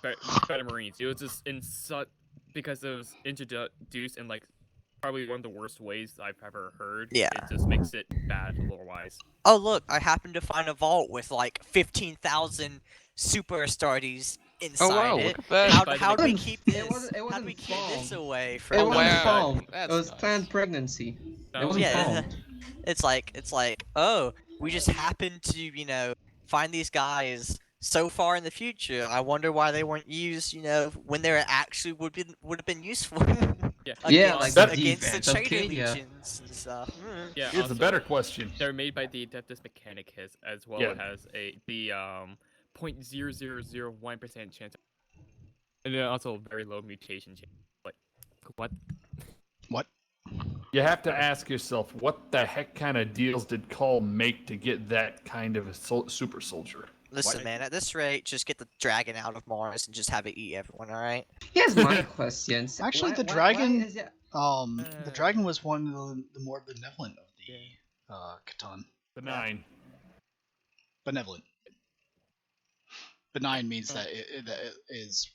better Marines. It was just because it was introduced in like probably one of the worst ways I've ever heard. Yeah. It just makes it bad lore-wise. Oh look, I happened to find a vault with like 15,000 super astartes inside wow, it. look at that. How do we keep this? It How do we wasn't keep this found. away It from? wasn't wow, found. It that's was nice. planned pregnancy. That It wasn't was- Yeah. found. It's like, oh, we just happened to, find these guys so far in the future. I wonder why they weren't used, when they actually would have been useful. Yeah. Yeah, against, like the against the defense of traitor Cadia. legions and stuff. Yeah. Here's also, a better question. They're made by the Adeptus Mechanicus as well as the 0.0001% chance, and then also a very low mutation chance. Like, what? What? You have to ask yourself, what the heck kind of deals did Call make to get that kind of a super soldier? Listen, man, at this rate, just get the dragon out of Mars and just have it eat everyone, alright? Here's my questions. Actually, the Why dragon, is it... the dragon was one of the more benevolent of the Catan. Benign. Benevolent. Benign means that it is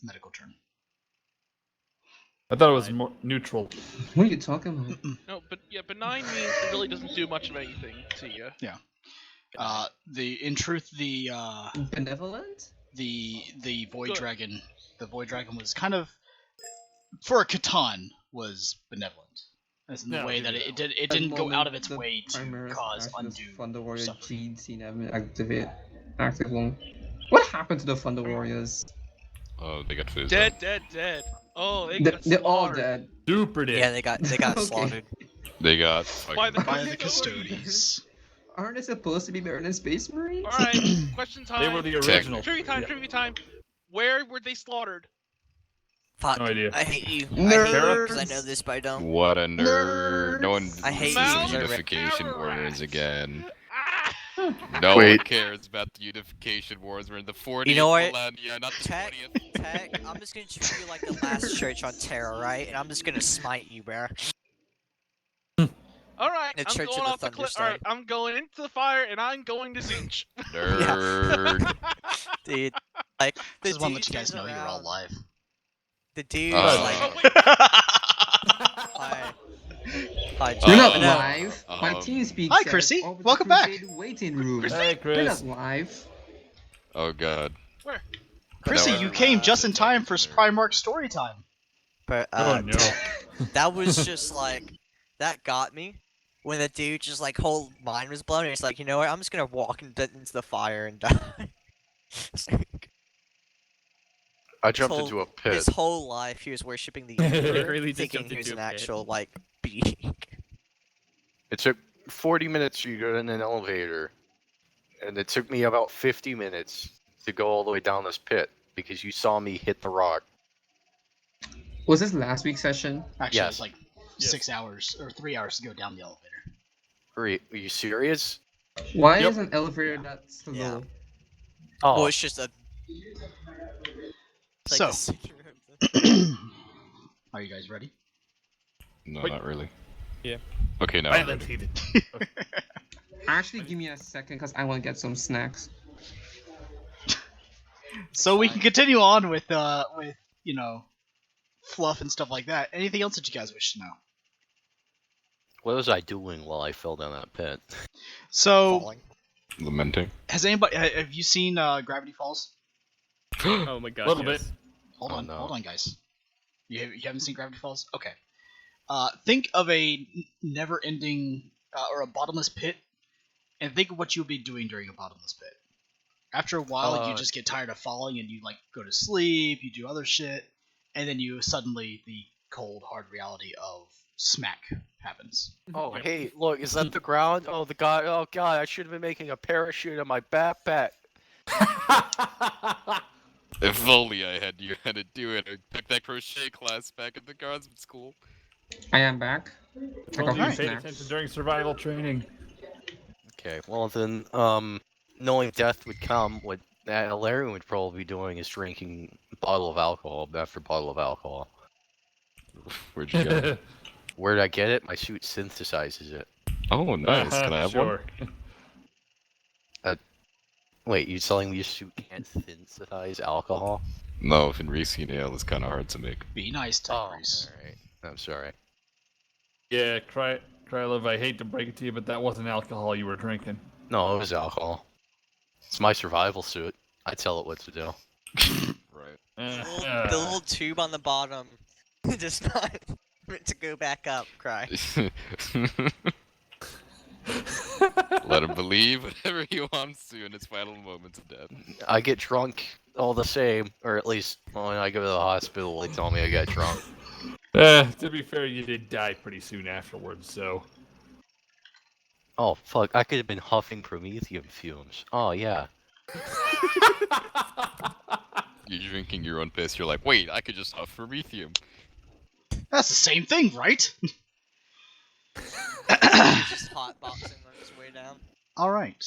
medical term. I thought it was more neutral. What are you talking about? No, but yeah, benign means it really doesn't do much of anything to you. In truth, the Benevolent? the void Good. dragon, was kind of, for a Catan, was benevolent, as in the way that it didn't go out of its way to cause undue Thunder Warrior suffering. genes in active one. What happened to the Thunder Warriors? Oh, they got food. Dead. Oh, they got They're all slaughtered. dead. Super dead. Yeah, they got Okay. slaughtered. They got By the By the custodies. Aren't they supposed to be better than Space Marines? Alright, question time. They were the original. Trivia time. Where were they slaughtered? Fuck. No idea. I hate you. Nerds. Because I know this, but I don't. What a nerd. No one I hate wants you. the unification Mount wars again. Ah! No Wait. one cares about the unification wars. We're in the 40th You know what? millennia, not the Tech, 20th. I'm just gonna treat you like the last church on Terra, right? And I'm just gonna smite you, bro. Alright, The I'm Church of going the off the cliff. Thunderstone. Alright, I'm going into the fire and I'm going to Zinch. Nerd. Dude, like, the This is one dude that you guys turns know you're all around- live. The dude's Oh. like, Oh, wait. hi. Hi, We're not John. live. My Um, team speaks. Hi, Chrissy. Welcome back. Waiting room. Hey, We're Chris. not live. Oh god. Chrissy, No, you came just in it's time like for nerd. Primarch story time. But, Oh, no. that was just like, that got me. When the dude just like whole mind was blown, and he's like, you know what? I'm just gonna walk into the fire and die. I jumped whole- into a pit. His whole life, he was worshiping the Literally Emperor, just thinking jumped he was into an a pit. actual like being. It took 40 minutes to go in an elevator, and it took me about 50 minutes to go all the way down this pit because you saw me hit the rock. Was this last week's session? Actually, Yes. it's like Yes. 6 hours or 3 hours to go down the elevator. Are you serious? Why Yep. is an elevator that slow? Yeah. Oh, Well, it's just a. It's So. a secret room. Are you guys ready? No, Wait. not really. Yeah. Okay, now. Violent heated. Actually, give me a second, cause I want to get some snacks. So we can continue on with fluff and stuff like that. Anything else that you guys wish to know? what was I doing while I fell down that pit? So, Falling. Lamenting. have you seen Gravity Falls? Oh my god. Little yes. bit. Hold Oh, on, no. hold on, guys. You haven't seen Gravity Falls? Okay. Think of a never-ending or a bottomless pit, and think of what you'll be doing during a bottomless pit. After a while, you just get tired of falling, and you like go to sleep. You do other shit, and then you suddenly the cold, hard reality of smack happens. Oh, hey, look, is that the ground? Oh, the god. Oh, god, I should have been making a parachute in my backpack. If only I had you had to do it. I took that crochet class back at the guardsman school. I am back. I got Told you some to pay snacks. attention during survival training. Okay, well then, knowing death would come, what Alarian would probably be doing is drinking a bottle of alcohol after bottle of alcohol. Where'd you get it? Where did I get it? My suit synthesizes it. Oh, nice. Can I have one? sure. Wait, you telling me you can't synthesize alcohol? No, Finrisian ale is kind of hard to make. Be nice, Tigris. Alright. I'm sorry. Yeah, Krylov, I hate to break it to you, but that wasn't alcohol you were drinking. No, it was alcohol. It's my survival suit. I tell it what to do. Right. The little tube on the bottom does not meant to go back up, Cry. Let him believe whatever he wants to in his final moments of death. I get drunk all the same, or at least when I go to the hospital, they tell me I get drunk. To be fair, you did die pretty soon afterwards, so. Oh, fuck, I could have been huffing promethium fumes. Oh, yeah. You're drinking your own piss, you're like, wait, I could just huff for Promethium. That's the same thing, right? He's just hotboxing on his way down. All right.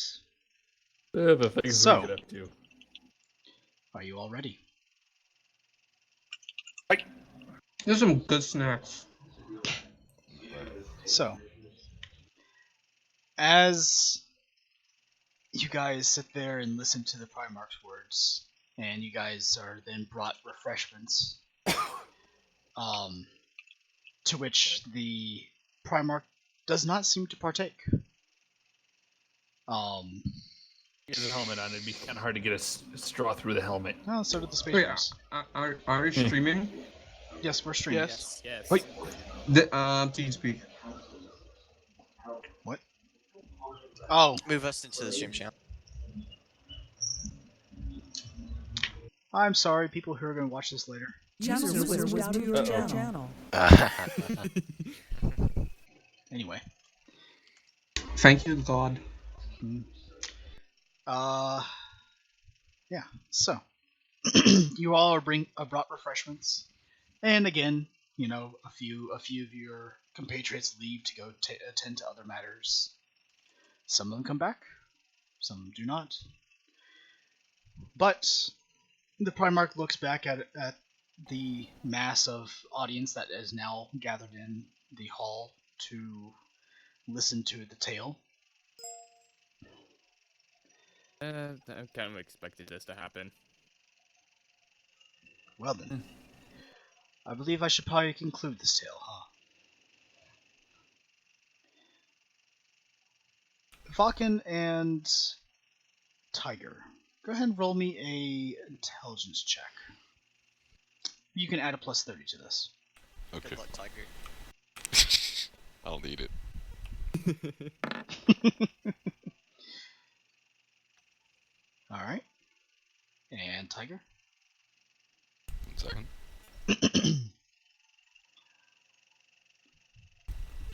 The things So. we get up to. Are you all ready? There's some good snacks. So, as you guys sit there and listen to the Primarch's words, and you guys are then brought refreshments, to which the Primarch does not seem to partake. Get a helmet on, it'd be kind of hard to get a straw through the helmet. Oh, so did the Space Wait, Marines. are we streaming? Yes, we're streaming. Yes. Yes. Wait. The TeamSpeak. What? Oh, Move us into the stream channel. I'm sorry, people who are going to watch this later. Channel switch was to your channel. Anyway. Thank you, God. Yeah. So, you all are brought refreshments, and again, you know, a few of your compatriots leave to go attend to other matters. Some of them come back, some do not. But the Primarch looks back at the mass of audience that is now gathered in the hall to listen to the tale. I kind of expected this to happen. Well then, I believe I should probably conclude this tale, huh? Falcon and Tiger, go ahead and roll me a intelligence check. You can add a plus 30 to this. Okay. Good luck, Tiger. I'll need it. Alright. And Tiger? 1 second.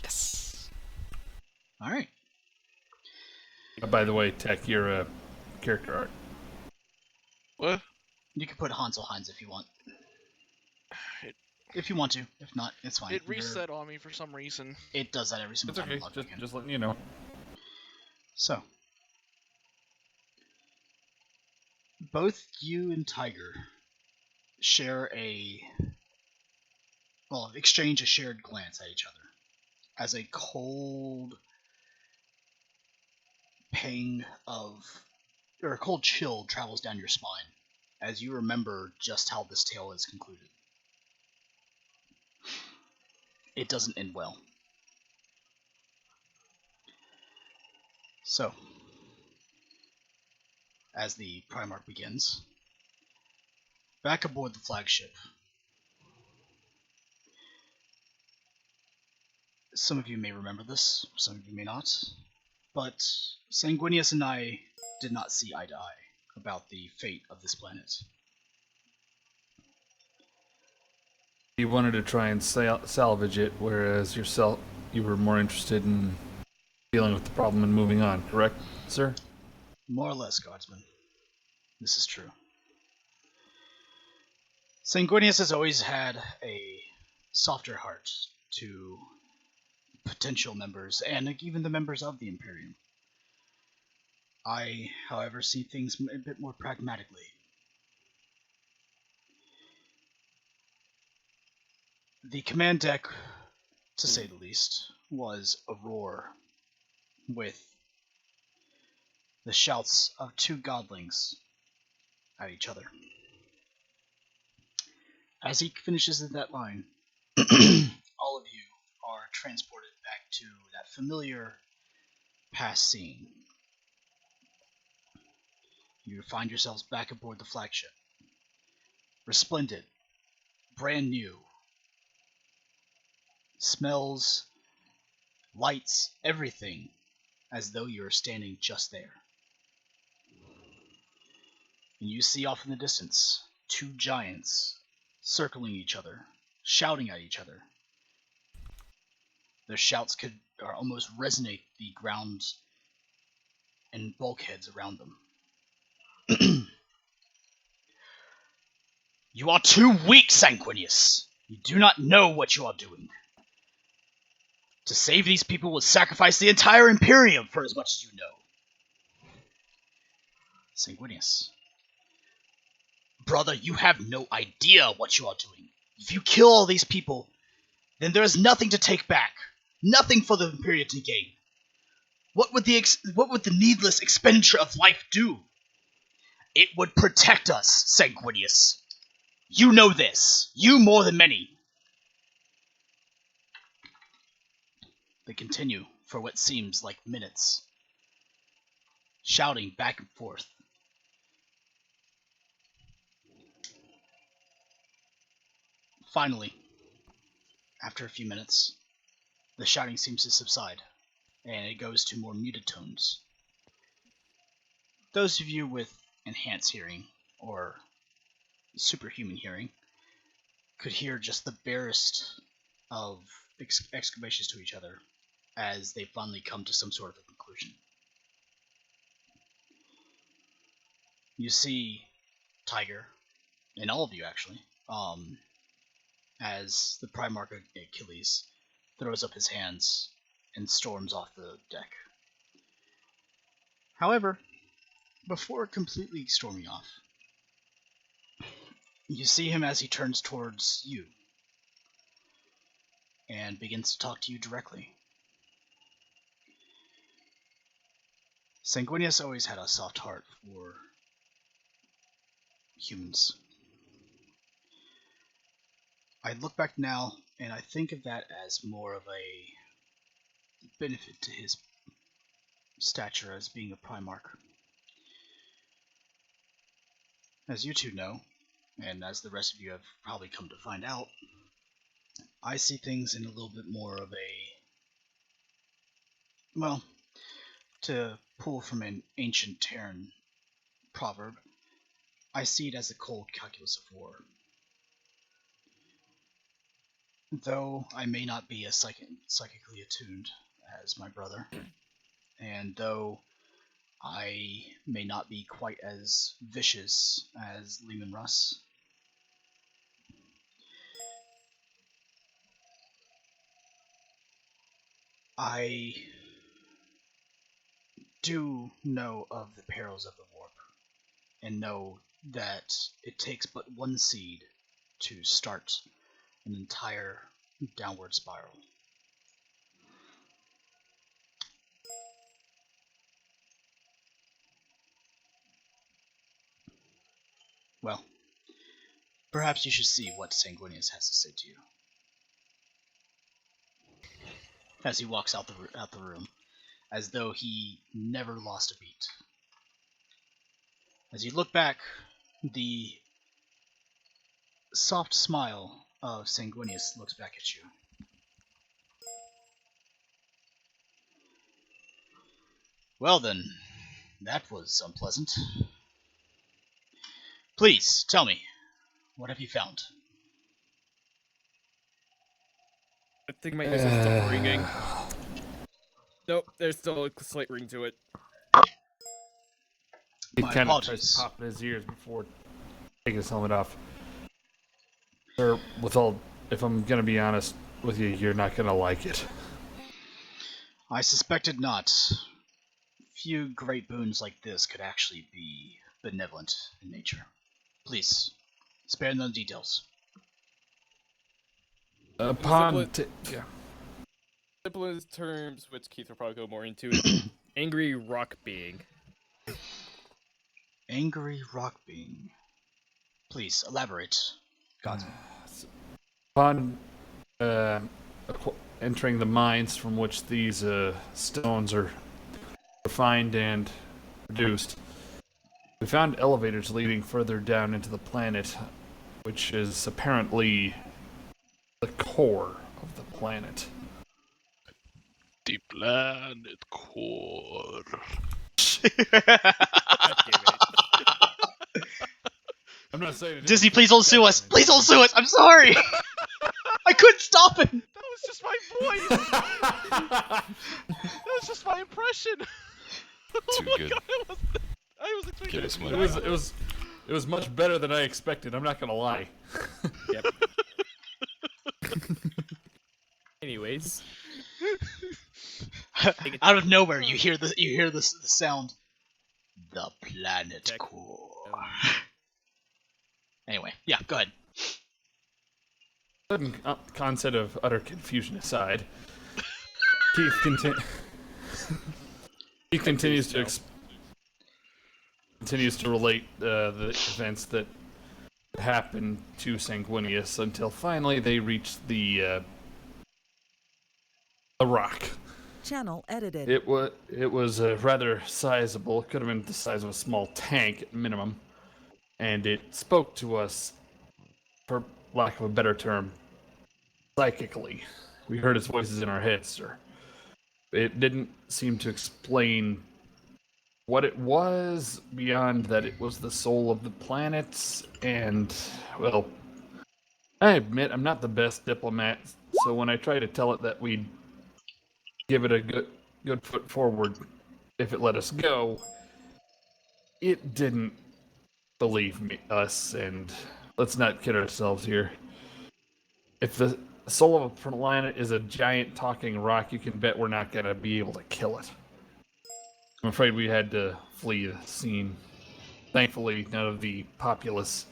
Yes. Alright. By the way, Tech, your character art. What? You can put Hansel Hines if you want. It- If you want to. If not, it's fine. It reset on me for some reason. It does that every single It's time. okay, I log back in. just letting you know. So, both you and Tiger share exchange a shared glance at each other as a cold a cold chill travels down your spine as you remember just how this tale is concluded. It doesn't end well. So, as the Primarch begins, back aboard the flagship. Some of you may remember this, some of you may not, but Sanguinius and I did not see eye to eye about the fate of this planet. You wanted to try and salvage it, whereas you were more interested in dealing with the problem and moving on, correct, sir? More or less, Guardsman. This is true. Sanguinius has always had a softer heart to potential members, and even the members of the Imperium. I, however, see things a bit more pragmatically. The command deck, to say the least, was a roar with the shouts of two godlings at each other. As he finishes that line, all of you are transported back to that familiar past scene. You find yourselves back aboard the flagship. Resplendent, brand new. Smells, lights, everything as though you're standing just there. And you see off in the distance two giants circling each other, shouting at each other. Their shouts could almost resonate the ground and bulkheads around them. You are too weak, Sanguinius. You do not know what you are doing. To save these people would sacrifice the entire Imperium for as much as you know. Sanguinius. Brother, you have no idea what you are doing. If you kill all these people, then there is nothing to take back. Nothing for the Imperium to gain. What would the needless expenditure of life do? It would protect us, Sanguinius. You know this. You more than many. They continue for what seems like minutes, shouting back and forth. Finally, after a few minutes, the shouting seems to subside, and it goes to more muted tones. Those of you with enhanced hearing, or superhuman hearing, could hear just the barest of exclamations to each other as they finally come to some sort of a conclusion. You see Tiger, and all of you actually, as the Primarch Achilles throws up his hands and storms off the deck. However, before completely storming off, you see him as he turns towards you and begins to talk to you directly. Sanguinius always had a soft heart for humans. I look back now and I think of that as more of a benefit to his stature as being a Primarch. As you two know, and as the rest of you have probably come to find out, I see things in a little bit more of a, well, to pull from an ancient Terran proverb, I see it as the cold calculus of war. Though I may not be as psychically attuned as my brother, and though I may not be quite as vicious as Lehman Russ, I do know of the perils of the warp, and know that it takes but one seed to start an entire downward spiral. Well, perhaps you should see what Sanguinius has to say to you. As he walks out the room, as though he never lost a beat. As you look back, the soft smile of Sanguinius looks back at you. Well then, that was unpleasant. Please, tell me, what have you found? I think my ears are still ringing. Nope, there's still a slight ring to it. He My kind of tries apologies. to pop in his ears before taking his helmet off. Sir, with all, if I'm gonna be honest with you, you're not gonna like it. I suspected not. Few great boons like this could actually be benevolent in nature. Please, spare no details. Upon Simplest terms, which Keith will probably go more into, angry rock being. Angry rock being. Please elaborate, God. Upon entering the mines from which these stones are refined and produced, we found elevators leading further down into the planet, which is apparently the core of the planet. The planet core. I'm not saying it Disney, isn't please don't sue us. definite. Please don't sue us. I'm sorry. I couldn't stop him. That was just my voice. That was just my impression. Too good. God, I was expecting Give us to money. It was much better than I expected. I'm not gonna lie. Yep. Anyways, Out of nowhere, you hear the sound. The planet Check. core. Anyway, yeah, go ahead. Sudden concept of utter confusion aside, Keith, Keith continues to relate the events that happened to Sanguinius until finally they reached the rock. Channel edited. It was rather sizable. It could have been the size of a small tank at minimum, and it spoke to us, for lack of a better term, psychically. We heard its voices in our heads, sir. It didn't seem to explain what it was beyond that it was the soul of the planets, and, well, I admit I'm not the best diplomat, so when I try to tell it that we'd give it a good foot forward if it let us go, it didn't believe us, and let's not kid ourselves here. If the soul of a planet is a giant talking rock, you can bet we're not going to be able to kill it. I'm afraid we had to flee the scene. Thankfully, none of the populace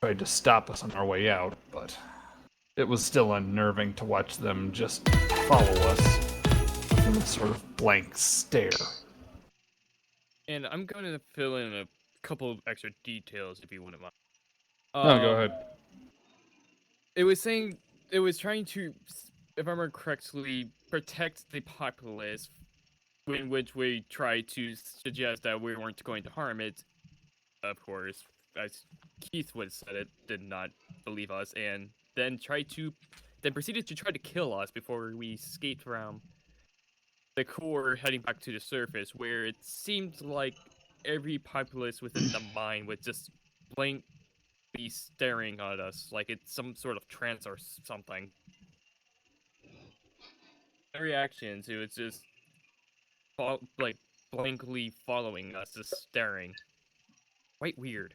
tried to stop us on our way out, but it was still unnerving to watch them just follow us with a sort of blank stare. and I'm going to fill in a couple of extra details if you wouldn't mind. No, go ahead. It was trying to, if I remember correctly, protect the populace, in which we tried to suggest that we weren't going to harm it. Of course, as Keith would have said, it did not believe us, and then proceeded to try to kill us before we escaped from the core, heading back to the surface, where it seemed like every populace within the mine was just blankly staring at us, like it's some sort of trance or something. Their reactions, it was just like blankly following us, just staring. Quite weird.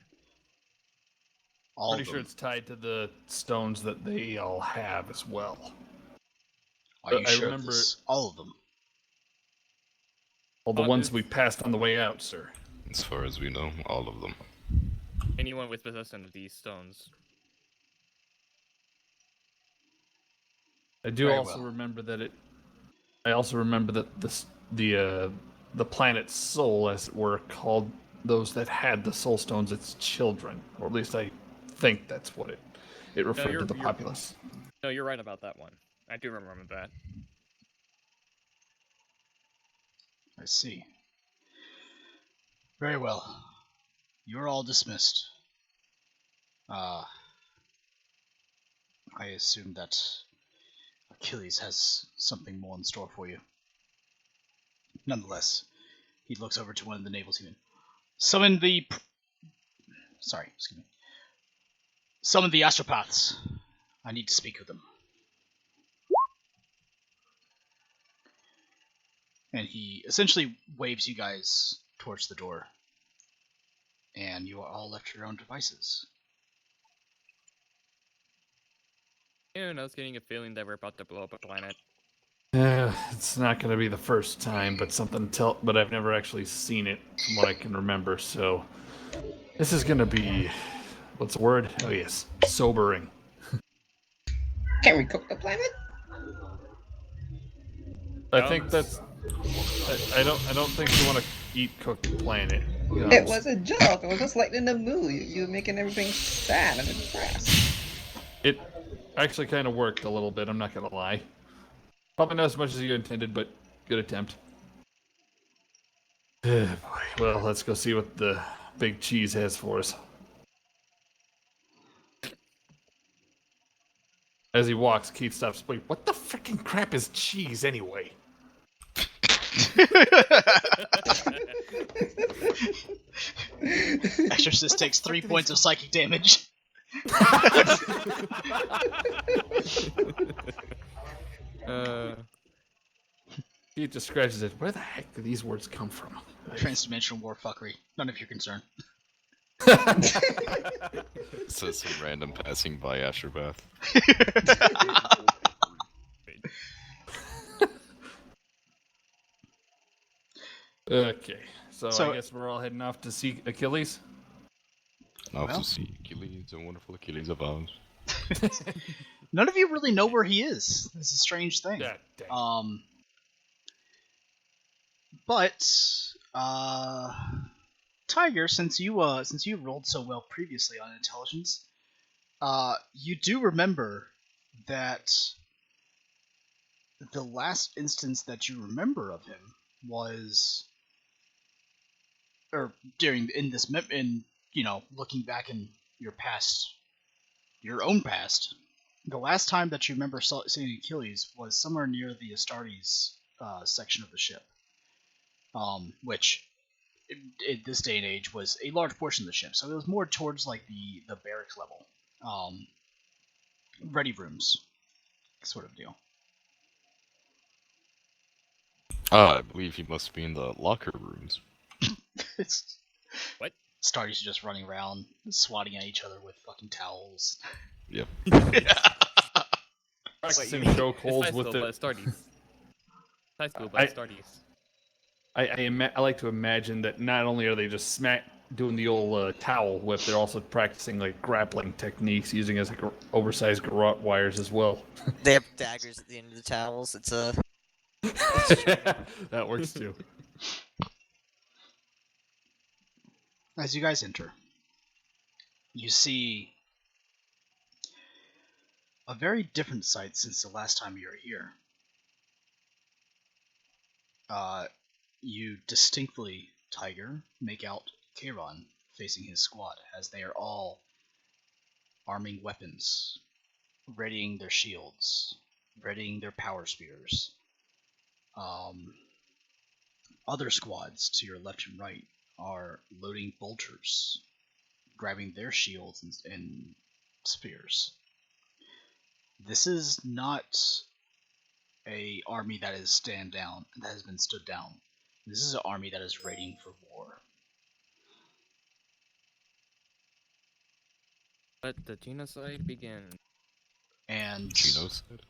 Pretty sure it's tied to the stones that they all have as well. Are you I sure remember this? All of them. All the ones we passed on the way out, sir. As far as we know, all of them. Anyone with possession of these stones. I do Very also well. remember that it. I also remember that the planet's soul, as it were, called those that had the soul stones its children, or at least I think that's what it referred to the populace. No, you're right about that one. I do remember that. I see. Very well. You're all dismissed. I assume that Achilles has something more in store for you. Nonetheless, he looks over to one of the naval seamen. Summon the astropaths. I need to speak with them. And he essentially waves you guys towards the door. And you are all left to your own devices. And I was getting a feeling that we're about to blow up a planet. It's not going to be the first time, but I've never actually seen it from what I can remember, so this is going to be, what's the word? Oh yes, sobering. Can we cook the planet? I think that's. I don't think you want to eat cooked planet. It was a joke. It was just lightening the mood. You're making everything sad and depressed. It actually kind of worked a little bit, I'm not gonna lie. Probably not as much as you intended, but good attempt. Boy. Well, let's go see what the big cheese has for us. As he walks, Keith stops. Wait, what the freaking crap is cheese anyway? Exorcist takes 3 points of psychic damage. Keith just scratches it. Where the heck do these words come from? Transdimensional war fuckery. None of your concern. Says some random passing by Astropath. Okay, so So- I guess we're all heading off to see Achilles. Now Well. to see Achilles, a wonderful Achilles of ours. None of you really know where he is. It's a strange thing. Yeah, dang. But Tiger, since you rolled so well previously on intelligence, you do remember that the last instance that you remember of him was, or during looking back in your past, your own past, the last time that you remember seeing Achilles was somewhere near the Astartes section of the ship, which in this day and age was a large portion of the ship. So it was more towards like the barracks level, ready rooms, sort of deal. I believe he must be in the locker rooms. It's What? Astartes just running around swatting at each other with fucking towels. Yep. Practicing It's chokeholds high with school, but the. Astartes. High school, but Astartes. I like to imagine that not only are they just doing the old towel whip, they're also practicing like grappling techniques using as like oversized garrote wires as well. They have daggers at the end of the towels. It's a. That works too. As you guys enter, you see a very different sight since the last time you were here. You distinctly, Tiger, make out Kairon facing his squad as they are all arming weapons, readying their shields, readying their power spears. Other squads to your left and right are loading bolters, grabbing their shields and spears. This is not a army that is that has been stood down. This is an army that is readying for war. Let the genocide begin. And Genocide?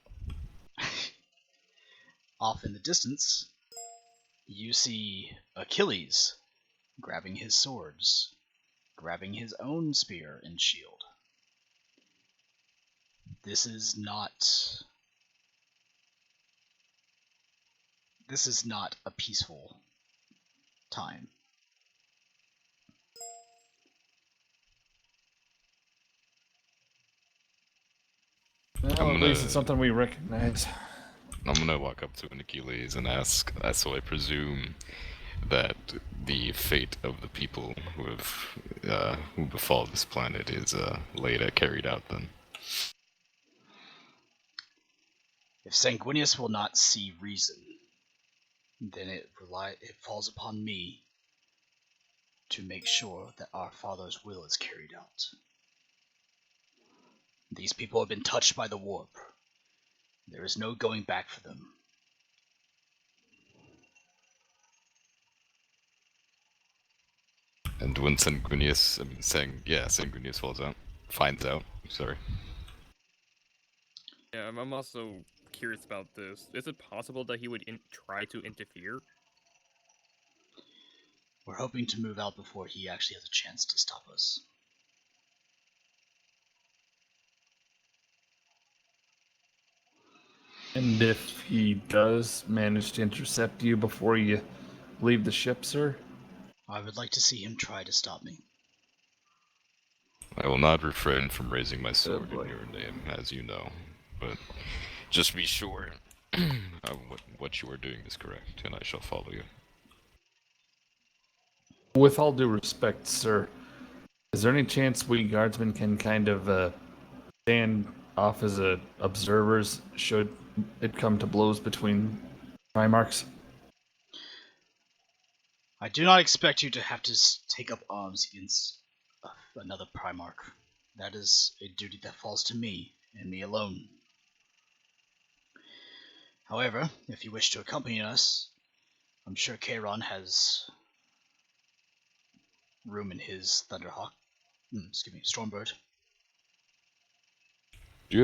off in the distance, you see Achilles grabbing his swords, grabbing his own spear and shield. This is not a peaceful time. Well, at least it's something we recognize. I'm gonna walk up to an Achilles and ask, so I presume that the fate of the people who befall this planet is later carried out then. If Sanguinius will not see reason, then it falls upon me to make sure that our Father's will is carried out. These people have been touched by the warp. There is no going back for them. And when Sanguinius finds out, sorry. Yeah, I'm also curious about this. Is it possible that he would try to interfere? We're hoping to move out before he actually has a chance to stop us. And if he does manage to intercept you before you leave the ship, sir? I would like to see him try to stop me. I will not refrain from raising my sword boy. in your name, as you know. But just be sure what you are doing is correct, and I shall follow you. With all due respect, sir, is there any chance we guardsmen can kind of stand off as observers should it come to blows between Primarchs? I do not expect you to have to take up arms against another Primarch. That is a duty that falls to me, and me alone. However, if you wish to accompany us, I'm sure Kairon has room in his Thunderhawk. Stormbird. Do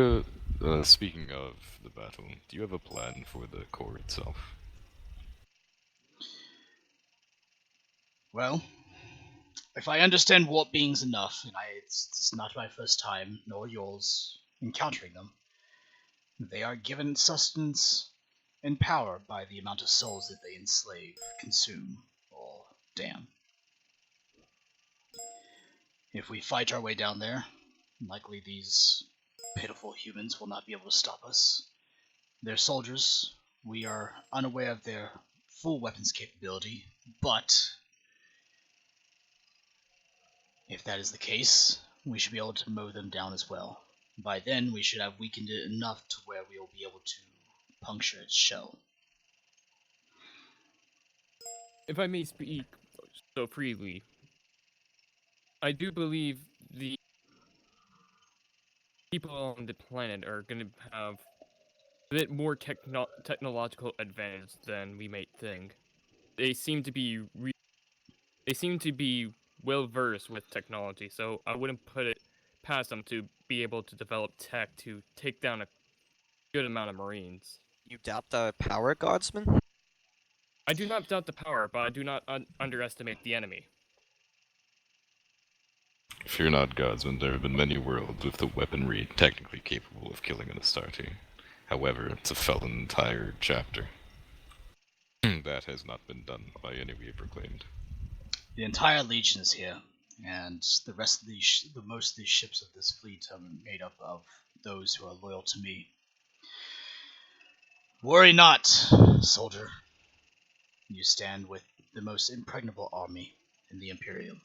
you, speaking of the battle, do you have a plan for the core itself? Well, if I understand warp beings enough, and it's not my first time, nor yours, encountering them, they are given sustenance and power by the amount of souls that they enslave, consume, or damn. If we fight our way down there, likely these pitiful humans will not be able to stop us. They're soldiers. We are unaware of their full weapons capability, but if that is the case, we should be able to mow them down as well. By then, we should have weakened it enough to where we will be able to puncture its shell. If I may speak so freely, I do believe the people on the planet are going to have a bit more technological advantage than we might think. They seem to be well versed with technology, so I wouldn't put it past them to be able to develop tech to take down a good amount of Marines. You doubt the power guardsman? I do not doubt the power, but I do not underestimate the enemy. Fear not, Godsman, there have been many worlds with the weaponry technically capable of killing an Astarte. However, to fell an entire chapter. That has not been done by any we have proclaimed. The entire Legion is here, and the rest of most of these ships of this fleet are made up of those who are loyal to me. Worry not, soldier. You stand with the most impregnable army in the Imperium.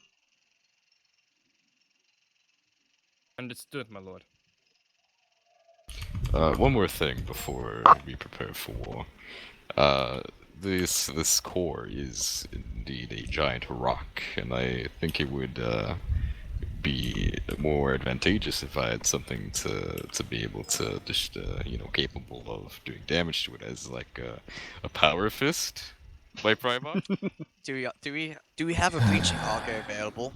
Understood, my lord. One more thing before we prepare for war. This core is indeed a giant rock, and I think it would be more advantageous if I had something to be able to just capable of doing damage to it, as like a power fist by Primarch. Do we have a breaching auger available?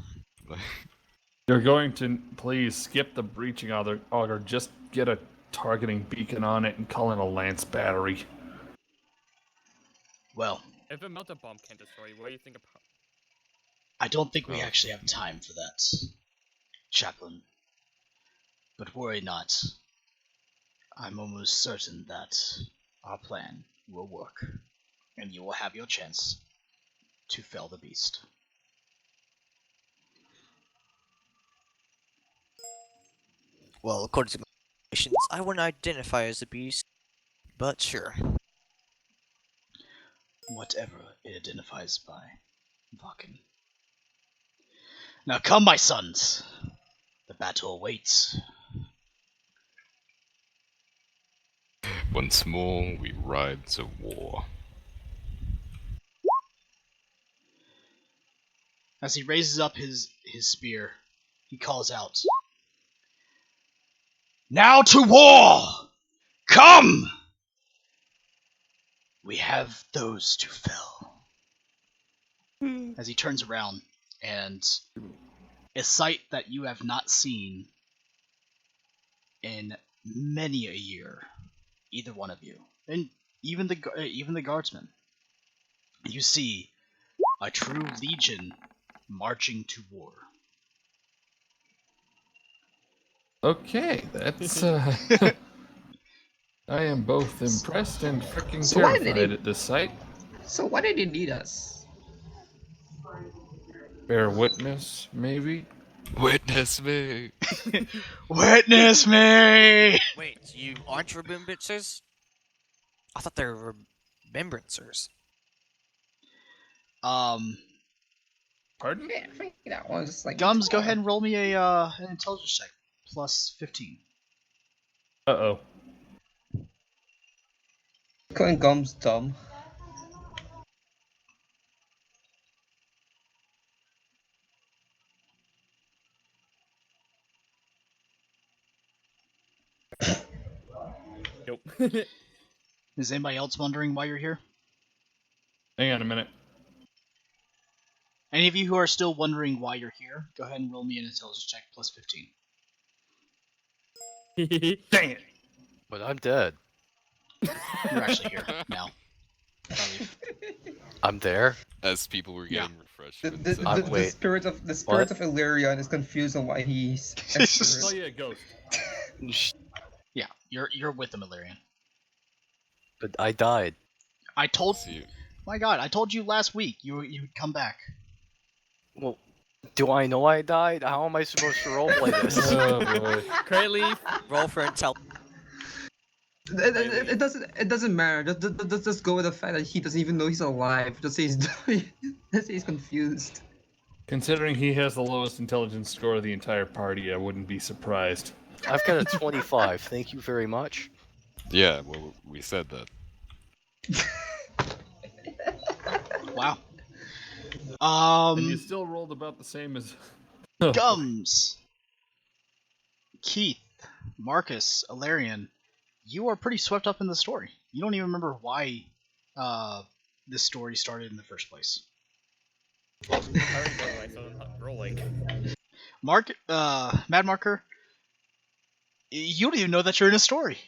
You're going to please skip the breaching auger, just get a targeting beacon on it and call in a lance battery. Well, If a melta bomb can't destroy you, what do you think about? I don't think we actually have time for that, Chaplain. But worry not. I'm almost certain that our plan will work, and you will have your chance to fell the beast. Well, according to my calculations, I wouldn't identify as a beast, but sure. Whatever it identifies by, Vakken. Now come, my sons. The battle awaits. Once more, we ride to war. As he raises up his spear, he calls out, "Now to war! Come! We have those to fell." As he turns around, and a sight that you have not seen in many a year, either one of you, and even the guardsmen, you see a true legion marching to war. Okay, that's I am both impressed and freaking So why did terrified he- at this sight. So why did he need us? Bear witness, maybe? Witness me. Witness me! Wait, you aren't remembrancers? I thought they were remembrancers. Um, Pardon? Yeah, I think that one's just like Gums, go taller. ahead and roll me a an intelligence check. Plus 15. Uh-oh. Calling Gums dumb. Nope. Is anybody else wondering why you're here? Hang on a minute. Any of you who are still wondering why you're here, go ahead and roll me an intelligence check. Plus 15. Dang it! But I'm dead. You're actually here now. Probably. I'm there. As people were Yeah. getting refreshed. The, with the, the the, the wait. spirit of Illyrian is confused on why he's Oh emperor. yeah, ghost. Yeah, you're with them, Illyrian. But I died. I told. See, My God, I told you last week you would come back. Well, do I know I died? How am I supposed to roleplay this? Oh boy. Crayleaf, Roll for intel. It doesn't matter. Just go with the fact that he doesn't even know he's alive. Just say he's just say he's confused. Considering he has the lowest intelligence score of the entire party, I wouldn't be surprised. I've got a 25. Thank you very much. yeah, well, we said that. Wow. And you still rolled about the same as. Gums, Keith, Marcus, Illyrian, you are pretty swept up in the story. You don't even remember why this story started in the first place. I already know why, so I'm not rolling. Mad Marker, you don't even know that you're in a story.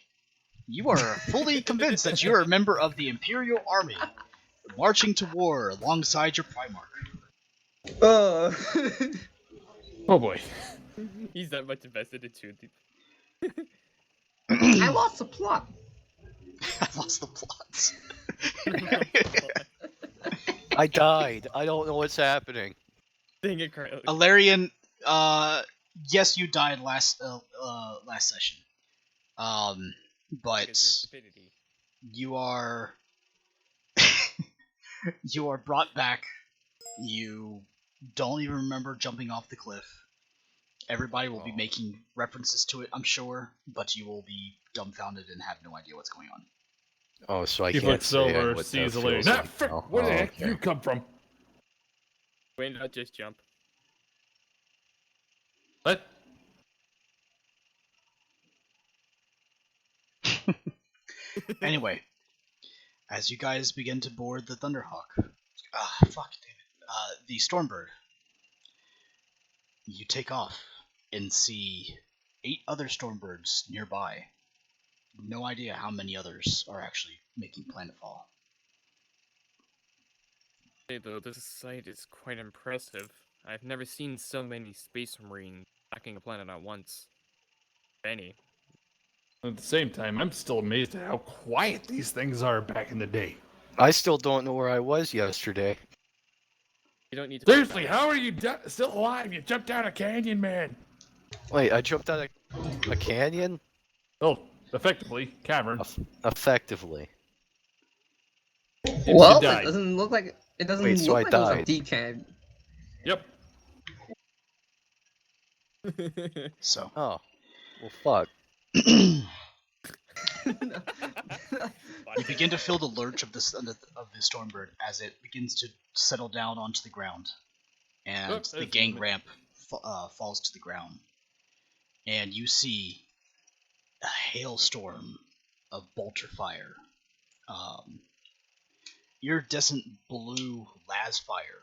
You are fully convinced that you are a member of the Imperial Army, marching to war alongside your Primarch. Oh boy. He's that much invested into it. I lost the plot. I lost the plot. I died. I don't know what's happening. Dang it, Crayleaf. Illyrian, yes, you died last session. But Stupidity. you are you are brought back. You don't even remember jumping off the cliff. Everybody will be making references to it, I'm sure, but you will be dumbfounded and have no idea what's going on. Oh, so I He can't looks say over, what sees that a lady. feels Nah, like. frick, Oh, where the oh, heck okay. you come from? Why not just jump? What? Anyway, as you guys begin to board the Thunderhawk, the Stormbird, you take off and see 8 other Stormbirds nearby. No idea how many others are actually making planetfall. Hey, though, this site is quite impressive. I've never seen so many space marines attacking a planet at once. Any. At the same time, I'm still amazed at how quiet these things are back in the day. I still don't know where I was yesterday. You don't need to. Seriously, how are you still alive? You jumped down a canyon, man. Wait, I jumped out of a canyon? Oh, effectively, cavern. Effectively. Well, died. it doesn't look like it doesn't Wait, so look I like it was a died. deep can. Yep. So, Oh. Well, fuck. you begin to feel the lurch of the Stormbird as it begins to settle down onto the ground, and Oops, the there's gang one. ramp falls to the ground, and you see a hailstorm of bolter fire, iridescent blue las fire,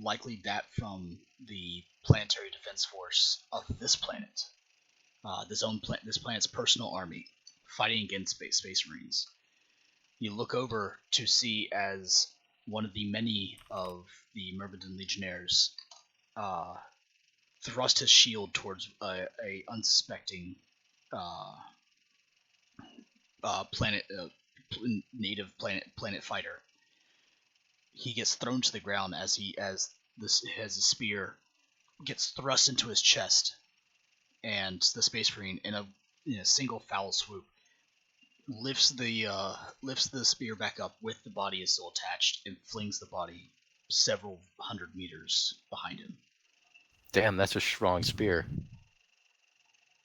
likely that from the planetary defense force of this planet, this planet's personal army, fighting against space marines. You look over to see as one of the many of the Myrmidon legionnaires thrust his shield towards a unsuspecting native planet fighter. He gets thrown to the ground as His spear gets thrust into his chest, and the Space Marine, in a single foul swoop, lifts the spear back up with the body is still attached and flings the body several hundred meters behind him. Damn, that's a strong spear.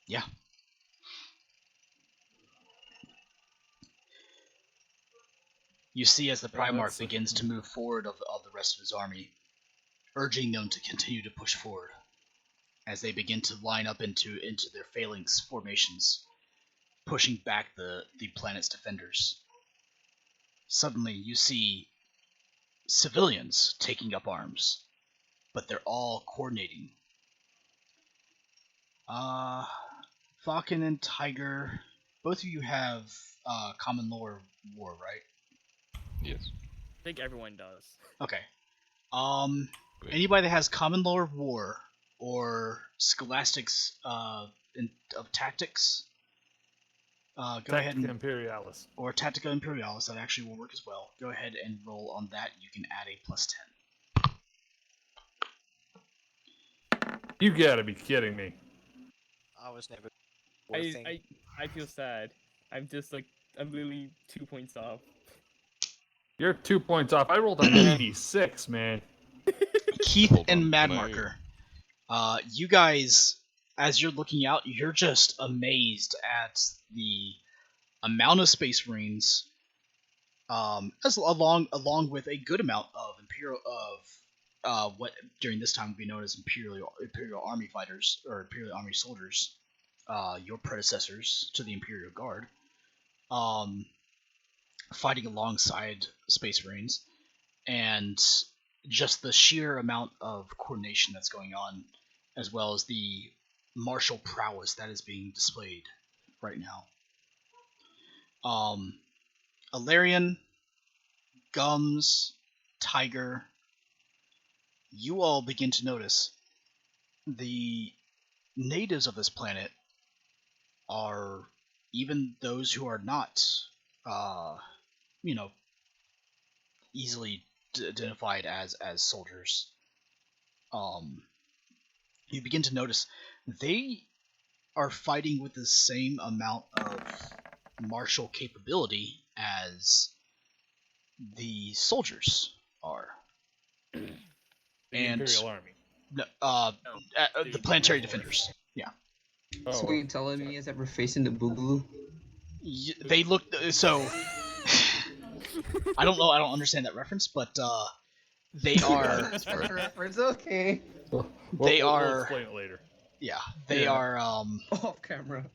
Yeah. You see as the Primarch begins to move forward of the rest of his army, urging them to continue to push forward as they begin to line up into their phalanx formations, pushing back the planet's defenders. Suddenly, you see civilians taking up arms, but they're all coordinating. Falcon and Tiger, both of you have common lore war, right? Yes. I think everyone does. Okay. Wait. Anybody that has common lore of war or scholastics of tactics, go ahead and Imperialis. or Tactica Imperialis, that actually will work as well. Go ahead and roll on that. You can add a +10. You gotta be kidding me. I was never. I feel sad. I'm just like, I'm literally 2 points off. You're 2 points off. I rolled a 96, man. Keith Hold and on, Mad can I- Marker, you guys, as you're looking out, you're just amazed at the amount of Space Marines, along with a good amount of what during this time would be known as Imperial Army fighters or Imperial Army soldiers, your predecessors to the Imperial Guard, fighting alongside Space Marines, and just the sheer amount of coordination that's going on, as well as the martial prowess that is being displayed right now. Alarian, Gums, Tiger, you all begin to notice the natives of this planet are, even those who are not, easily identified as soldiers. You begin to notice they are fighting with the same amount of martial capability as the soldiers are. The And Imperial Army. no, the the planetary Imperial defenders. Yeah, Oh, So what you telling me is that we're facing the Boogaloo? they look so. I don't know. I don't understand that reference, but they are. That's a reference, okay. They we'll are- explain it later. Yeah, they Yeah. are. Off camera.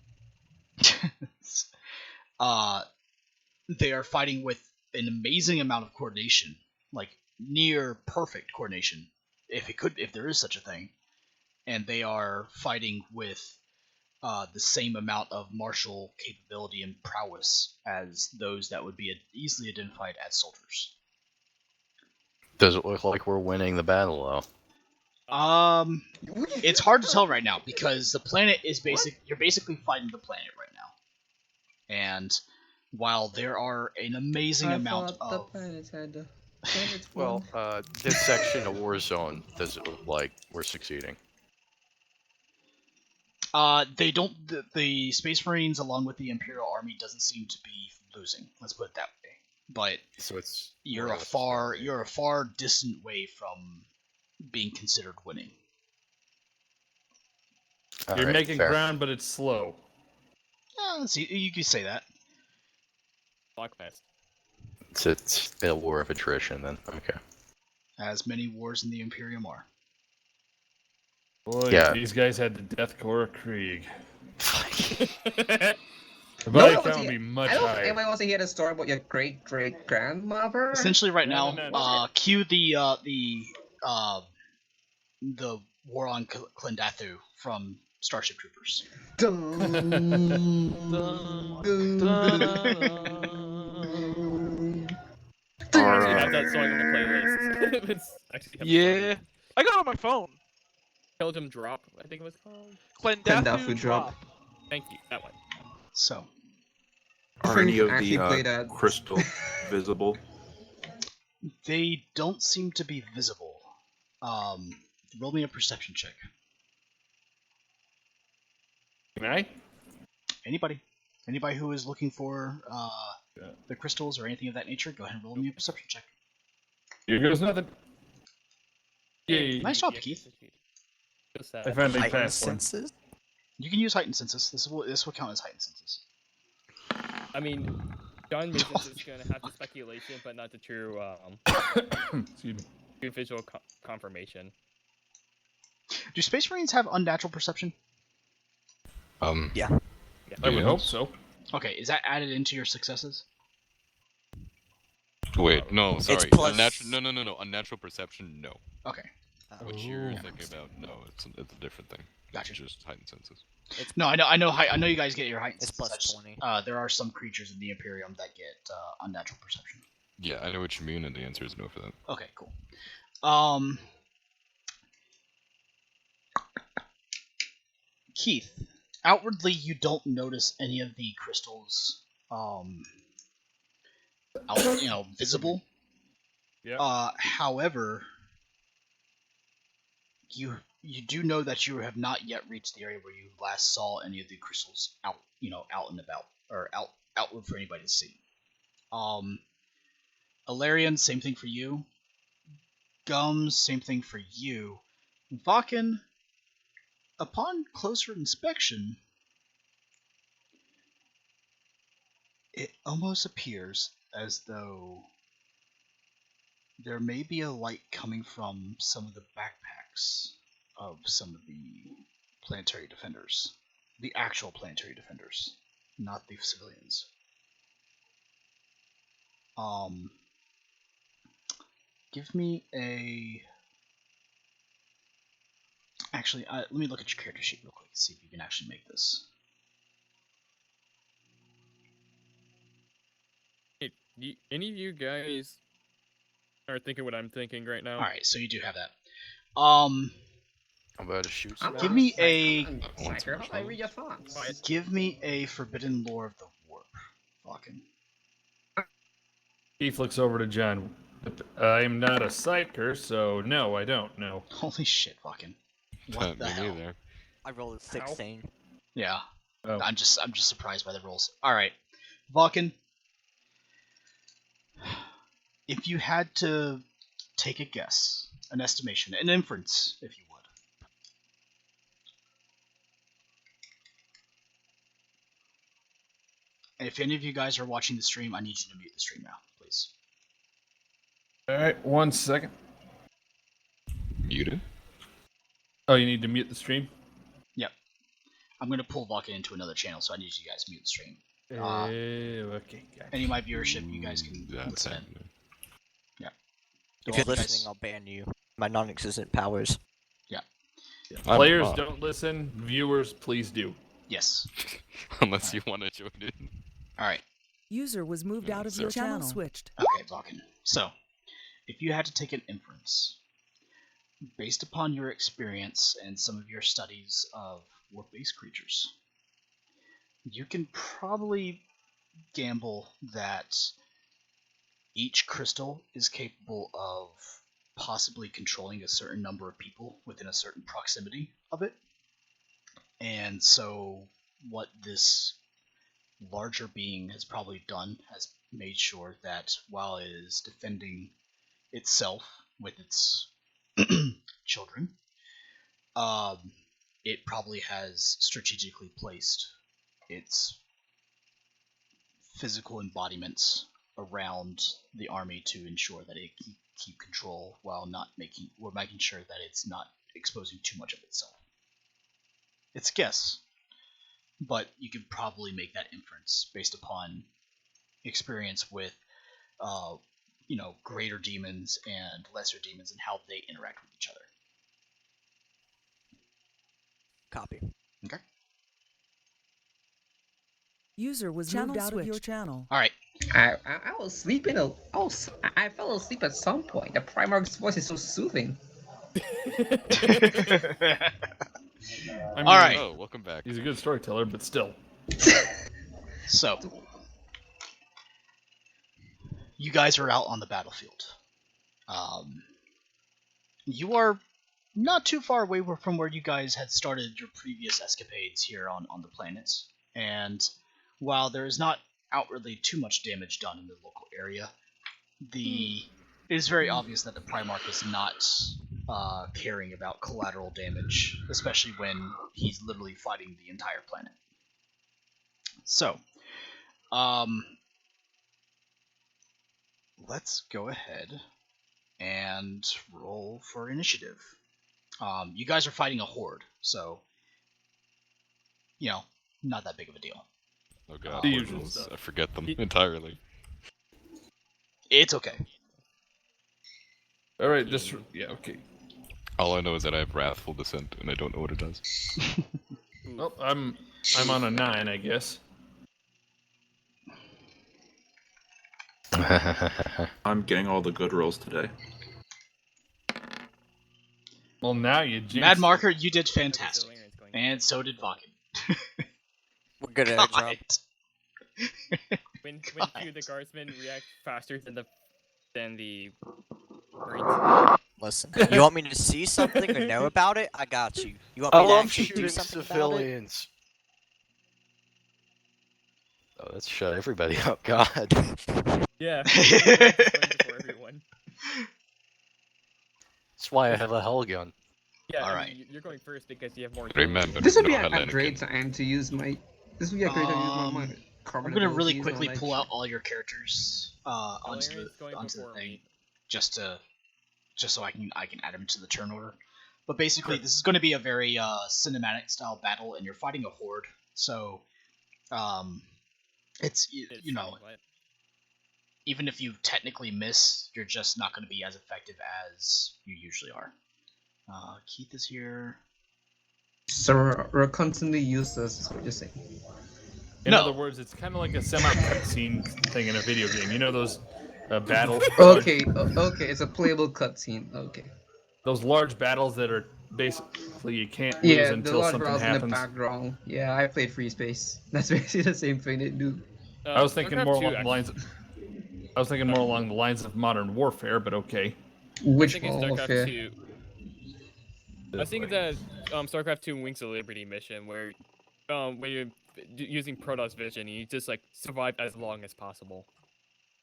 They are fighting with an amazing amount of coordination, like near perfect coordination, if there is such a thing, and they are fighting with the same amount of martial capability and prowess as those that would be easily identified as soldiers. Does it look like we're winning the battle, though? It's hard to tell right now because the planet is you're basically fighting the planet right now. And while there are an amazing amount the of planets had the planets Well, won. this section of Warzone, does it look like we're succeeding? they don't the Space Marines along with the Imperial Army doesn't seem to be losing. Let's put it that way. But So it's you're more a or less far distant way from being considered winning. All You're right, making fair. ground, but it's slow. Yeah, you could say that. Blockfest. It's a war of attrition then. Okay. As many wars in the Imperium are. Boy, Yeah. these guys had the Deathcore Krieg. The No body one count wants would to be much I don't higher. anybody wants to hear the story about your great grandmother. Essentially, right No, now, no, no. cue the war on Klendathu from Starship Troopers. I actually have that song on the playlist. It's actually kind of Yeah. fun. I got it on my phone. Belgium Drop, I think it was called. Klendathu Klendathu drop. drop. Thank you, that one. So, Are any of Actually play the that. crystal visible? they don't seem to be visible. Roll me a perception check. Can I? Anybody who is looking for the crystals or anything of that nature, go ahead and roll me a perception check. Here goes nothing. Yay. Nice job, Keith. I finally Heightened passed one. senses? You can use heightened senses. This will count as heightened senses. I mean, John mentions it's going to have the speculation, but not the true Excuse me. true visual confirmation. Do Space Marines have unnatural perception? Yeah. I would hope so. Okay, is that added into your successes? Wait, no, sorry. plus- No. Unnatural perception, no. Okay. What you're Oh. thinking about, no, it's a different thing. Gotcha. It's just heightened senses. No, I know you guys get your heightened It's senses. plus I just- 20. There are some creatures in the Imperium that get unnatural perception. Yeah, I know what you mean, and the answer is no for that. Okay, cool. Keith, outwardly you don't notice any of the crystals visible. Yeah. However, you do know that you have not yet reached the area where you last saw any of the crystals out and about, or outward for anybody to see. Alarian, same thing for you. Gums, same thing for you. Vakken, upon closer inspection, it almost appears as though there may be a light coming from some of the backpacks of some of the planetary defenders. The actual planetary defenders, not the civilians. Give me a... Actually, let me look at your character sheet real quick, see if you can actually make this. Hey, any of you guys are thinking what I'm thinking right now? Alright, so you do have that. I'm about to shoot some. Give me a... Psyker, how do I read your thoughts? Give me a Forbidden Lore of the Warp, Vakken. Keith looks over to John. I'm not a psyker, so no, I don't know. Holy shit, Vakken. What the Me hell? neither. I rolled a 16. Yeah. Oh. I'm just surprised by the rolls. Alright. Vakken. If you had to take a guess, an estimation, an inference, if you would. And if any of you guys are watching the stream, I need you to mute the stream now, please. Alright, 1 second. Muted? Oh, you need to mute the stream? Yep. I'm going to pull Vakken into another channel, so I need you guys to mute the stream. Okay, gotcha. Any of my viewership, you guys can That's listen in. happening. If All you're you guys- listening, I'll ban you. My non-existent powers. Players I'm- don't listen, viewers, please do. Yes. Unless you want to join in. Alright. User was moved out of Sir. your channel. Switched. Okay, Vakken. So, if you had to take an inference, based upon your experience and some of your studies of warp-based creatures, you can probably gamble that each crystal is capable of possibly controlling a certain number of people within a certain proximity of it. And so what this larger being has probably done has made sure that while it is defending itself with its children, it probably has strategically placed its physical embodiments around the army to ensure that it keep control while making sure that it's not exposing too much of itself. It's a guess, but you could probably make that inference based upon experience with greater demons and lesser demons and how they interact with each other. Copy. Okay. User was moved out of your channel. All right. I was sleeping. I fell asleep at some point. The Primarch's voice is so soothing. I mean, All right. Oh, welcome back. He's a good storyteller, but still. So, you guys are out on the battlefield. you are not too far away from where you guys had started your previous escapades here on the planet. And while there is not outwardly too much damage done in the local area, it is very obvious that the Primarch is not caring about collateral damage, especially when he's literally fighting the entire planet. So, let's go ahead and roll for initiative. You guys are fighting a horde, so not that big of a deal. Oh god, The usual Ordinals, stuff. I forget them entirely. It's okay. All right, just yeah, okay. All I know is that I have Wrathful Descent, and I don't know what it does. Well, I'm on a 9, I guess. I'm getting all the good rolls today. Well, now you jinxed Mad it. Marker, you did Okay, so fantastic. Lingard's going And so did Vakken. We're good at our job. God. When God. two the guardsmen react faster than the Marines. Listen, you want me to see something or know about it? I got you. You want I me to love actually shooting do something about it? civilians. Oh, let's shut everybody up, God. Yeah. Lingard's going before everyone. That's why I have a Hellgun. Yeah, All I right. mean, you're going first because you have more. Remember, This would be no a great Hellenican. time to use my. This would be a great time to use my I'm carbon gonna really abilities and all quickly that pull shit. out all your characters onto Valerian's going the before thing, me. just so I can add them to the turn order. But basically, this is going to be a very cinematic style battle, and you're fighting a horde. So, it's you know, What? even if you technically miss, you're just not going to be as effective as you usually are. Keith is here. So we're constantly useless, is what you're saying. In No. other words, it's kind of like a semi-cutscene thing in a video game. You know those battles? Okay, okay, it's a playable cutscene. Okay. Those large battles that are basically you can't lose Yeah, the until large something battles in the happens. background. Yeah, I played Free Space. That's basically the same thing they do. I was thinking StarCraft more 2 along the lines. I was thinking more along the lines of Modern Warfare, but okay. Which thinking one? StarCraft Warfare? 2. I was thinking that StarCraft 2 Wings of Liberty mission where when you're using Protoss vision, you just like survive as long as possible.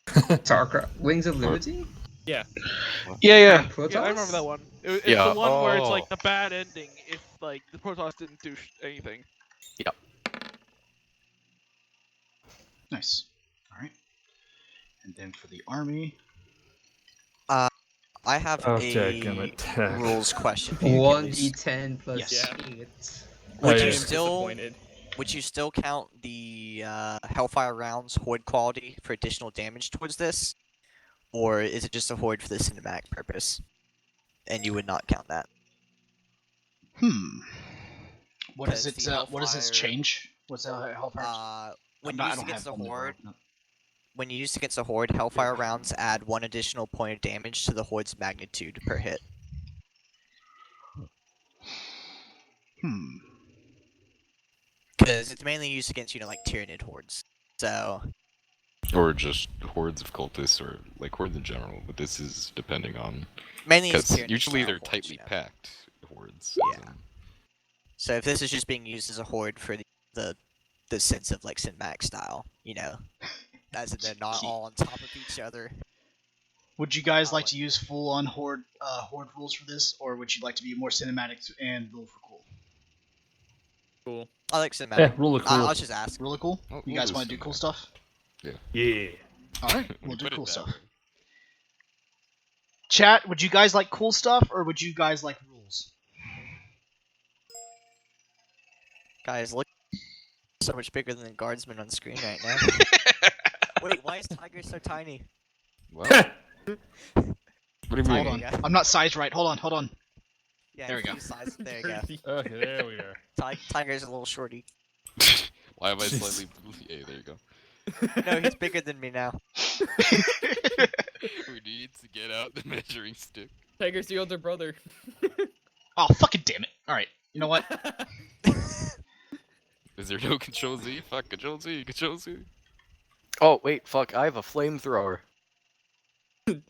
StarCraft Wings of Liberty? Yeah. Yeah, Protoss? I remember that one. It's Yeah, the one where it's like oh. the bad ending if like the Protoss didn't do anything. Yep. Nice. All right. And then for the army, I have Okay, a gonna attack. rules question for you, Achilles. 1d10 plus Yes. Yeah. 8. Would I you am still disappointed. would you still count the Hellfire rounds horde quality for additional damage towards this, or is it just a horde for the cinematic purpose, and you would not count that? what is Because it? the What does this Hellfire, change? What's the Hellfire? When I used don't against have a them there, horde, no. when used against a horde, Hellfire rounds add 1 additional point of damage to the horde's magnitude per hit. Because it's mainly used against, like Tyrannid hordes. So, Or just hordes of cultists, or like hordes in general, but this is depending on... mainly it's Because Tyrannid usually style they're hordes, tightly you know. packed hordes. Yeah. So if this is just being used as a horde for the sense of like cinematic style, as in they're not all on top of each other. Would you guys like to use full-on horde rules for this, or would you like to be more cinematic and rule for cool? Cool. I like cinematic. Yeah, rule of cool. I'll just ask. Really cool? Oh, You we'll guys do want to do cool cinematic. stuff? Yeah. All right, When we'll you do put it cool that stuff. way. Chat, would you guys like cool stuff, or would you guys like rules? Guys, look so much bigger than the guardsman on screen right now. Wait, why is Tiger so tiny? What? What do you Hold mean? on, There you go. I'm not sized right. Hold on. Yeah, There we go. There you go. Okay, there we are. Tiger's a little shorty. Why am I Jeez. slightly... Yeah, there you go. No, he's bigger than me now. We need to get out the measuring stick. Tiger's the older brother. Oh, fucking damn it! All right, you know what? Is there no Control Z? Fuck, Control Z, Control Z. Oh, wait, fuck, I have a flamethrower. Burn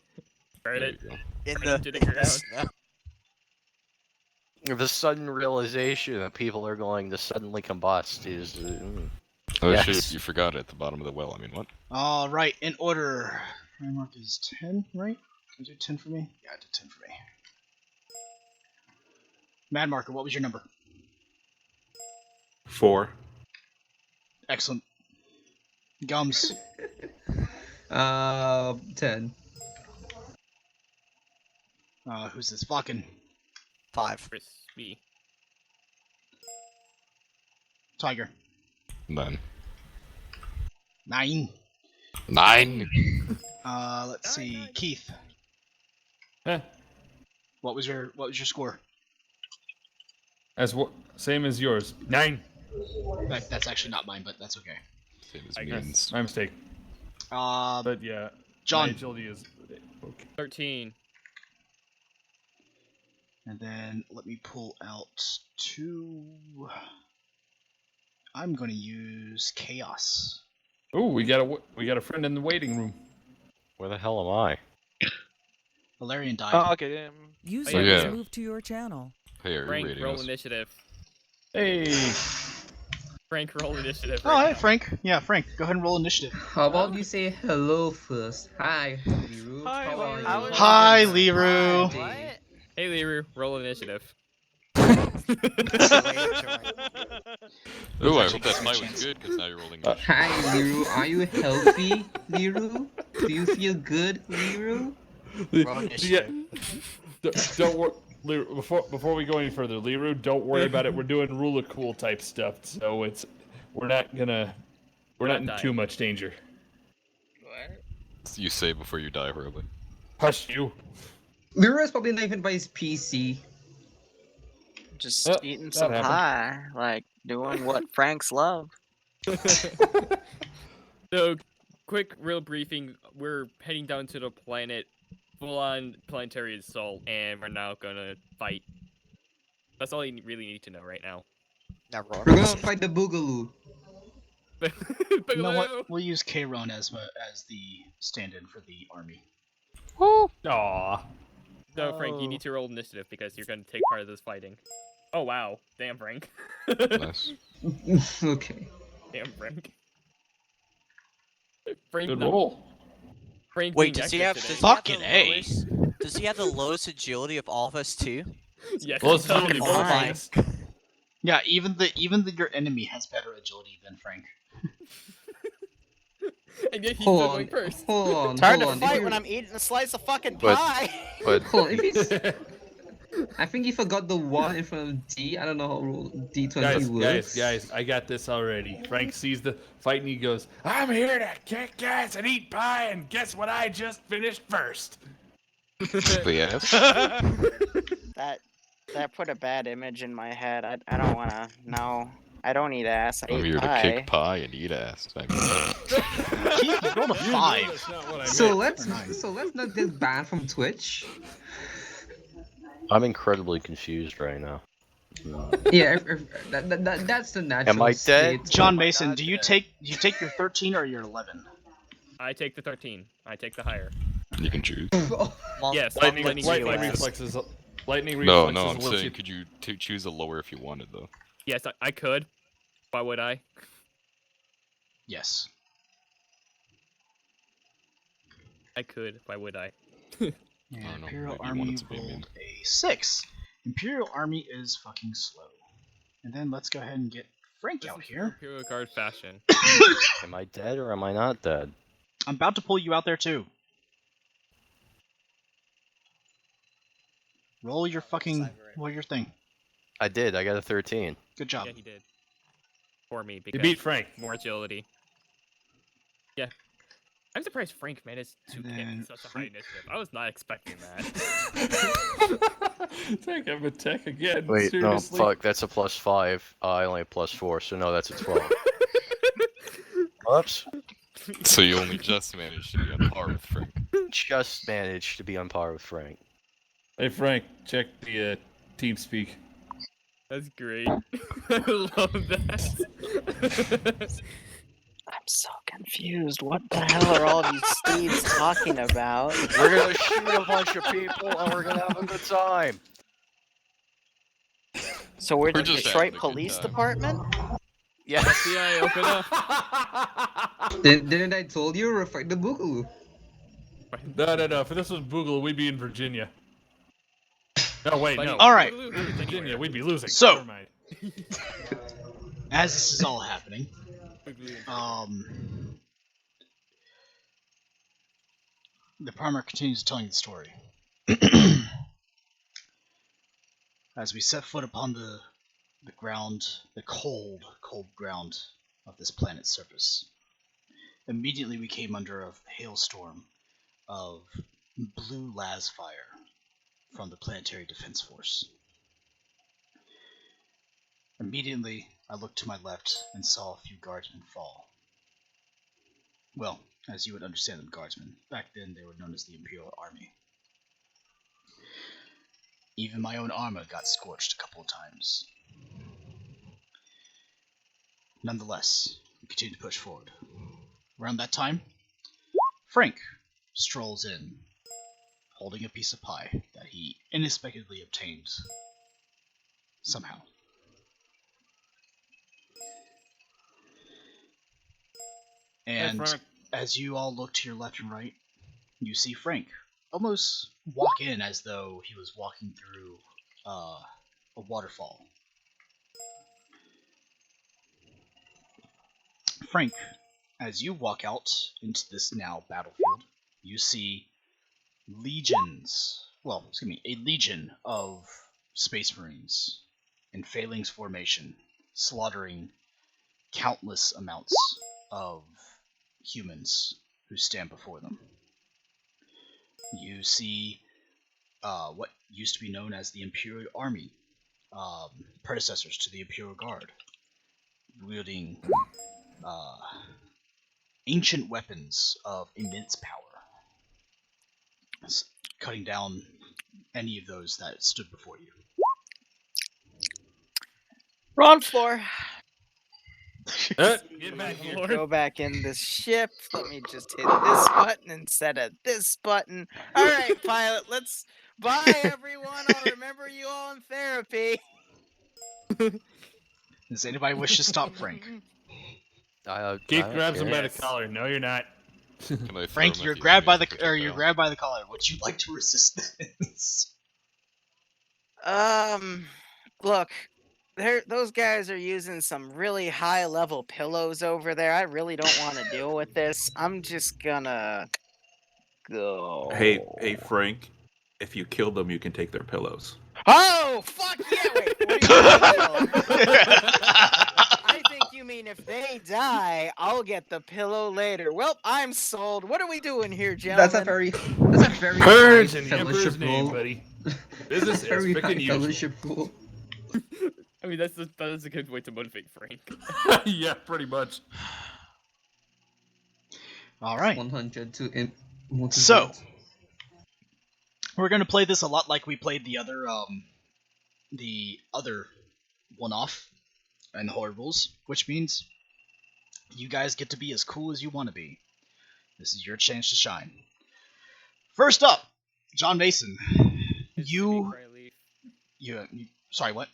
There it. you go. In Burn it to the ground. snow. The sudden realization that people are going to suddenly combust is. Oh Yes. shit, you forgot it at the bottom of the well. I mean, what? All right, in order. My mark is 10, right? Can you do 10 for me? Yeah, I did 10 for me. Mad Marker, what was your number? 4. Excellent. Gums. 10. Who's this? Falcon. 5. Crispy. Tiger. 9. 9. 9. Let's see. Keith. Eh, What was your score? same as yours. 9. That's actually not mine, but that's okay. Same as I guess. means. My mistake. But yeah, John. my agility is okay. 13. And then let me pull out 2. I'm going to use Chaos. Ooh, we got a friend in the waiting room. Where the hell am I? Valerian died. Oh, okay. User Oh, was yeah. moved to your channel. Hey, are you Frank, rating roll us? initiative. Hey, Frank, roll initiative. Oh, right hey, now. Frank. Yeah, Frank. Go ahead and roll initiative. How about you say hello first? Hi, Liru. Hi, How are Liru. you? Hi, Liru. What? Hey, Liru, roll initiative. Ooh, I Actually, hope that good fight chance. was good, because now you're rolling. Hi, Liru. Are you healthy, Liru? Do you feel good, Liru? Roll initiative. don't worry. Before we go any further, Liru, don't worry about it. We're doing rule of cool type stuff, so we're not in too much danger. You say before you die horribly. Hush you. Liru is probably not even by his PC. Just eating that some happened. pie, like doing what Franks love. So, quick, real briefing. We're heading down to the planet, full-on planetary assault, and we're now gonna fight. That's all you really need to know right now. Now roll We're gonna initiative. fight the Boogaloo. But You know what? We'll use Kron as the stand-in for the army. Aw. No, Frank, you need to roll initiative because you're gonna take part of this fighting. Oh wow, damn Frank. Nice. Okay. Damn Frank. Frank, Good not- roll. Frank Wait, being does he have? extra Does today. he have Fucking the A. lowest? Does he have the lowest agility of all of us too? Yes. Well, he it's does. only Oh my. bonus. Yeah, even your enemy has better agility than Frank. And yet he's Hold still on. going first. Hold on. It's hard hold to on. fight If when you- I'm eating a slice of fucking But- pie. But Hold on. If he's... I think you forgot the 1 in front of D. I don't know how roll D20 works. Guys, I got this already. Frank sees the fight and he goes, I'm here to kick ass and eat pie, and guess what I just finished first? Yes. That put a bad image in my head. I don't wanna. No, I don't eat ass. I I'm eat here to pie. kick pie and eat ass. I mean, Keith, you rolled a 5. That's not what I So meant. let's not get banned from Twitch. I'm incredibly confused right now. Yeah, that's the natural Am I dead? state. John Mason, do you take your 13 or your 11? I take the 13. I take the higher. you can choose. Yes, Lightning reflexes. reflexes. Lightning No, reflexes. no, I'm lets saying, you- could you choose a lower if you wanted, though? Yes, I could. Why would I? Yes. I could. Why would I? And I don't know, Imperial maybe you Army wanted to be mean. rolled a 6. Imperial Army is fucking slow. And then let's go ahead and get Frank This out is here. Imperial Guard fashion. Am I dead or am I not dead? I'm about to pull you out there too. Roll your thing. I did. I got a 13. Good job. Yeah, he did. For me, You because beat Frank. more agility. Yeah. I'm surprised Frank managed to And get then such a high Frank- initiative. I was not expecting that. Take him attack again. Wait, seriously? no, fuck. That's a +5. I only have +4, so no, that's a 12. Whoops. So you only just managed to be on par with Frank. Just managed to be on par with Frank. Hey Frank, check the team speak. That's great. I love that. I'm so confused. What the hell are all these steeds talking about? We're gonna shoot a bunch of people and we're gonna have a good time. So we're the just Detroit having a good Police time. Department? Yeah. FBI, open up. Didn't I told you we're fighting the Boogaloo? No. If this was Boogaloo, we'd be in Virginia. No, wait, no. Fighting All right. Boogaloo? We're in Virginia, Anywhere. we'd be losing. So- Never mind. As this is all happening, Boogaloo. the primer continues telling the story. As we set foot upon the ground, the cold ground of this planet's surface, immediately we came under a hailstorm of blue las fire from the Planetary Defense Force. Immediately, I looked to my left and saw a few guardsmen fall. Well, as you would understand them, guardsmen. Back then, they were known as the Imperial Army. Even my own armor got scorched a couple of times. Nonetheless, we continue to push forward. Around that time, Frank strolls in, holding a piece of pie that he inexplicably obtained somehow. And Frank. as you all look to your left and right, you see Frank almost walk in as though he was walking through a waterfall. Frank, as you walk out into this now battlefield, you see a legion of Space Marines in phalanx formation, slaughtering countless amounts of humans who stand before them. You see what used to be known as the Imperial Army, predecessors to the Imperial Guard, wielding ancient weapons of immense power, cutting down any of those that stood before you. Wrong floor. Get back here. Lord. Go back in this ship. Let me just hit this button instead of this button. All right, pilot. Let's bye, everyone. I'll remember you all in therapy. Does anybody wish to stop Frank? Keith grabs him by the Yes. collar. No, you're not. Can I throw Frank, him at you're the grabbed by enemy's you're projectile? grabbed by the collar. Would you like to resist this? Look, those guys are using some really high-level pillows over there. I really don't want to deal with this. I'm just gonna go. Hey, Frank. If you kill them, you can take their pillows. Oh, fuck yeah! Wait, what do you mean? I think you mean if they die, I'll get the pillow later. Well, I'm sold. What are we doing here, gentlemen? That's a very Purge high in the Emperor's fellowship name, rule. buddy. That's Business a as very freaking high usual. fellowship rule. I mean, that is a good way to motivate Frank. Yeah, pretty much. All right. 100 to So, we're gonna play this a lot like we played the other one-off and the Horde rules, which means you guys get to be as cool as you want to be. This is your chance to shine. First up, John Mason. You sorry, what?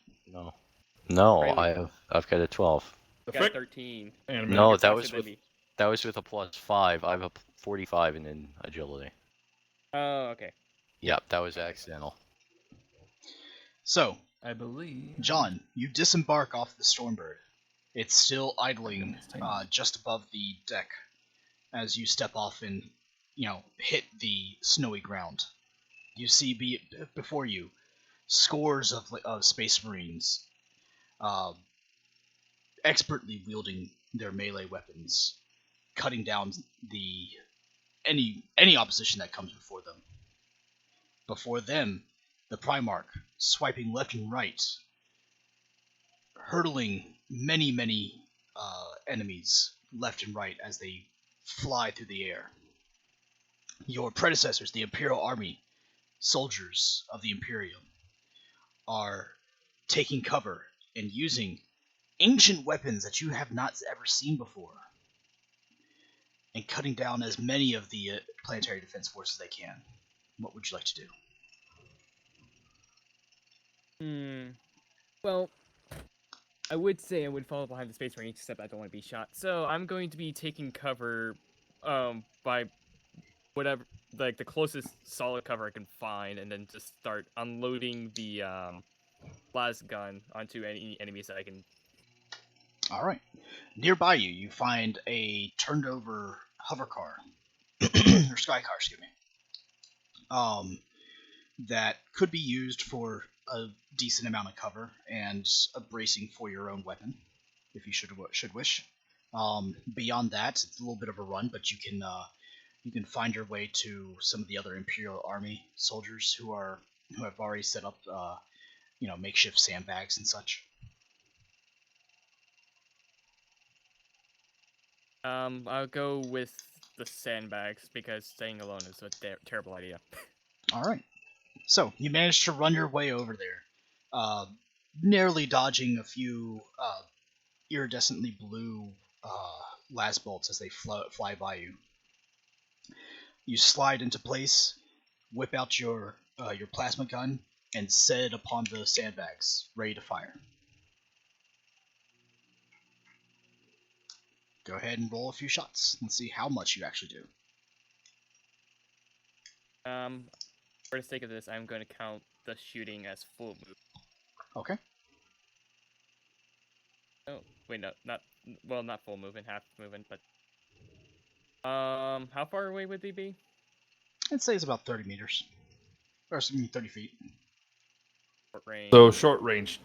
No, Riley. I've got a 12. The Got frick? 13. And No, You're that faster was than with me. a +5. I have a 45 in agility. Oh, okay. Yep, that was accidental. So, I believe. John, you disembark off the Stormbird. It's still idling just above the deck as you step off and, hit the snowy ground. You see before you scores of Space Marines expertly wielding their melee weapons, cutting down any opposition that comes before them. Before them, the Primarch, swiping left and right, hurtling many enemies left and right as they fly through the air. Your predecessors, the Imperial Army, soldiers of the Imperium, are taking cover and using ancient weapons that you have not ever seen before, and cutting down as many of the planetary defense forces they can. What would you like to do? Well, I would say I would follow behind the Space Marine, except I don't want to be shot. So I'm going to be taking cover, by whatever, like the closest solid cover I can find, and then just start unloading the blast gun onto any enemies that I can. All right. Nearby you, you find a turned over hover car or sky car, excuse me. That could be used for a decent amount of cover and a bracing for your own weapon, if you should wish. Beyond that, it's a little bit of a run, but you can find your way to some of the other Imperial Army soldiers who have already set up makeshift sandbags and such. I'll go with the sandbags because staying alone is a terrible idea. All right. So you managed to run your way over there, narrowly dodging a few iridescently blue las bolts as they fly by you. You slide into place, whip out your plasma gun, and set it upon the sandbags, ready to fire. Go ahead and roll a few shots and see how much you actually do. For the sake of this, I'm going to count the shooting as full move. Okay. Oh, wait, no, not full movement, half movement, but how far away would they be? I'd say it's about 30 meters, or 30 feet. Short range. So short range.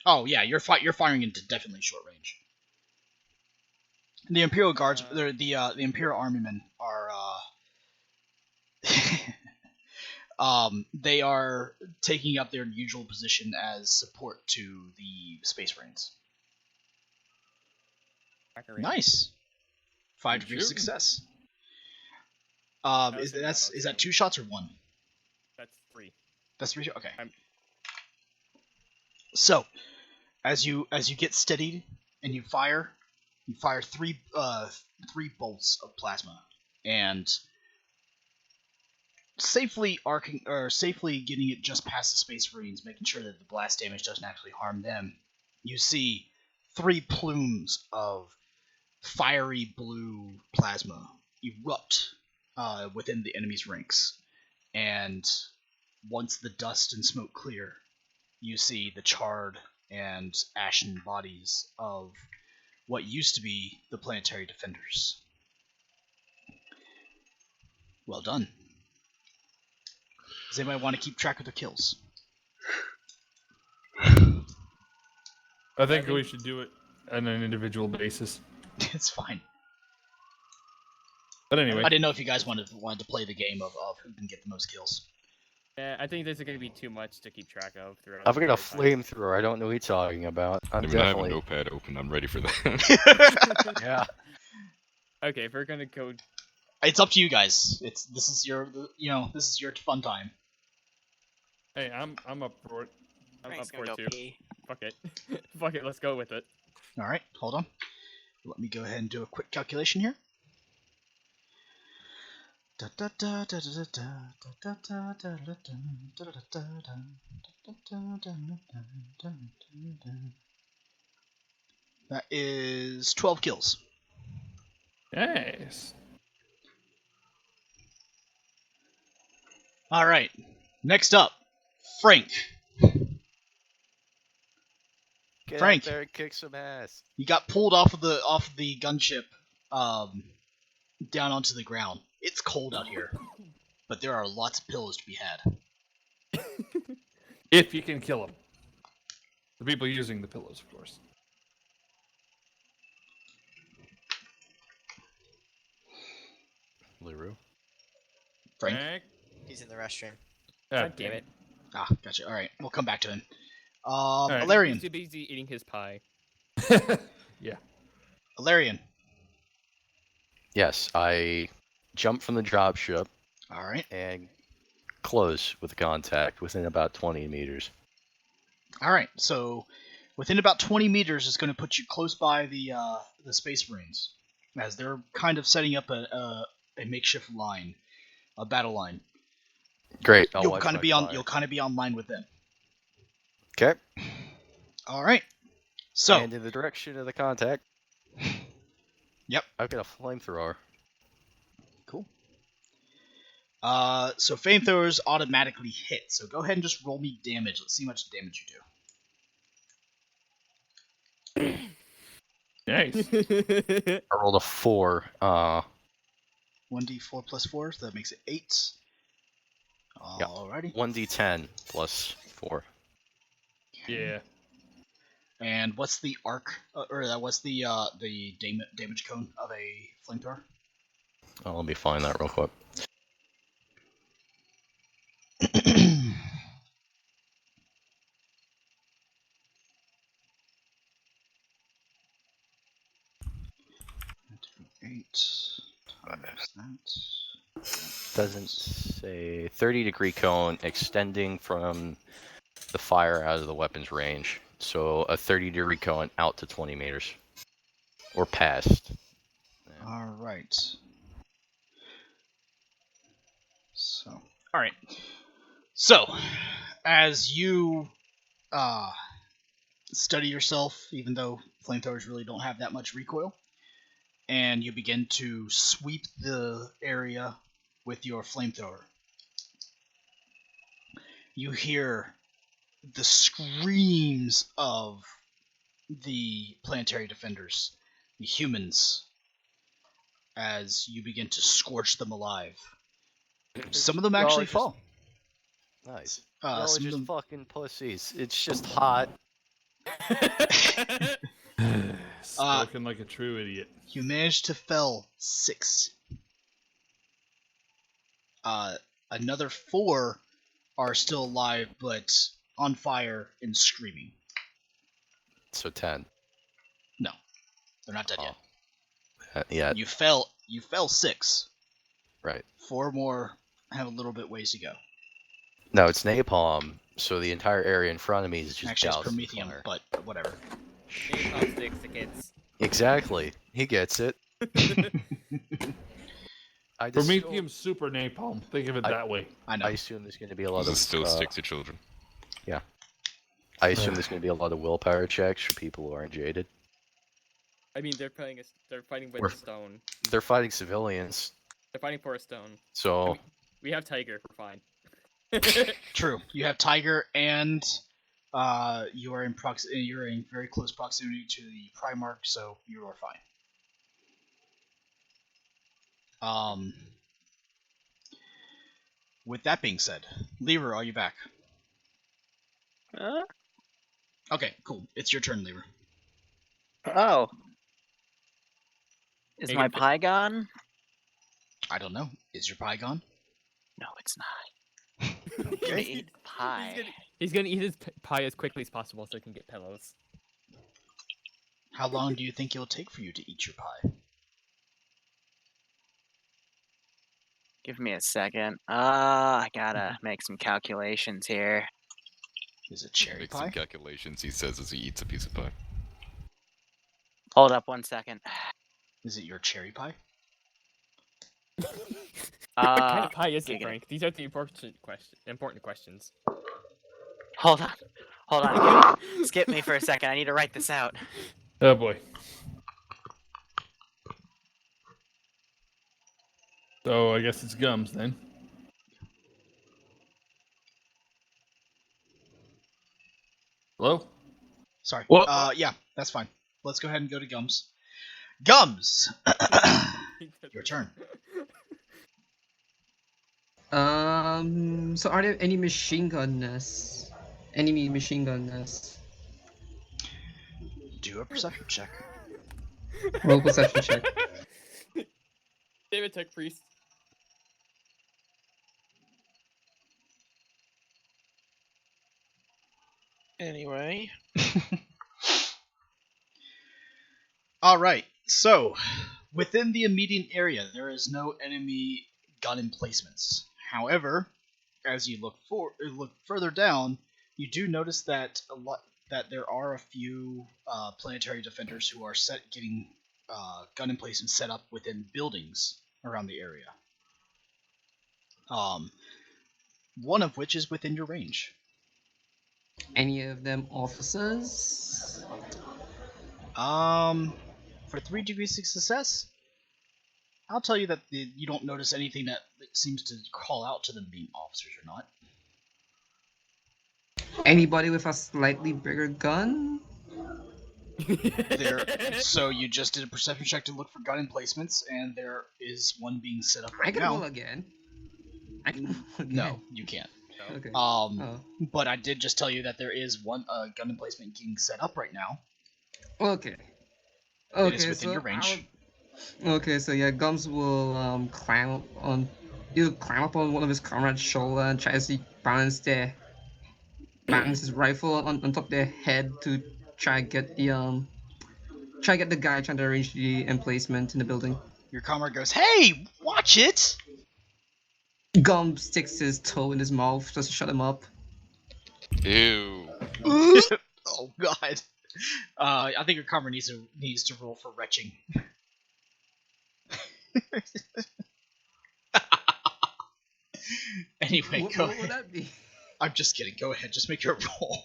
Oh yeah, you're firing into definitely short range. The Imperial Guards, the Imperial Armymen are they are taking up their usual position as support to the Space Marines. Nice. 5 degrees of success. Is that 2 shots or 1? That's 3. That's 3. Okay. So, as you get steadied and you fire 3 bolts of plasma, and safely getting it just past the Space Marines, making sure that the blast damage doesn't actually harm them. You see 3 plumes of fiery blue plasma erupt within the enemy's ranks, and once the dust and smoke clear, you see the charred and ashen bodies of what used to be the planetary defenders. Well done. Does anybody want to keep track of their kills? I think we should do it on an individual basis. It's fine. But anyway, I didn't know if you guys wanted to play the game of who can get the most kills. Yeah, I think this is going to be too much to keep track of throughout. I've got a flamethrower. I don't know what you're talking about. I'm I have a definitely. notepad open. I'm ready for that. Yeah. Okay, if we're gonna go, It's up to you guys. This is your fun time. hey, I'm up for it. I'm Frank's up for gonna it go too. pee. Fuck it. Fuck it, let's go with it. All right, hold on. Let me go ahead and do a quick calculation here. That is 12 kills. Nice. All right. Next up, Frank. Get Frank. out there and kick some ass. You got pulled off of the gunship, down onto the ground. It's cold out here, but there are lots of pillows to be had. If you can kill them. The people using the pillows, of course. Leroux. Frank. He's in the restroom. God damn it. Ah, gotcha. All right, we'll come back to him. right. Alarian. He's too busy eating his pie. Yeah. Alarian. Yes, I jump from the dropship All right. and close with contact within about 20 meters. All right. So, within about 20 meters is going to put you close by the Space Marines, as they're kind of setting up a makeshift line, a battle line. Great. You'll kind of be on line with them. Okay. All right. So. And in the direction of the contact. Yep. I've got a flamethrower. Cool. So flamethrowers automatically hit. So go ahead and just roll me damage. Let's see how much damage you do. Nice. I rolled a 4. 1d4 plus 4, so that makes it 8. Alrighty. 1d10 plus 4. Yeah. And what's the arc, what's the damage cone of a flamethrower? Oh, let me find that real quick. Doesn't say 30-degree cone extending from the fire out of the weapon's range. So a 30-degree cone out to 20 meters. Or past. Alright. So, alright. So, as you study yourself, even though flamethrowers really don't have that much recoil, and you begin to sweep the area with your flamethrower, you hear the screams of the planetary defenders, the humans, as you begin to scorch them alive. Some of them actually fall. Nice. Some Y'all are of just them- fucking pussies. It's just hot. Spoken like a true idiot. You managed to fell 6. Another 4 are still alive, but on fire and screaming. So 10. No, they're not dead yet. Yeah. You fell 6. Right. 4 more have a little bit ways to go. No, it's napalm, so the entire area in front of me is just Actually, it's doused in promethium, fire. but whatever. Napalm sticks to kids. Exactly. He gets it. I just Prometheum super napalm. Think of it that way. I know. I assume there's going to be a lot Does of it still stick to children? Yeah. I assume there's going to be a lot of willpower checks for people who aren't jaded. I mean, they're fighting with We're- a stone. They're fighting civilians, They're fighting for a stone. so We have Tiger. We're fine. True. You have Tiger, and you're in very close proximity to the Primarch, so you are fine. With that being said, Lever, are you back? Okay, cool. It's your turn, Lever. Oh. Is Make my it fit- pie gone? I don't know. Is your pie gone? No, it's not. I'm gonna eat the pie. He's gonna eat his pie as quickly as possible so he can get pillows. How long do you think it'll take for you to eat your pie? Give me a second. I gotta make some calculations here. Is it cherry Makes pie? some calculations, he says as he eats a piece of pie. Hold up 1 second. Is it your cherry pie? What kind Uh, of pie is it, giggity. Frank? These are the important questions. hold on. Hold on. Skip me for a second. I need to write this out. Oh boy. So I guess it's gums then. Hello? Sorry. What? Yeah, that's fine. Let's go ahead and go to Gums. Gums! Your turn. So are there any machine gunners? Enemy machine gunners? Do a perception check. Roll perception check. David Tech Priest. Anyway. Alright, so within the immediate area, there is no enemy gun emplacements. However, as you look further down, you do notice that there are a few planetary defenders who are getting gun emplacements set up within buildings around the area. One of which is within your range. Any of them officers? For 3 degrees of success, I'll tell you that you don't notice anything that seems to call out to them being officers or not. Anybody with a slightly bigger gun? So you just did a perception check to look for gun emplacements, and there is one being set up I right can now. roll again. I can roll again. No, you can't. Okay. But I did just tell you that there is one gun emplacement being set up right now. Okay. It is within your range. Okay, so yeah, Gums will climb up on one of his comrades' shoulder and try to balance his rifle on top of their head to try get the guy trying to arrange the emplacement in the building. Your comrade goes, "Hey, watch it!" Gums sticks his toe in his mouth just to shut him up. Ew. Oh god. I think your comrade needs to roll for retching. Anyway, go What ahead. would that be? I'm just kidding. Go ahead. Just make your roll.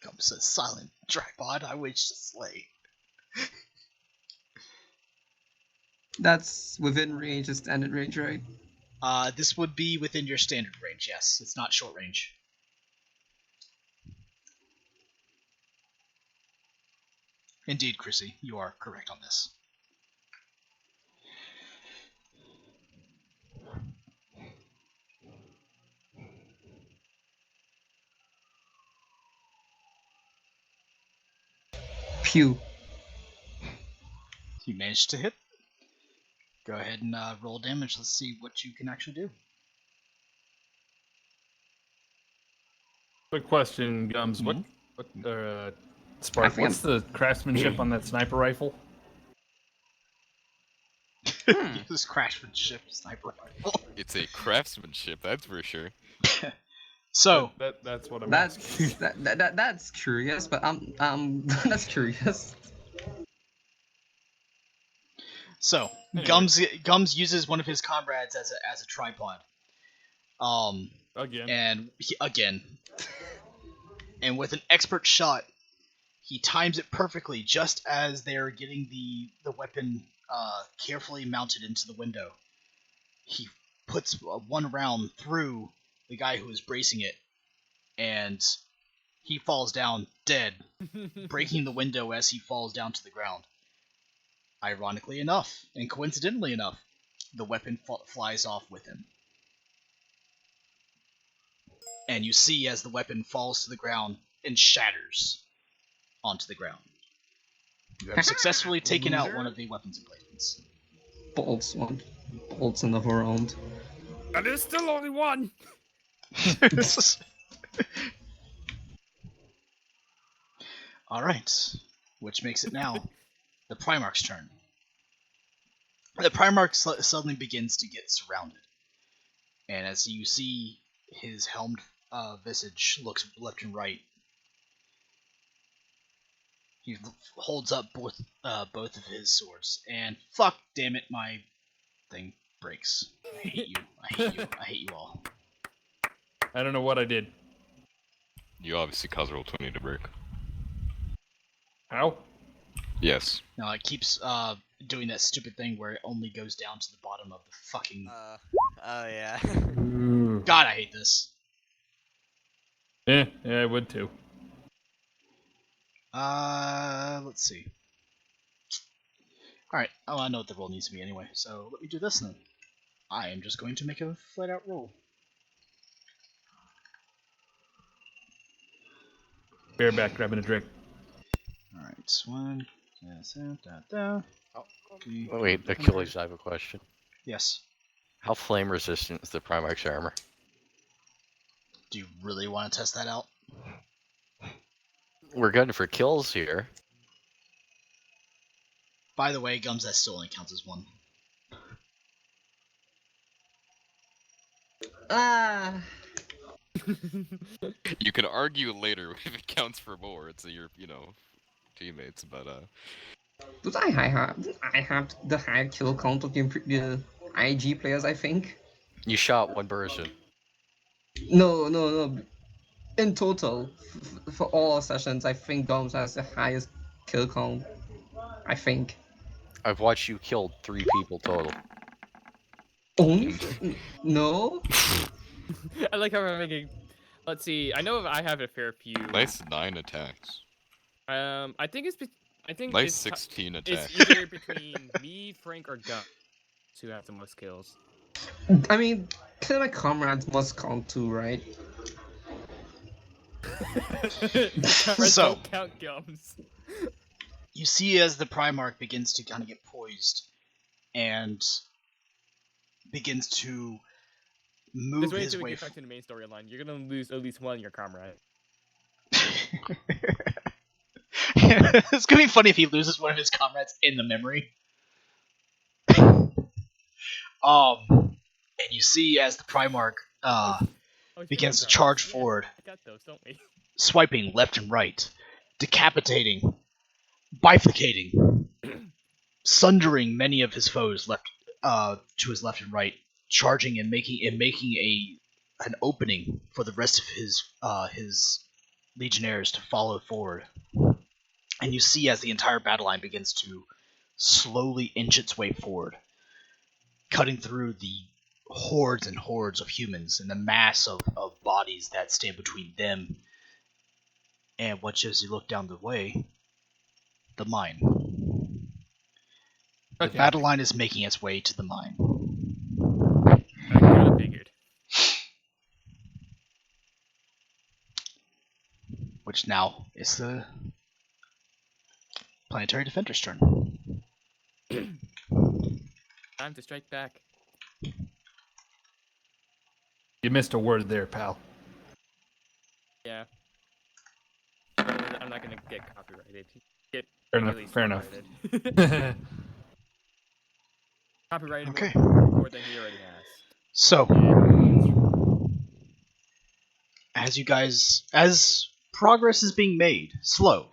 Comes a silent tripod I wish to slay. That's within range, a standard range, right? This would be within your standard range, yes. It's not short range. Indeed, Chrissy, you are correct on this. Pew. You managed to hit. Go ahead and roll damage. Let's see what you can actually do. Quick question, Gums. What Spark, what's the craftsmanship on that sniper rifle? This craftsmanship sniper rifle. It's a craftsmanship, that's for sure. So that's what I'm asking. That's curious, but that's curious. So Anyway. Gums uses one of his comrades as a tripod. Again. And with an expert shot, he times it perfectly just as they're getting the weapon carefully mounted into the window. He puts one round through the guy who is bracing it, and he falls down dead, breaking the window as he falls down to the ground. Ironically enough, and coincidentally enough, the weapon flies off with him. And you see as the weapon falls to the ground and shatters onto the ground. You have successfully taken out one of the weapons emplacements. Bolts in the round. And there's still only one. Alright, which makes it now the Primarch's turn. The Primarch suddenly begins to get surrounded. And as you see his helmed visage looks left and right, he holds up both of his swords. And fuck damn it, my thing breaks. I hate you. I hate you. I hate you all. I don't know what I did. You obviously caused roll 20 to break. How? Yes. No, it keeps doing that stupid thing where it only goes down to the bottom of the fucking... Oh yeah. God, I hate this. Yeah, I would too. Let's see. Alright, I know what the roll needs to be anyway, so let me do this then. I am just going to make a flat-out roll. Bareback grabbing a drink. Alright, one... Oh, Wait, Achilles, I have a question. yes. How flame resistant is the Primarch's armor? Do you really want to test that out? We're gunning for kills here. By the way, Gums, that still only counts as one. You can argue later if it counts for more. It's your, teammates, but I have the higher kill count of the IG players, I think. You shot one person. No. In total, for all our sessions, I think Gomes has the highest kill count. I think. I've watched you kill 3 people total. Only? No? I like how we're making. Let's see. I know I have a fair few. Nice 9 attacks. I think it's. I think Nice it's 16 attacks. It's either between me, Frank, or Gun who have the most kills. I mean, killing my comrades must count too, right? Cameras So- don't count gums. You see as the Primarch begins to kind of get poised and begins to move Just wait his until we way. get back to the main storyline. You're gonna lose at least one of your comrade. It's gonna be funny if he loses one of his comrades in the memory. And you see as the Primarch begins to charge forward, We got those, don't we? swiping left and right, decapitating, bifurcating, sundering many of his foes left to his left and right, charging and making an opening for the rest of his legionnaires to follow forward. And you see as the entire battle line begins to slowly inch its way forward, cutting through the hordes and hordes of humans and the mass of bodies that stand between them and what, as you look down the way, the mine. The Okay. battle line is making its way to the mine. I kinda figured. Which now is the Planetary Defender's turn. Time to strike back. You missed a word there, pal. Yeah. I'm not gonna get copyrighted. Get Fair enough. released Fair enough. copyrighted. Copyrighted Okay. more than he already has. So, as progress is being made, slow,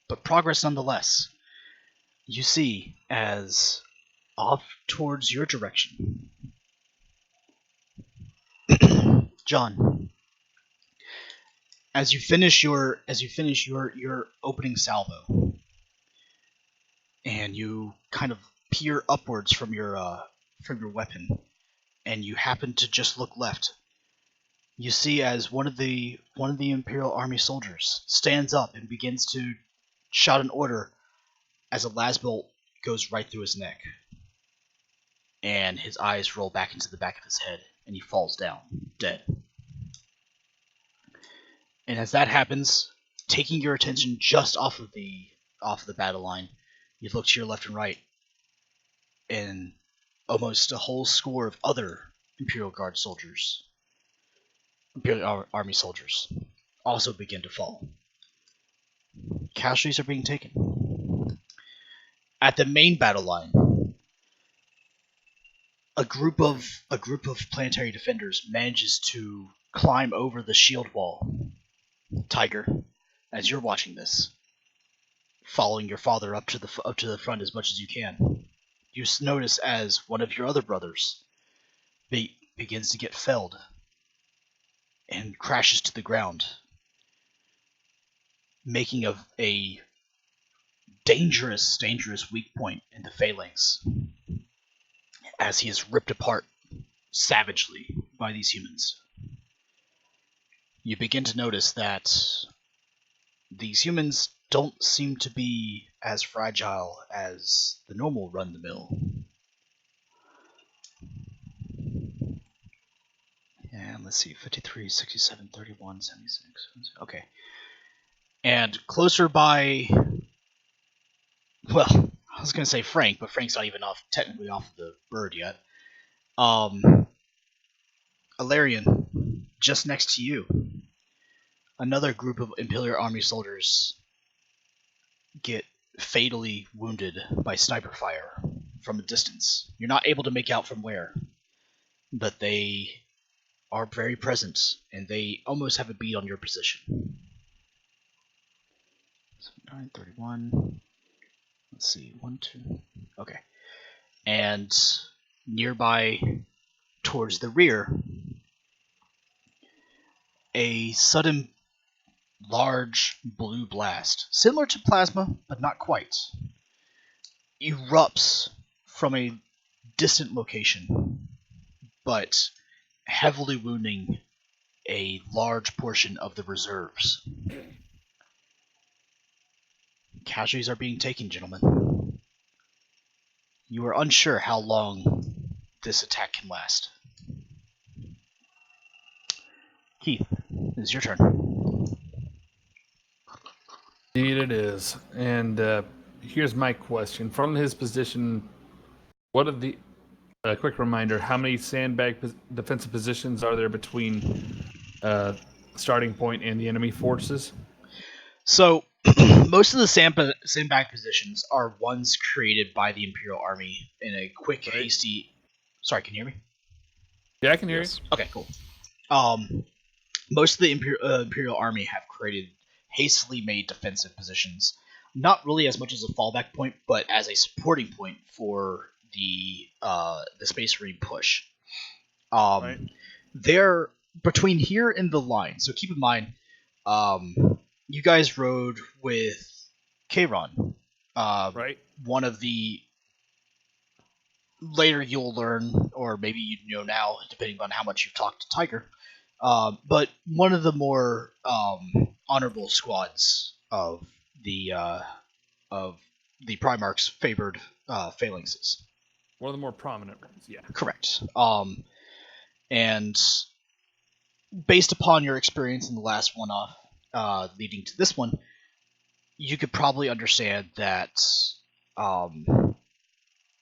but progress nonetheless, you see as off towards your direction, John, as you finish your opening salvo, and you kind of peer upwards from your weapon, and you happen to just look left. You see as one of the Imperial Army soldiers stands up and begins to shout an order as a lasbolt goes right through his neck, and his eyes roll back into the back of his head, and he falls down dead. And as that happens, taking your attention just off of the battle line, you look to your left and right, and almost a whole score of other Imperial Guard soldiers, Imperial Army soldiers, also begin to fall. Casualties are being taken. At the main battle line, a group of planetary defenders manages to climb over the shield wall. Tiger, as you're watching this, following your father up to the front as much as you can, you notice as one of your other brothers begins to get felled and crashes to the ground, making a dangerous weak point in the phalanx as he is ripped apart savagely by these humans. You begin to notice that these humans don't seem to be as fragile as the normal run-the-mill. And let's see, 53, 67, 31, 76. Okay. And closer by, well, I was going to say Frank, but Frank's not even technically off the bird yet. Alarian, just next to you, another group of Imperial Army soldiers get fatally wounded by sniper fire from a distance. You're not able to make out from where, but they are very present, and they almost have a beat on your position. 931. Let's see, 1, 2. Okay, and nearby, towards the rear, a sudden large blue blast, similar to plasma but not quite, erupts from a distant location, but heavily wounding a large portion of the reserves. Casualties are being taken, gentlemen. You are unsure how long this attack can last. Keith, it is your turn. Indeed, it is. And here's my question: from his position, what are the? Quick reminder: how many sandbag defensive positions are there between starting point and the enemy forces? So, most of the sandbag positions are ones created by the Imperial Army in a quick, hasty. Sorry, can you hear me? Yeah, I can hear you. Okay, cool. Most of the Imperial Army have created hastily made defensive positions, not really as much as a fallback point, but as a supporting point for the Space Marine push. They're between here and the line. So keep in mind, you guys rode with Kayron. One of the later you'll learn, or maybe you know now, depending on how much you've talked to Tiger. But one of the more honorable squads of the Primarch's favored phalanxes. One of the more prominent ones, yeah. Correct. And based upon your experience in the last one-off, leading to this one, you could probably understand that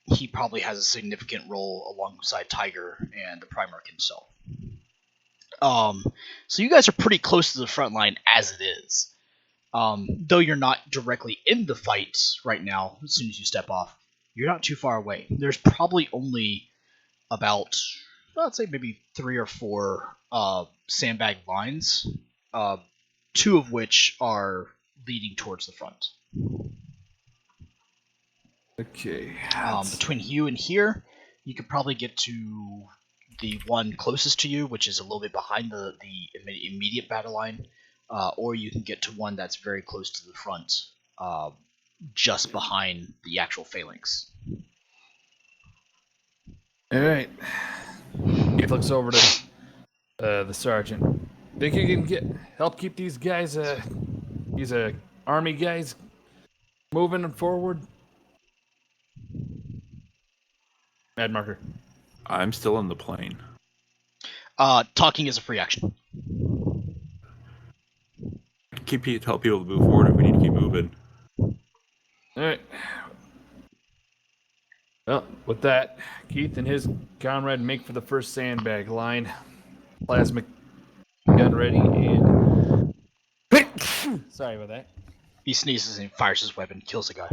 he probably has a significant role alongside Tiger and the Primarch himself. So you guys are pretty close to the front line as it is. Though you're not directly in the fight right now, as soon as you step off, you're not too far away. There's probably only about, I'd say maybe 3 or 4 sandbag lines, 2 of which are leading towards the front. Okay. Between you and here, you could probably get to the one closest to you, which is a little bit behind the immediate battle line, or you can get to one that's very close to the front, just behind the actual phalanx. All right. Keith looks over to the sergeant. Think you can help keep these guys, these army guys, moving forward? Mad marker. I'm still in the plane. Talking is a free action. Tell people to move forward if we need to keep moving. All right. Well, with that, Keith and his comrade make for the first sandbag line. Plasma gun ready and. Sorry about that. He sneezes and fires his weapon, kills the guy.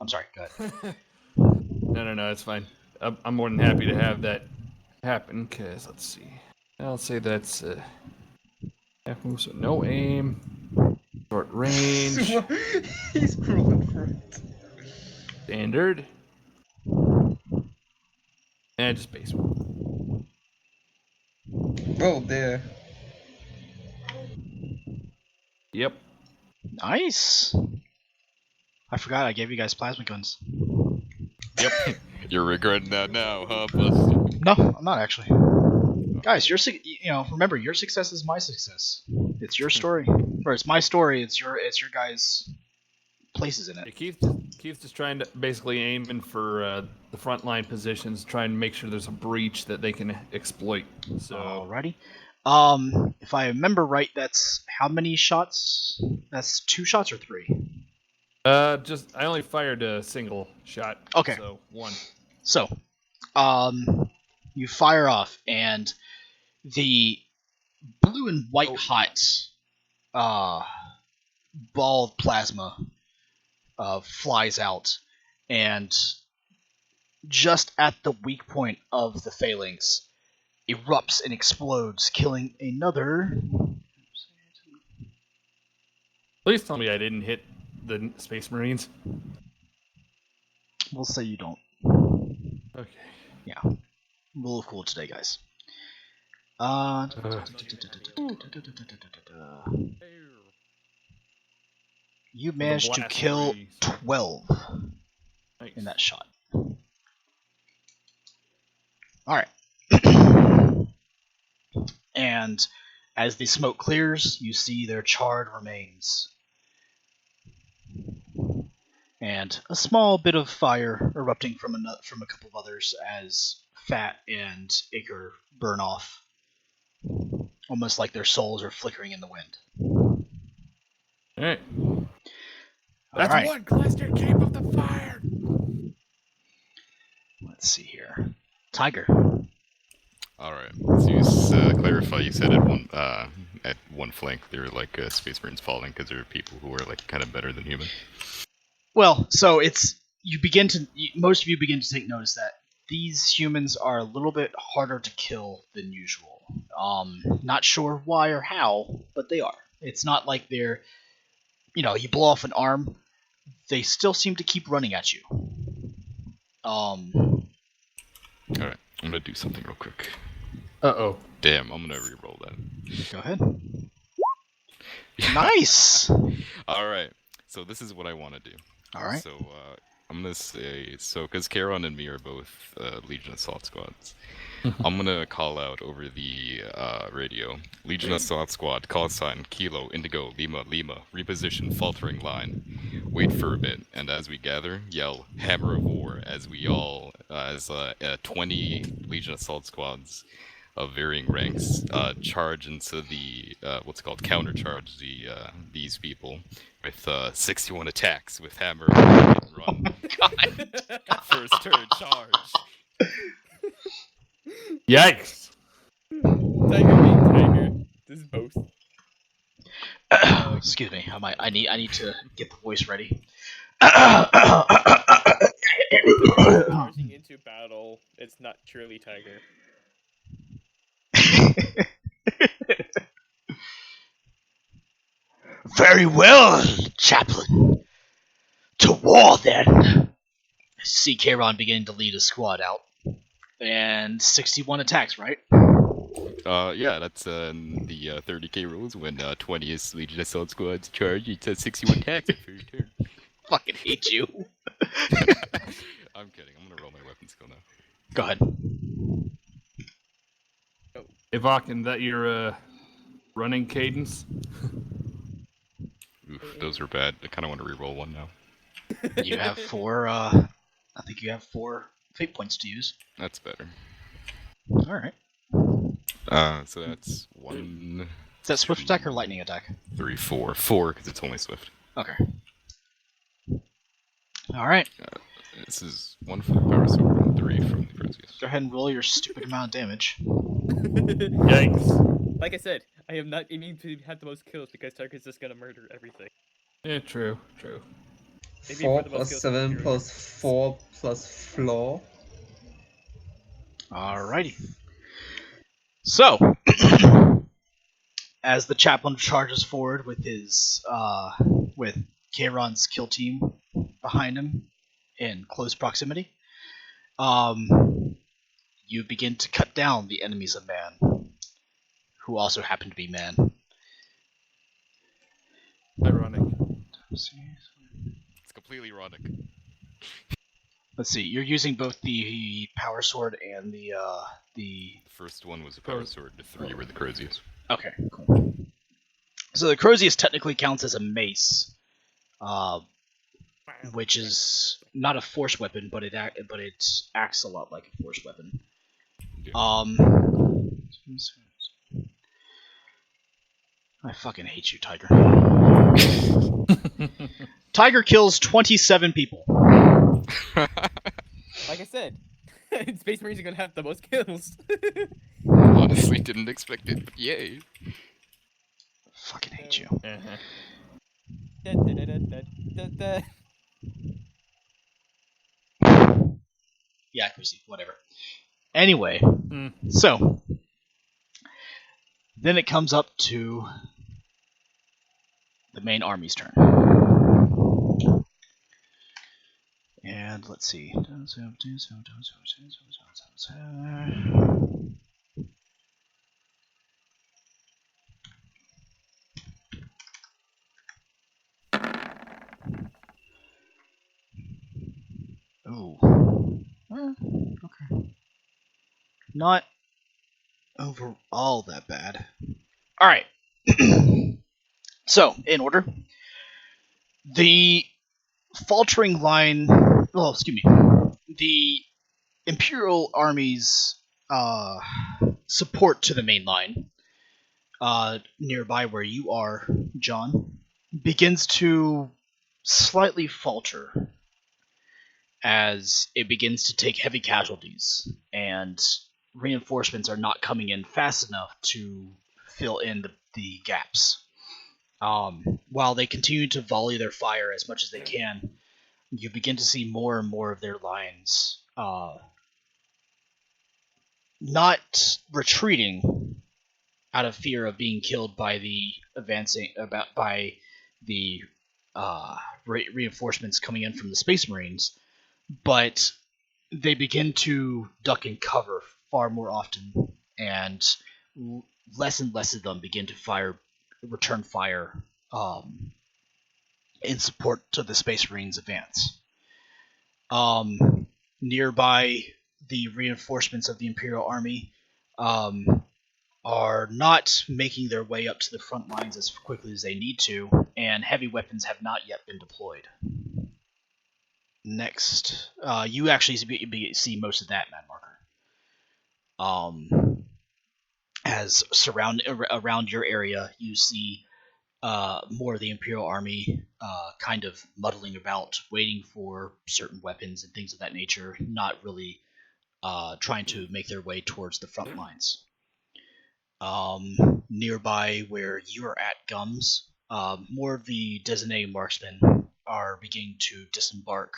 I'm sorry, go ahead. No, it's fine. I'm more than happy to have that happen, because, let's see. I'll say that's half move, so no aim, short range. He's crawling for it. Standard. And just base. Oh dear. Yep. Nice. I forgot I gave you guys plasma guns. Yep. You're regretting that now, huh, Buster? No, I'm not actually. Guys, remember, your success is my success. It's your story, or it's my story. It's your guys' places in it. Yeah, Keith's just trying to basically aiming for the frontline positions, trying to make sure there's a breach that they can exploit. So. Alrighty. If I remember right, that's how many shots? That's 2 shots or 3? I only fired a single shot. Okay. So 1. So, you fire off, and the blue and white hot ball of plasma flies out, and just at the weak point of the phalanx, erupts and explodes, killing another. Please tell me I didn't hit the Space Marines. We'll say you don't. Okay. Yeah. Rule of cool today, guys. You managed to kill 12 in that shot. Alright. And as the smoke clears, you see their charred remains. And a small bit of fire erupting from a couple of others as Fat and Iker burn off. Almost like their souls are flickering in the wind. Alright. That's Alright. one cluster cape of the fire. Let's see here. Tiger. Alright, so you clarify, you said at one flank there were like Space Marines falling because there are people who are like kind of better than human. Well, so most of you begin to take notice that these humans are a little bit harder to kill than usual. Not sure why or how, but they are. It's not like they're, you blow off an arm, they still seem to keep running at you. Alright, I'm gonna do something real quick. Uh-oh. Damn, I'm gonna re-roll that. Go ahead. Nice! Alright, so this is what I want to do. Alright. So, I'm gonna say, because Charon and me are both Legion Assault Squads, I'm gonna call out over the radio, Legion Assault Squad, call sign, Kilo, Indigo, Lima, Lima, reposition, faltering line, wait for a bit, and as we gather, yell, Hammer of War, as we all, 20 Legion Assault Squads of varying ranks, charge into the, countercharge these people with 61 attacks with Hammer and Run. God. First turn charge. Yikes! Tiger being Tiger. This is both. Excuse me. I need to get the voice ready. Charging into battle, it's not truly Tiger. Very well, Chaplain. To war, then. See Charon beginning to lead a squad out. And 61 attacks, right? Yeah, that's the 30k rules when 20 is Legion Assault Squad's charge, it says 61 attacks at first turn. Fucking hate you. I'm kidding, I'm gonna roll my weapon skill now. Go ahead. Ivakin, that your running cadence? Oof, those are bad. I kinda want to reroll one now. You have 4, I think you have 4 fate points to use. That's better. Alright. So that's 1... Is that swift attack or lightning attack? 3, 4. 4, because it's only swift. Okay. Alright. This is 1 from the Power Sword and 3 from the Crucius. Go ahead and roll your stupid amount of damage. Yikes. Like I said, I am not aiming to have the most kills because Tiger's just gonna murder everything. Yeah, true, true. Maybe 4 for the most plus kills, 7 zero. plus 4 plus floor. Alrighty. So, as the chaplain charges forward with his with Charon's kill team behind him in close proximity, you begin to cut down the enemies of man, who also happen to be man. Ironic. It's completely ironic. Let's see. You're using both the power sword and the The first one was a Power Sword, the 3 were the Crucius. Okay, cool. So the Crozius technically counts as a mace, which is not a force weapon, but it acts a lot like a force weapon. Yeah. I fucking hate you, Tiger. Tiger kills 27 people. Like I said, Space Marines are gonna have the most kills. Honestly, didn't expect it, but yay. Fucking hate you. Yeah, accuracy, whatever. Anyway, so then it comes up to the main army's turn. And let's see. Oh. Okay. Not overall that bad. Alright. So, in order. The faltering line. Oh, excuse me. The Imperial Army's support to the main line, nearby where you are, John, begins to slightly falter as it begins to take heavy casualties, and reinforcements are not coming in fast enough to fill in the gaps. While they continue to volley their fire as much as they can, you begin to see more and more of their lines not retreating out of fear of being killed by the reinforcements coming in from the Space Marines, but they begin to duck and cover far more often, and less of them begin to return fire in support to the Space Marines' advance. Nearby, the reinforcements of the Imperial Army are not making their way up to the front lines as quickly as they need to, and heavy weapons have not yet been deployed. Next, you actually see most of that, Mad Marker. As around your area, you see more of the Imperial Army kind of muddling about, waiting for certain weapons and things of that nature, not really trying to make their way towards the front lines. Nearby where you are at, Gums, more of the designated marksmen are beginning to disembark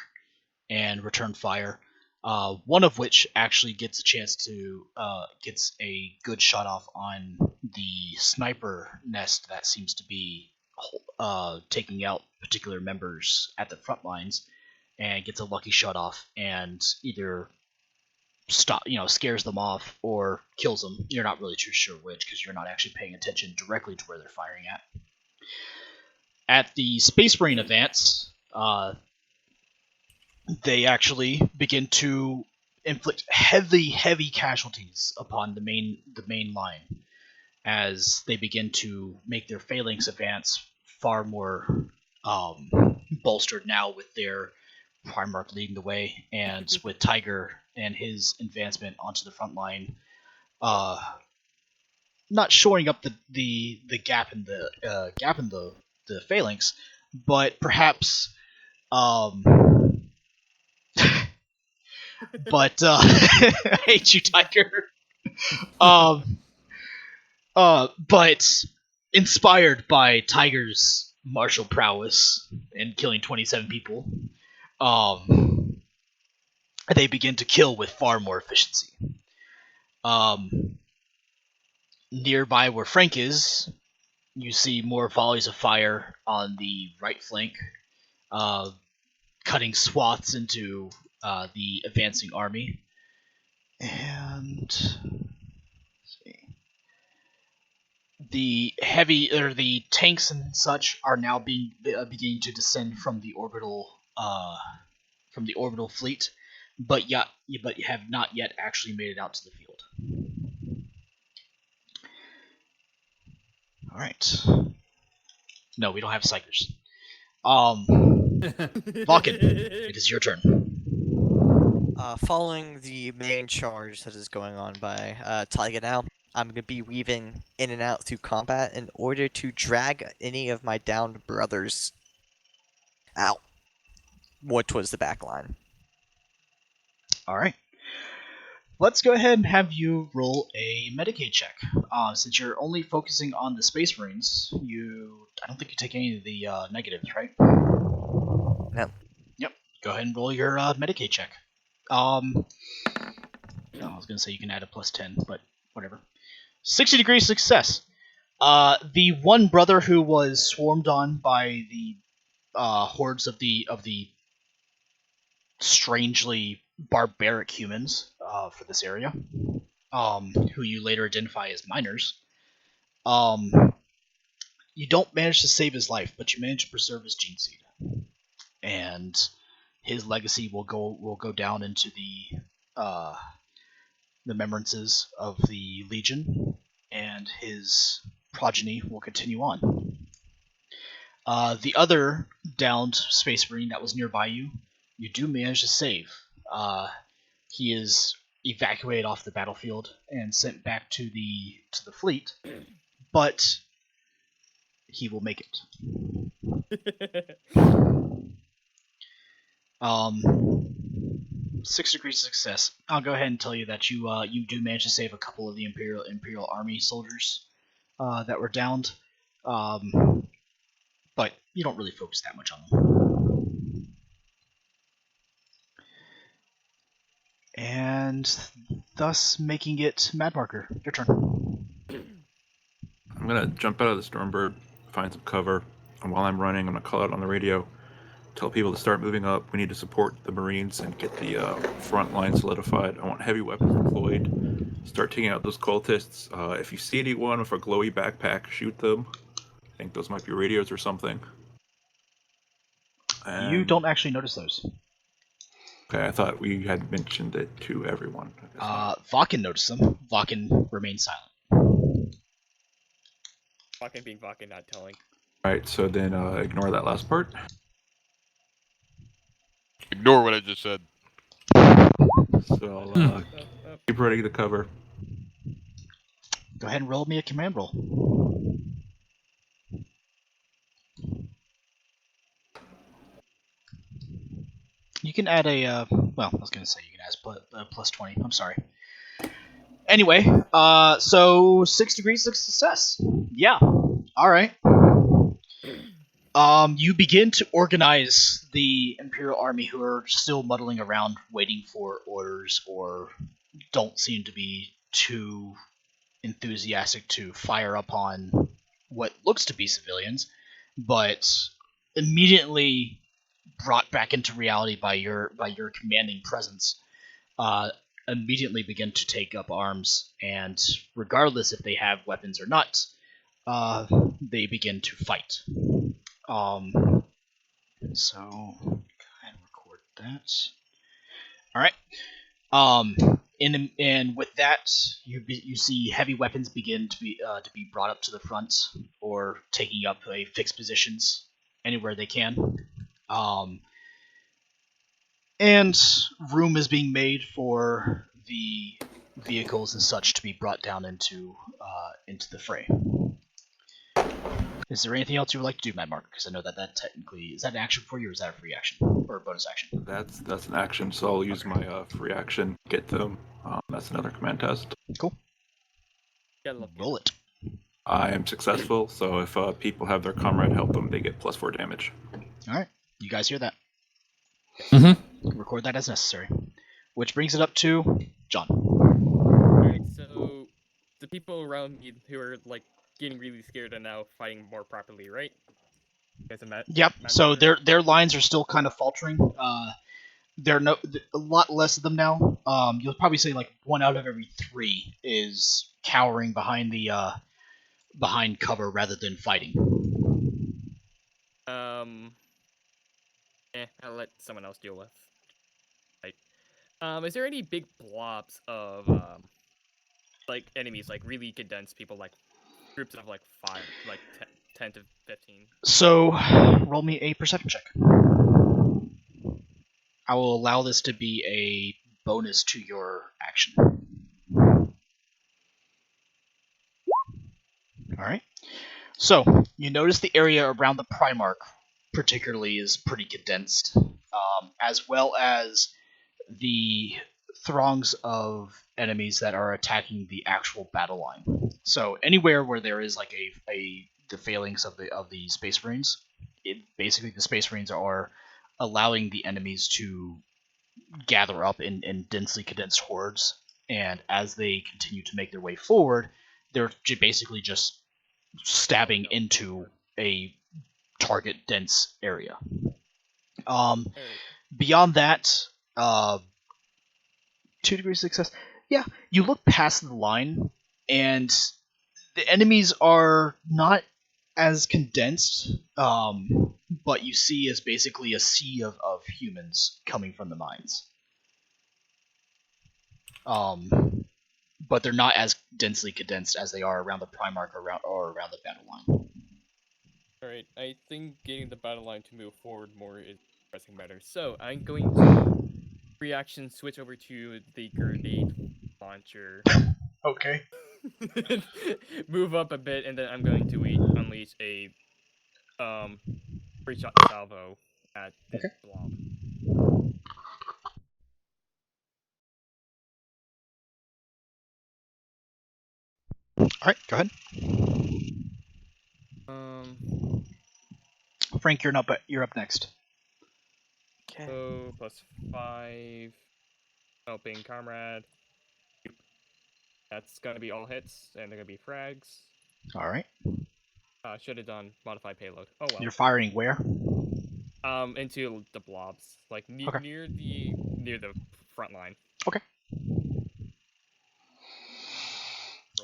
and return fire. One of which actually gets a chance to gets a good shot off on the sniper nest that seems to be taking out particular members at the front lines, and gets a lucky shot off and either scares them off or kills them. You're not really too sure which, because you're not actually paying attention directly to where they're firing at. At the Space Marine advance, they actually begin to inflict heavy casualties upon the main line, as they begin to make their phalanx advance far more bolstered now, with their Primarch leading the way, and with Tiger and his advancement onto the front line, not shoring up the gap in the phalanx, but perhaps but I hate you, Tiger. But inspired by Tiger's martial prowess in killing 27 people, they begin to kill with far more efficiency. Nearby where Frank is, you see more volleys of fire on the right flank, cutting swaths into the advancing army. And the tanks and such are now beginning to descend from the orbital fleet, but have not yet actually made it out to the field. All right. No, we don't have psychers. Vulcan, it is your turn. Following the main charge that is going on by Taiga now, I'm going to be weaving in and out through combat in order to drag any of my downed brothers out more towards the back line. Alright. Let's go ahead and have you roll a Medicaid check. Since you're only focusing on the Space Marines, I don't think you take any of the negatives, right? No. Yep. Go ahead and roll your Medicaid check. I was going to say you can add a plus 10, but whatever. 60 degree success. The one brother who was swarmed on by the hordes of the strangely barbaric humans for this area, who you later identify as miners. You don't manage to save his life, but you manage to preserve his gene seed, and his legacy will go down into the remembrances of the Legion, and his progeny will continue on. The other downed Space Marine that was nearby you do manage to save. He is evacuated off the battlefield and sent back to the fleet, but he will make it. 6 degrees of success. I'll go ahead and tell you that you do manage to save a couple of the Imperial Army soldiers that were downed, but you don't really focus that much on them. And thus making it Mad Marker. Your turn. I'm gonna jump out of the Stormbird, find some cover, and while I'm running, I'm gonna call out on the radio, tell people to start moving up. We need to support the Marines and get the front line solidified. I want heavy weapons deployed. Start taking out those cultists. If you see anyone with a glowy backpack, shoot them. I think those might be radios or something. And... You don't actually notice those. Okay, I thought we had mentioned it to everyone. Vakken noticed them. Vakken remained silent. Vakken being Vakken, not telling. Alright, so then ignore that last part. Ignore what I just said. So I'll keep running the cover. Go ahead and roll me a command roll. You can add a, well, I was going to say you can add plus 20. I'm sorry. Anyway, so 6 degrees of success. Yeah. All right. You begin to organize the Imperial Army, who are still muddling around waiting for orders or don't seem to be too enthusiastic to fire upon what looks to be civilians, but immediately brought back into reality by your commanding presence, immediately begin to take up arms, and regardless if they have weapons or not, they begin to fight. So go ahead and record that. All right. And with that, you see heavy weapons begin to be brought up to the front or taking up a fixed positions anywhere they can. And room is being made for the vehicles and such to be brought down into the fray. Is there anything else you would like to do, Mad Mark? Because I know that technically is that an action for you, or is that a free action or a bonus action? That's an action, so I'll use my free action, get them. That's another command test. Cool. Roll it. I am successful, so if people have their comrade help them, they get +4 damage. All right, you guys hear that? Mm-hmm. Record that as necessary. Which brings it up to John. Alright, so the people around me who are like getting really scared are now fighting more properly, right? Yep. So their lines are still kind of faltering. There are a lot less of them now. You'll probably say like 1 out of every 3 is cowering behind the behind cover rather than fighting. I'll let someone else deal with. Right. Is there any big blobs of like enemies, like really condensed people, like groups of like 5, like 10 to 15? So, roll me a perception check. I will allow this to be a bonus to your action. Alright. So, you notice the area around the Primarch particularly is pretty condensed, as well as the throngs of enemies that are attacking the actual battle line. So anywhere where there is like the failings of the Space Marines, basically the Space Marines are allowing the enemies to gather up in densely condensed hordes, and as they continue to make their way forward, they're basically just stabbing into a target dense area. Beyond that, 2 degrees of success. Yeah, you look past the line, and the enemies are not as condensed, but you see is basically a sea of humans coming from the mines. But they're not as densely condensed as they are around the Primarch or around the battle line. Alright, I think getting the battle line to move forward more is pressing better. So I'm going to reaction switch over to the grenade launcher. Okay. Move up a bit, and then I'm going to unleash a free shot salvo at this blob. Alright, go ahead. Frank, you're up next. Okay. So +5. Helping comrade. That's gonna be all hits, and they're gonna be frags. Alright. Should have done modified payload. Oh well. You're firing where? Into the blobs, like Okay. near the front line. Okay.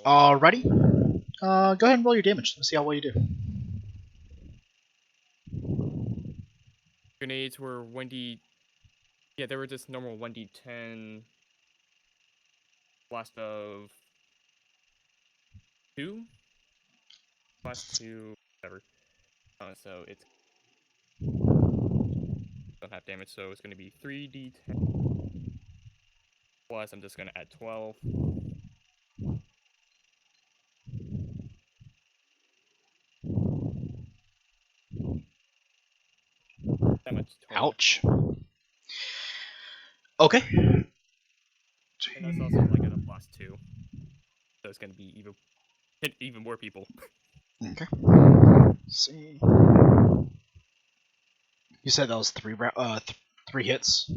Alrighty. Go ahead and roll your damage. Let's see how well you do. Grenades were 1d. Yeah, they were just normal 1d10. Blast of 2. Blast 2. Whatever. So it's don't have damage, so it's gonna be 3d10. Plus, I'm just gonna add 12. That much total. Ouch. Okay. And that's also like at a +2. So it's gonna be hit even more people. Okay. Let's see. You said that was three hits?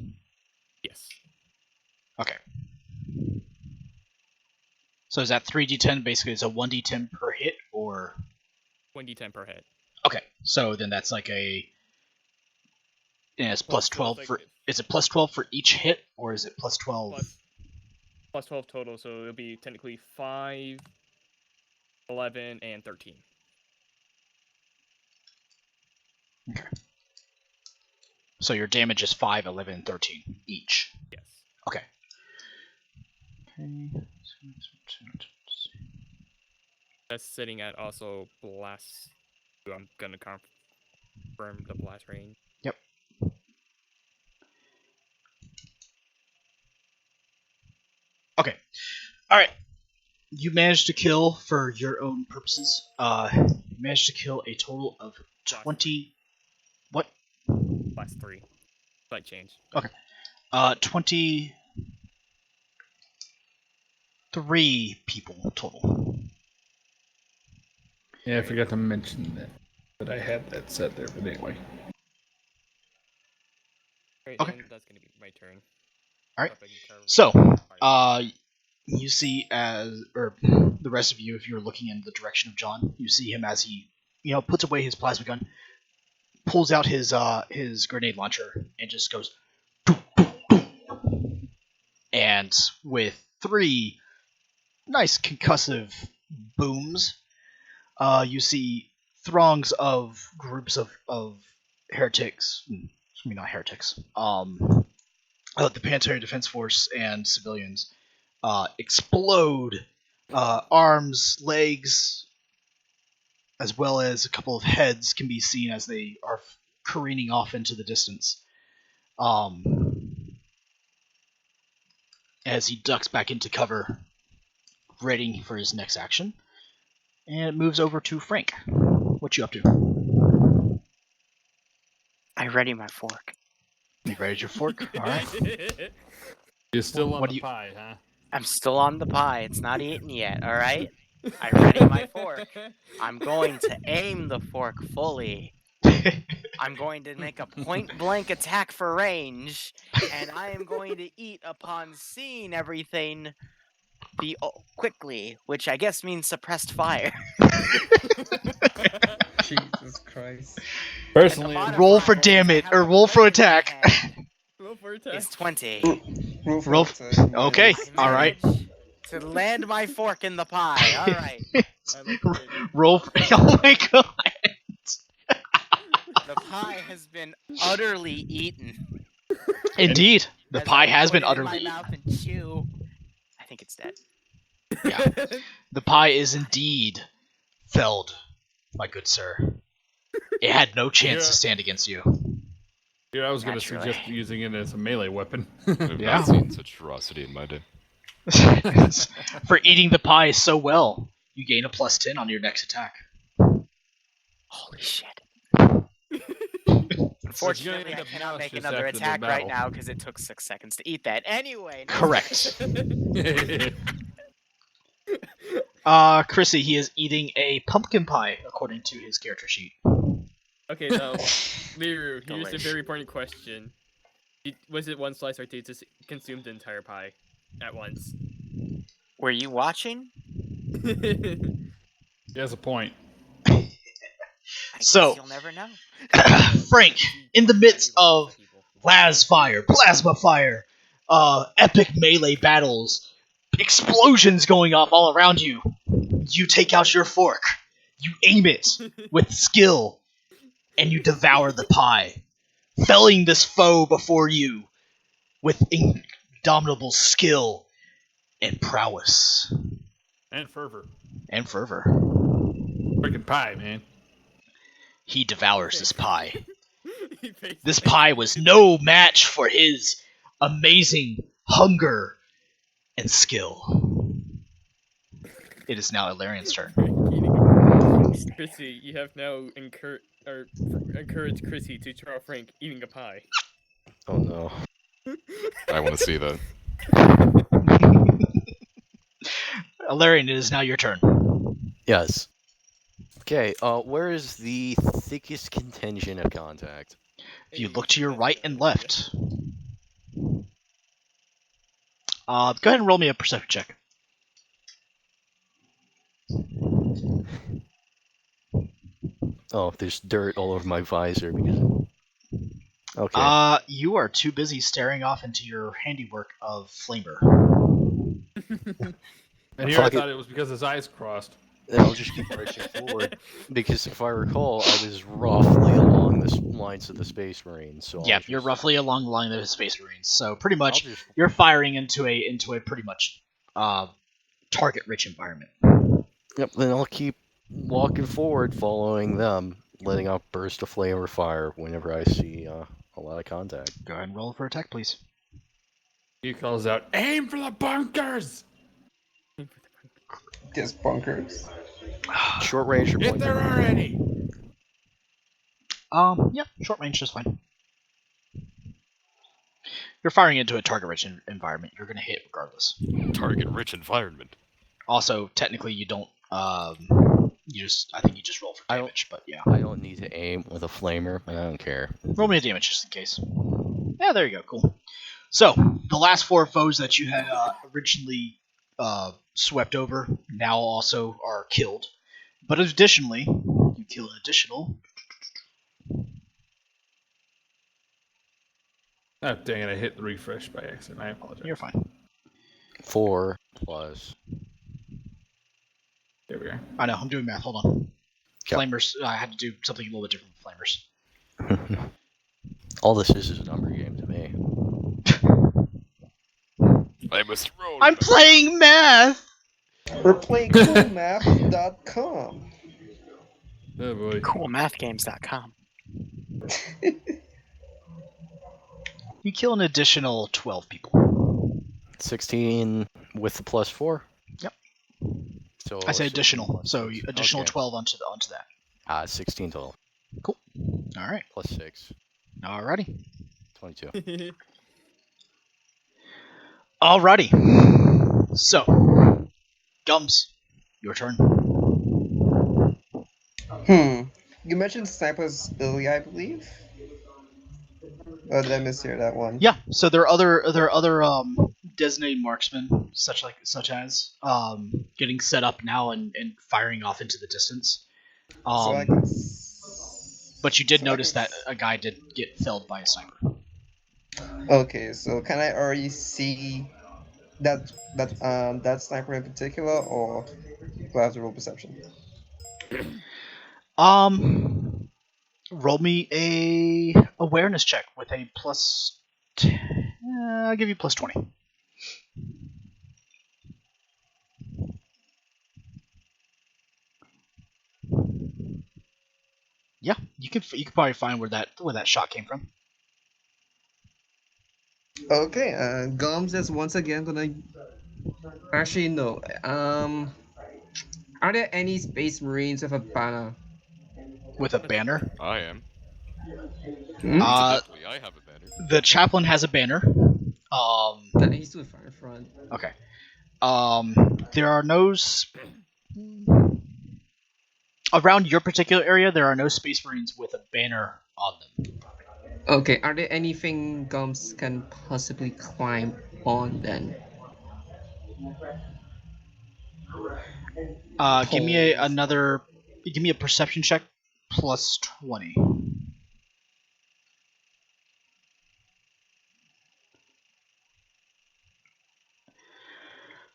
Yes. Okay. So is that 3d10 basically is a 1d10 per hit, or 1d10 per hit. okay? So then that's like a it's plus 12 like for. Is it plus 12 for each hit, or is it plus 12? Plus 12 total, so it'll be technically 5, 11, and 13. Okay. So your damage is 5, 11, and 13 each. Yes. Okay. That's sitting at also blast. I'm gonna confirm the blast range. Yep. Okay. All right. You managed to kill, for your own purposes, you managed to kill a total of 20. What? Blast 3. Slight change. Okay. 23 people total. Yeah, I forgot to mention that I had that set there, but anyway. Right, Okay. and that's gonna be my turn. Alright. So, you see the rest of you, if you're looking in the direction of John, you see him as he, puts away his plasma gun, pulls out his grenade launcher, and just goes, and with 3 nice concussive booms, you see throngs of groups of heretics, not heretics, the Planetary Defense Force and civilians explode. Arms, legs, as well as a couple of heads can be seen as they are careening off into the distance. As he ducks back into cover, ready for his next action. And it moves over to Frank. What you up to? I ready my fork. You ready your fork? Alright. You're still on What the do you- pie, huh? I'm still on the pie. It's not eaten yet, alright? I ready my fork. I'm going to aim the fork fully. I'm going to make a point-blank attack for range, and I am going to eat upon seeing everything quickly, which I guess means suppressed fire. Jesus Christ. Personally, And the roll for modifier is I damage, have or a roll for blade in my attack. hand. for attack. is 20. Roll for Roll. attack, man. Okay. I All right. managed to land my fork in the pie. All right. I like the way they- Roll. Oh my god. The pie has been utterly eaten. Indeed, the As pie I has put been it in utterly my eaten. mouth and chew. I think it's dead. Yeah. The pie is indeed felled, my good sir. It had no chance to stand against you. Dude, I was going to Naturally. suggest using it as a melee weapon. I've Yeah. not seen such ferocity in my day. For eating the pie so well, you gain a +10 on your next attack. Holy shit. It's Unfortunately, gonna I end up cannot make nauseous another after the attack right battle. now because it took 6 seconds to eat that. Anyway. next Correct. That's Chrissy, he is eating a pumpkin pie, according to his character sheet. Okay, now, Liru, here's a Delish. very important question. Was it one slice or did you just consume the entire pie at once? Were you watching? He has a point. I So- guess you'll never know. Frank, in the midst of Las fire, plasma fire, epic melee battles, explosions going off all around you, you take out your fork, you aim it with skill, and you devour the pie, felling this foe before you with indomitable skill and prowess And fervor. and fervor. Freaking pie, man. He devours this pie. He faced This it. pie was no match for his amazing hunger and skill. It is now Ilarian's turn. Chrissy, you have now encouraged Chrissy to draw Frank eating a pie. Oh no. I want to see that. Ilarian, it is now your turn. Yes. Okay, where is the thickest contingent of contact? If you look to your right and left. Go ahead and roll me a perception check. Oh, there's dirt all over my visor because... Okay. You are too busy staring off into your handiwork of flamer. And here I Fuck it. thought it was because his eyes crossed. Then I'll just keep marching forward. Because if I recall, I was roughly along the lines of the Space Marines. So Yeah, I'll you're just- roughly along the line of the Space Marines. So pretty much, I'll just- you're firing into a pretty much target-rich environment. Yep, then I'll keep walking forward, following them, letting out burst of flame or fire whenever I see a lot of contact. Go ahead and roll for attack, please. He calls out, "Aim for the bunkers!" Guess bunkers. Short range or Get point there blank. already! Yeah, short range is fine. You're firing into a target-rich environment. You're going to hit regardless. Target-rich environment. Also, technically, you don't. I think you just roll for I don't- damage. But yeah, I don't need to aim with a flamer, and I don't care. roll me a damage just in case. Yeah, there you go. Cool. So the last 4 foes that you had originally swept over now also are killed. But additionally, you kill an additional. Oh, dang it, I hit the refresh by accident. I apologize. You're fine. 4 plus... There we are. I know. I'm doing math. Hold on. Yeah. Flamers. I had to do something a little bit different with flamers. All this is a number game to me. I must roll. I'm playing math. We're playing coolmap.com. Oh boy. Coolmathgames.com. You kill an additional 12 people. 16 with the plus 4? Yep. So I say 16 additional, plus so 6. additional Okay. 12 onto that. 16 total. All right. Plus 6. Alrighty. 22. Alrighty. So, Gums, your turn. You mentioned snipers earlier, I believe. Or did I mishear that one? Yeah. So there are other designated marksmen, such as getting set up now and firing off into the distance. So I could. But you did so I notice could- that a guy did get felled by a sniper. Okay, so can I already see that sniper in particular, or do I have to roll perception? Roll me a awareness check with a plus. I'll give you plus 20. Yeah, you could probably find where that shot came from. Okay, Gums is once again gonna. Actually, no. Are there any Space Marines with a banner? With a banner. I am. Hmm? Incidentally, I have a banner. The chaplain has a banner. Nah, he's too far in front. Okay. There are no around your particular area. There are no Space Marines with a banner on them. Okay, are there anything Gums can possibly climb on then? Give me Poles. give me a perception check plus 20.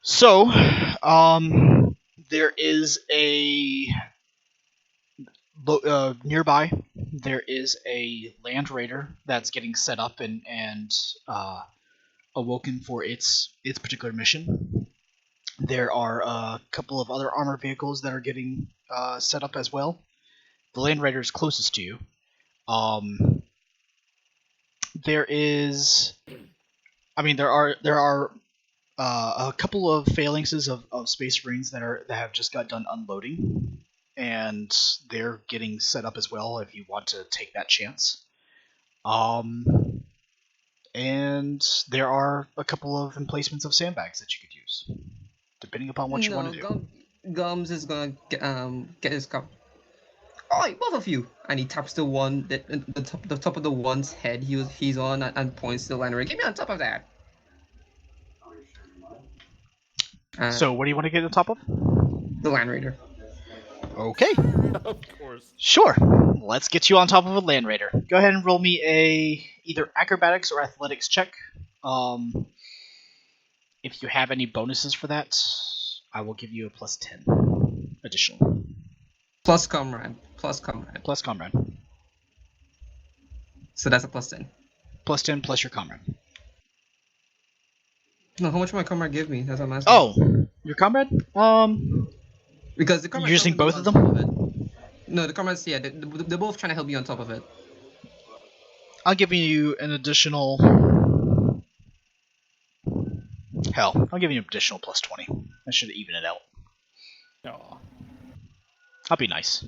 So, there is nearby. There is a land raider that's getting set up and awoken for its particular mission. There are a couple of other armored vehicles that are getting set up as well. The land raider is closest to you. There is, I mean, there are a couple of phalanxes of Space Marines that have just got done unloading, and they're getting set up as well. If you want to take that chance, and there are a couple of emplacements of sandbags that you could use, depending upon what you want to do. Gums is gonna get his cup. Oi, both of you! And he taps the one that the top of the one's head he's on and points to the land raider. Get me on top of that. So, what do you want to get on top of? The land raider. Okay. Of course. Sure. Let's get you on top of a land raider. Go ahead and roll me a either acrobatics or athletics check. If you have any bonuses for that, I will give you a plus 10 additional. Plus comrade. Plus comrade. Plus comrade. So that's a plus 10. Plus 10 plus your comrade. No, how much will my comrade give me? That's what I'm asking. Oh, your comrade? Because the comrade You're using both of them? No, the comrades, yeah, they're both trying to help me on top of it. I'll give you an additional. Hell, I'll give you an additional plus 20. That should even it out. Aw. I'll be nice.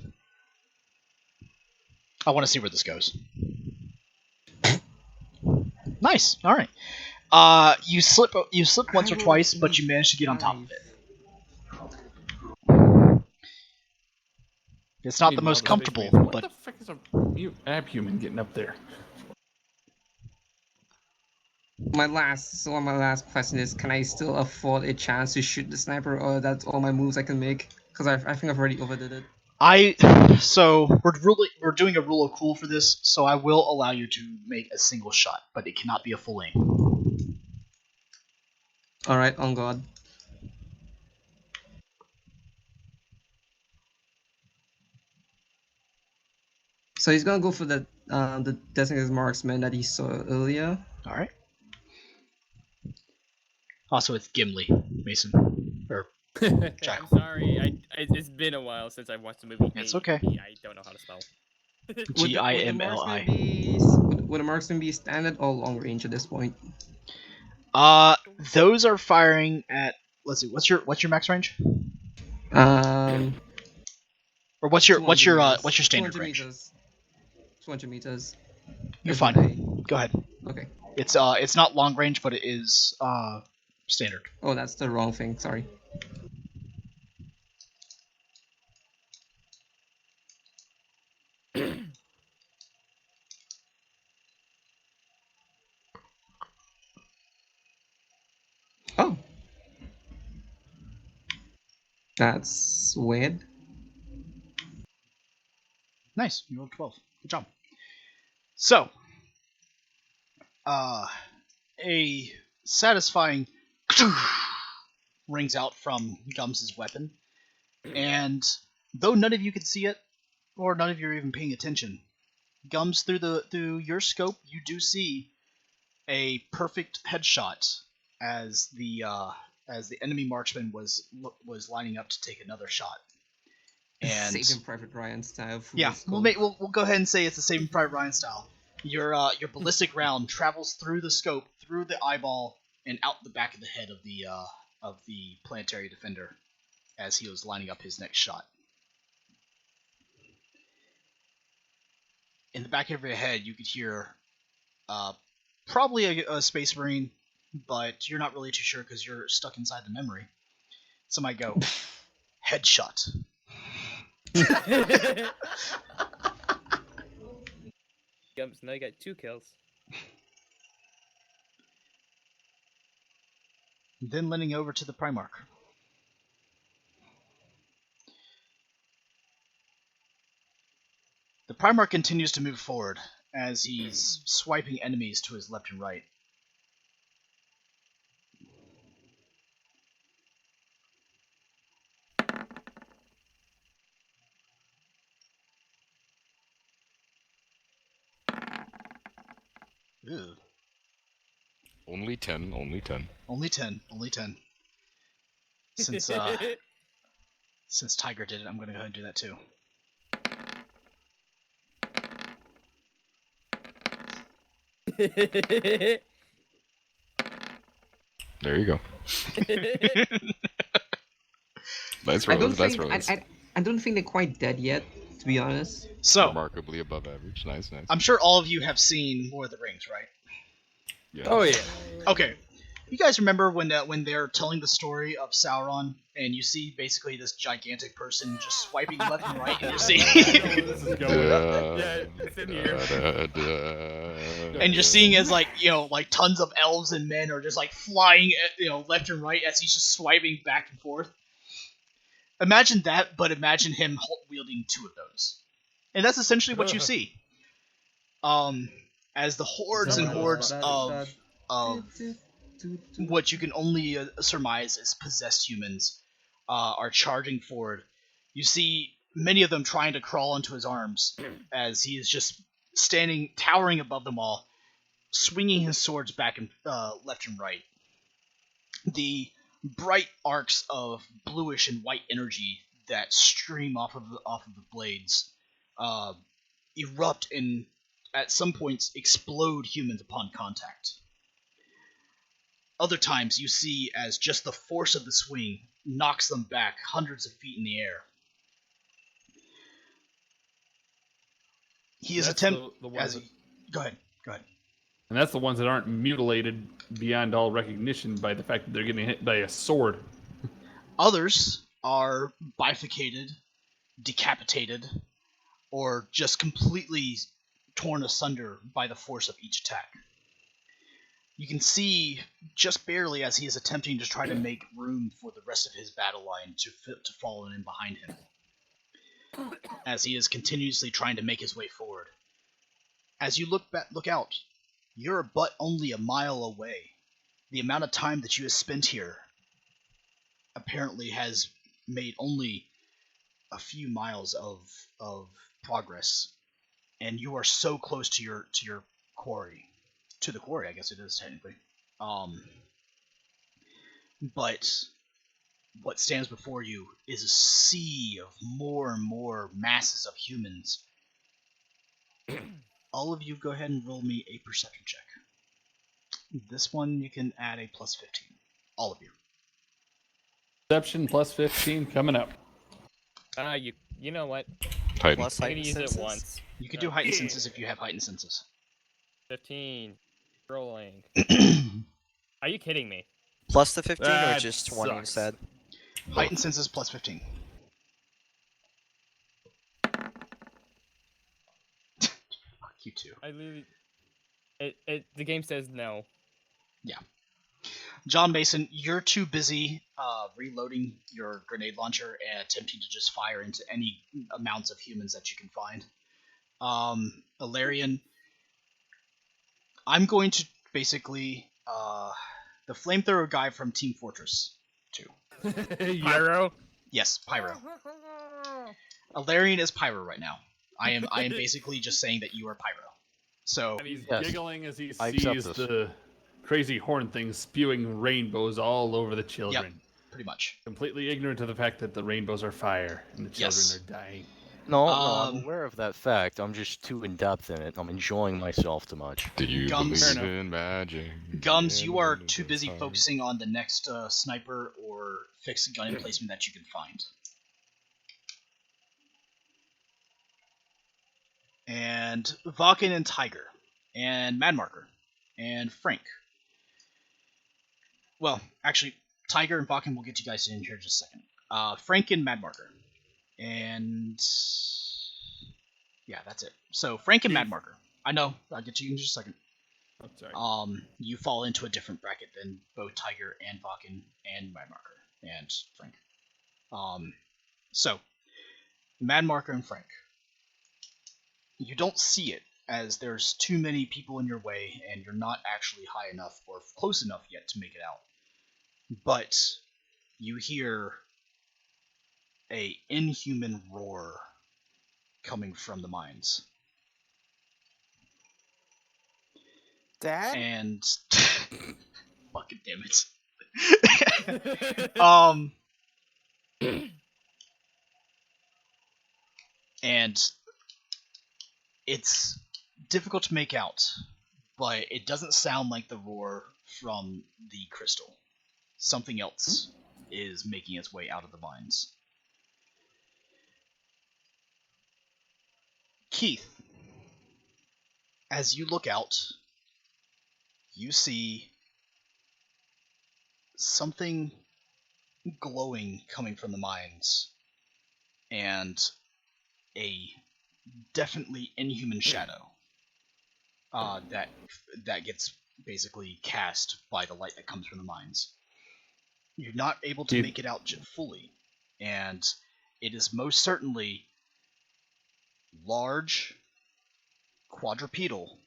I want to see where this goes. Nice. All right. You slip once or twice, but you manage to get on top of it. It's not the Meanwhile, most the Space comfortable, Marines, but what the fuck is a abhuman getting up there? My last question is: can I still afford a chance to shoot the sniper, or that's all my moves I can make? Because I think I've already overdid it. we're doing a rule of cool for this, so I will allow you to make a single shot, but it cannot be a full aim. All right, on God. So he's gonna go for the designated marksman that he saw earlier. All right. Also, it's Gimli, Mason. Or Jack. I'm sorry. It's been a while since I watched the movie. It's okay. I don't know how to spell. Gimli. Would a marksman be standard or long range at this point? Those are firing at. Let's see. What's your max range? Or what's your standard 200 range? meters. 200 meters. You're fine. Go ahead. Okay. It's not long range, but it is standard. Oh, that's the wrong thing. Sorry. Oh. That's weird. Nice. You rolled 12. Good job. So, a satisfying rings out from Gums' weapon, and though none of you can see it, or none of you are even paying attention, Gums, through your scope, you do see a perfect headshot as the enemy marksman was lining up to take another shot. And Saving Private Ryan style. yeah, we'll go ahead and say it's the Saving Private Ryan style. Your ballistic round travels through the scope, through the eyeball, and out the back of the head of the planetary defender as he was lining up his next shot. In the back of your head, you could hear probably a Space Marine, but you're not really too sure because you're stuck inside the memory. Somebody go, headshot. Gums, now you got 2 kills. Then leaning over to the Primarch. The Primarch continues to move forward as he's swiping enemies to his left and right. Ew. Only 10, only 10. Only 10, only 10. Since Tiger did it, I'm going to go ahead and do that too. There you go. Nice rolls, nice rolls. I don't think they're quite dead yet, to be honest. So, remarkably above average. Nice, nice. I'm sure all of you have seen Lord of the Rings, right? Yeah. Oh yeah. Okay. You guys remember when they're telling the story of Sauron, and you see basically this gigantic person just swiping left and right, and you see, It's in here. and you're seeing as like tons of elves and men are just like flying left and right as he's just swiping back and forth. Imagine that, but imagine him wielding 2 of those, and that's essentially what you see. As the hordes and hordes of what you can only surmise is possessed humans are charging forward. You see many of them trying to crawl into his arms as he is just standing, towering above them all, swinging his swords back and left and right. The bright arcs of bluish and white energy that stream off of the blades erupt and at some points explode humans upon contact. Other times you see as just the force of the swing knocks them back hundreds of feet in the air. He is attempting. Go ahead. And that's the ones that aren't mutilated beyond all recognition by the fact that they're getting hit by a sword. Others are bifurcated, decapitated, or just completely torn asunder by the force of each attack. You can see just barely as he is attempting to try to make room for the rest of his battle line to fall in behind him, as he is continuously trying to make his way forward. As you look out, you're but only a mile away. The amount of time that you have spent here apparently has made only a few miles of progress, and you are so close to your quarry. To the quarry, I guess it is technically. But what stands before you is a sea of more and more masses of humans. All of you go ahead and roll me a perception check. This one you can add a +15. All of you. Perception +15 coming up. You know what? Titan. Plus I'm gonna heightened use it senses. once. You can do heightened senses if you have heightened senses. 15. Rolling. Are you kidding me? Plus the 15 or That just 20 sucks. instead? Heightened senses +15. Fuck you too. I literally. The game says no. Yeah. John Mason, you're too busy reloading your grenade launcher and attempting to just fire into any amounts of humans that you can find. Ilarion, I'm going to basically the flamethrower guy from Team Fortress 2. Pyro. Yes, Pyro. Alarian is Pyro right now. I am basically just saying that you are Pyro. So And he's Yes. giggling as he I accept sees this. the crazy horn things spewing rainbows all over the children. pretty much. Completely ignorant of the fact that the rainbows are fire and the children Yes. are dying. No, I'm Um, aware of that fact. I'm just too in depth in it. I'm enjoying myself too much. Do you Gums. believe Fair enough. in magic? Gums, Yeah, you are no, too that's busy hard. focusing on the next sniper or fixed gun emplacement that you can find. And Vakin and Tiger, and Madmarker, and Frank. Well, actually, Tiger and Vakin will get you guys in here in just a second. Frank and Madmarker. And yeah, that's it. So Frank and Madmarker. I know, I'll get to you in just a second. Oh, sorry. You fall into a different bracket than both Tiger and Vakin and Madmarker and Frank. So Madmarker and Frank. You don't see it, as there's too many people in your way, and you're not actually high enough or close enough yet to make it out. But you hear a inhuman roar coming from the mines. Dad? And fucking damn it. And it's difficult to make out, but it doesn't sound like the roar from the crystal. Something else is making its way out of the mines. Keith, as you look out, you see something glowing coming from the mines, and a definitely inhuman shadow that gets basically cast by the light that comes from the mines. You're not able to make it out fully, and it is most certainly large, quadrupedal,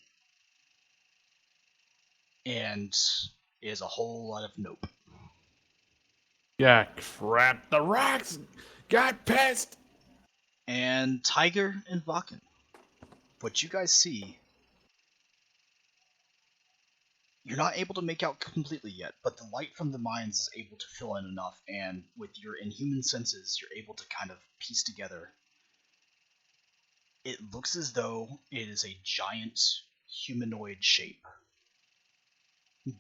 and is a whole lot of nope. Yeah, crap. The rocks got pissed. And Tiger and Vakin, what you guys see, you're not able to make out completely yet, but the light from the mines is able to fill in enough, and with your inhuman senses, you're able to kind of piece together. It looks as though it is a giant humanoid shape.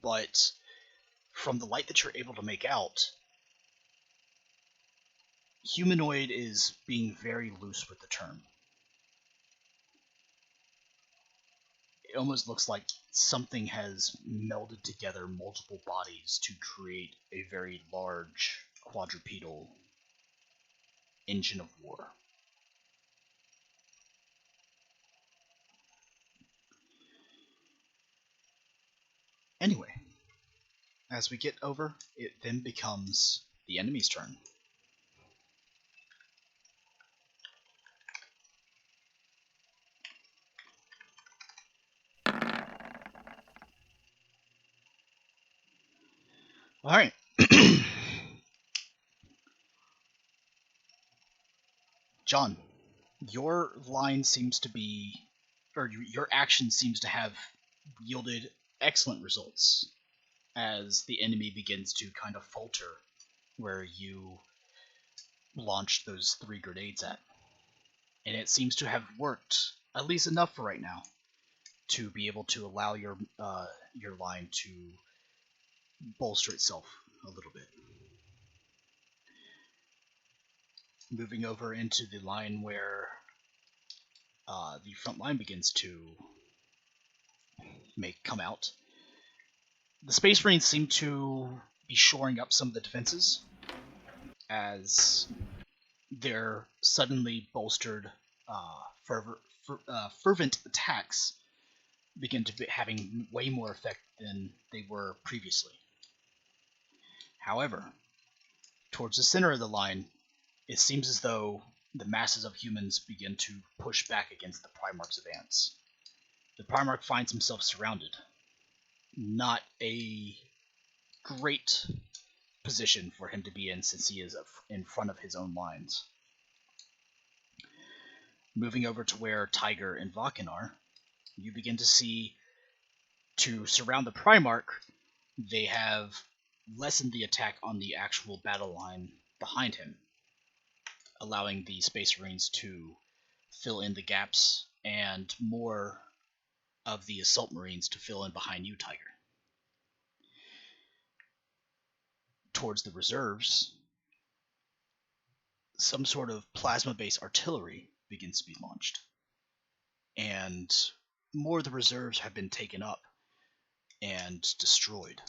But from the light that you're able to make out, humanoid is being very loose with the term. It almost looks like something has melded together multiple bodies to create a very large quadrupedal engine of war. Anyway, as we get over, it then becomes the enemy's turn. Alright. John, your line seems to be, or your action seems to have yielded excellent results as the enemy begins to kind of falter where you launched those 3 grenades at. And it seems to have worked, at least enough for right now, to be able to allow your line to bolster itself a little bit. Moving over into the line where the front line begins to come out. The Space Marines seem to be shoring up some of the defenses as their suddenly bolstered fervent attacks begin to be having way more effect than they were previously. However, towards the center of the line, it seems as though the masses of humans begin to push back against the Primarch's advance. The Primarch finds himself surrounded. not a great position for him to be in since he is in front of his own lines. Moving over to where Tiger and Vakken are, you begin to see, to surround the Primarch, they have lessened the attack on the actual battle line behind him, allowing the Space Marines to fill in the gaps and more of the Assault Marines to fill in behind you, Tiger. Towards the reserves, some sort of plasma-based artillery begins to be launched, and more of the reserves have been taken up and destroyed.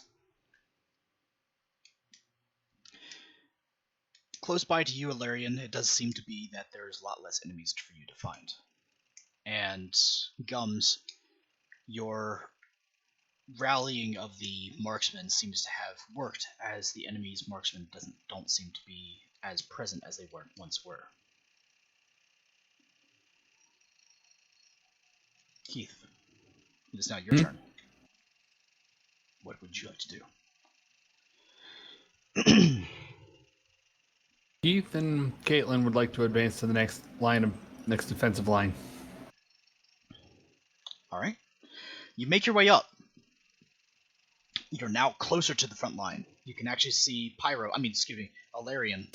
Close by to you, Alarian, it does seem to be that there's a lot less enemies for you to find. And Gums, your rallying of the marksmen seems to have worked, as the enemy's marksmen don't seem to be as present as they once were. Keith, it is now your turn. What would you like to do? Keith and Caitlin would like to advance to the next defensive line. All right. You make your way up. You're now closer to the front line. You can actually see Alarian,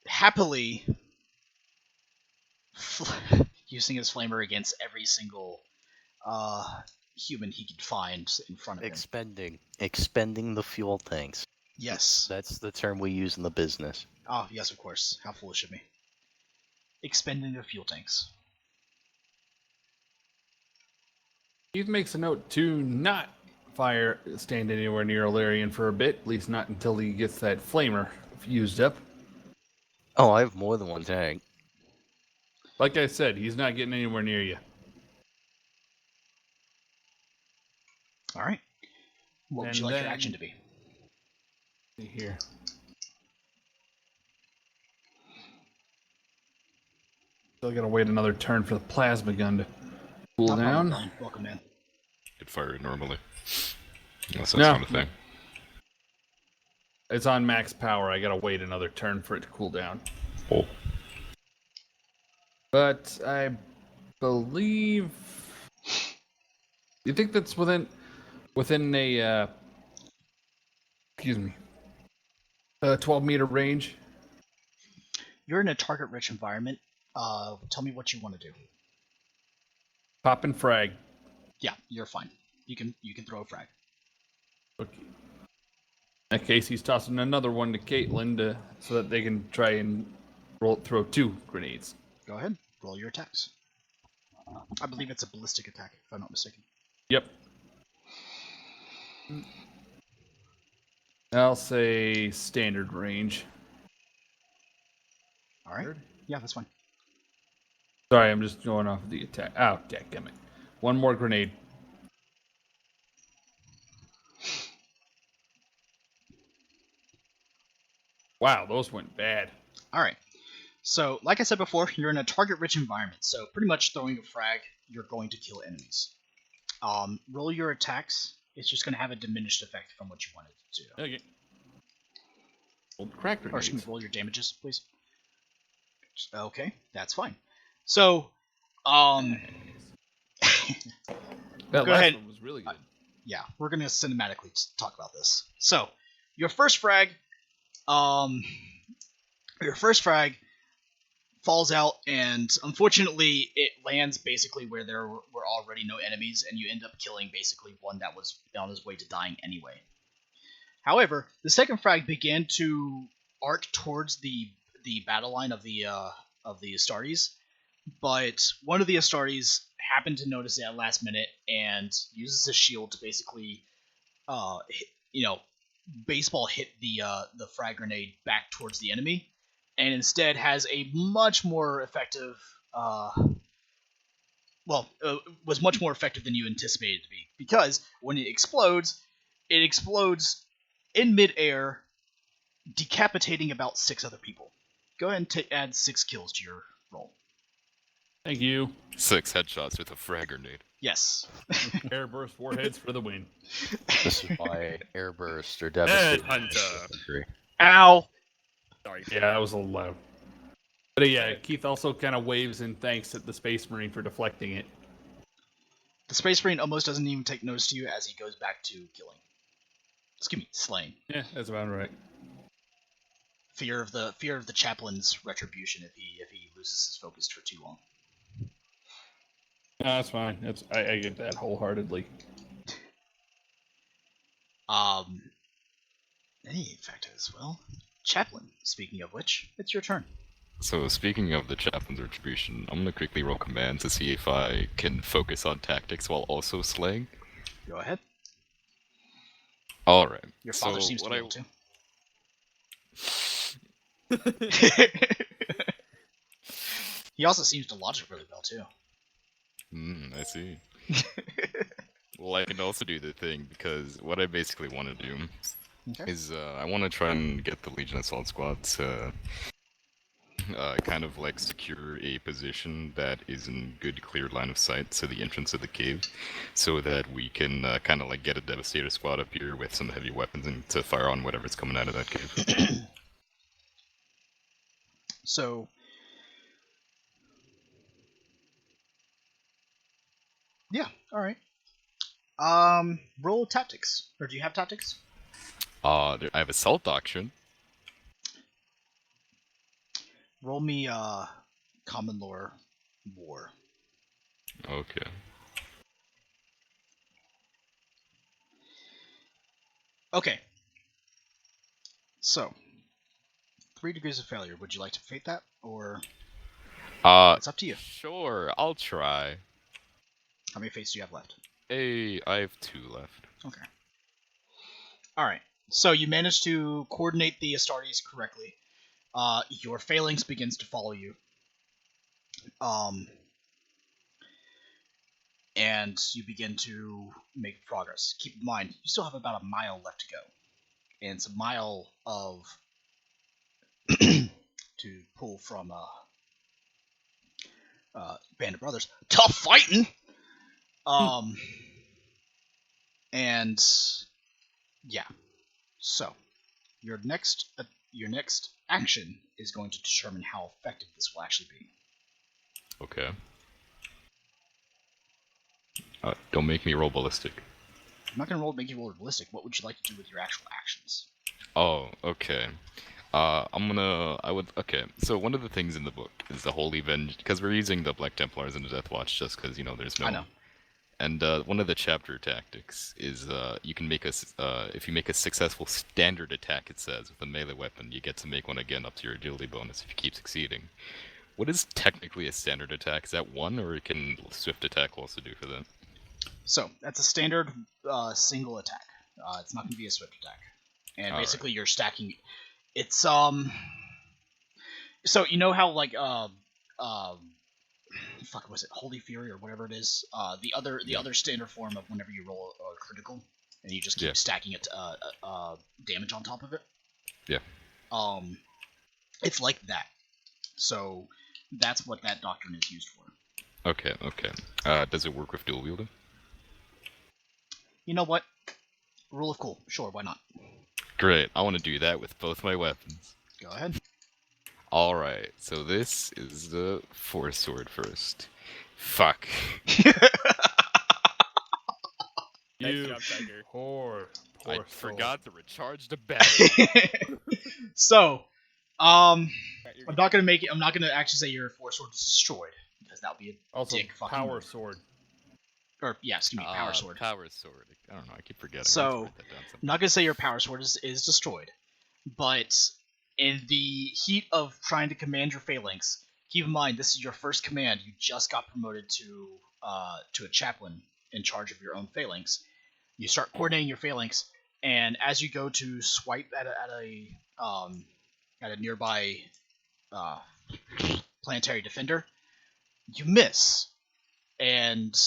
happily using his flamer against every single human he could find in front of him. Expending the fuel tanks. Yes. That's the term we use in the business. Oh, yes, of course. How foolish of me. Expending the fuel tanks. Keith makes a note to not stand anywhere near Alarian for a bit, at least not until he gets that flamer used up. Oh, I have more than one tank. Like I said, he's not getting anywhere near you. All right. What would you like your action to be? See here. Still gotta wait another turn for the plasma gun to cool down. Welcome, man. Could fire it normally. Unless that's not a thing. It's on max power. I gotta wait another turn for it to cool down. Oh. But I believe. You think that's within a 12-meter range? You're in a target-rich environment. Tell me what you want to do. Pop and frag. Yeah, you're fine. You can throw a frag. Okay. In that case, he's tossing another one to Caitlin so that they can try and throw 2 grenades. Go ahead. Roll your attacks. I believe it's a ballistic attack, if I'm not mistaken. Yep. I'll say standard range. All right. Yeah, that's fine. Sorry, I'm just going off of the attack. Oh, dadgummit. One more grenade. Wow, those went bad. All right. So, like I said before, you're in a target-rich environment. So, pretty much throwing a frag, you're going to kill enemies. Roll your attacks. It's just going to have a diminished effect from what you wanted to do. Okay. Roll crack grenades. Or excuse me, roll your damages, please. Okay, that's fine. So, that go last ahead. one was really good. Yeah, we're going to cinematically talk about this. So, your first frag falls out, and unfortunately it lands basically where there were already no enemies, and you end up killing basically one that was on his way to dying anyway. However, the second frag began to arc towards the battle line of the Astartes, but one of the Astartes happened to notice it at last minute and uses his shield to basically baseball hit the frag grenade back towards the enemy, and instead has a much more effective was much more effective than you anticipated it to be, because when it explodes in midair, decapitating about 6 other people. Go ahead and add 6 kills to your roll. Thank you. 6 headshots with a frag grenade. Yes. Airburst warheads for the win. This is why airbursts are devastating. Headhunter. Ow! Sorry. Yeah, that was a little loud. But yeah, Keith also kind of waves in thanks at the Space Marine for deflecting it. The Space Marine almost doesn't even take notice to you as he goes back to killing. Excuse me, slaying. Yeah, that's about right. Fear of the chaplain's retribution if he loses his focus for too long. No, that's fine. I get that wholeheartedly. Any fact as well. Chaplain, speaking of which, it's your turn. So speaking of the chaplain's retribution, I'm gonna quickly roll command to see if I can focus on tactics while also slaying. Go ahead. All right. Your father so seems to what be I- able to. He also seems to logic really well too. I see. Well, I can also do the thing because what I basically want to do Okay. is I want to try and get the Legion Assault Squad to kind of like secure a position that is in good clear line of sight to the entrance of the cave, so that we can kind of like get a Devastator squad up here with some heavy weapons and to fire on whatever's coming out of that cave. So, yeah, all right. Roll tactics, or do you have tactics? I have Assault Doctrine. Roll me Common Lore War. Okay. Okay. So, 3 degrees of failure. Would you like to fate that, or it's up to you? Sure, I'll try. How many fates do you have left? I have 2 left. Okay. All right. So you managed to coordinate the Astartes correctly. Your phalanx begins to follow you. And you begin to make progress. Keep in mind, you still have about a mile left to go. And it's a mile of to pull from Band of Brothers. Tough fighting! And yeah. So your next action is going to determine how effective this will actually be. Okay. Don't make me roll ballistic. I'm not going to make you roll ballistic. What would you like to do with your actual actions? Oh, okay. Okay, so one of the things in the book is the Holy Vengeance, because we're using the Black Templars and the Death Watch just because, there's no... I know. And one of the chapter tactics is you can make if you make a successful standard attack, it says, with a melee weapon, you get to make one again up to your agility bonus if you keep succeeding. What is technically a standard attack? Is that 1, or can swift attack also do for that? So that's a standard single attack. It's not going to be a swift attack, and All basically you're stacking. It's So you know how like fuck was it Holy Fury or whatever it is? The other standard form of whenever you roll a critical and you just keep stacking it damage on top of it. Yeah. It's like that. So that's what that doctrine is used for. Okay. Does it work with dual wielding? You know what? Rule of cool. Sure, why not? Great. I want to do that with both my weapons. Go ahead. Alright, so this is the Force Sword first. Fuck. You Poor I soul. forgot to recharge the battery. So, I'm not gonna actually say your Force Sword is destroyed because that would be a Also, dick fucking power move. sword. Or yeah, excuse me, Power Sword. Power Sword. I don't know, I keep forgetting. So, Let's write that down I'm not gonna say your Power Sword is destroyed, but in the heat of trying to command your phalanx, keep in mind this is your first command. You just got promoted to a chaplain in charge of your own phalanx. You start coordinating your phalanx, and as you go to swipe at a nearby planetary defender, you miss, and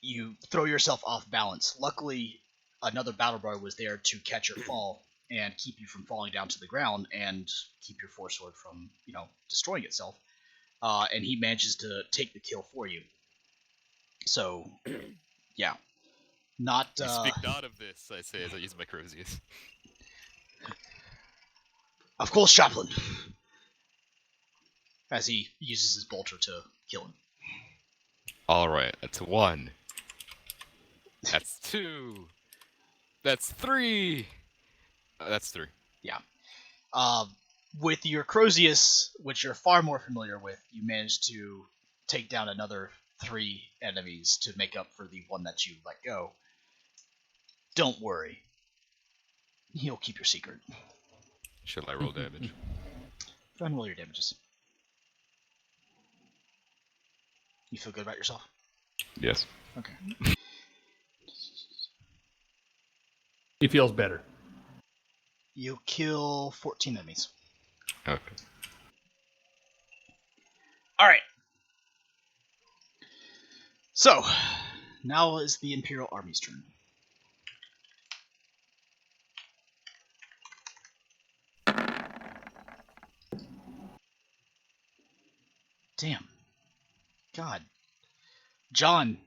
you throw yourself off balance. Luckily, another battle brother was there to catch your fall and keep you from falling down to the ground and keep your Force Sword from, destroying itself. And he manages to take the kill for you. So, yeah. Not, You speak not of this, I say as I use my Crozius. Of course, Chaplain. As he uses his bolter to kill him. Alright, that's 1. That's 2. That's 3. That's 3. Yeah. With your Crozius, which you're far more familiar with, you managed to take down another 3 enemies to make up for the one that you let go. Don't worry. He'll keep your secret. Shall I roll damage? Go ahead and roll your damages. You feel good about yourself? Yes. Okay. He feels better. You kill 14 enemies. Okay. Alright. So, now is the Imperial Army's turn. Damn. God. John,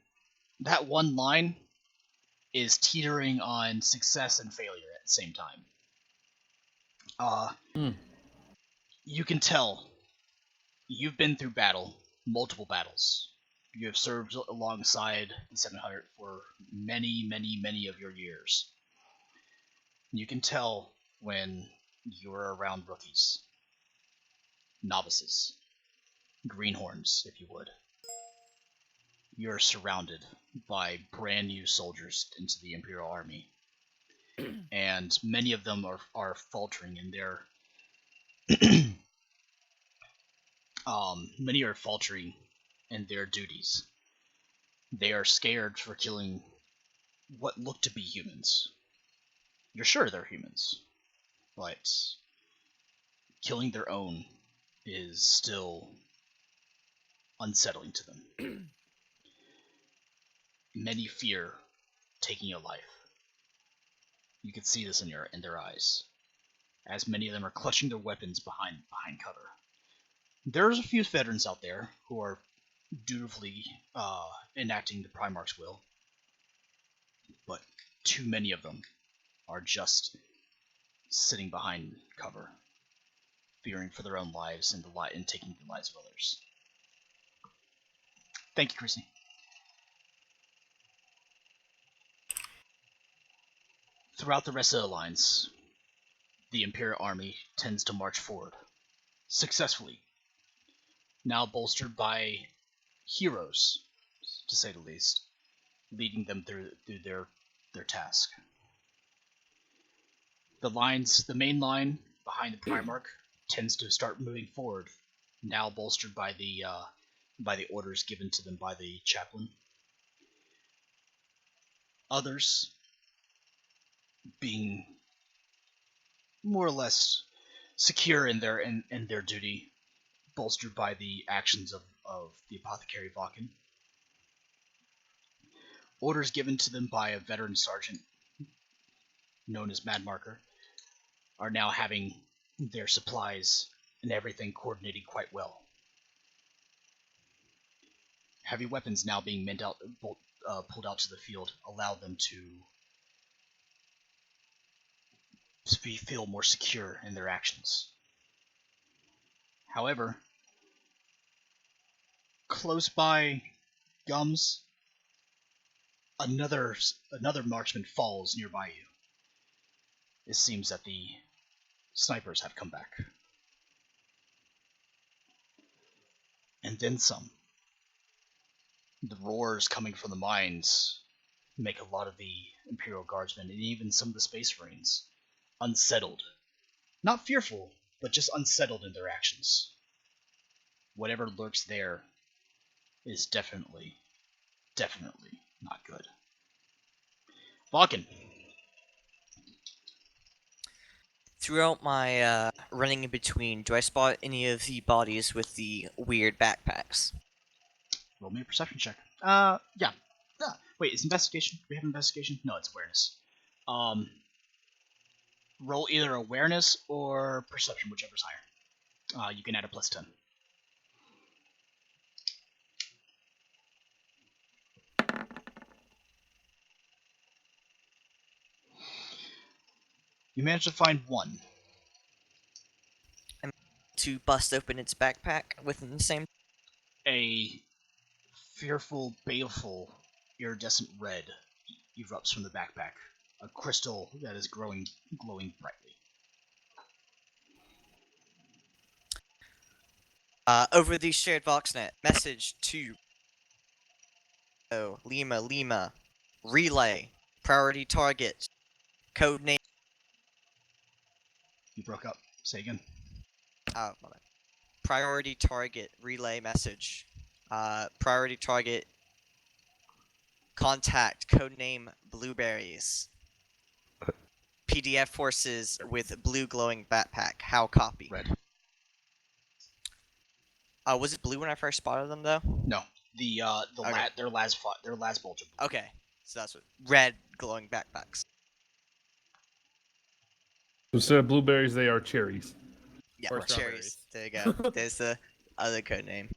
that one line is teetering on success and failure at the same time. You can tell you've been through battle, multiple battles. You have served alongside the 700 for many, many, many of your years. You can tell when you're around rookies, novices, greenhorns, if you would. You're surrounded by brand new soldiers into the Imperial Army. And many of them are faltering in their many are faltering in their duties. They are scared for killing what look to be humans. You're sure they're humans, but killing their own is still unsettling to them. Many fear taking a life. You can see this in their eyes, as many of them are clutching their weapons behind cover. There's a few veterans out there who are dutifully enacting the Primarch's will, but too many of them are just sitting behind cover, fearing for their own lives and taking the lives of others. Thank you, Chrissy. Throughout the rest of the lines, the Imperial Army tends to march forward, successfully, now bolstered by heroes, to say the least, leading them through their task. The main line behind the Primarch tends to start moving forward, now bolstered by the orders given to them by the chaplain. Others, being more or less secure in their duty, bolstered by the actions of the apothecary Vakin. Orders given to them by a veteran sergeant known as Mad Marker are now having their supplies and everything coordinated quite well. Heavy weapons now being pulled out to the field allow them to feel more secure in their actions. However, close by Gums, another marksman falls nearby you. It seems that the snipers have come back. And then some. The roars coming from the mines make a lot of the Imperial Guardsmen and even some of the Space Marines unsettled. Not fearful, but just unsettled in their actions. Whatever lurks there is definitely not good. Vakin. Throughout my running in between, do I spot any of the bodies with the weird backpacks? Roll me a perception check. Yeah. Wait, is investigation? Do we have investigation? No, it's awareness. Roll either awareness or perception, whichever's higher. You can add a plus 10. You managed to find one. To bust open its backpack within the same. A fearful, baleful, iridescent red erupts from the backpack. A crystal that is glowing brightly. Over the shared Voxnet, message to Lima, relay, priority target, code name. You broke up. Say again. My bad. Priority target relay message. Priority target. Contact codename Blueberries. PDF forces with blue glowing backpack. How copy? Red. Was it blue when I first spotted them though? No. Okay. Their las bolts are blue. Okay, so that's what red glowing backpacks. So instead of blueberries, they are cherries. Yeah, Or cherries. strawberries. There you go. There's the other code name.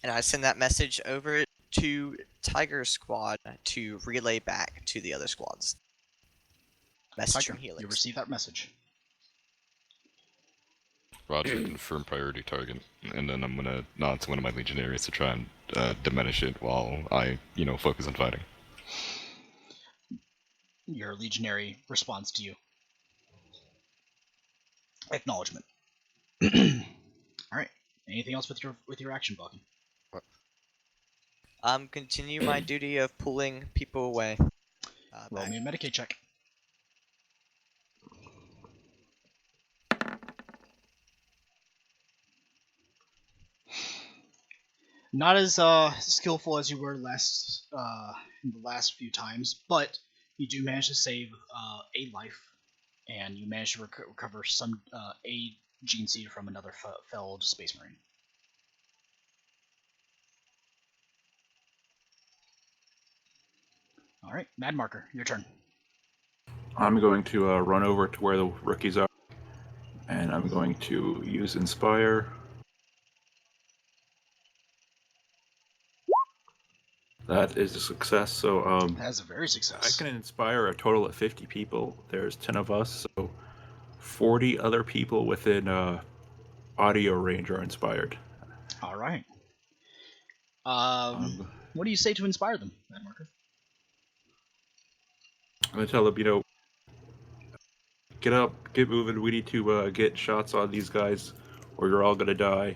And I send that message over to Tiger Squad to relay back to the other squads. Message Tiger, from Helix. you receive that message. Roger, confirm priority target, and then I'm gonna nod to one of my legionaries to try and diminish it while I, focus on fighting. Your legionary responds to you. Acknowledgement. All right. Anything else with your action, Vulcan? Continue my duty of pulling people away. Roll Back. me a Medicaid check. Not as skillful as you were in the last few times, but you do manage to save a life, and you manage to recover some a gene seed from another felled space marine. All right, Mad Marker, your turn. I'm going to run over to where the rookies are, and I'm going to use Inspire. That is a success, so That's a very I success. can inspire a total of 50 people. There's 10 of us, so 40 other people within audio range are inspired. All right. What do you say to inspire them, Mad Marker? I'm going to tell them, get up, get moving. We need to get shots on these guys, or you're all going to die.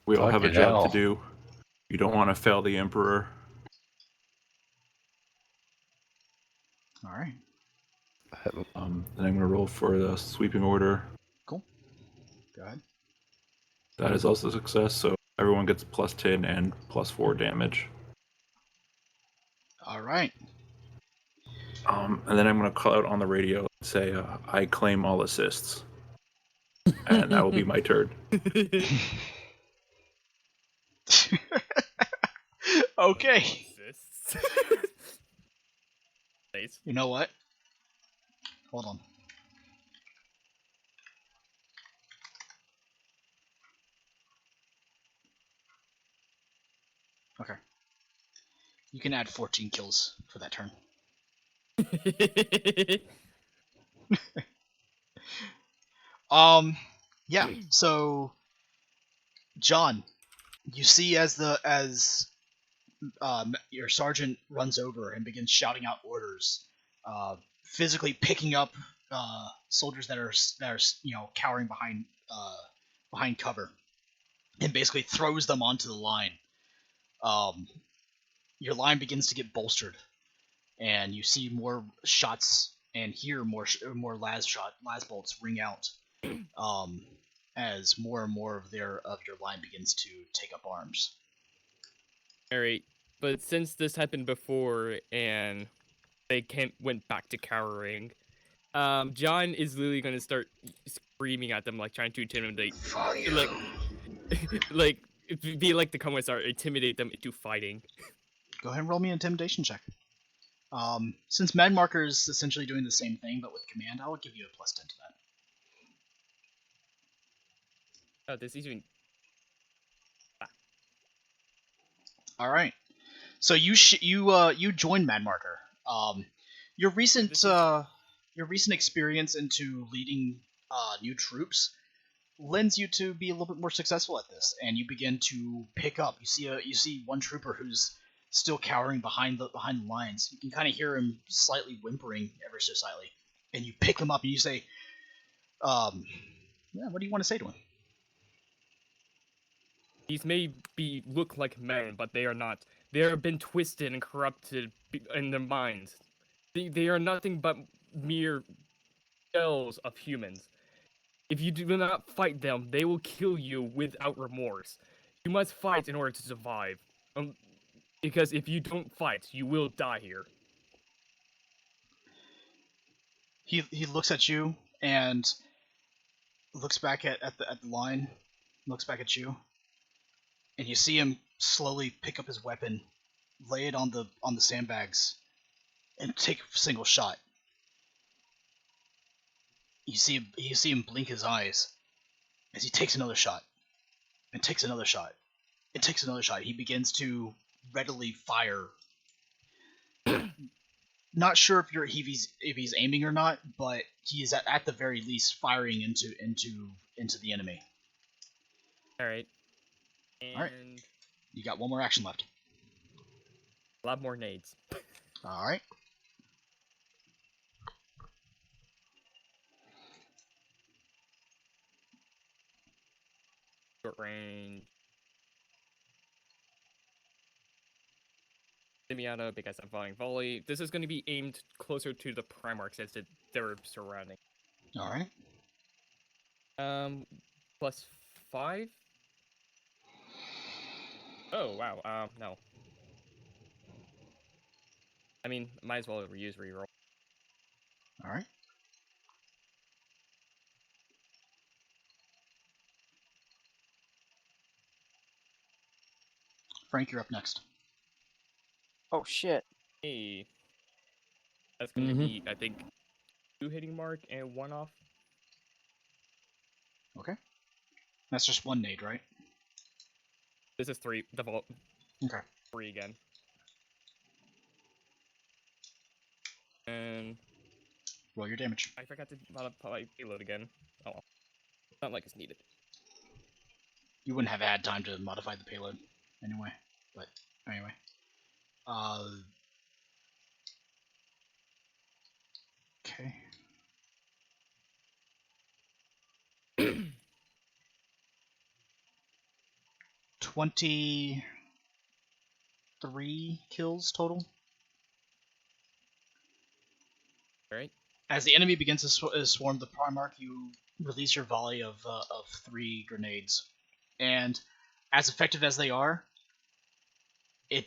We all have a Fucking job hell. to do. You don't want to fail the Emperor. All right. Then I'm going to roll for the sweeping order. Cool. Go ahead. That is also a success, so everyone gets plus 10 and plus 4 damage. All right. And then I'm going to call out on the radio and say, I claim all assists. And that will be my turn. Okay. Nice. You know what? Hold on. Okay. You can add 14 kills for that turn. Yeah. So, John, you see as your sergeant runs over and begins shouting out orders, physically picking up soldiers that are cowering behind cover, and basically throws them onto the line. Your line begins to get bolstered, and you see more shots and hear more las bolts ring out, as more and more of your line begins to take up arms. All right, but since this happened before and they went back to cowering, John is literally gonna start screaming at them, like trying to intimidate, like be like the Commissar, intimidate them into fighting. Go ahead and roll me an intimidation check. Since Mad Marker is essentially doing the same thing but with command, I'll give you a plus 10 to that. Oh, this even. All right. So you join Mad Marker. Your recent This is- your recent experience into leading new troops lends you to be a little bit more successful at this, and you begin to pick up. You see one trooper who's still cowering behind the lines. You can kind of hear him slightly whimpering ever so slightly, and you pick him up and you say, yeah, what do you want to say to him? These may look like men, but they are not. They have been twisted and corrupted in their minds. They are nothing but mere shells of humans. If you do not fight them, they will kill you without remorse. You must fight in order to survive. Because if you don't fight, you will die here. He looks at you and looks back at the line, looks back at you, and you see him slowly pick up his weapon, lay it on the sandbags, and take a single shot. You see him blink his eyes as he takes another shot, and takes another shot, and takes another shot. He begins to readily fire. Not sure if he's aiming or not, but he's at the very least firing into the enemy. All right. All right. And You got one more action left. a lot more nades. All right. Short range. Semiauto, big ass flying volley. This is going to be aimed closer to the Primarchs as they're surrounding. All right. +5. Oh wow. No. I mean, might as well use reroll. All right. Frank, you're up next. Oh shit. Hey. That's going to be, I think, 2 hitting mark and 1 off. Okay. That's just one nade, right? This is 3. Okay. 3 again. And Roll your damage. I forgot to modify payload again. Oh, well. Not like it's needed. You wouldn't have had time to modify the payload anyway. But anyway. 23 kills total. Alright. As the enemy begins to swarm the Primarch, you release your volley of 3 grenades. And as effective as they are, it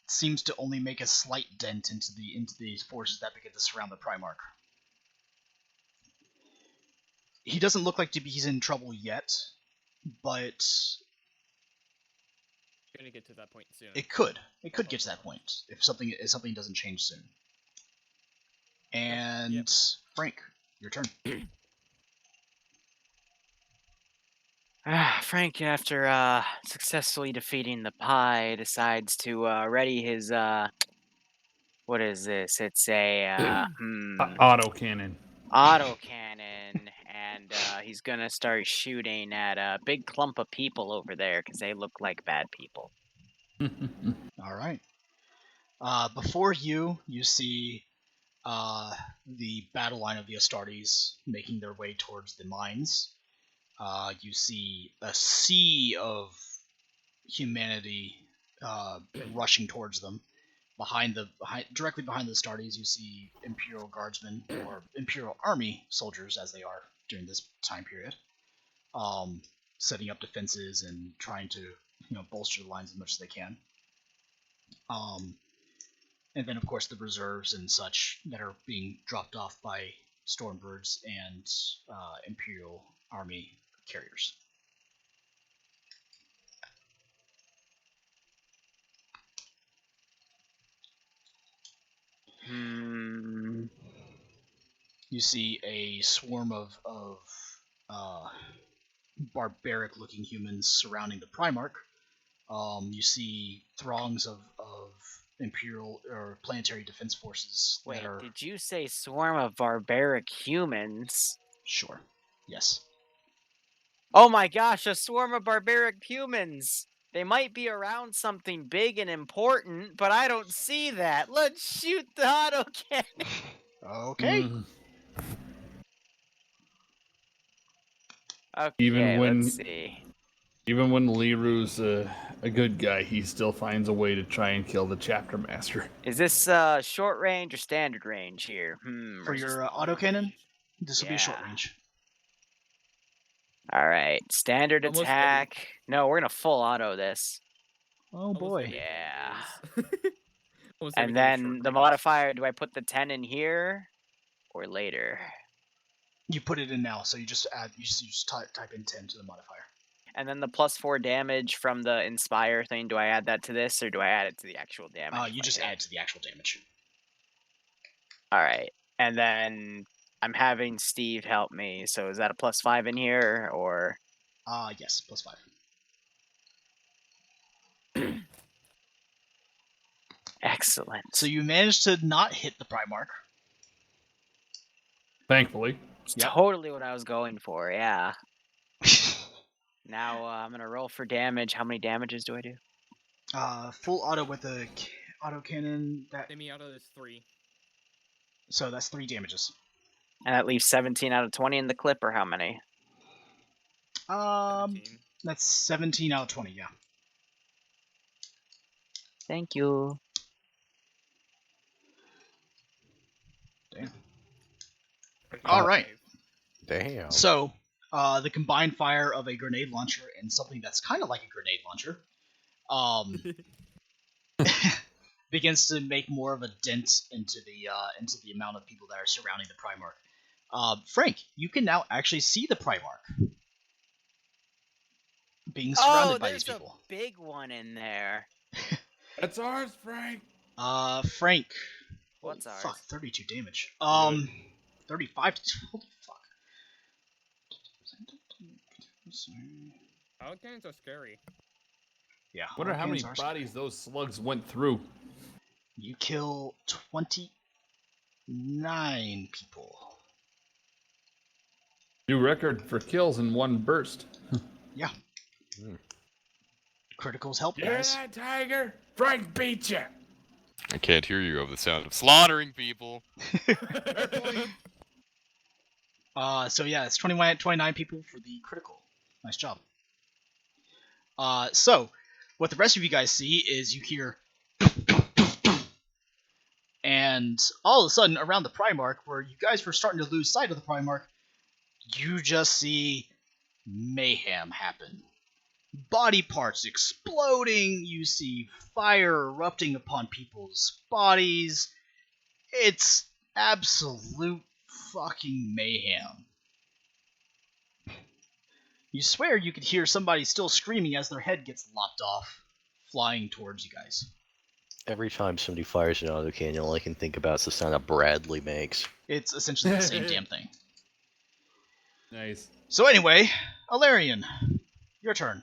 seems to only make a slight dent into the forces that begin to surround the Primarch. He doesn't look like he's in trouble yet, but Gonna get to that point soon. it could get to that point if something doesn't change soon. And Yep. Frank, your turn. Frank, after successfully defeating the pie, decides to ready his what is this? It's a Autocannon. autocannon, and he's gonna start shooting at a big clump of people over there because they look like bad people. All right. Before you see the battle line of the Astartes making their way towards the mines. You see a sea of humanity rushing towards them. Directly behind the Astartes, you see Imperial Guardsmen, or Imperial Army soldiers, as they are during this time period, setting up defenses and trying to bolster the lines as much as they can. And then, of course, the reserves and such that are being dropped off by Stormbirds and Imperial Army carriers. You see a swarm of barbaric-looking humans surrounding the Primarch. You see throngs of Imperial or planetary defense forces Wait, that are did you say swarm of barbaric humans? sure. Yes. Oh my gosh, a swarm of barbaric humans! They might be around something big and important, but I don't see that. Let's shoot the autocannon. Okay. Mm. Okay, Even when- let's see. Even when Liru's a good guy, he still finds a way to try and kill the chapter master. Is this short range or standard range here? For or is your this- autocannon, this will be a short Yeah. range. All right, standard Almost attack. No, we're gonna full auto this. Oh Almost boy. everything Yeah. is- Almost And everything is then short the range. modifier, do I put the 10 in here or later? You put it in now, so you just add. You just type in 10 to the modifier. And then the +4 damage from the inspire thing, do I add that to this or do I add it to the actual damage? You just add it to the actual damage. All right. And then I'm having Steve help me. So is that a +5 in here or? Yes, +5. Excellent. So you managed to not hit the Primarch. Thankfully. It's Yep. totally what I was going for, yeah. Now I'm going to roll for damage. How many damages do I do? Full auto with the autocannon. Semi-auto is 3. So that's 3 damages. And that leaves 17 out of 20 in the clip, or how many? 17. That's 17 out of 20. Yeah. Thank you. Damn. All right. Damn. So, the combined fire of a grenade launcher and something that's kind of like a grenade launcher, begins to make more of a dent into the amount of people that are surrounding the Primarch. Frank, you can now actually see the Primarch being surrounded by these there's people. a big one in there. That's ours, Frank. Frank. What's Holy ours? Fuck, 32 damage. 35. Holy fuck. Autocannons are scary. Yeah. Wonder how many autocannons are scary. bodies those slugs went through. You kill 29 people. New record for kills in one burst. Yeah. Criticals help, Yeah, guys. that tiger. Frank beat you. I can't hear you over the sound of slaughtering people. So yeah, it's 29 people for the critical. Nice job. So what the rest of you guys see is you hear, and all of a sudden around the Primarch, where you guys were starting to lose sight of the Primarch, you just see mayhem happen. Body parts exploding, you see fire erupting upon people's bodies. It's absolute fucking mayhem. You swear you could hear somebody still screaming as their head gets lopped off, flying towards you guys. Every time somebody fires an autocannon, all I can think about is the sound that Bradley makes. It's essentially the same damn thing. Nice. So anyway, Alarian, your turn.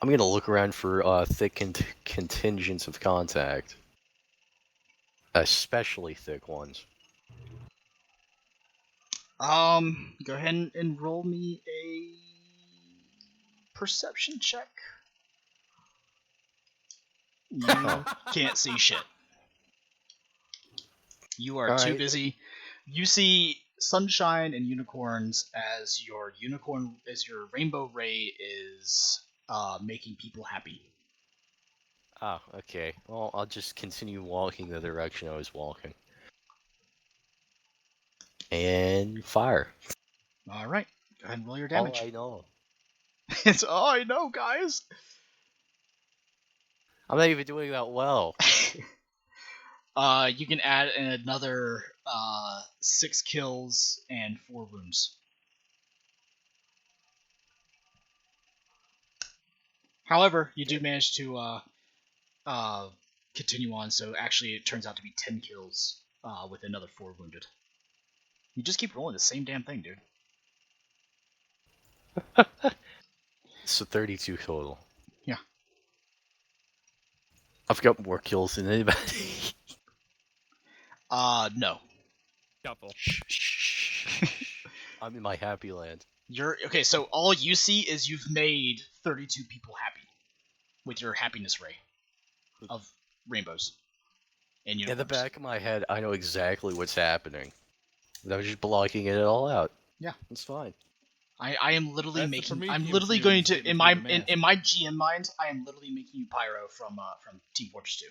I'm gonna look around for thick contingents of contact, especially thick ones. Go ahead and roll me a perception check. You can't see shit. You are too Alright. busy. You see sunshine and unicorns as your rainbow ray is making people happy. Ah, okay. Well, I'll just continue walking the direction I was walking. And fire. All right, go ahead and roll your All damage. I know. It's all I know, guys. I'm not even doing that well. You can add another 6 kills and 4 wounds. However, you do manage to continue on, so actually it turns out to be 10 kills with another 4 wounded. You just keep rolling the same damn thing, dude. So 32 total. Yeah. I've got more kills than anybody. No. Couple. I'm in my happy land. You're okay. So all you see is you've made 32 people happy with your happiness ray of rainbows and In unicorns. the back of my head, I know exactly what's happening. I was just blocking it all out. Yeah, it's fine. I am literally That's the making. I'm Prometheus literally you going is to getting in through my the math. in my GM mind. I am literally making you Pyro from Team Fortress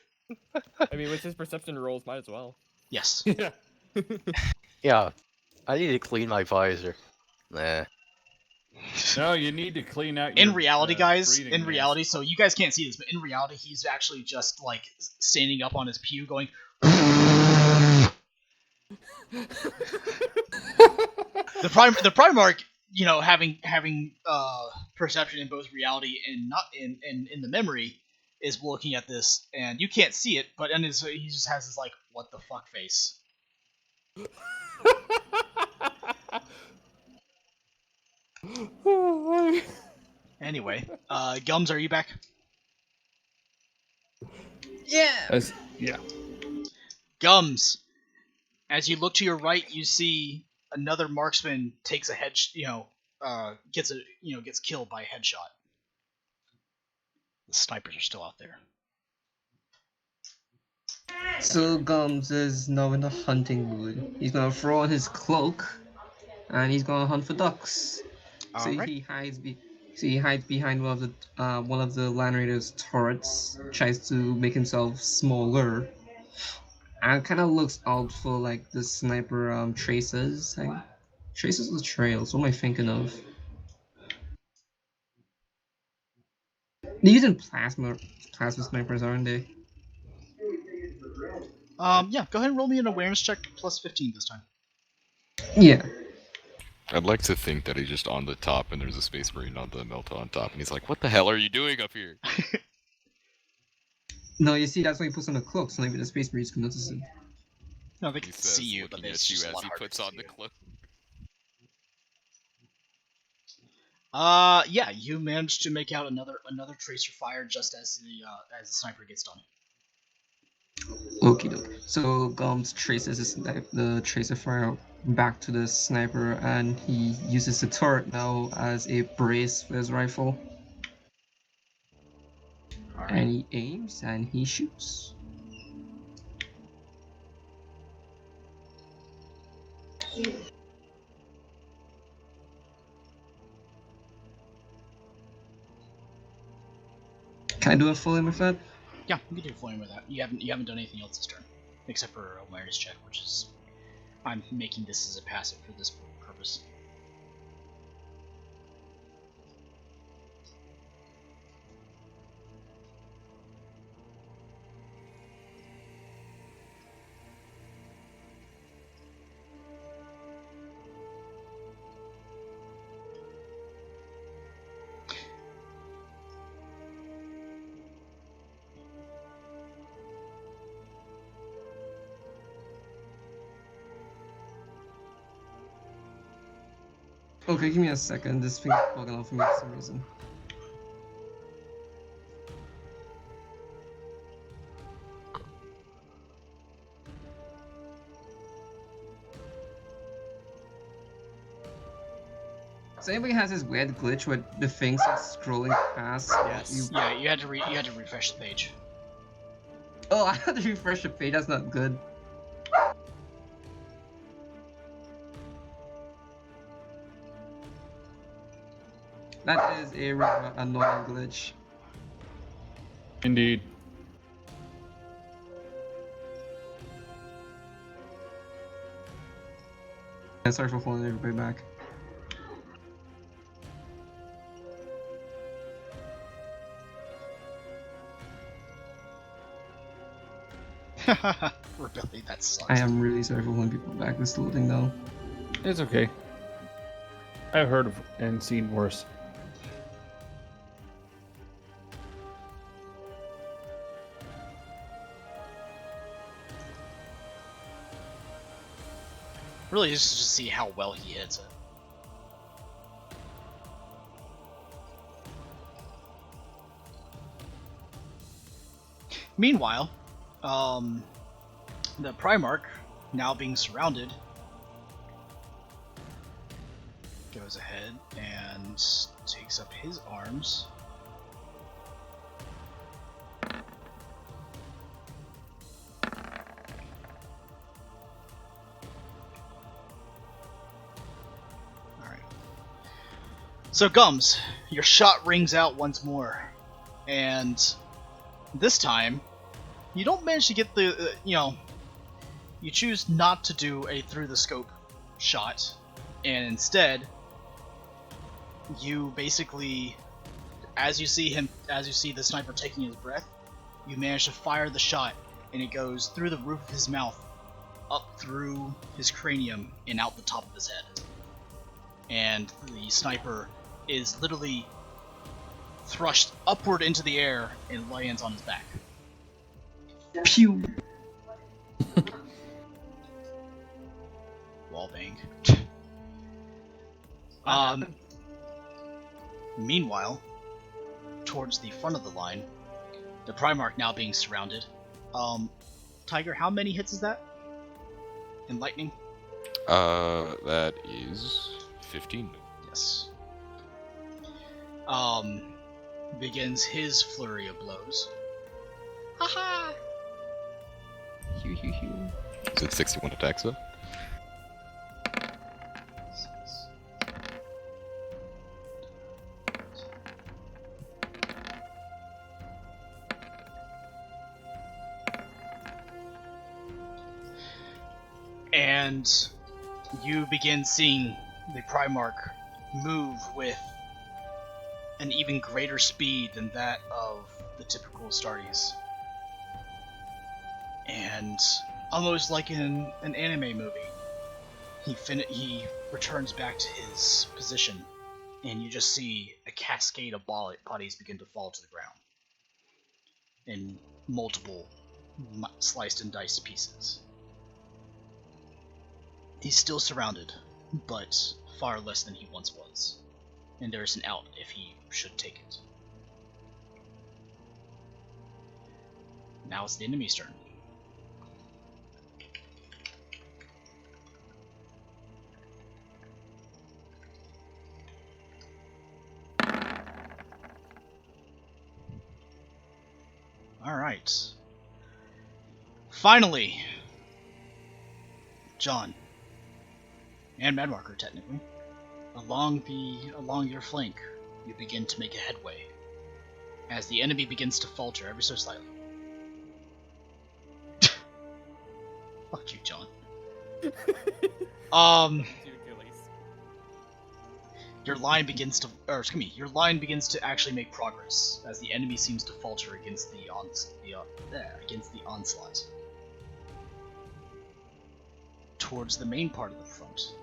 2. I mean, with his perception rolls, might as well. Yes. Yeah. Yeah, I need to clean my visor. Nah. No, you need to clean out In your reality, guys, breathing in mask. reality, so you guys can't see this, but in reality, he's actually just like standing up on his pew, going. the Primarch, you know, having perception in both reality and not in the memory, is looking at this, and you can't see it, but he just has this like what the fuck face. Anyway, Gums, are you back? Yeah. Yeah. Gums. As you look to your right, you see another marksman takes a gets killed by a headshot. The snipers are still out there. So Gums is now in the hunting mood. He's gonna throw on his cloak, and he's gonna hunt for ducks. So Alright. he hides behind one of the Land Raiders' turrets, tries to make himself smaller, and kind of looks out for like the sniper traces. Traces or trails? What am I thinking of? They're using plasma snipers, aren't they? Yeah, go ahead and roll me an awareness check plus 15 this time. Yeah. I'd like to think that he's just on the top and there's a space marine on the Melta on top, and he's like, "What the hell are you doing up here?" No, you see, that's why he puts on a cloak, so maybe the space marines can notice him. No, they He can says, see you, but looking it's at you just a as lot he harder puts to on see the you. cloak. Yeah, you managed to make out another tracer fire just as the sniper gets done. Okie doke. So Gums traces the tracer fire back to the sniper, and he uses the turret now as a brace for his rifle. And he aims and he shoots. Can I do a full aim with that? Yeah, you can do flying with that. You haven't done anything else this turn, except for a awareness check, which is I'm making this as a passive for this purpose. Okay, give me a second. This thing's bugging out for me for some reason. So anybody has this weird glitch where the things are scrolling past? Yes. Yeah, you had to refresh the page. Oh, I had to refresh the page. That's not good. That is a rather annoying glitch. Indeed. Yeah, sorry for holding everybody back. Rebellion, that sucks. I am really sorry for holding people back. This loading though. It's okay. I've heard of and seen worse. Really, just to see how well he hits it. Meanwhile, the Primarch, now being surrounded, goes ahead and takes up his arms. Alright. So Gums, your shot rings out once more, and this time, you don't manage to get the, you choose not to do a through the scope shot, and instead, you basically, as you see the sniper taking his breath, you manage to fire the shot, and it goes through the roof of his mouth, up through his cranium, and out the top of his head. And the sniper is literally thrust upward into the air and lands on his back. Pew. Wallbang. Meanwhile, towards the front of the line, the Primarch now being surrounded. Tiger, how many hits is that? In lightning? That is 15. Yes. Begins his flurry of blows. Haha! Is it 61 attacks though? And you begin seeing the Primarch move with an even greater speed than that of the typical Astartes. And almost like in an anime movie, he returns back to his position, and you just see a cascade of bodies begin to fall to the ground in multiple sliced and diced pieces. He's still surrounded, but far less than he once was, and there is an out if he should take it. Now it's the enemy's turn. Alright. Finally, John, and Madmarker technically, along your flank, you begin to make a headway, as the enemy begins to falter ever so slightly. Fuck you, John. Your line begins to actually make progress as the enemy seems to falter against the onslaught. Towards the main part of the front,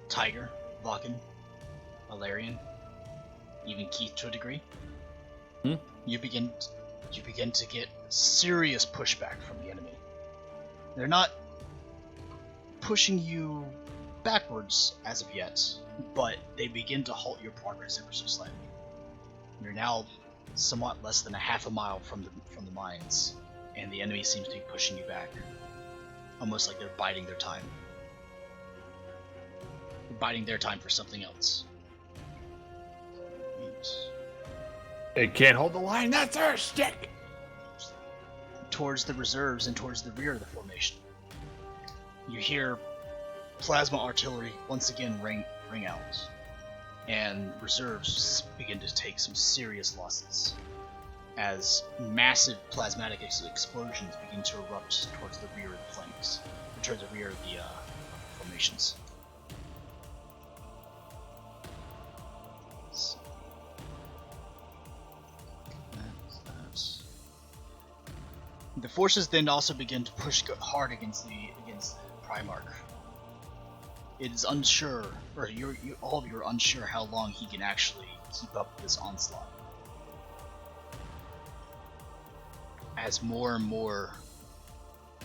Tiger, Vaughan, Valerian, even Keith to a degree, you begin to get serious pushback from the enemy. They're not pushing you backwards as of yet, but they begin to halt your progress ever so slightly. You're now somewhat less than a half a mile from the mines, and the enemy seems to be pushing you back, almost like they're biding their time. Biding their time for something else. They can't hold the line, that's our stick! Towards the reserves and towards the rear of the formation, you hear plasma artillery once again ring out, and reserves begin to take some serious losses as massive plasmatic explosions begin to erupt towards the rear of the flanks, or towards the rear of the formations. The forces then also begin to push hard against the Primarch. It is unsure, or all of you are unsure how long he can actually keep up this onslaught. As more and more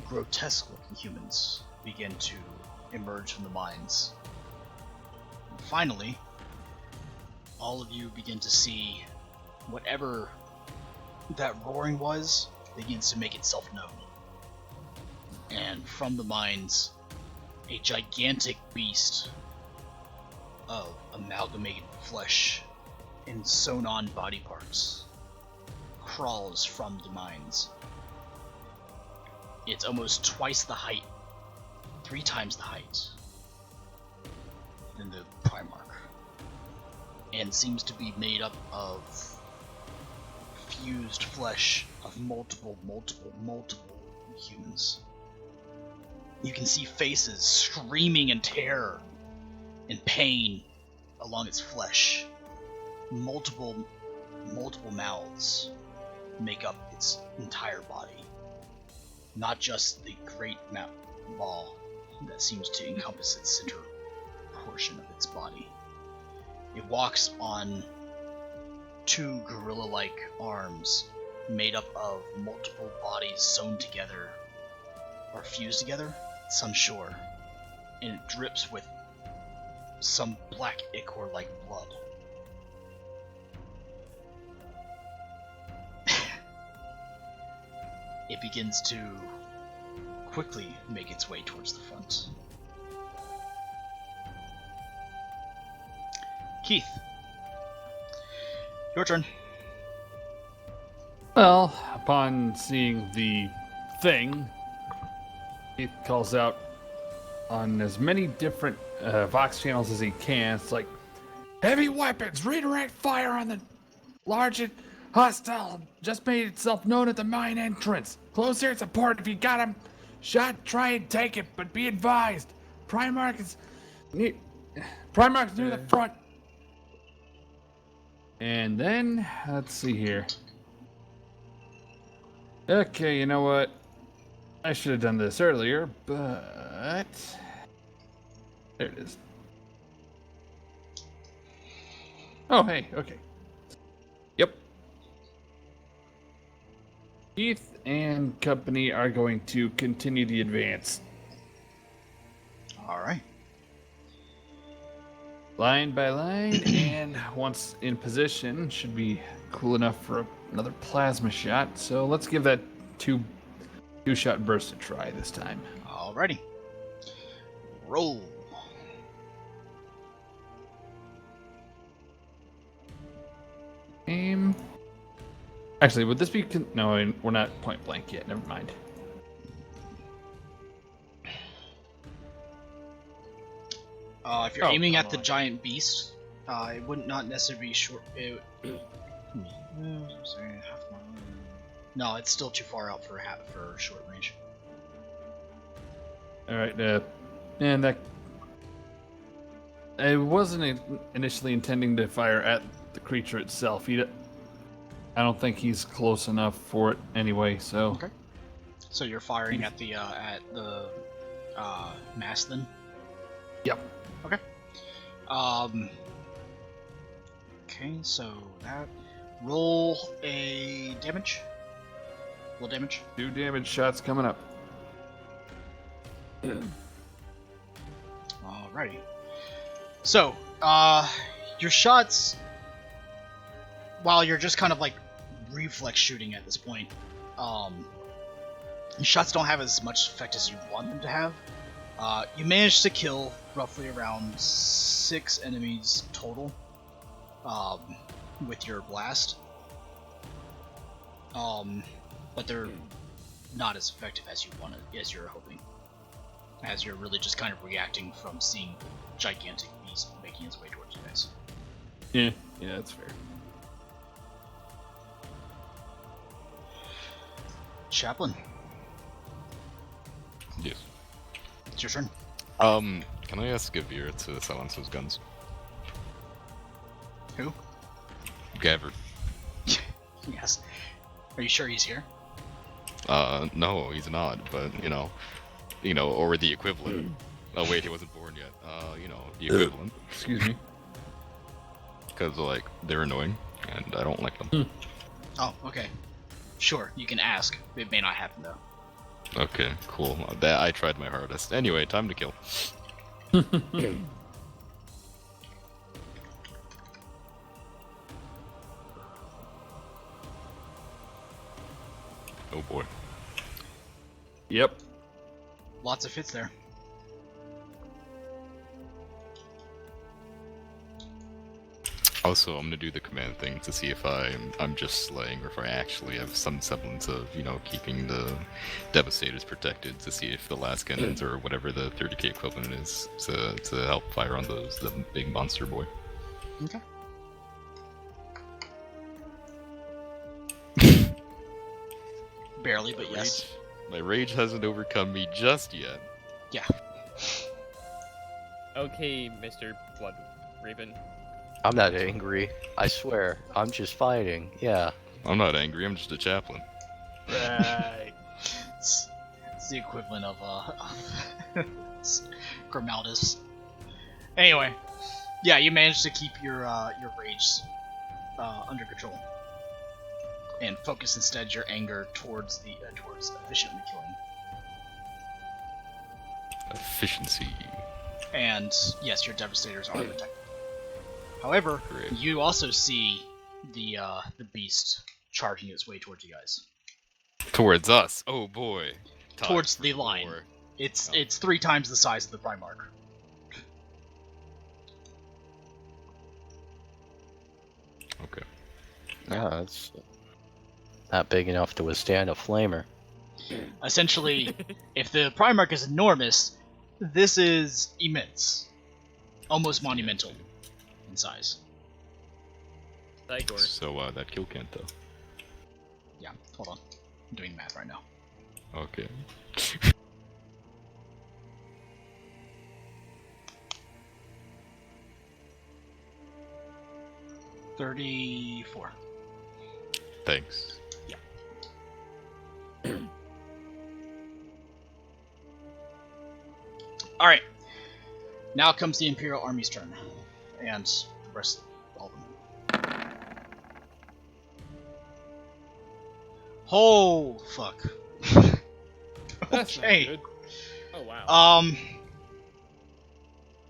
grotesque-looking humans begin to emerge from the mines. And finally, all of you begin to see whatever that roaring was begins to make itself known. And from the mines, a gigantic beast of amalgamated flesh and sewn-on body parts crawls from the mines. It's almost twice the height, 3 times the height than the Primarch, and seems to be made up of fused flesh of multiple humans. You can see faces screaming in terror and pain along its flesh. Multiple mouths make up its entire body. Not just the great maw that seems to encompass its center portion of its body. It walks on 2 gorilla-like arms made up of multiple bodies sewn together or fused together, some sure, and it drips with some black ichor-like blood. It begins to quickly make its way towards the front. Keith, your turn. Well, upon seeing the thing, he calls out on as many different Vox channels as he can. It's like, heavy weapons, redirect fire on the largest hostile just made itself known at the mine entrance. Close air support if you got him shot, try and take it, but be advised, Primarch's near the front. And then, let's see here. Okay, you know what? I should have done this earlier, but... There it is. Oh, hey, okay. Yep. Keith and company are going to continue the advance. Alright. Line by line, and once in position, should be cool enough for another plasma shot. So let's give that two-shot burst a try this time. Alrighty. Roll. Aim. Actually, would this be... No, we're not point blank yet. Never mind. If you're aiming at the giant beast, it would not necessarily be short. No, it's still too far out for short range. All right, and that I wasn't initially intending to fire at the creature itself. I don't think he's close enough for it anyway. So. Okay. So you're firing at the mass then? Yep. Okay. Okay, so that roll a damage. Roll damage. 2 damage shots coming up. Alrighty. So, your shots, while you're just kind of like reflex shooting at this point, your shots don't have as much effect as you want them to have. You managed to kill roughly around 6 enemies total with your blast. But they're not as effective as you were hoping. As you're really just kind of reacting from seeing the gigantic beast making its way towards you guys. Yeah, that's fair. Chaplain. Yes. It's your turn. Can I ask Gavir to silence his guns? Who? Gavir. Yes. Are you sure he's here? No, he's not, but, or the equivalent. Oh, wait, he wasn't born yet. The equivalent. Excuse me. Because, they're annoying, and I don't like them. Oh, okay. Sure, you can ask. It may not happen, though. Okay, cool. I tried my hardest. Anyway, time to kill. Oh boy. Yep. Lots of hits there. Also, I'm gonna do the command thing to see if I'm just slaying or if I actually have some semblance of, keeping the Devastators protected to see if the last cannons or whatever the 30k equivalent is to help fire on the big monster boy. Okay. Barely, but yes. My rage hasn't overcome me just yet. Yeah. Okay, Mr. Blood Raven. I'm not angry. I swear. I'm just fighting. Yeah. I'm not angry, I'm just a chaplain. Right. It's the equivalent of Grimaldus. Anyway, yeah, you managed to keep your rage under control, and focus instead your anger towards efficiently killing. Efficiency. And yes, your Devastators are protected. However, Great. you also see the beast charging its way towards you guys. Towards us. Oh boy. Time Towards for the line. war. It's 3 times the size of the Primarch. Okay. Yeah, it's not big enough to withstand a flamer. Essentially, if the Primarch is enormous, this is immense. Almost monumental in size. Igor. So that kill can't though. Yeah, hold on. I'm doing math right now. Okay. $34. Thanks. Alright. Now comes the Imperial Army's turn. And the rest of all of them. Oh, fuck. That's not Okay. good. Oh wow.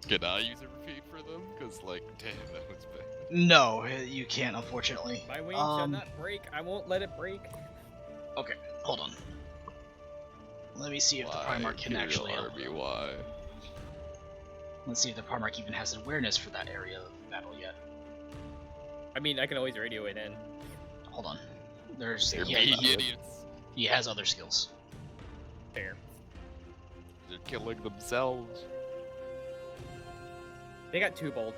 Can I use a repeat for them? Cause damn, that was bad. No, you can't, unfortunately. My wing shall not break. I won't let it break. Okay, hold on. Let me see if the Primarch can actually help. Army, why? Let's see if the Primarch even has awareness for that area of battle yet. I mean, I can always radio it in. Hold on. There's They're he, being has, idiots. he has other skills. Fair. They're killing themselves. They got 2 bolt.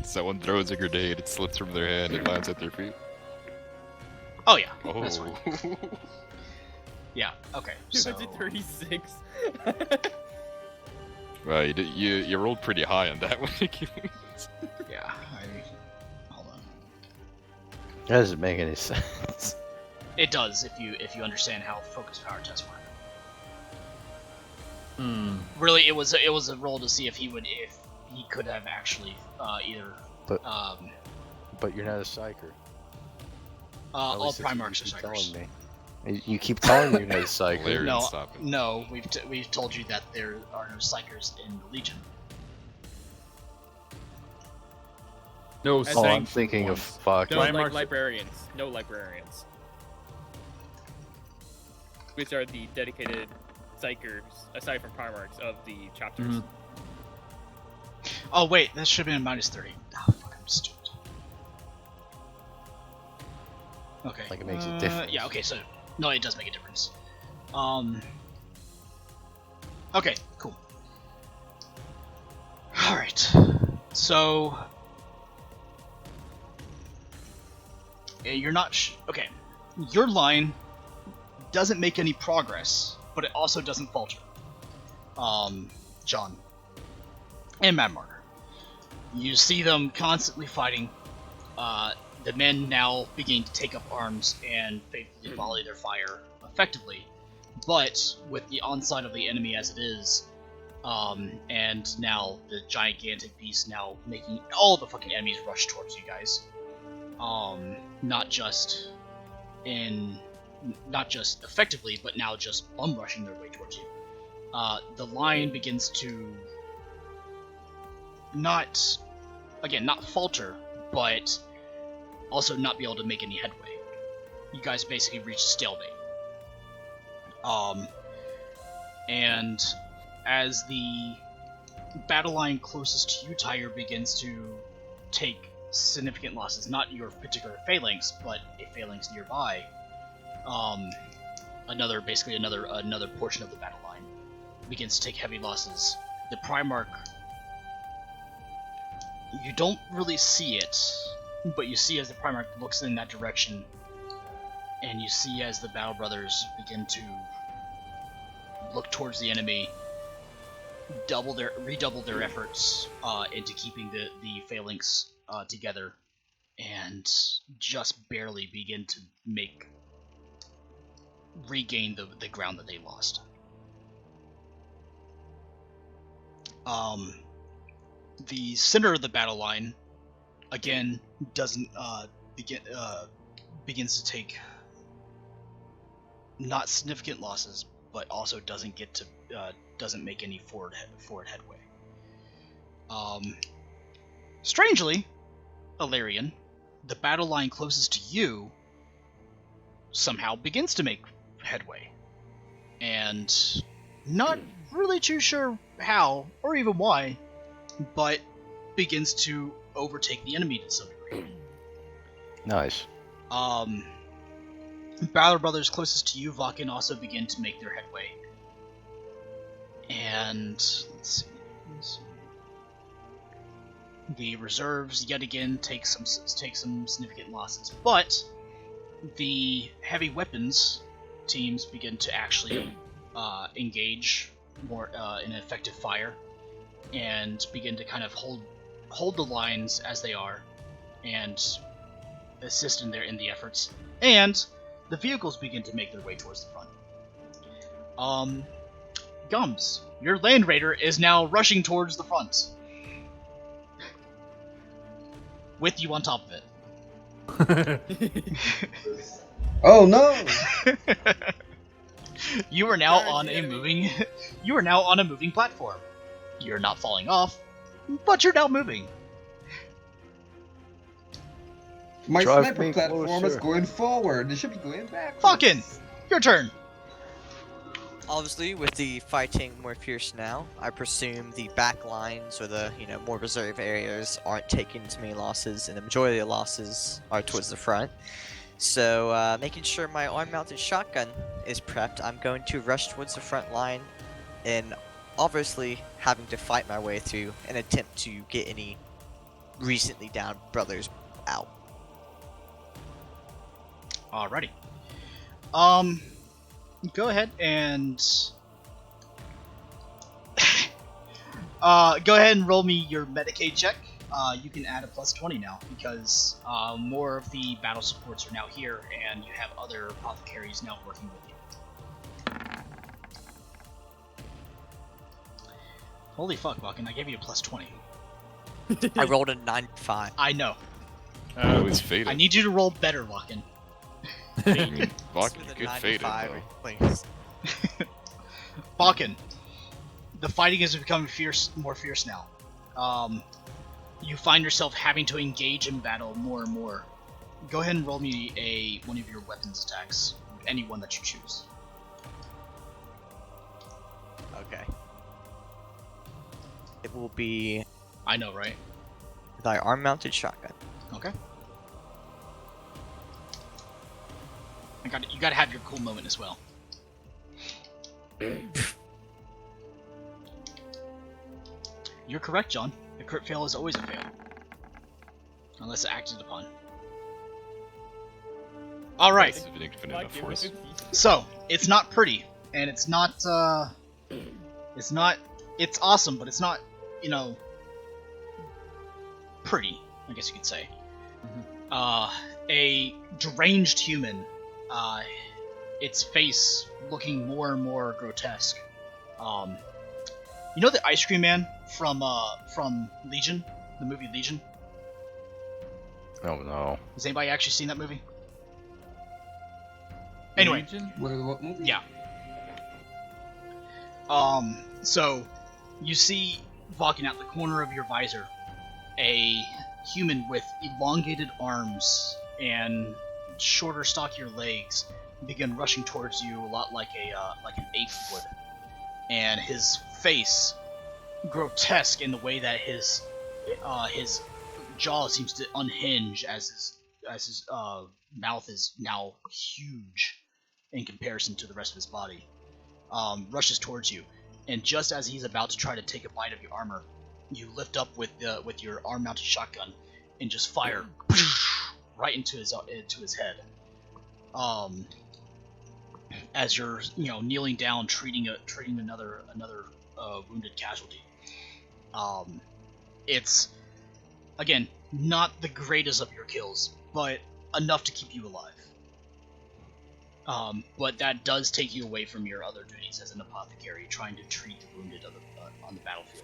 Someone throws a grenade, it slips from their hand and lands at their feet. Oh yeah, Oh. that's fine. Yeah, okay. So 236. Wow, you rolled pretty high on that one, yeah, hold on. That doesn't make any sense. It does if you understand how focus power tests work. Really, it was a roll to see if he could have actually either. But you're not a psyker. At All least that's what Primarchs you are keep telling psychers. me. You keep telling me you're not a psyker. Hilarious. No, Stop it. no, we've told you that there are no psychers in the Legion. No, As Oh, saying I'm thinking of ones. fuck. No, like Primarchs- librarians. No librarians. Which are the dedicated psychers, aside from Primarchs, of the chapters. Mhm. Oh wait, that should have been minus 30. Oh fuck, I'm stupid. Okay. Like it makes a difference. Yeah. Okay. So no, it does make a difference. Okay. Cool. All right. So you're not okay. Your line doesn't make any progress, but it also doesn't falter. John and Mad Martyr. You see them constantly fighting. The men now begin to take up arms and faithfully volley their fire effectively, but with the onslaught of the enemy as it is, and now the gigantic beast now making all the fucking enemies rush towards you guys. Not just effectively, but now just bum rushing their way towards you. The line begins to not falter, but also not be able to make any headway. You guys basically reach a stalemate. And as the battle line closest to you, Tyre, begins to take significant losses, not your particular phalanx, but a phalanx nearby, another portion of the battle line begins to take heavy losses. The Primarch, you don't really see it, but you see as the Primarch looks in that direction, and you see as the Battle Brothers begin to look towards the enemy, redouble their efforts into keeping the phalanx together, and just barely begin to regain the ground that they lost. The center of the battle line again doesn't begins to take not significant losses, but also doesn't make any forward headway. Strangely, Illyrian, the battle line closest to you somehow begins to make headway, and not really too sure how or even why, but begins to overtake the enemy to some degree. Nice. Battle Brothers closest to you, Vakin, also begin to make their headway. And let's see. The reserves yet again take some significant losses, but the heavy weapons teams begin to actually engage more in effective fire, and begin to kind of hold the lines as they are, and assist in the efforts. And the vehicles begin to make their way towards the front. Gums, your Land Raider is now rushing towards the front, with you on top of it. Oh no! You are now on a moving. You are now on a moving platform. You're not falling off, but you're now moving. My Drive sniper me platform is closer. going forward. It should be going back. Fucking, your turn. Obviously, with the fighting more fierce now, I presume the back lines or the more reserve areas aren't taking as many losses, and the majority of the losses are towards the front. So, making sure my arm-mounted shotgun is prepped, I'm going to rush towards the front line, and obviously having to fight my way through an attempt to get any recently downed brothers out. Alrighty. Go ahead and go ahead and roll me your Medicaid check. You can add a +20 now, because more of the battle supports are now here, and you have other apothecaries now working with you. Holy fuck, Vulcan, I gave you a +20. I rolled a 95. I know. It was faded. I need you to roll better, Vulcan. I mean, Vulcan, With a you could fade it, 95, though. please. Vulcan, the fighting is becoming more fierce now. You find yourself having to engage in battle more and more. Go ahead and roll me one of your weapons attacks, any one that you choose. Okay. It will be I know, right? thy arm-mounted shotgun. Okay. You gotta have your cool moment as well. You're correct, John. A crit fail is always a fail. Unless acted upon. Alright. That's an infinite enough force. So, it's not pretty, and it's awesome, but it's not, pretty, I guess you could say. A deranged human, its face looking more and more grotesque. You know the Ice Cream Man from Legion? The movie Legion? Oh no. Has anybody actually seen that movie? Anyway. What movie? Yeah. So, you see, walking out the corner of your visor, a human with elongated arms and shorter, stockier legs begin rushing towards you a lot like an ape would, and his face, grotesque in the way that his jaw seems to unhinge as his mouth is now huge in comparison to the rest of his body, rushes towards you, and just as he's about to try to take a bite of your armor, you lift up with your arm-mounted shotgun and just fire right into his head. As you're kneeling down, treating another wounded casualty. It's again not the greatest of your kills, but enough to keep you alive. But that does take you away from your other duties as an apothecary, trying to treat the wounded on the battlefield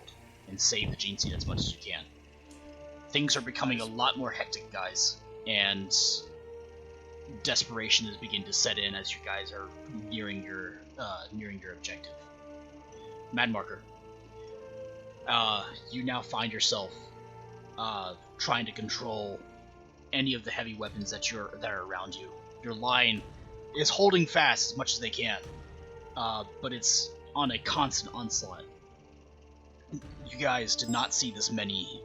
and save the gene seed as much as you can. Things are becoming a lot more hectic, guys, and desperation is beginning to set in as you guys are nearing your objective. Mad Marker, you now find yourself trying to control any of the heavy weapons that are around you. Your line is holding fast as much as they can, but it's on a constant onslaught. You guys did not see this many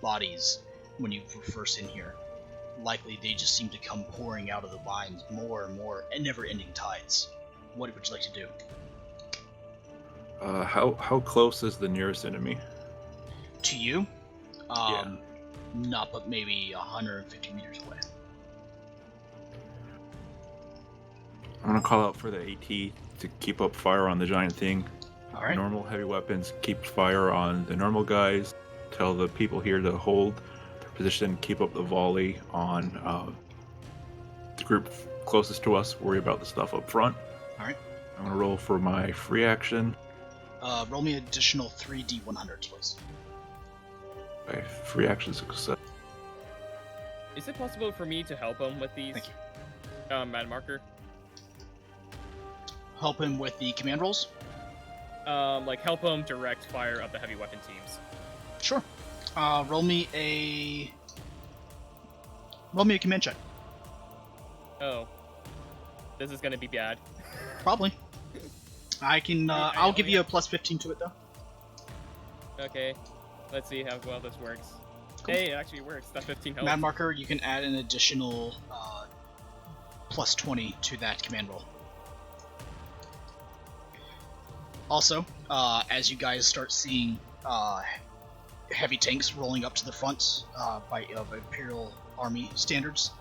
bodies when you were first in here. Likely they just seem to come pouring out of the lines more and more, and never-ending tides. What would you like to do? How close is the nearest enemy? To you? Yeah. Not but maybe 150 meters away. I'm gonna call out for the AT to keep up fire on the giant thing. Alright. Normal heavy weapons keep fire on the normal guys. Tell the people here to hold their position, keep up the volley on the group closest to us, worry about the stuff up front. Alright. I'm gonna roll for my free action. Roll me an additional 3d100s, please. My free action success. Is it possible for me to help him with these? Thank you. Mad Marker? Help him with the command rolls? Like help him direct fire of the heavy weapon teams. Sure. Roll me a command check. Oh. This is gonna be bad. Probably. I can. I'll give you a plus 15 to it though. Okay. Let's see how well this works. Cool. Hey, it actually works. That 15 helps. Mad Marker, you can add an additional plus 20 to that command roll. Also, as you guys start seeing heavy tanks rolling up to the front of Imperial Army standards,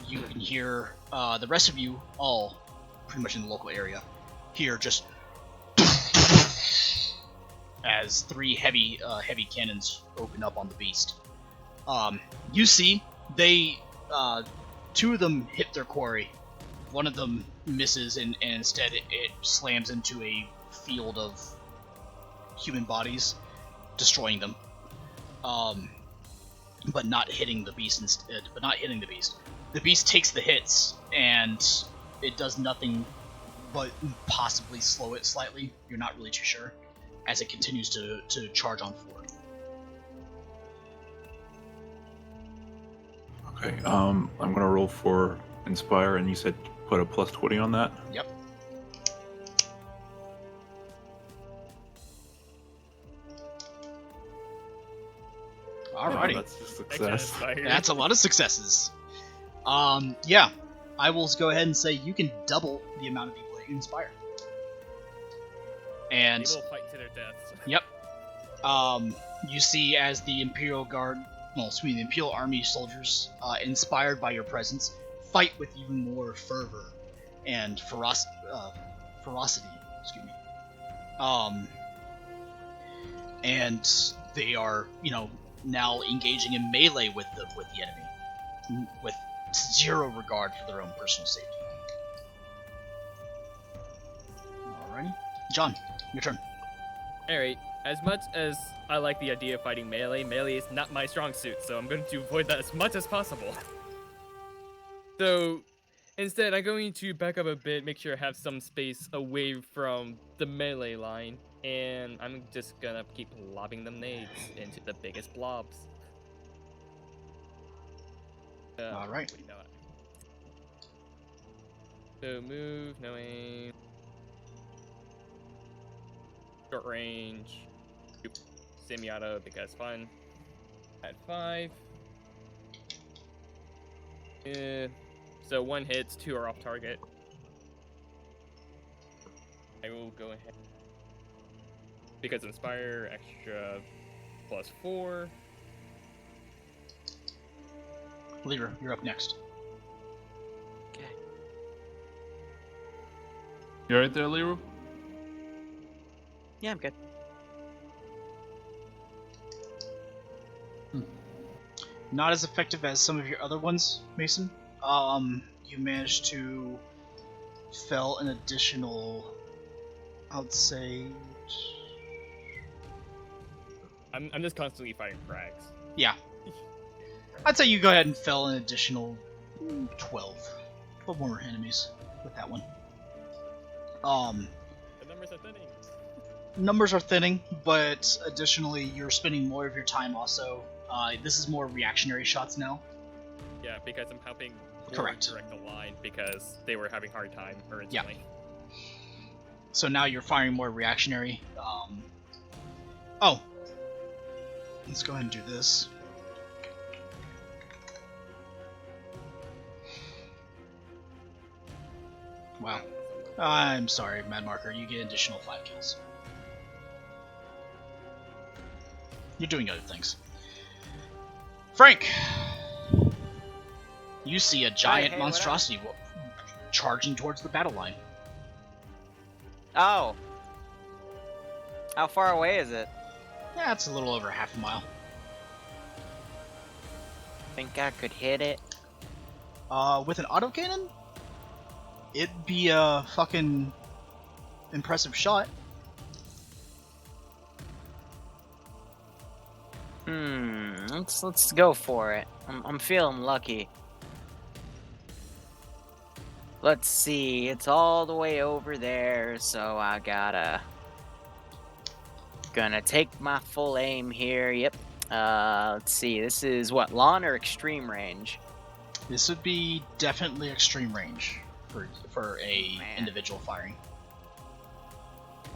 you can hear the rest of you, all pretty much in the local area, hear just as 3 heavy cannons open up on the beast. You see, they 2 of them hit their quarry. One of them misses, and instead it slams into a field of human bodies, destroying them. But not hitting the beast instead. The beast takes the hits, and it does nothing but possibly slow it slightly. You're not really too sure, as it continues to charge on forward. Okay, I'm gonna roll for Inspire, and you said put a plus 20 on that? Yep. Alrighty. That's a success. That's a lot of successes. Yeah. I will go ahead and say you can double the amount of people that you inspire. And They will fight to their deaths. yep. You see as the Imperial Army soldiers, inspired by your presence, fight with even more fervor and ferocity. Excuse me. And they are, now engaging in melee with the enemy, with zero regard for their own personal safety. Alrighty, John, your turn. Alright, as much as I like the idea of fighting melee, melee is not my strong suit, so I'm going to avoid that as much as possible. So, instead, I'm going to back up a bit, make sure I have some space away from the melee line, and I'm just gonna keep lobbing them nades into the biggest blobs. All right. probably not. So move, no aim. Short range. Semi-auto because fun. At 5. So 1 hits, 2 are off target. I will go ahead. Because Inspire, extra +4. Leader, you're up next. You alright there, Leroy? Yeah, I'm good. Not as effective as some of your other ones, Mason. You managed to fell an additional, I would say, I'm just constantly fighting frags. yeah. I'd say you go ahead and fell an additional 12 more enemies with that one. The numbers are thinning. Numbers are thinning, but additionally, you're spending more of your time also. This is more reactionary shots now. Yeah, because I'm helping Correct. direct the line because they were having a hard time originally. So now you're firing more reactionary. Oh. Let's go ahead and do this. Wow. I'm sorry, Mad Marker. You get additional 5 kills. You're doing other things. Frank! You see a giant hey, what up? monstrosity charging towards the battle line. Oh. How far away is it? Yeah, it's a little over half a mile. Think I could hit it? With an autocannon? It'd be a fucking impressive shot. Let's go for it. I'm feeling lucky. Let's see, it's all the way over there, so I gonna take my full aim here. Yep. Let's see, this is what, lawn or extreme range? This would be definitely extreme range for a Man. individual firing.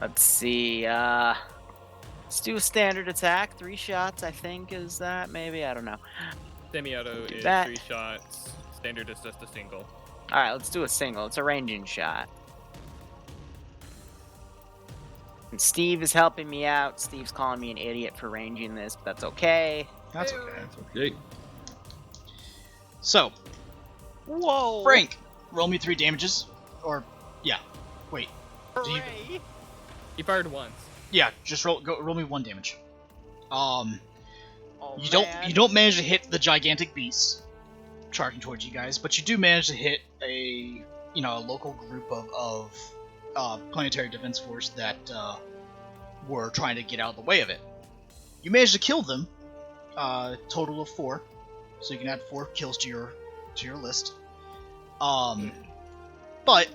Let's see, let's do a standard attack. 3 shots, I think, is that? Maybe, I don't know. Semi-auto is that. 3 shots. Standard is just a single. Alright, let's do a single. It's a ranging shot. And Steve is helping me out. Steve's calling me an idiot for ranging this, but that's okay. That's okay. Okay. So, Whoa! Frank, roll me 3 damages. Or, yeah. Wait. Do you, Hooray! He fired once. yeah, just roll me 1 damage. Oh, You man. don't manage to hit the gigantic beast charging towards you guys, but you do manage to hit a local group of planetary defense force that were trying to get out of the way of it. You managed to kill them, total of 4, so you can add 4 kills to your list. But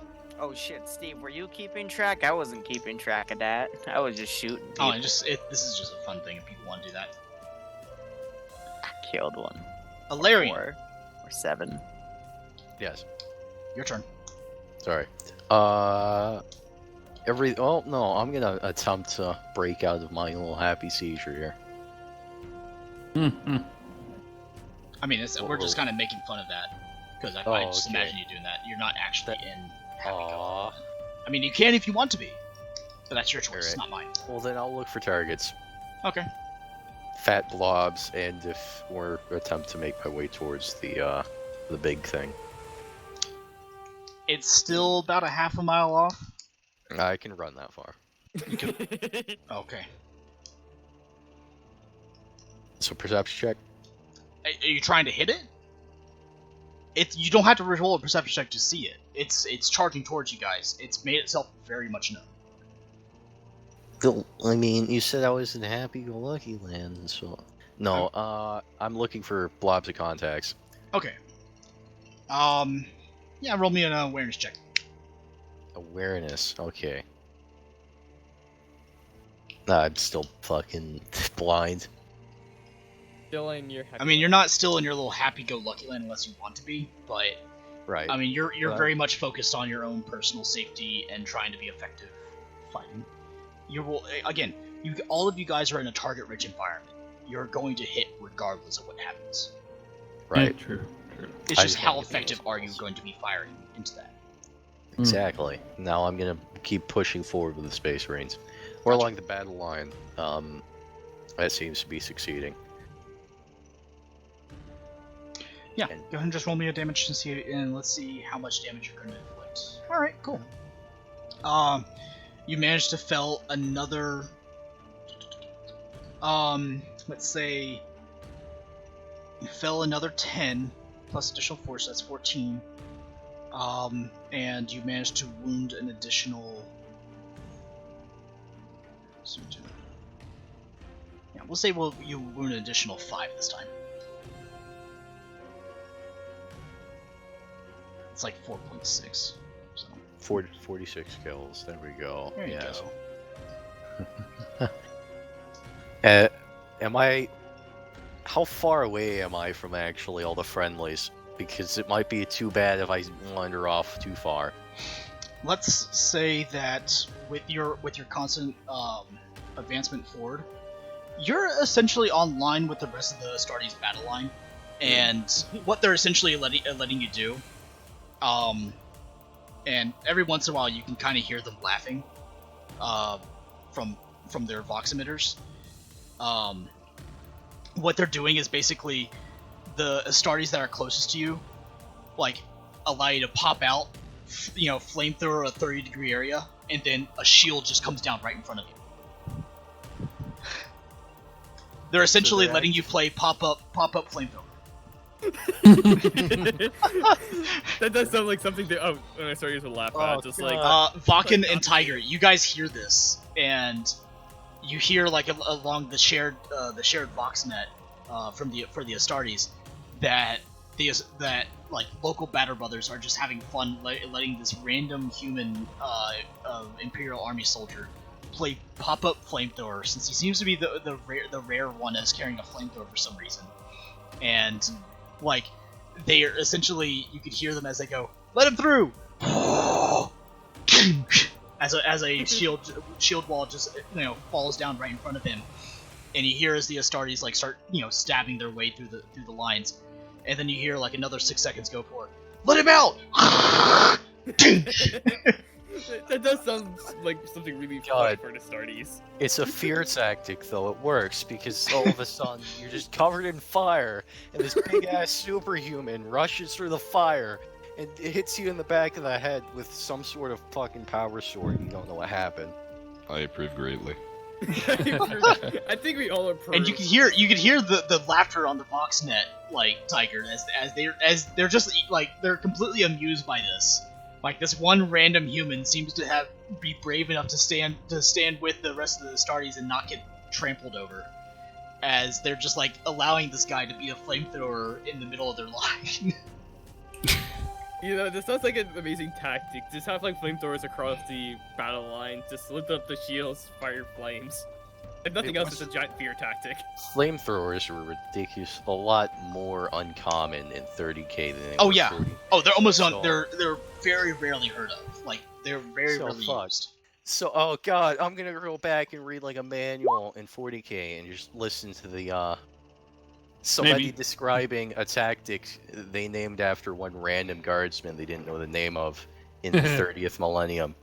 Oh shit, Steve, were you keeping track? I wasn't keeping track of that. I was just shooting. oh, people. this is just a fun thing if people want to do that. I killed one. Alarian, 4 or 7. Yes. your turn. Sorry. Oh no, I'm gonna attempt to break out of my little happy seizure here. I mean, we're just kind of making fun of that because I just okay. imagine you doing that. You're not actually in happy Aw. go. I mean, you can if you want to be, but that's your choice, Alright. not mine. Well then I'll look for targets. Okay. Fat blobs, and or attempt to make my way towards the big thing. It's still about a half a mile off. I can run that far. Okay. So perception check. Are you trying to hit it? You don't have to roll a perception check to see it. It's charging towards you guys. It's made itself very much known. I mean, you said I was in happy-go-lucky land, so... No, I'm looking for blobs of contacts. Okay. Yeah, roll me an awareness check. Awareness, okay. I'm still fucking blind. Still in your happy I mean, you're land. not still in your little happy-go-lucky land unless you want to be, but Right. I mean, you're Well, very much focused on your own personal safety and trying to be effective fighting. You will again. All of you guys are in a target-rich environment. You're going to hit regardless of what happens. right. True. It's I just just how wanna get the effective are you results. going to be firing into that? Exactly. Now I'm gonna keep pushing forward with the Space Marines. Or along the battle line. That seems to be succeeding. Yeah, And- go ahead and just roll me a damage and see, and let's see how much damage you're going to inflict. All right, cool. You managed to fell another. Let's say you fell another 10 plus additional force. That's 14. And you managed to wound an additional. Yeah, we'll say you wound an additional 5 this time. It's like 4.6. So 46 kills. There we go. there you Yes. go. Am I? How far away am I from actually all the friendlies? Because it might be too bad if I wander off too far. Let's say that with your constant advancement forward, you're essentially online with the rest of the Astartes battle line, and what they're essentially letting you do. And every once in a while you can kind of hear them laughing, from their vox emitters. What they're doing is basically the Astartes that are closest to you, like, allow you to pop out, flamethrower a 30-degree area, and then a shield just comes down right in front of you. They're essentially they're letting you play pop-up flamethrower. That does sound like something that when I started to laugh at, just like Vakken and Tiger, you guys hear this, and you hear like along the shared Voxnet for the Astartes that like local Batter Brothers are just having fun letting this random human Imperial Army soldier play pop-up flamethrower, since he seems to be the rare one that's carrying a flamethrower for some reason. And like they are essentially, you could hear them as they go, "Let him through!" as a shield wall just falls down right in front of him, and you hear as the Astartes like start stabbing their way through the lines, and then you hear like another 6 seconds go for it. "Let him out!" that does sound like something really fun for the Astartes. It's a fear tactic, though. It works because all of a sudden you're just covered in fire, and this big ass superhuman rushes through the fire and it hits you in the back of the head with some sort of fucking power sword. You don't know what happened. I approve greatly. I think we all approve. And you could hear the laughter on the Voxnet, like Tiger, as they're just like they're completely amused by this. Like this one random human seems to be brave enough to stand with the rest of the Astartes and not get trampled over, as they're just like allowing this guy to be a flamethrower in the middle of their line. This sounds like an amazing tactic. Just have like flamethrowers across the battle line, just lift up the shields, fire flames. If nothing else, it's a giant fear tactic. Flamethrowers were ridiculous, a lot more uncommon in 30k than they Oh were yeah. 40. Oh, they're almost So- they're very rarely heard of. Like they're very So rarely fucked. used. So, oh god, I'm gonna go back and read like a manual in 40k and just listen to the somebody Maybe. describing a tactic they named after one random guardsman they didn't know the name of in the 30th millennium.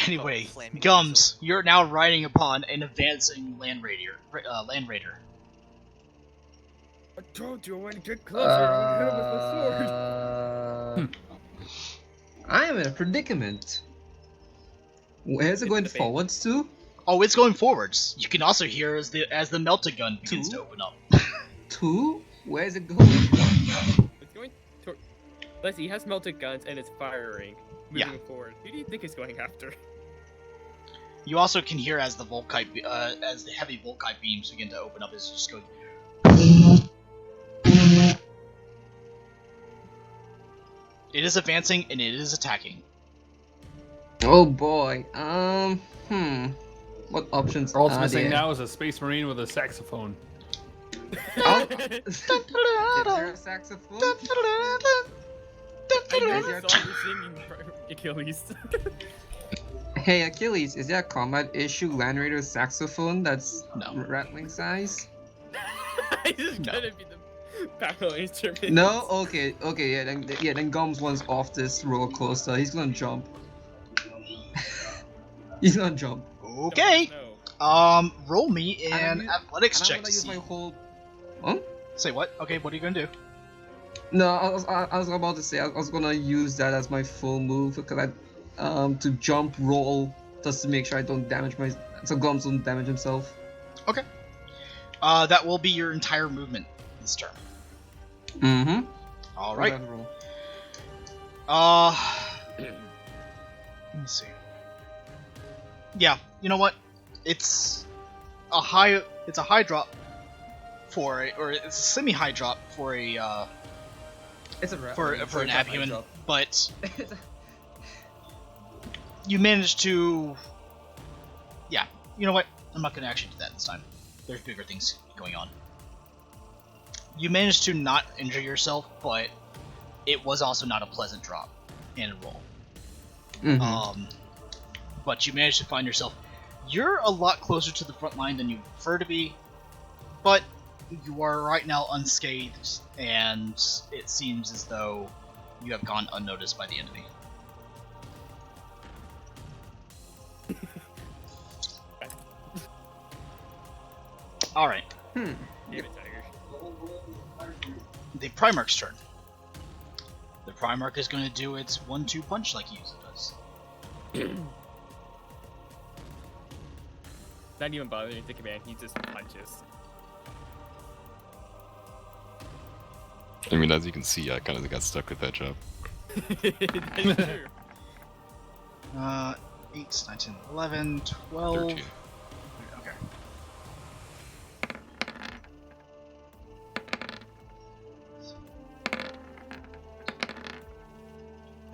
Anyway, flaming Gums, you're now riding upon an advancing land raider. I told you when to get closer, I would hit him with the sword. I am in a predicament. Where's it going the bait. forwards to? Oh, it's going forwards. You can also hear as the melta gun begins to open up. To? Where's it going? It's going toward... Let's see, he has melted guns and it's firing. Moving Yeah. forward. Who do you think he's going after? You also can hear as the as the heavy Volkite beams begin to open up, it's just going. It is advancing and it is attacking. Oh boy. What options All are it's missing there? now is a space marine with a saxophone. Is there a saxophone? I never Is there- saw you singing Achilles. Hey Achilles, is there a combat issue Land Raider saxophone that's No. rattling size? I just gotta be the battle instrument. No? Okay, then Gums one's off this roller coaster. He's gonna jump. He's gonna jump. Okay. No. Roll me And I'm an u- athletics And I'm check gonna to use see. my whole. Huh? Say what? Okay, what are you gonna do? No, I was about to say I was gonna use that as my full move because to jump roll just to make sure I don't damage so Gums don't damage himself. Okay. That will be your entire movement this turn. Mm-hmm. All right. Roll. Let me see. Yeah, you know what? It's a high drop or it's a semi-high drop for a It's a for an abhuman, but you managed to. Yeah, you know what? I'm not gonna actually do that this time. There's bigger things going on. You managed to not injure yourself, but it was also not a pleasant drop and roll. Mm-hmm. But you managed to find yourself. You're a lot closer to the front line than you prefer to be, but you are right now unscathed, and it seems as though you have gone unnoticed by the enemy. Alright, Damn it, Tiger. the Primarch's turn. The Primarch is going to do its 1-2 punch like he usually does. Not even bothering to think about it, he just punches. I mean, as you can see, I kind of got stuck with that job. That's true. 8, 9, 10, 11, 12. 13. Okay.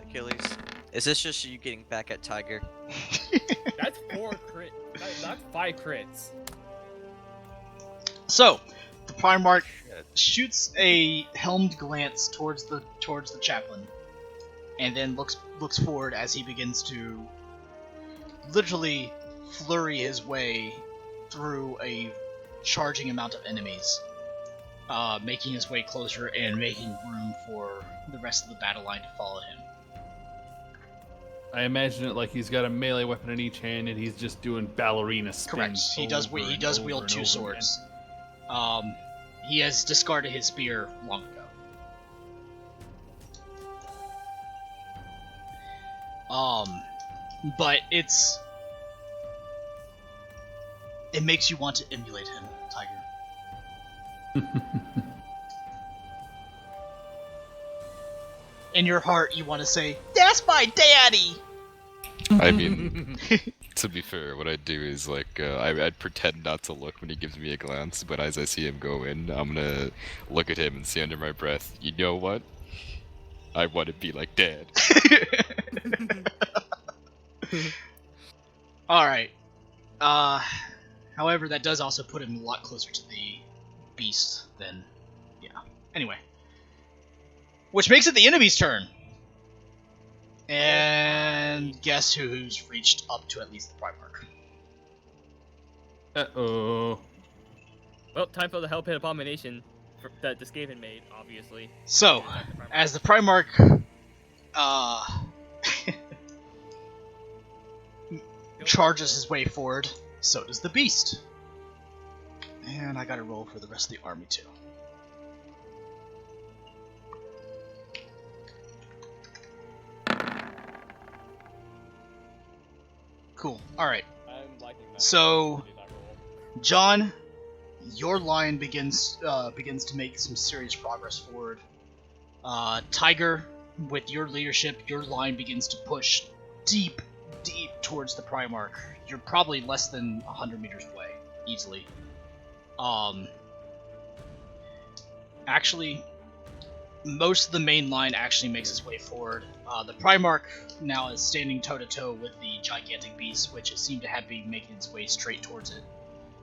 Achilles, is this just you getting back at Tiger? That's 4 crit. That's 5 crits. So, the Primarch shoots a helmed glance towards the chaplain, and then looks forward as he begins to literally flurry his way through a charging amount of enemies, making his way closer and making room for the rest of the battle line to follow him. I imagine it like he's got a melee weapon in each hand and he's just doing ballerina spins. Correct. He does over and wield over and 2 over swords. He has discarded his spear long ago. But it makes you want to emulate him, Tiger. In your heart, you want to say, "That's my daddy." I mean, to be fair, what I'd do is like I'd pretend not to look when he gives me a glance, but as I see him go in, I'm gonna look at him and say under my breath, "You know what? I want to be like Dad." All right. However, that does also put him a lot closer to the beast than, yeah. Anyway, which makes it the enemy's turn. And guess who's reached up to at least the Primarch? Uh-oh. Well, time for the Hell Pit Abomination that the Skaven made, obviously. So, as the Primarch, charges his way forward, so does the beast. And I gotta roll for the rest of the army too. Cool. Alright. I'm liking that. So, That roll. John, your line begins to make some serious progress forward. Tiger, with your leadership, your line begins to push deep towards the Primarch. You're probably less than 100 meters away, easily. Actually, most of the main line actually makes its way forward. The Primarch now is standing toe-to-toe with the gigantic beast, which it seemed to have been making its way straight towards it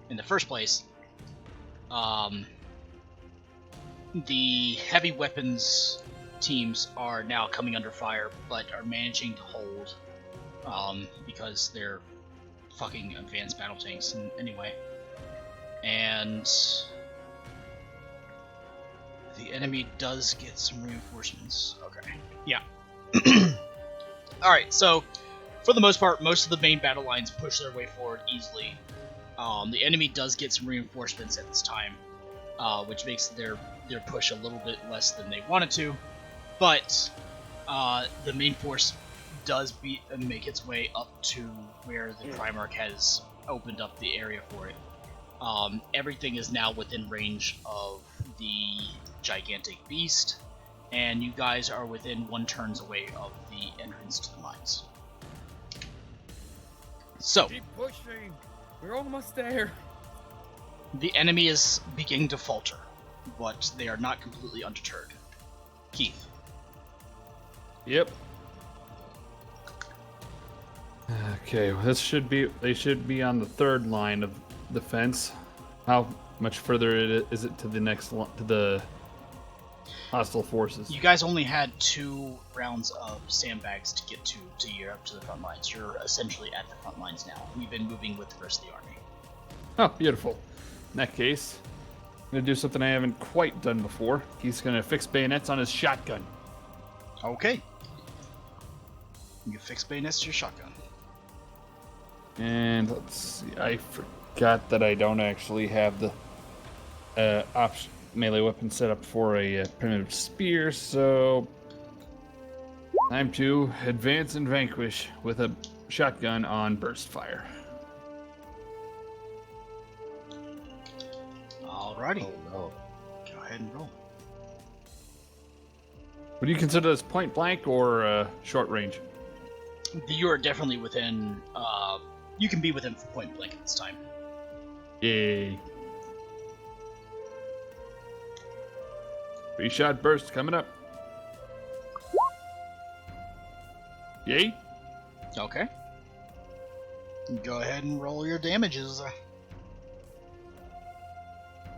in the first place. The heavy weapons teams are now coming under fire, but are managing to hold, because they're fucking advanced battle tanks anyway. And the enemy does get some reinforcements. Okay. Yeah. Alright, so for the most part, most of the main battle lines push their way forward easily. The enemy does get some reinforcements at this time, which makes their push a little bit less than they wanted to. But the main force does make its way up to where the Primarch has opened up the area for it. Everything is now within range of the gigantic beast, and you guys are within 1 turns away of the entrance to the mines. So, Keep pushing. We're almost there. the enemy is beginning to falter, but they are not completely undeterred. Keith. Yep. Okay, well, they should be on the 3rd line of defense. How much further is it to the next to the hostile forces? You guys only had 2 rounds of sandbags to get to gear up to the front lines. You're essentially at the front lines now. We've been moving with the rest of the army. Oh, beautiful. In that case, I'm gonna do something I haven't quite done before. He's gonna fix bayonets on his shotgun. Okay. You fix bayonets to your shotgun. And let's see, I forgot that I don't actually have the melee weapon set up for a primitive spear, so time to advance and vanquish with a shotgun on burst fire. Alrighty. Oh, no. Go ahead and roll. Would you consider this point blank or short range? You are definitely within, you can be within point blank at this time. Yay. 3-shot burst coming up. Yay. Okay. Go ahead and roll your damages.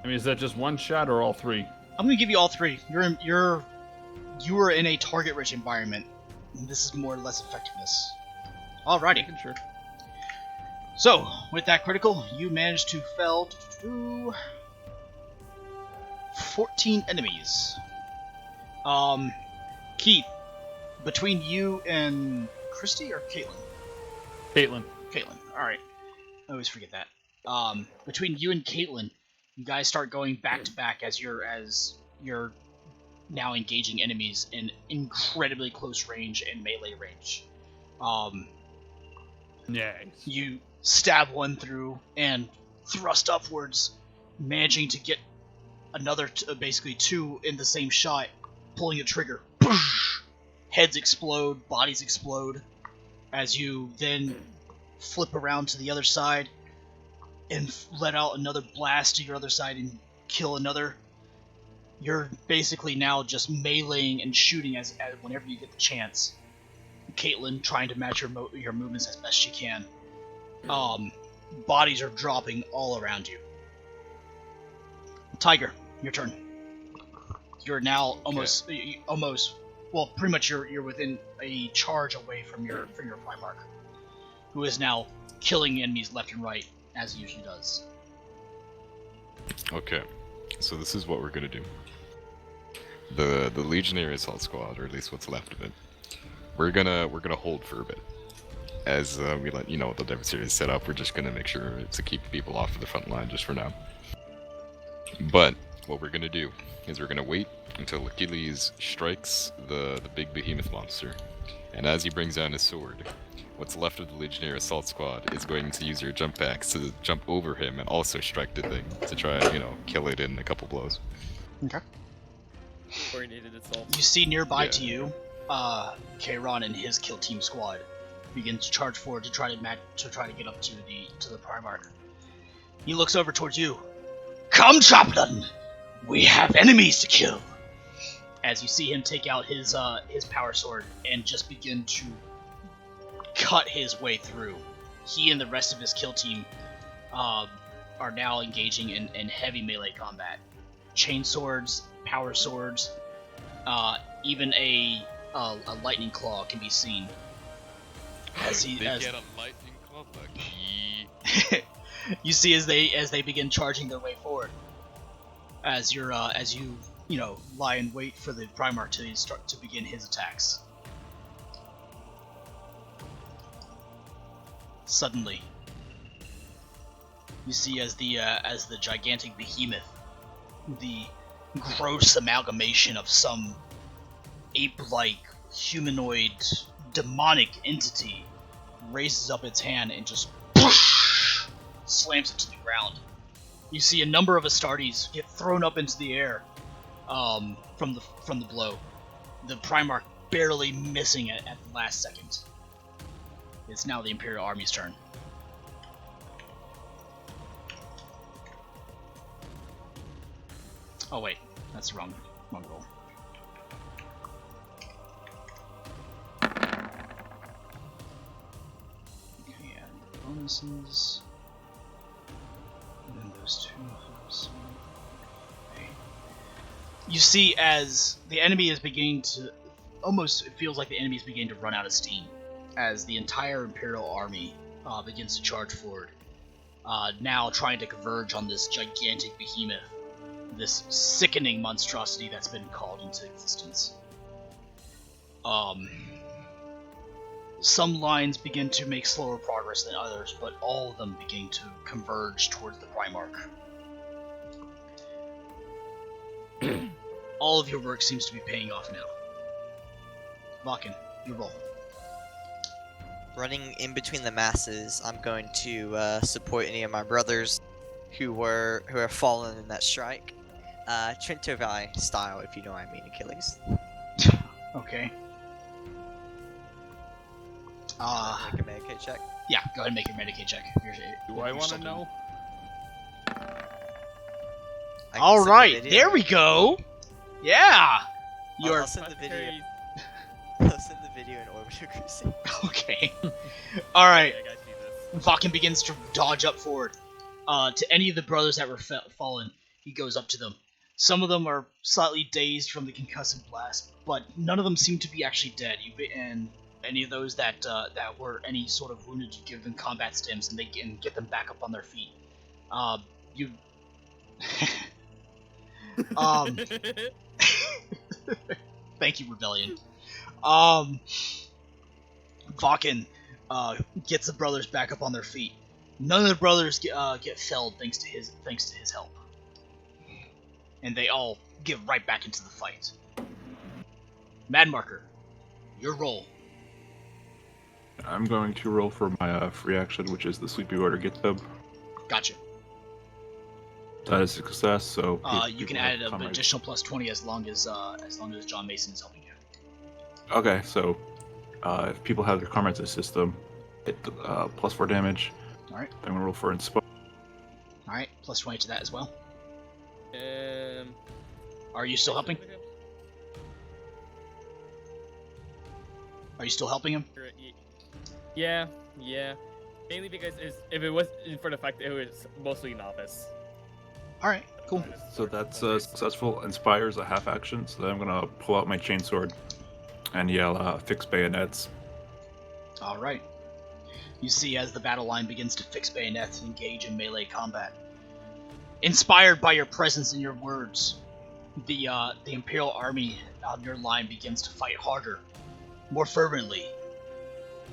I mean, is that just 1 shot or all 3? I'm gonna give you all 3. You are in a target-rich environment. This is more or less effectiveness. Alrighty. Sure. So, with that critical, you managed to fell 14 enemies. Keith, between you and Christy or Caitlin? Caitlin. Caitlin. Alright. I always forget that. Between you and Caitlin, you guys start going back to back as you're now engaging enemies in incredibly close range and melee range. Nice. You stab one through and thrust upwards, managing to get another, basically 2 in the same shot, pulling the trigger. Heads explode, bodies explode, as you then flip around to the other side and let out another blast to your other side and kill another. You're basically now just meleeing and shooting as whenever you get the chance. Caitlin trying to match your movements as best she can. Bodies are dropping all around you. Tiger, your turn. You're now almost, well, pretty much you're within a charge away from your Primarch, who is now killing enemies left and right as he usually does. Okay, so this is what we're gonna do. The Legionary Assault Squad, or at least what's left of it, we're gonna hold for a bit. As we let you know what the adversary is set up, we're just gonna make sure to keep people off of the front line just for now. But what we're gonna do is we're gonna wait until Achilles strikes the big behemoth monster, and as he brings down his sword, what's left of the Legionary Assault Squad is going to use their jump packs to jump over him and also strike the thing to try, kill it in a couple blows. Okay. Coordinated assault. You see nearby to you, Kairon and his kill team squad begin to charge forward to try to get up to the Primarch. He looks over towards you. Come, Chaplain! We have enemies to kill! as you see him take out his power sword and just begin to cut his way through. He and the rest of his kill team are now engaging in heavy melee combat. Chain swords, power swords, even a lightning claw can be seen. They get a lightning club lucky. You see as they begin charging their way forward, as you lie in wait for the Primarch to start to begin his attacks. Suddenly, you see as the gigantic behemoth, the gross amalgamation of some ape-like humanoid demonic entity, raises up its hand and just slams it to the ground. You see a number of Astartes get thrown up into the air from the blow. The Primarch barely missing it at the last second. It's now the Imperial Army's turn. Oh wait, that's the wrong roll. Okay, add bonuses. And then those two. Okay. You see, as the enemy is beginning to, almost it feels like the enemy is beginning to run out of steam, as the entire Imperial Army begins to charge forward, now trying to converge on this gigantic behemoth, this sickening monstrosity that's been called into existence. Some lines begin to make slower progress than others, but all of them begin to converge towards the Primarch. All of your work seems to be paying off now. Vakin, your roll. Running in between the masses, I'm going to support any of my brothers who have fallen in that strike. Trintovai style, if you know what I mean, Achilles. Okay. Make a Medicaid check. Yeah, go ahead and make your Medicaid check. Do I want to know? All right, there we go. Yeah. I'll send the video. I'll send the video in Orbita Crusade. Okay. All right. Vakin begins to dodge up forward. To any of the brothers that were fallen, he goes up to them. Some of them are slightly dazed from the concussive blast, but none of them seem to be actually dead. And any of those that were any sort of wounded, you give them combat stims, and they can get them back up on their feet. Thank you, Rebellion. Vakin gets the brothers back up on their feet. None of the brothers get felled thanks to his help, and they all get right back into the fight. Mad Marker, your roll. I'm going to roll for my free action, which is the Sleepy Order Get Them. Gotcha. That is a success, so... you can add an additional plus 20 as long as John Mason is helping you. Okay, so if people have their comrades system, hit plus 4 damage. Alright. I'm going to roll for Inspire. Alright, plus 20 to that as well. Are you still helping? Are you still helping him? Yeah. Mainly because if it was for the fact that it was mostly novice. Alright, cool. So that's successful. Inspires a half action, so then I'm going to pull out my chainsword and yell, fix bayonets. Alright. You see as the battle line begins to fix bayonets and engage in melee combat. Inspired by your presence and your words, the Imperial Army on your line begins to fight harder, more fervently,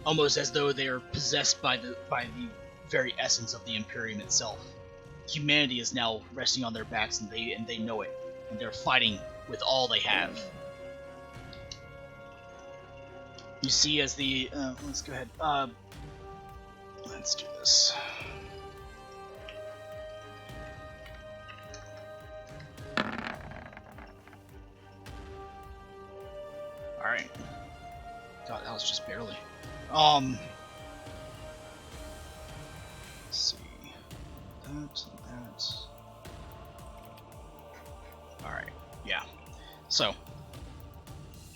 almost as though they are possessed by the very essence of the Imperium itself. Humanity is now resting on their backs, and they know it, and they're fighting with all they have. You see as the let's go ahead. Let's do this. Alright. God, that was just barely. Let's see. That and that. Alright, yeah. So,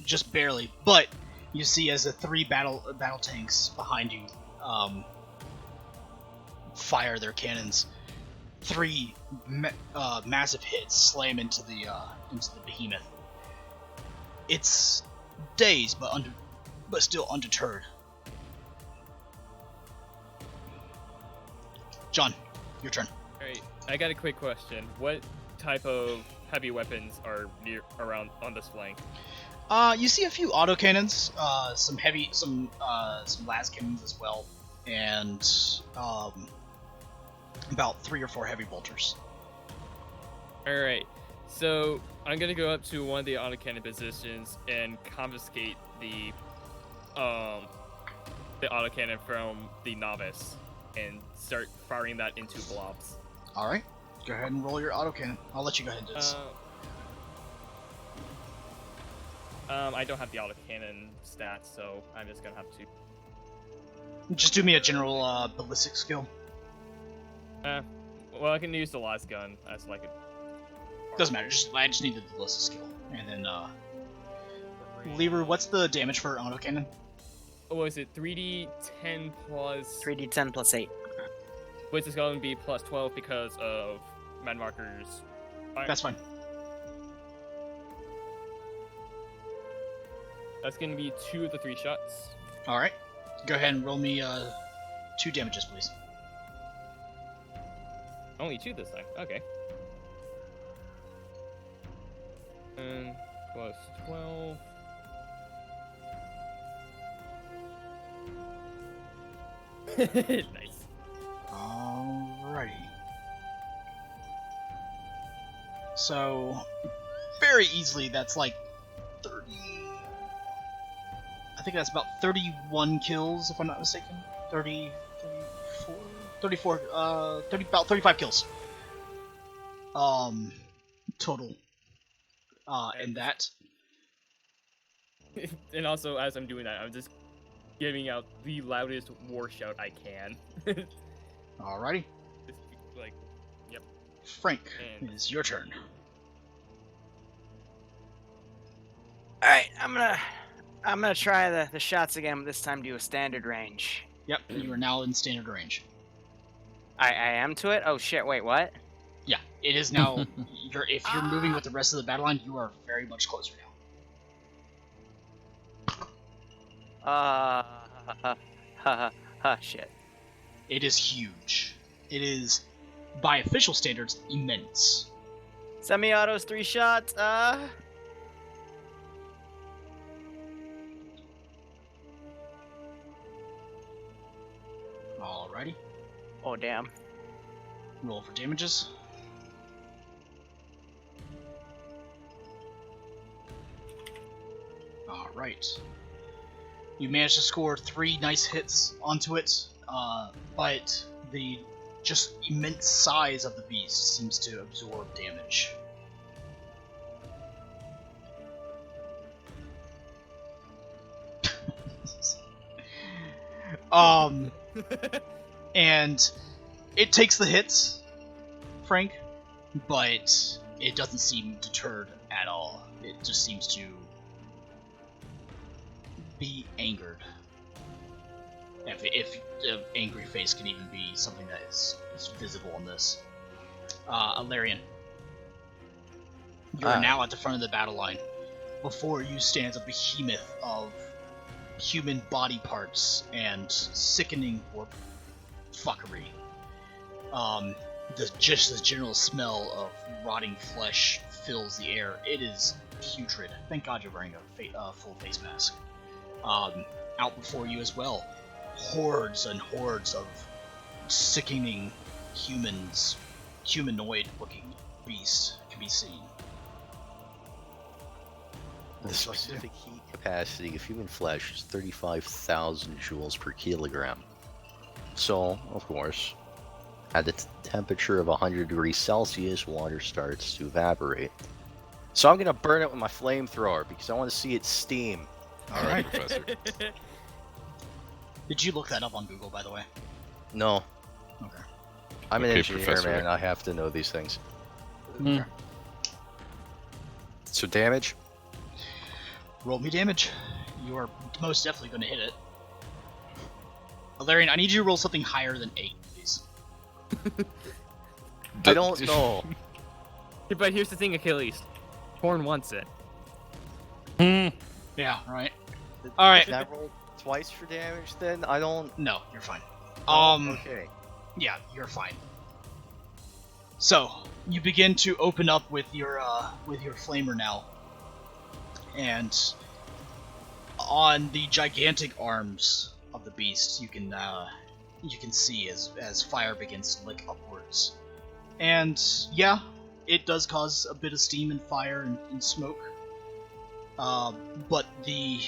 just barely. But you see as the 3 battle tanks behind you fire their cannons, 3 massive hits slam into the behemoth. It's dazed, but still undeterred. John, your turn. Alright, I got a quick question. What type of heavy weapons are around on this flank? You see a few autocannons, some las cannons as well, and about 3 or 4 heavy bolters. Alright, so I'm gonna go up to one of the autocannon positions and confiscate the autocannon from the novice and start firing that into blobs. Alright, go ahead and roll your autocannon. I'll let you go ahead and do this. I don't have the autocannon stats, so I'm just gonna have to. Just do me a general ballistic skill. Well, I can use the last gun as like a. Doesn't matter. I just need the ballistic skill, and then Lever, what's the damage for autocannon? Oh, what is it? 3d10 plus. 3d10 plus 8. Which is going to be plus 12 because of man markers. That's fine. That's going to be 2 of the 3 shots. Alright. Go ahead and roll me 2 damages, please. Only 2 this time. Okay. And plus 12. Nice. Alrighty. So, very easily, that's like 30. I think that's about 31 kills, if I'm not mistaken. 34, about 35 kills. Total. In that. And also, as I'm doing that, I'm just giving out the loudest war shout I can. Alrighty. Just, like, yep. Frank, it is your turn. Alright, I'm gonna try the shots again, but this time do a standard range. Yep, you are now in standard range. I am to it? Oh shit, wait, what? Yeah, it is now. If you're moving with the rest of the battle line, you are very much closer now. Shit. It is huge. It is, by official standards, immense. Semi-autos, 3 shots, Alrighty. Oh, damn. Roll for damages. Alright. You managed to score 3 nice hits onto it, but the just immense size of the beast seems to absorb damage. And it takes the hits, Frank, but it doesn't seem deterred at all. It just seems to be angered. If an angry face can even be something that is visible in this. Alarian, you are now at the front of the battle line. Before you stands a behemoth of human body parts and sickening fuckery. Just the general smell of rotting flesh fills the air. It is putrid. Thank God you're wearing a full face mask. Out before you as well, hordes and hordes of sickening humanoid-looking beasts can be seen. The specific heat capacity of human flesh is 35,000 joules per kilogram. So, of course, at the temperature of 100 degrees Celsius, water starts to evaporate. So I'm gonna burn it with my flamethrower because I want to see it steam. Alright, Professor. Did you look that up on Google, by the way? No. Okay. I'm an Okay, engineer, Professor. man. I have to know these things. Okay. So damage? Roll me damage. You are most definitely going to hit it. Valerian, I need you to roll something higher than 8, please. I don't know. But here's the thing, Achilles. Horn wants it. Yeah, right. Alright. Can I roll twice for damage then? I don't. No, you're fine. Okay. Yeah, you're fine. So, you begin to open up with your flamer now. And on the gigantic arms of the beast, you can see as fire begins to lick upwards. And yeah, it does cause a bit of steam and fire and smoke. But the,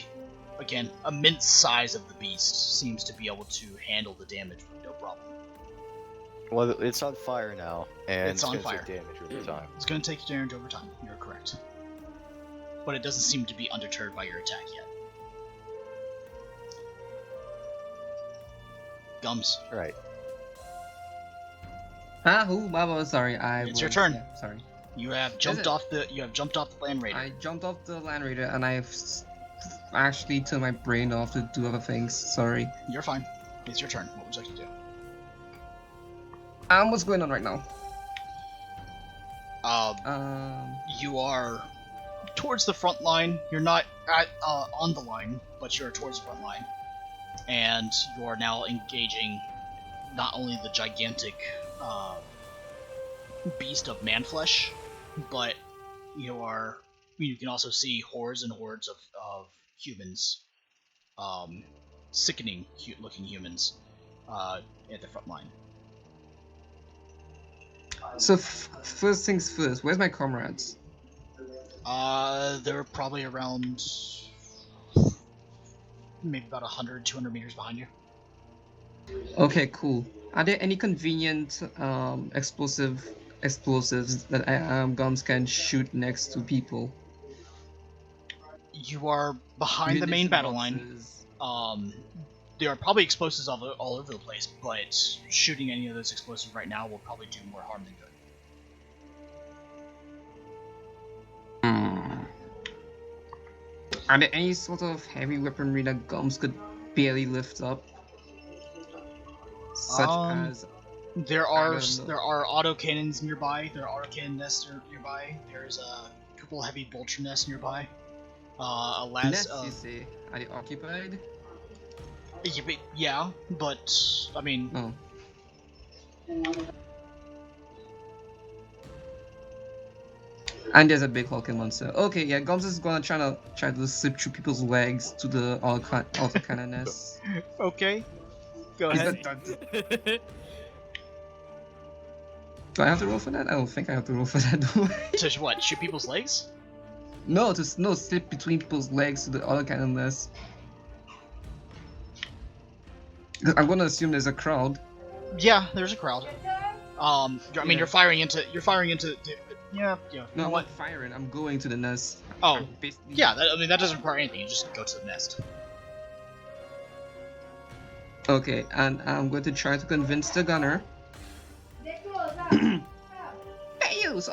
again, immense size of the beast seems to be able to handle the damage with no problem. Well, it's on fire now, and It's on gonna take fire. damage over time. It's going to take damage over time, you're correct. But it doesn't seem to be undeterred by your attack yet. Gums. Right. Sorry, It's your turn. Yeah, sorry. You have jumped off the land raider. I jumped off the land raider and I've actually turned my brain off to do other things. Sorry. You're fine. It's your turn. What would you like to do? What's going on right now? You are towards the front line. You're not on the line, but you're towards the front line. And you are now engaging not only the gigantic beast of man-flesh, but you can also see hordes and hordes of humans, sickening looking humans at the front line. So first things first, where's my comrades? They're probably around maybe about 100, 200 meters behind you. Okay, cool. Are there any convenient explosives that guns can shoot next to people? You are behind the main battle line. There are probably explosives all over the place, but shooting any of those explosives right now will probably do more harm than good. Are there any sort of heavy weaponry that guns could barely lift up? Such as there are autocannons nearby. There are autocannon nests nearby. There's a couple heavy vulture nests nearby. nests, you say? Are they occupied? Yeah, but I mean. Oh. And there's a big hulking monster. Okay, yeah, Gums is gonna try to slip through people's legs to the autocannon nest. Okay, go ahead. Do I have to roll for that? I don't think I have to roll for that. Do I? To what? Shoot people's legs? No, slip between people's legs to the autocannon nest. I'm gonna assume there's a crowd. Yeah, there's a crowd. I mean, you're firing into. Yeah. No, I'm not firing. I'm going to the nest. Oh, yeah. That doesn't require anything. You just go to the nest. Okay, and I'm going to try to convince the gunner. Hey you! So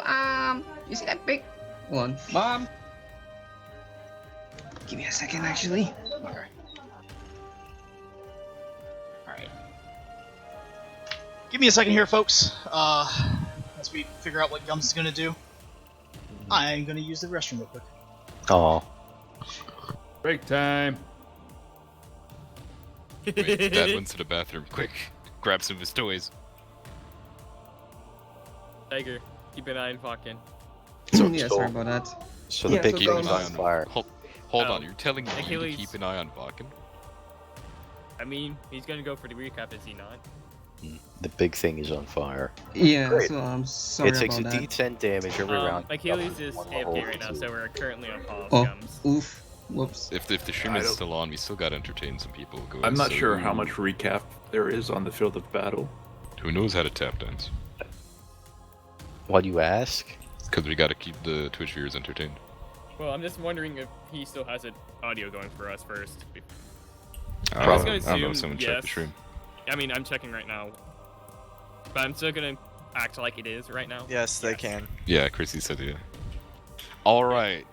you see that big one, Mom? Give me a second, actually. Okay. Alright. Give me a second here, folks. As we figure out what Gums is gonna do. I'm gonna use the restroom real quick. Oh. Break time. Wait, Dad went to the bathroom. Quick, grab some of his toys. Tiger, keep an eye on Falcon. Yeah, sorry about that. So the Yeah, big so thing Gums- is on fire. Hold on, you're telling me to Achilles. keep an eye on Vakken? I mean, he's gonna go for the recap, is he not? The big thing is on fire. Yeah, Great. so I'm sorry It takes about a that. D10 damage every round. Achilles is One AFK level right now, two. so we're currently on pause. Oh, Gums. oof. Whoops. If the stream I is don't- still on, we still gotta entertain some people. Go I'm not ahead, sure so how much recap there is on the field of battle. Who knows how to tap dance? Why do you ask? Because we gotta keep the Twitch viewers entertained. Well, I'm just wondering if he still has an audio going for us first. I was don't gonna know if assume someone checked the yes. stream. I mean, I'm checking right now. But I'm still gonna act like it is right now. Yes, they can. Yeah, Chrissy said yeah. Alright.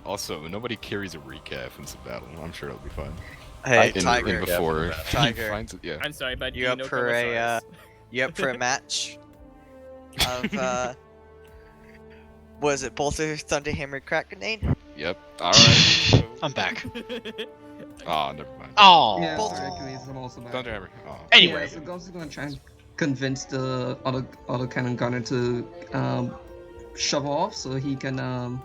Also, nobody carries a recap into battle. I'm sure it'll be fine. Hey, in Tiger. before he Tiger. finds it, yeah. I'm sorry, but You up know for a Commissarius. you up for a match of was it Bolter, Thunderhammer, Crack Grenade? Yep. Alright. I'm back. Oh, never mind. Oh. Yeah, Bolt. sorry, Achilles, I'm also back. Thunderhammer. Oh. Anyway, Yeah, so Gums is gonna try and convince the autocannon gunner to shove off so he can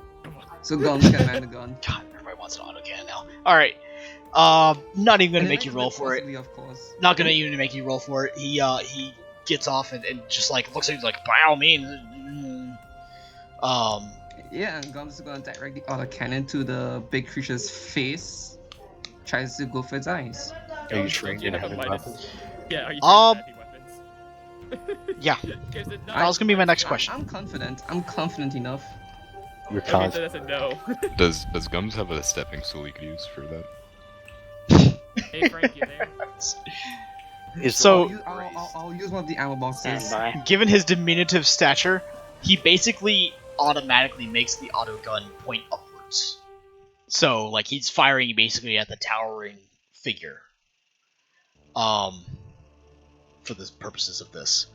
so Gums can man the gun. God, everybody wants an autocannon now. All right. Not even gonna And make you then roll for it. possibly, of course. Not gonna even make you roll for it. He gets off and just like looks at you like by all means. Yeah, and Gums is gonna direct the autocannon to the big creature's face. Tries to go for its eyes. Are you trained in have a heavy minus- weapons? Yeah, are you trained in heavy weapons? Yeah. 'Cause it's not- That was gonna be my next question. I'm confident. I'm confident enough. Your Okay, cons. so that's a no. Does Gums have a stepping stool you could use for that? Hey Frank, you there? So, I'll use one of the ammo boxes. Stand by. given his diminutive stature, he basically automatically makes the auto gun point upwards. So, like, he's firing basically at the towering figure. For the purposes of this.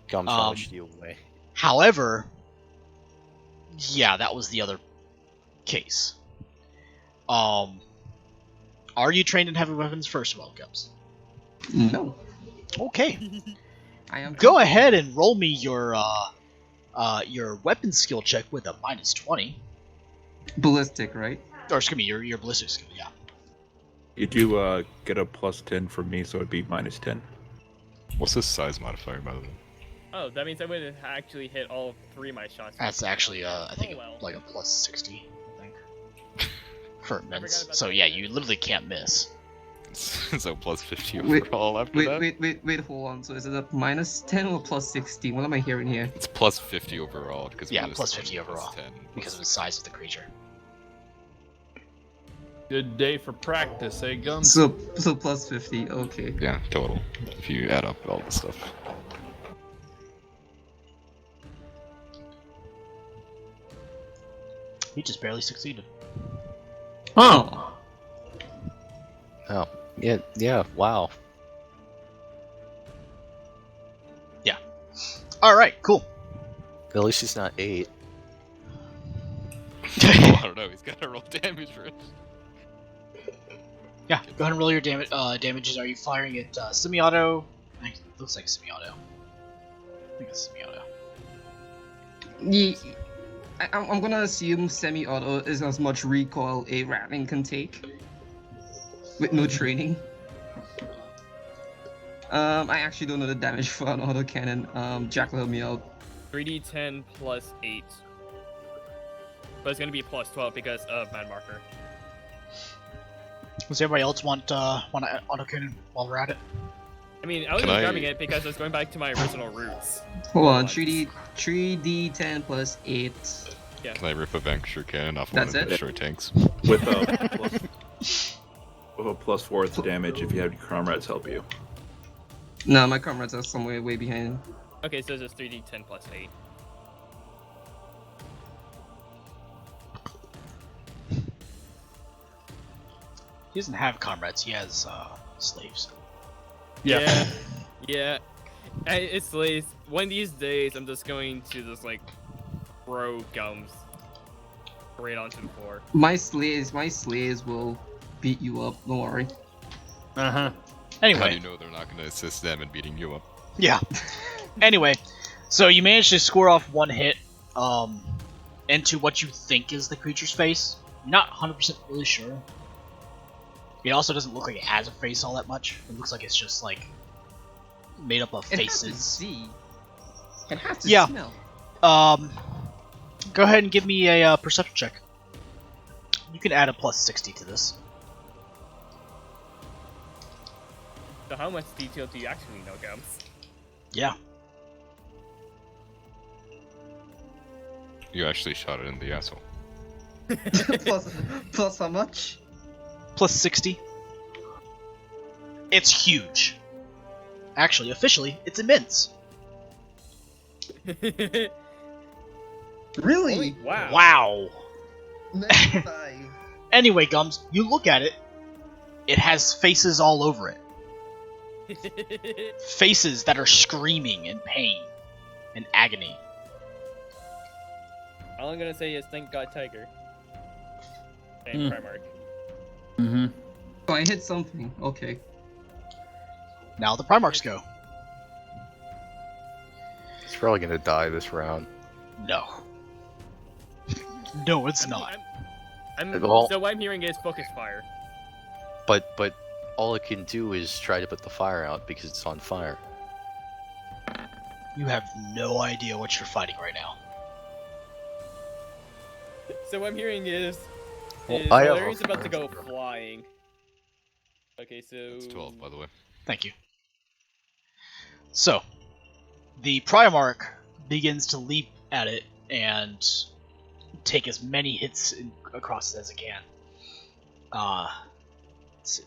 Gums trying to steal away. However, yeah, that was the other case. Are you trained in heavy weapons first of all, Gums? No. Okay. I am. Go ahead and roll me your weapon skill check with a -20. Ballistic, right? Or excuse me, your ballistic skill, yeah. You do get a +10 from me, so it'd be -10. What's his size modifier, by the way? Oh, that means I would have actually hit all 3 of my shots. That's actually I think Oh, well. like a +60, I think. For forgot immense. about So that. yeah, you literally can't miss. So +50 Wait, overall after that? Wait, hold on. So is it a -10 or +60? What am I hearing here? It's +50 overall because Yeah, +50 overall, 10, because of the size of the creature. Good day for practice, eh, Gums? So +50. Okay. Yeah, total. If you add up all the stuff. He just barely succeeded. Oh. Oh, yeah, wow. All right, cool. At least he's not 8. I don't know, he's gotta roll damage for it. Yeah, go ahead and roll your damages. Are you firing it semi-auto? I think it looks like semi-auto. I think it's semi-auto. I'm gonna assume semi-auto is as much recoil a Ratling can take, with no training. I actually don't know the damage for an autocannon. Jack will help me out. 3d10 plus 8. But it's gonna be plus 12 because of man marker. Does everybody else want autocannon while we're at it? I mean, I was Can just I- grabbing it because I was going back to my original roots. Hold on, Once. 3d10 plus 8. Can I rip a Vanquisher cannon off That's one of the it? short tanks? With a +4 to damage if you have your comrades help you. No, my comrades are somewhere way behind. Okay, so it's just 3d10 plus 8. He doesn't have comrades. He has slaves. Yeah. Yeah. It's slaves. One of these days, I'm just going to just like throw Gums right onto the floor. My slaves will beat you up. Don't worry. Uh huh. How do Anyway, you know they're not gonna assist them in beating you up? yeah. Anyway, so you managed to score off one hit into what you think is the creature's face. You're not 100% really sure. It also doesn't look like it has a face all that much. It looks like it's just like made up of It has to faces. see. It has to Yeah. smell. Go ahead and give me a perception check. You can add a +60 to this. So how much detail do you actually know, Gums? Yeah. You actually shot it in the asshole. plus how much? +60. It's huge. Actually, officially, it's immense. Really? Wow. Wow. Magnified. Anyway, Gums, you look at it. It has faces all over it. Faces that are screaming in pain and agony. All I'm gonna say is thank God Tiger. And Primarch. Mm-hmm. Oh, I hit something. Okay. Now the Primarchs go. It's probably gonna die this round. No. No, it's not. Well- So what I'm hearing is focus fire. But all it can do is try to put the fire out because it's on fire. You have no idea what you're fighting right now. So what I'm hearing is Well, I have Valerian's a about to go flamethrower. flying. Okay, so It's 12, by the way. Thank you. So, the Primarch begins to leap at it and take as many hits across it as it can. Let's see.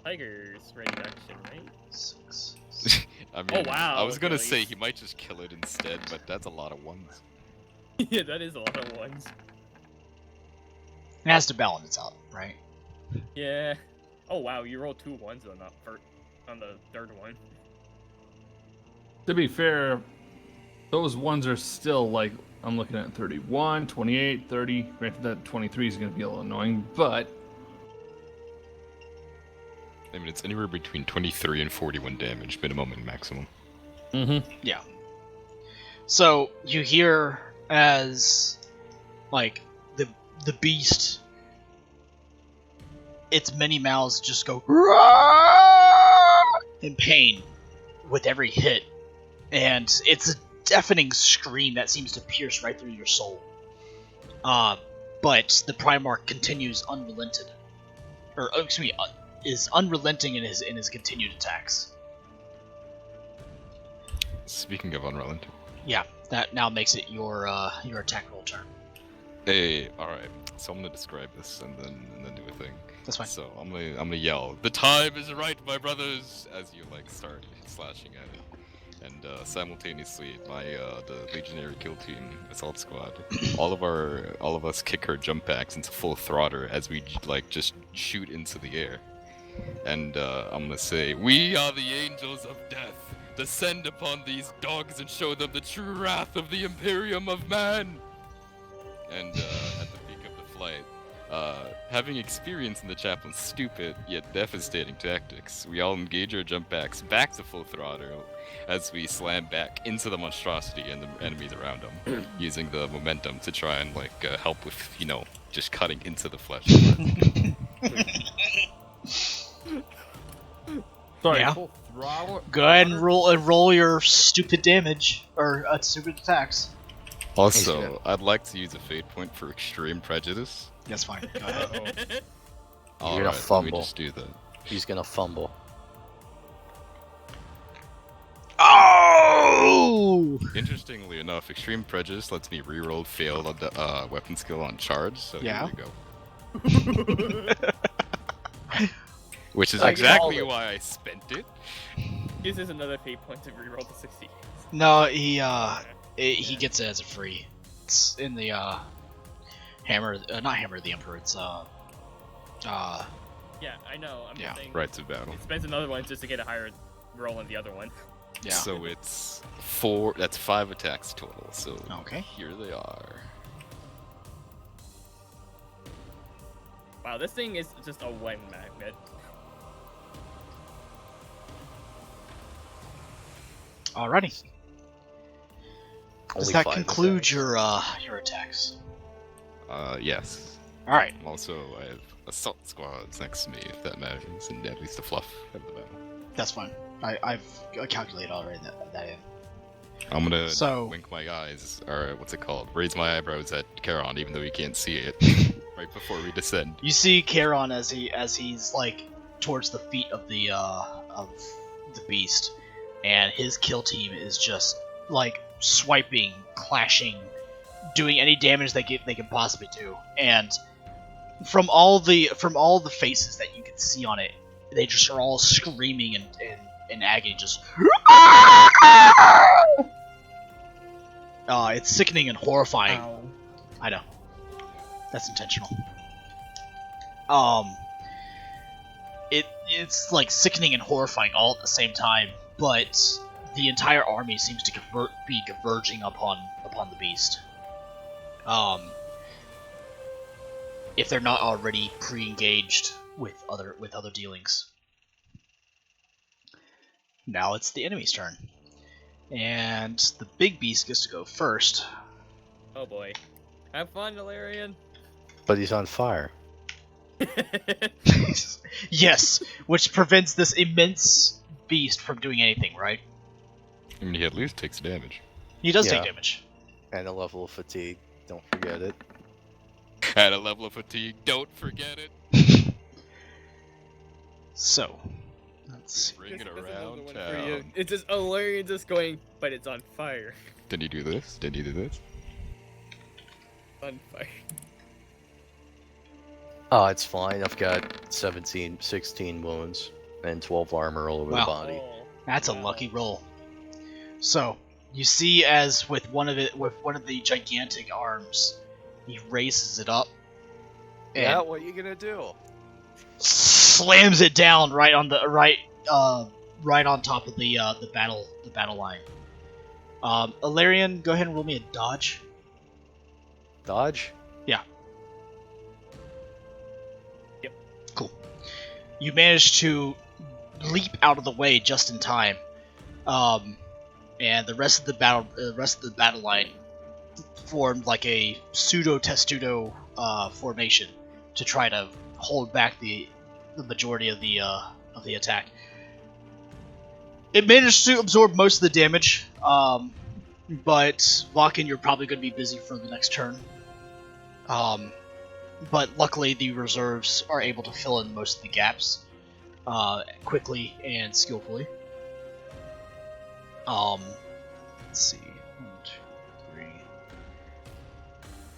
Tiger's ready to action, right? 6. I mean, wow, I was gonna okay. say he might just kill it instead, but that's a lot of ones. Yeah, that is a lot of ones. It has to balance out, right? Yeah. Oh wow, you rolled 2 ones on the third one. To be fair, those ones are still like, I'm looking at 31, 28, 30. Granted, that 23 is going to be a little annoying, but I mean, it's anywhere between 23 and 41 damage, minimum and maximum. mm-hmm. Yeah. So you hear as like the beast, its many mouths just go in pain with every hit, and it's a deafening scream that seems to pierce right through your soul. But the Primarch continues unrelented, or excuse me, is unrelenting in his continued attacks. Speaking of unrelenting. Yeah, that now makes it your attack roll turn. Hey, alright. So I'm gonna describe this and then do a thing. That's fine. So I'm gonna yell, "The time is right, my brothers!" as you like start slashing at it. And simultaneously, the Legionary Kill Team Assault Squad, all of us kick our jump packs into full throttle as we like just shoot into the air. And I'm gonna say, "We are the angels of death. Descend upon these dogs and show them the true wrath of the Imperium of Man." And at the peak of the flight, having experience in the chaplain's stupid yet devastating tactics, we all engage our jump packs back to full throttle as we slam back into the monstrosity and the enemies around them, using the momentum to try and like help with, just cutting into the flesh. Sorry, Yeah. full throttle. Go ahead and roll your stupid damage or stupid attacks. Also, I'd like to use a fate point for extreme prejudice. That's fine. Go ahead. You're Alright, gonna let me fumble. just do that. He's gonna fumble. Oh! Interestingly enough, extreme prejudice lets me reroll failed on the weapon skill on charge, so Yeah. here we go. Which is exactly why I spent it. Uses another fate point to reroll the 60. No, he gets it as a free. It's in the hammer, not hammer of the Emperor. It's Yeah, I know. I'm Yeah. just saying. Right to battle. It spends another one just to get a higher roll on the other one. yeah. So it's 4, that's 5 attacks total, so Okay. here they are. Wow, this thing is just a one magnet. Alrighty. Does Only that 5 conclude attacks. your attacks? Yes. All right. Also, I have assault squads next to me, if that matters, and at least the fluff of the battle. That's fine. I've calculated already that in. I'm gonna So- wink my eyes, or what's it called? Raise my eyebrows at Charon, even though he can't see it, right before we descend. You see Charon as he's like towards the feet of the beast, and his kill team is just like swiping, clashing, doing any damage they can possibly do. And from all the faces that you can see on it, they just are all screaming in agony, just. It's sickening and horrifying. Ow. I know. That's intentional. It's like sickening and horrifying all at the same time, but the entire army seems to be converging upon the beast. If they're not already pre-engaged with other dealings. Now it's the enemy's turn, and the big beast gets to go first. Oh boy. Have fun, Valerian. But he's on fire. Yes, which prevents this immense beast from doing anything, right? I mean, he at least takes damage. He does Yeah. take damage. And a level of fatigue. Don't forget it. At a level of fatigue, don't forget it. So, let's see. Bring it This is another around one for you. town. It's just Valerian just going, but it's on fire. Did he do this? Did he do this? On fire. Oh, it's fine. I've got 16 wounds and 12 armor all over the Wow. body. Oh, That's a wow. lucky roll. So, you see as with one of the gigantic arms, he raises it up and Yeah, what are you gonna do? slams it down right on right on top of the battle line. Alarian, go ahead and roll me a dodge. Dodge? Yeah. Yep. Cool. You managed to leap out of the way just in time, and the rest of the battle line formed like a pseudo testudo formation to try to hold back the majority of the attack. It managed to absorb most of the damage, but Vakin, you're probably going to be busy for the next turn. But luckily, the reserves are able to fill in most of the gaps quickly and skillfully. Let's see. 1, 2, 3.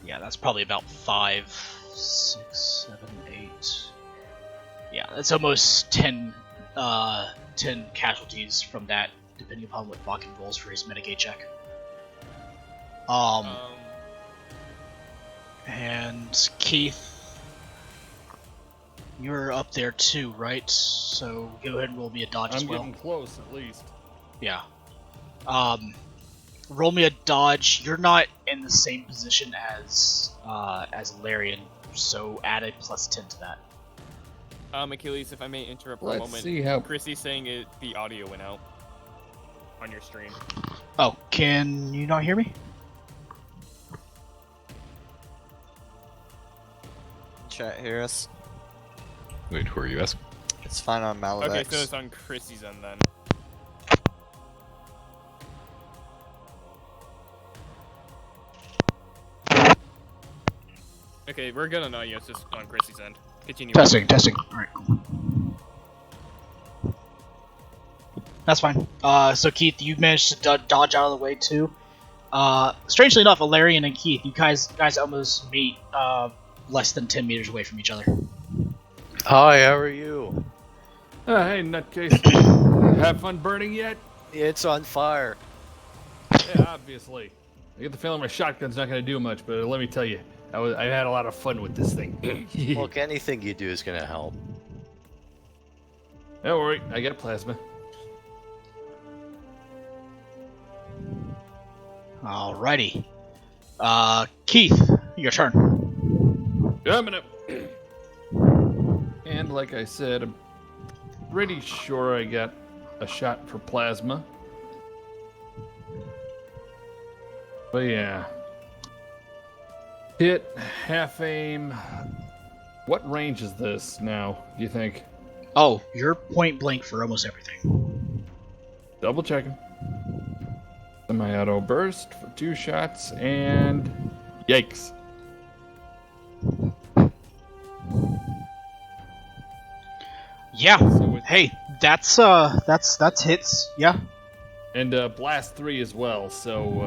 Yeah, that's probably about 5, 6, 7, 8. Yeah, that's almost 10 casualties from that, depending upon what Vakin rolls for his mitigate check. And Keith, you're up there too, right? So go ahead and roll me a dodge as I'm well. getting close, at least. Yeah. Roll me a dodge. You're not in the same position as Larian, so add a +10 to that. Achilles, if I may interrupt for a Let's moment. see how. Chrissy's saying the audio went out on your stream. Oh, can you not hear me? Chat, hear us? Wait, who are you asking? It's fine on Malavex. Okay, so it's on Chrissy's end then. Okay, we're good on audio, it's just on Chrissy's end. Continue. Testing. Alright, cool. That's fine. So Keith, you managed to dodge out of the way too. Strangely enough, Alarian and Keith, you guys almost meet less than 10 meters away from each other. Hi, how are you? Hey, nutcase. Have fun burning yet? It's on fire. Yeah, obviously. I get the feeling my shotgun's not going to do much, but let me tell you, I had a lot of fun with this thing. Look, anything you do is gonna help. Don't worry, I got plasma. Alrighty. Keith, your turn. Coming up. And like I said, I'm pretty sure I got a shot for plasma. But yeah. Hit, half aim. What range is this now, do you think? Oh, you're point blank for almost everything. Double checking. Semi-auto burst for 2 shots, and yikes. Yeah. So it's- Hey, that's hits. Yeah. And blast 3 as well, so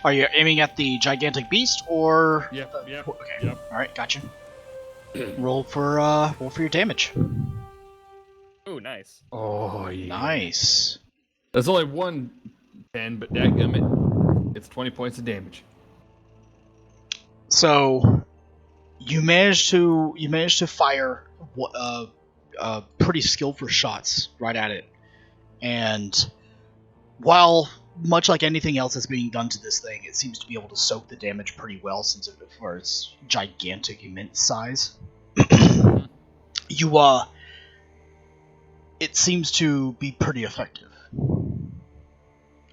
Are you aiming at the gigantic beast or? Yep. Okay. Yep. All right, gotcha. roll for your damage. Ooh, nice. Oh yeah. Nice. There's only one 10, but dadgummit, it's 20 points of damage. So you managed to fire pretty skillful shots right at it, and while much like anything else that's being done to this thing, it seems to be able to soak the damage pretty well since for its gigantic, immense size. It seems to be pretty effective.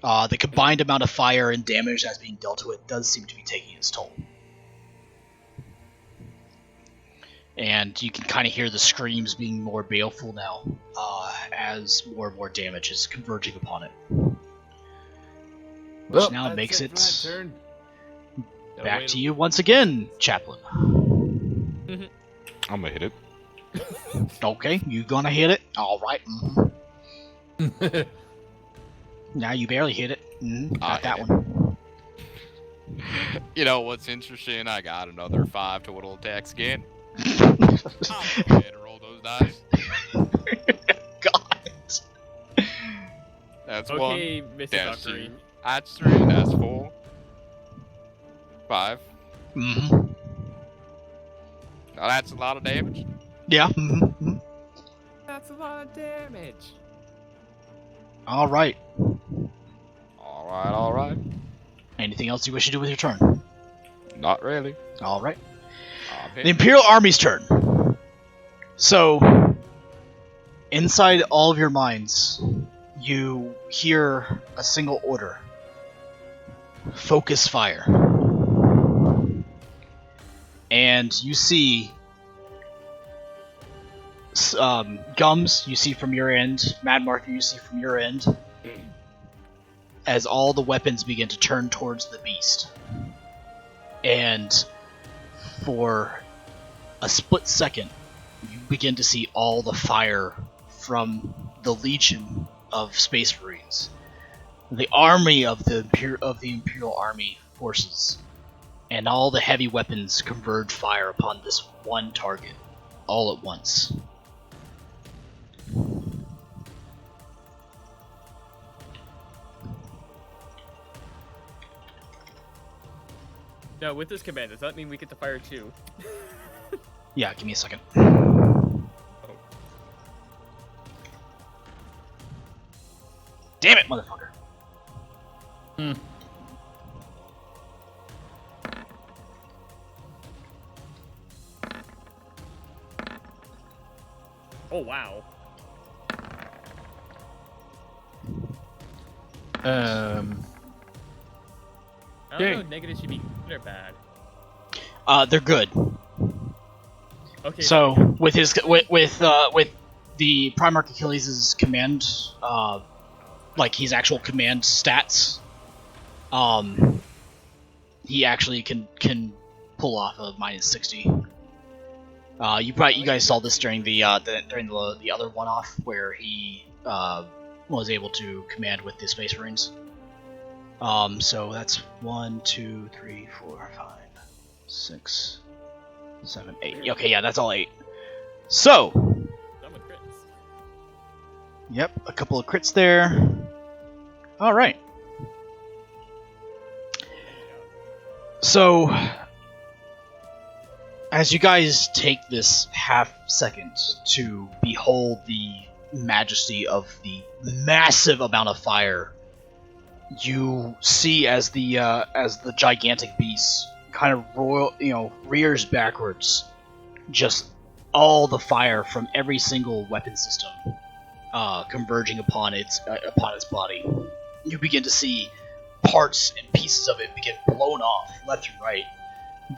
The combined amount of fire and damage that's being dealt to it does seem to be taking its toll. And you can kind of hear the screams being more baleful now, as more and more damage is converging upon it. Which now makes it back to you once again, Chaplain. I'm gonna hit it. Okay, you gonna hit it? Alright. Now you barely hit it. Got that one. You know what's interesting? I got another 5 total attacks again. I'm gonna go ahead and roll those dice. God. That's Okay, 1. Mr. That's Dockery. 2. That's 3. That's 4. 5. Mm-hmm. Now that's a lot of damage. Yeah. That's a lot of damage. Alright. Alright. Anything else you wish to do with your turn? Not really. Alright. I'm The Imperial Army's turn. So, inside all of your minds, you hear a single order. Focus fire. And you see Gums, you see from your end. Mad Marker, you see from your end. As all the weapons begin to turn towards the beast. And for a split second, you begin to see all the fire from the Legion of Space Marines. The army of the Imperial Army forces. And all the heavy weapons converge fire upon this one target, all at once. Now, with this command, does that mean we get to fire too? Yeah, give me a second. Damn it, motherfucker. Oh, wow. I don't know if negative should be good or bad. They're good. Okay. So with his with the Primarch Achilles' command, like his actual command stats, he actually can pull off a -60. You guys saw this during the other one-off where he was able to command with the Space Marines. So that's 1, 2, 3, 4, 5, 6, 7, 8. Okay, yeah, that's all 8. So, yep, a couple of crits there. All right. So, as you guys take this half second to behold the majesty of the massive amount of fire, you see as the gigantic beast kind of rears backwards, just all the fire from every single weapon system converging upon its body. You begin to see parts and pieces of it begin blown off left and right.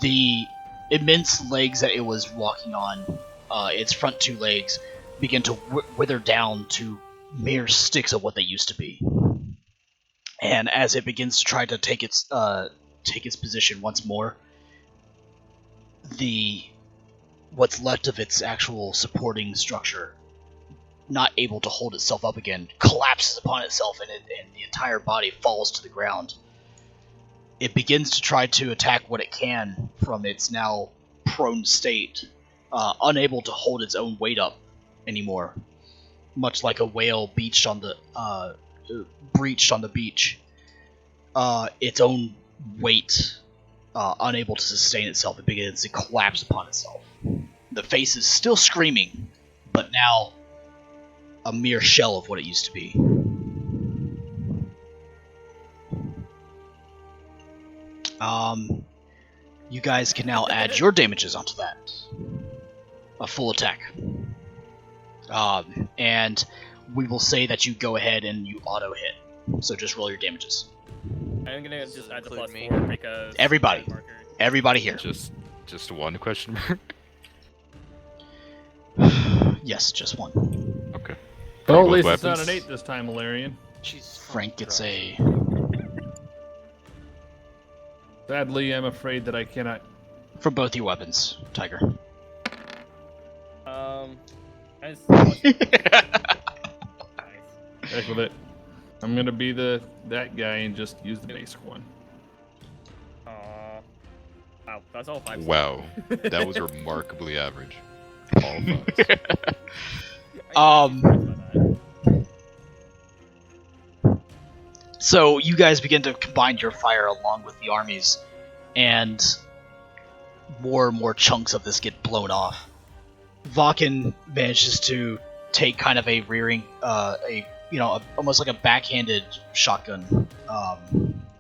The immense legs that it was walking on, its front 2 legs, begin to wither down to mere sticks of what they used to be. And as it begins to try to take its position once more, what's left of its actual supporting structure, not able to hold itself up again, collapses upon itself, and the entire body falls to the ground. It begins to try to attack what it can from its now prone state, unable to hold its own weight up anymore, much like a whale breached on the beach. Its own weight unable to sustain itself, it begins to collapse upon itself. The face is still screaming, but now a mere shell of what it used to be. You guys can now add your damages onto that. A full attack. And we will say that you go ahead and you auto hit. So just roll your damages. I'm gonna just add the include me? +4 because Everybody. Everybody here. Just one question mark. Yes, just one. Okay. Well, at Both least it's not weapons? an 8 this time, Valerian. She's Frank gets a... Sadly, I'm afraid that I cannot. For both your weapons, Tiger. I just nice. Heck with it. I'm gonna be that guy and just use the basic one. Wow, that's all 5. Wow, that was remarkably average. All 5s. So you guys begin to combine your fire along with the armies, and more chunks of this get blown off. Vakin manages to take kind of a rearing, almost like a backhanded shotgun.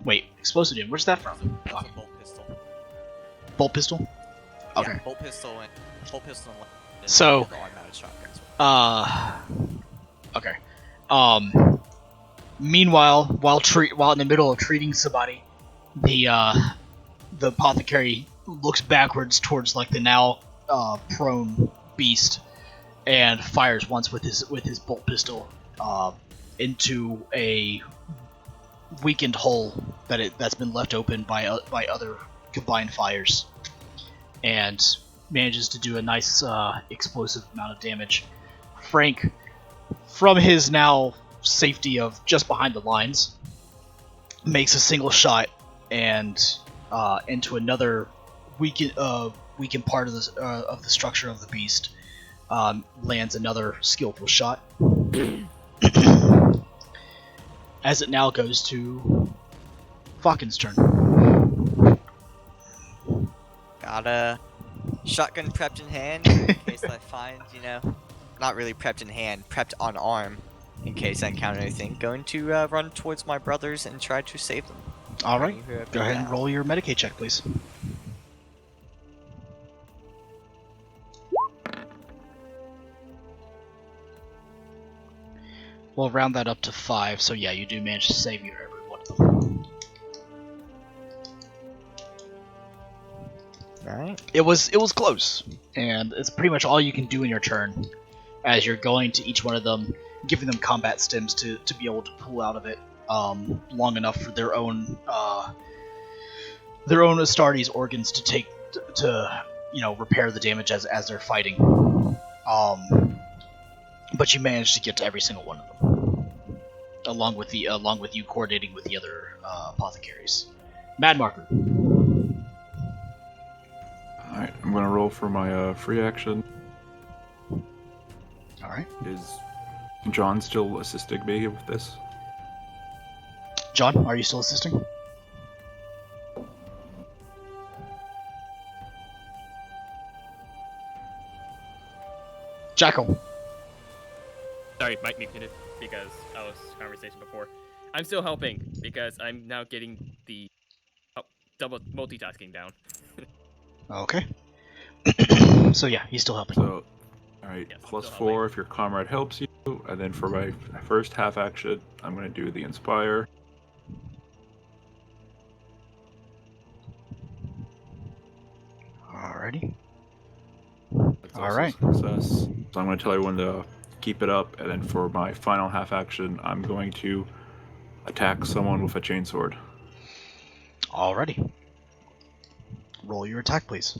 Wait, explosive damage. Where's that from? That's a bolt pistol. Bolt pistol? Okay. Yeah, bolt pistol and So, the automatic shotguns. Okay. Meanwhile, while in the middle of treating somebody, the apothecary looks backwards towards like the now prone beast and fires once with his bolt pistol into a weakened hole that's been left open by other combined fires, and manages to do a nice explosive amount of damage. Frank, from his now safety of just behind the lines, makes a single shot and into another weakened part of the structure of the beast, lands another skillful shot. As it now goes to Falcon's turn. Got a shotgun prepped in hand in case I find, not really prepped in hand, prepped on arm in case I encounter anything. Going to run towards my brothers and try to save them. Alright, go ahead and roll your Medicaid check, please. We'll round that up to 5, so yeah, you do manage to save every one of them. Alright. It was close, and it's pretty much all you can do in your turn, as you're going to each one of them, giving them combat stims to be able to pull out of it long enough for their own Astartes organs to take to repair the damage as they're fighting. But you managed to get to every single one of them, along with you coordinating with the other apothecaries. Mad Marker. Alright, I'm gonna roll for my free action. Alright. Is John still assisting me with this? John, are you still assisting? Jackal. Sorry, mic muted because I was conversation before. I'm still helping because I'm now getting the double multitasking down. Okay. So yeah, he's still helping. So, alright, Yes, plus still 4 if your comrade helps you, and then for my first half action, I'm gonna do the Inspire. Alrighty. That's also Alright. a success. So I'm gonna tell everyone to keep it up, and then for my final half action, I'm going to attack someone with a chainsword. Alrighty. Roll your attack, please.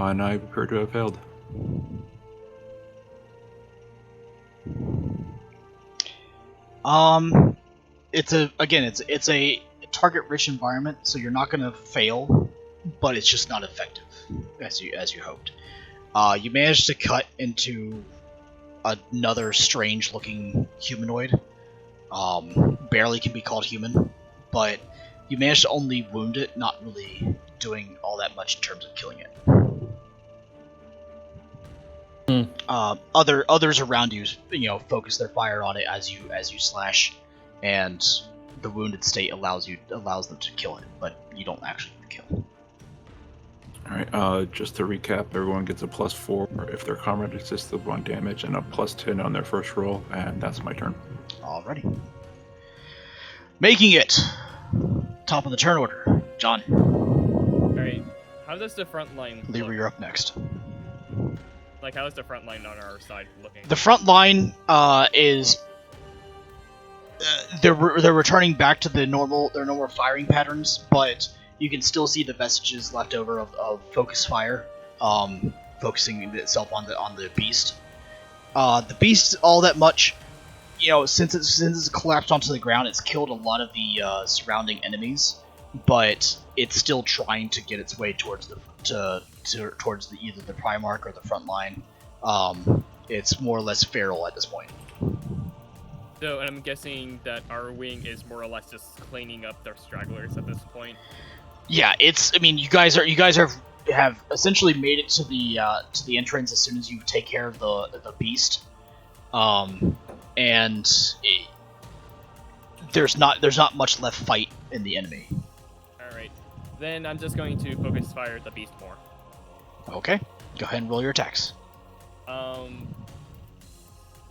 And I appear to have failed. It's a target-rich environment, so you're not gonna fail, but it's just not effective as you hoped. You managed to cut into another strange-looking humanoid. Barely can be called human, but you managed to only wound it, not really doing all that much in terms of killing it. Others around you, focus their fire on it as you slash, and the wounded state allows them to kill it, but you don't actually kill. Alright, just to recap, everyone gets a +4 if their comrade assists with 1 damage, and a +10 on their first roll, and that's my turn. Alrighty. Making it top of the turn order, John. Alright, how does the front line Lever, look? you're up next. Like, how is the front line on our side looking? The front line is they're returning back to their normal firing patterns, but you can still see the vestiges left over of focus fire, focusing itself on the beast. The beast, all that much, since it's collapsed onto the ground, it's killed a lot of the surrounding enemies, but it's still trying to get its way towards either the Primarch or the front line. It's more or less feral at this point. So, and I'm guessing that our wing is more or less just cleaning up their stragglers at this point. Yeah, you guys have essentially made it to the entrance as soon as you take care of the beast, and there's not much left fight in the enemy. All right, then I'm just going to focus fire at the beast more. Okay, go ahead and roll your attacks.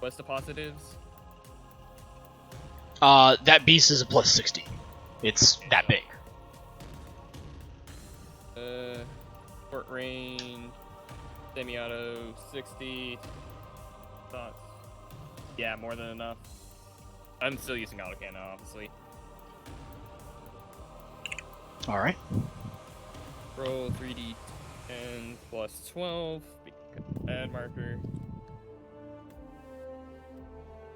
What's the positives? That beast is a +60. It's that big. Short range, semi-auto, 60. Thoughts? Yeah, more than enough. I'm still using autocannon, obviously. All right. Roll 3d10 plus 12. Add marker.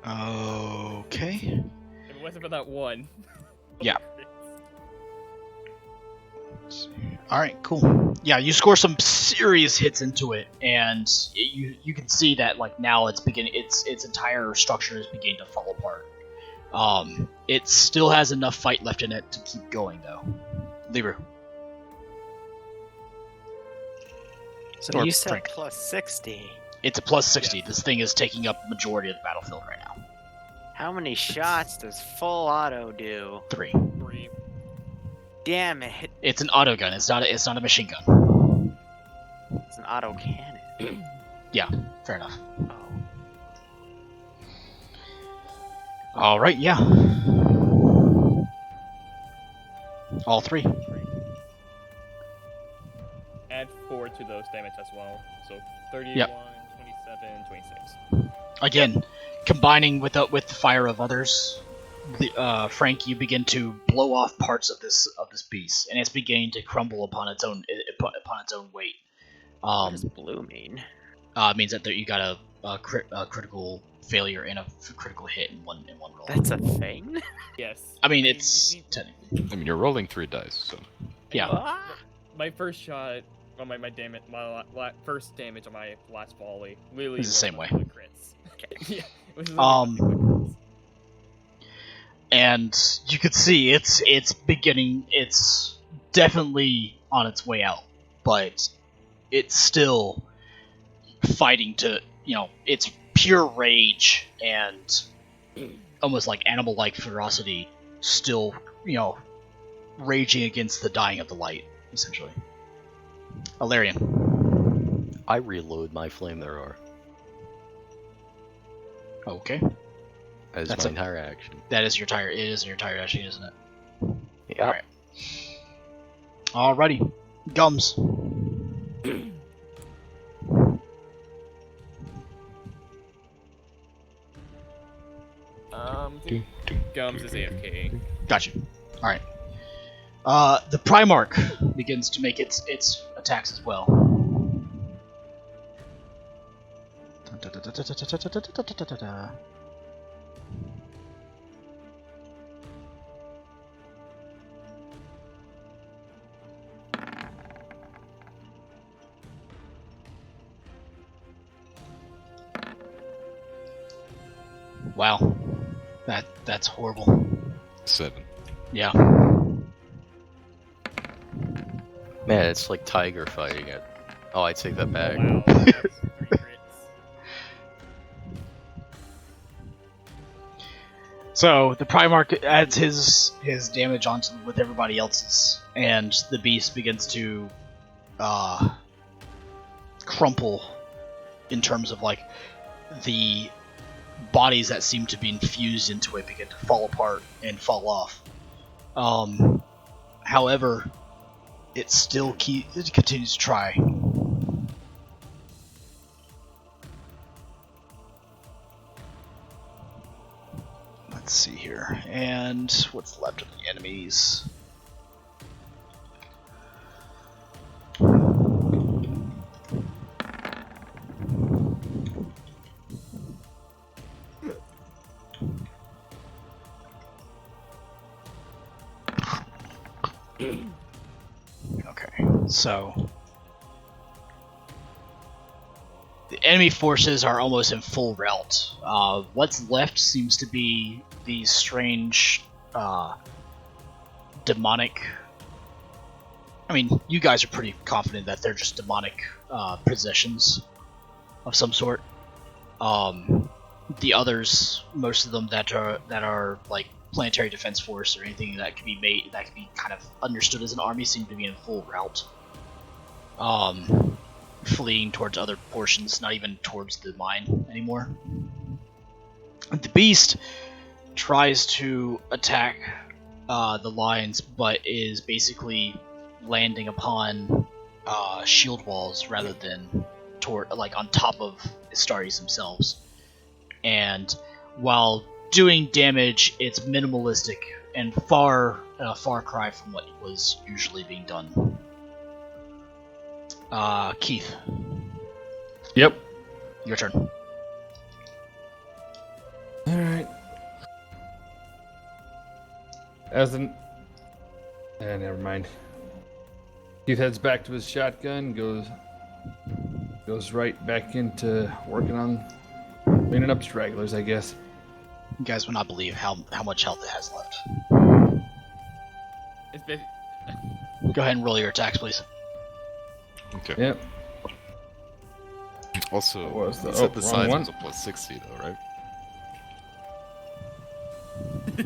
Okay. If it wasn't for that one. Yeah. All right, cool. Yeah, you score some serious hits into it, and you can see that now its entire structure is beginning to fall apart. It still has enough fight left in it to keep going though. Lieber. So Or you said Frank. +60. It's a +60. This thing is taking up the majority of the battlefield right now. How many shots does full auto do? 3. 3. Damn it! It's an auto gun. It's not a machine gun. It's an auto cannon. Yeah, fair enough. Oh. All right, yeah. All 3. Add 4 to those damage as well. So 31, Yep. 27, 26. Again, combining with the fire of others, Frank, you begin to blow off parts of this beast, and it's beginning to crumble upon its own weight. What does blue mean? Means that you got a critical failure and a critical hit in one roll. That's a thing? Yes. I mean, it's technically. I mean, you're rolling 3 dice, so. Yeah. What? My first shot, well, my damage, first damage on my last volley, literally It's the same rolled way. nothing but crits. Yeah. It was literally nothing but crits. And you could see it's definitely on its way out, but it's still fighting to, it's pure rage and almost like animal-like ferocity, still, raging against the dying of the light, essentially. Alarian. I reload my flamethrower Okay. as That's my a- entire action. It is your entire action, isn't it? Yep. Alright. Alrighty. Gums. Gums is AFK. Gotcha. Alright. The Primarch begins to make its attacks as well. Wow. That's horrible. 7. Yeah. Man, it's like Tiger fighting it. Oh, I take that back. Wow. That's 3 crits. So the Primarch adds his damage onto with everybody else's, and the beast begins to crumple in terms of like the bodies that seem to be infused into it begin to fall apart and fall off. However, it still it continues to try. Let's see here, and what's left of the enemies. Okay, so the enemy forces are almost in full rout. What's left seems to be these strange demonic. I mean, you guys are pretty confident that they're just demonic possessions of some sort. The others, most of them that are like planetary defense force or anything that can be kind of understood as an army, seem to be in full rout. Fleeing towards other portions, not even towards the mine anymore. The beast tries to attack the lions, but is basically landing upon shield walls rather than on top of Astartes themselves. And while doing damage, it's minimalistic and far cry from what was usually being done. Keith. Yep. Your turn. Alright. Never mind. Keith heads back to his shotgun, goes right back into working on cleaning up stragglers, I guess. You guys will not believe how much health it has left. It's been... Go ahead and roll your attacks, please. Okay. Yep. Also, What was the- you said the wrong size one. was a plus 60 though, right? Oh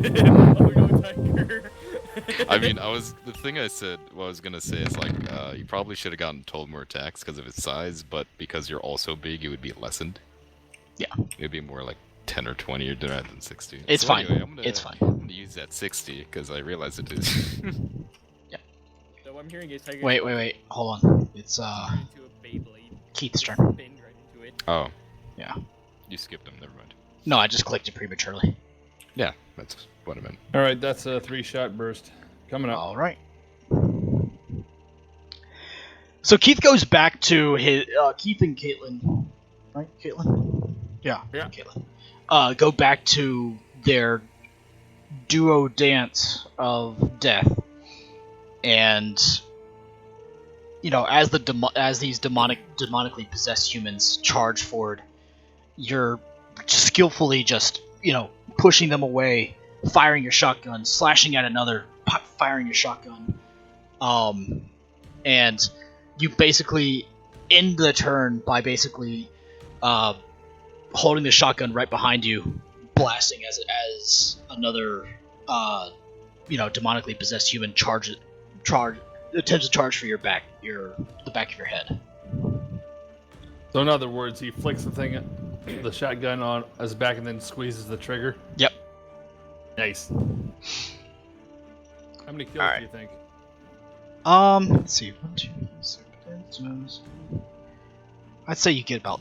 no, Tiger. I mean, the thing I said, what I was gonna say is like, you probably should have gotten told more attacks because of its size, but because you're also big, it would be lessened. Yeah. It'd be more like 10 or 20 or rather than 60. It's So fine. anyway, It's fine. I'm gonna use that 60 because I realize it is. So what I'm hearing is Tiger. Wait. Hold on. It's Into a Beyblade. Keith's turn. Spin right into it. Oh. Yeah. You skipped them. Never mind. No, I just clicked it prematurely. Yeah, that's what I meant. Alright, that's a 3-shot burst. Coming up. All right. So Keith goes back to his Keith and Caitlin, right? Caitlin. Yeah. Caitlin. Go back to their duo dance of death, and as these demonically possessed humans charge forward, you're skillfully just pushing them away, firing your shotgun, slashing at another, firing your shotgun, and you basically end the turn by basically holding the shotgun right behind you, blasting as another demonically possessed human attempts to charge for the back of your head. So in other words, he flicks the shotgun on his back and then squeezes the trigger. Yep. Nice. How many kills do you think? Let's see. 1, 2, 3, 4. I'd say you get about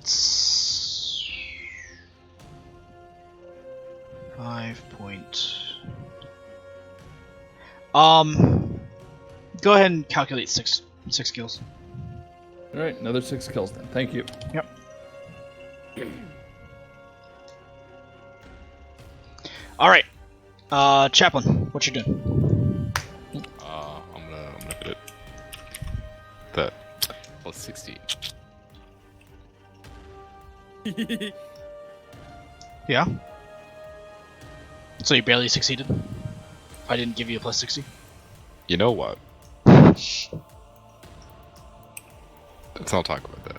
5 point. Go ahead and calculate six kills. All right, another 6 kills then. Thank you. Yep. All right, Chaplain, what you doing? I'm gonna hit it. That plus 60. Yeah. So you barely succeeded? I didn't give you a plus 60? You know what? Let's not talk about that.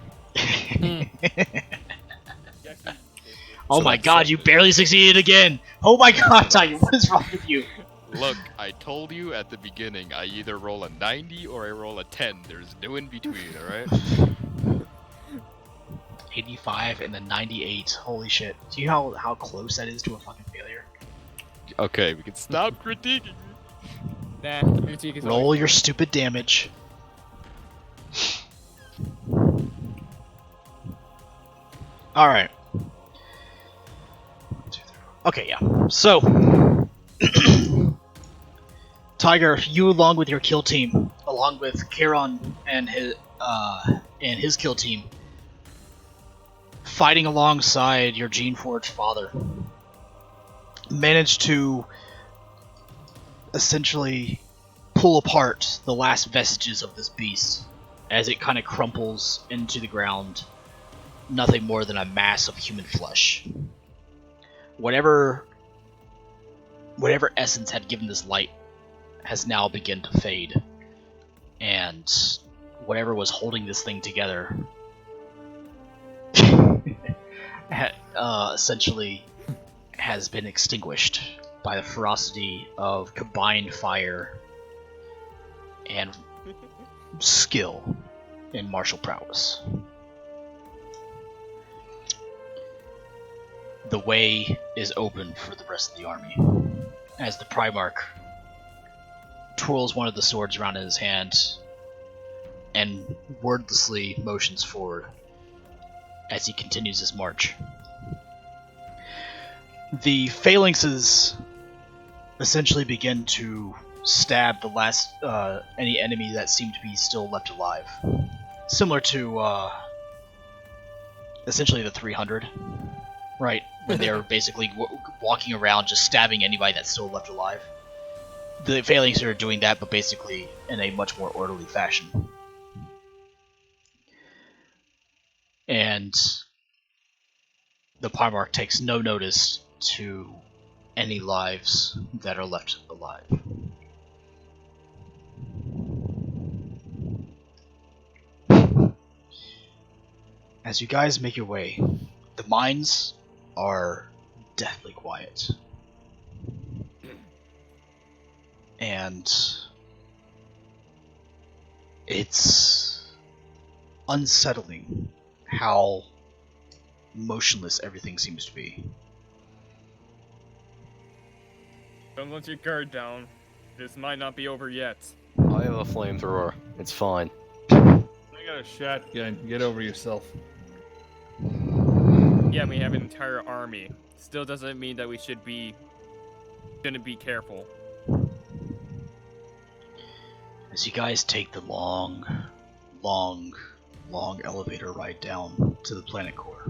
Oh So my that's god, you something. barely succeeded again! Oh my god, Tiger, what is wrong with you? Look, I told you at the beginning, I either roll a 90 or I roll a 10. There's no in between, alright? 85 and then 98. Holy shit. Do you know how close that is to a fucking failure? Okay, we can stop critiquing me. Nah, critique is Roll always your fun. stupid damage. Alright. Okay, yeah. So, Tiger, you along with your kill team, along with Kieran and his kill team, fighting alongside your Geneforge father, managed to essentially pull apart the last vestiges of this beast as it kind of crumples into the ground, nothing more than a mass of human flesh. Whatever essence had given this light has now begun to fade, and whatever was holding this thing together essentially has been extinguished by the ferocity of combined fire and skill in martial prowess. The way is open for the rest of the army as the Primarch twirls one of the swords around in his hand and wordlessly motions forward as he continues his march. The phalanxes essentially begin to stab the last any enemy that seemed to be still left alive, similar to essentially the 300, right? When they're basically walking around just stabbing anybody that's still left alive. The phalanxes are doing that, but basically in a much more orderly fashion. And the Primarch takes no notice to any lives that are left alive. As you guys make your way, the mines are deathly quiet. And it's unsettling how motionless everything seems to be. Don't let your guard down. This might not be over yet. I have a flamethrower. It's fine. I got a shotgun. Get over yourself. Yeah, we have an entire army. Still doesn't mean that we should be gonna be careful. As you guys take the long elevator ride down to the planet core,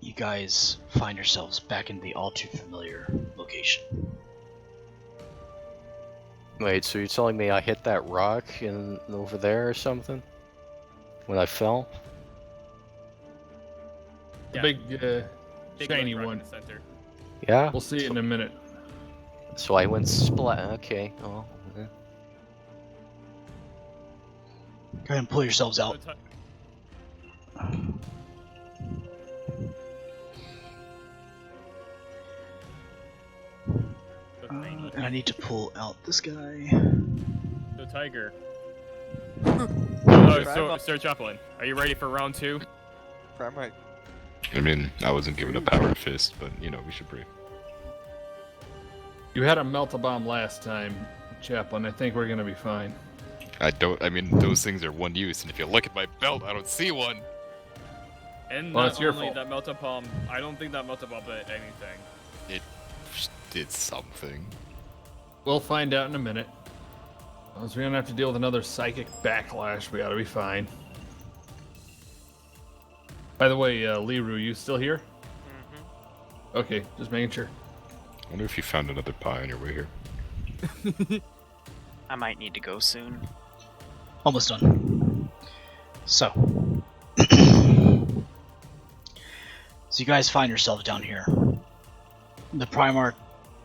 you guys find yourselves back in the all too familiar location. Wait, so you're telling me I hit that rock in over there or something? When I fell? The Yeah. big, Big shiny rock in one. the center. Yeah? We'll see it in a minute. So I went splat. Okay. Oh. Go ahead and pull yourselves out. So And I need to pull out this guy. So Tiger. Sir Chaplain, are you ready for round 2? Primarch. I mean, I wasn't given a power fist, but you know, we should breathe. You had a melt-a-bomb last time, Chaplain. I think we're gonna be fine. I mean, those things are one use, and if you look at my belt, I don't see one. And Well, not it's your only fault. that Melta-Bomb, I don't think that Melta-Bomb did anything. It did something. We'll find out in a minute. As we don't have to deal with another psychic backlash, we ought to be fine. By the way, Liru, you still here? Mm-hmm. Okay, just making sure. I wonder if you found another pie on your way here. I might need to go soon. Almost done. So, So you guys find yourselves down here. The Primarch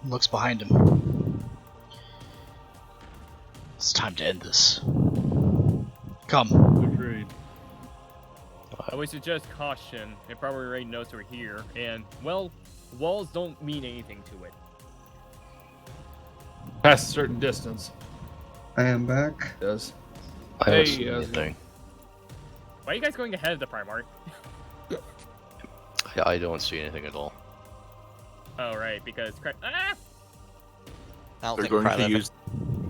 looks behind him. It's time to end this. Come. Agreed. I would suggest caution. It probably already knows we're here, and, well, walls don't mean anything to it. Past a certain distance. I am back. It does. I haven't Hey, seen anything. Why are you guys going ahead of the Primarch? I don't see anything at all. Oh, right, because... Ah! I don't They're think going to Cryleaf- use.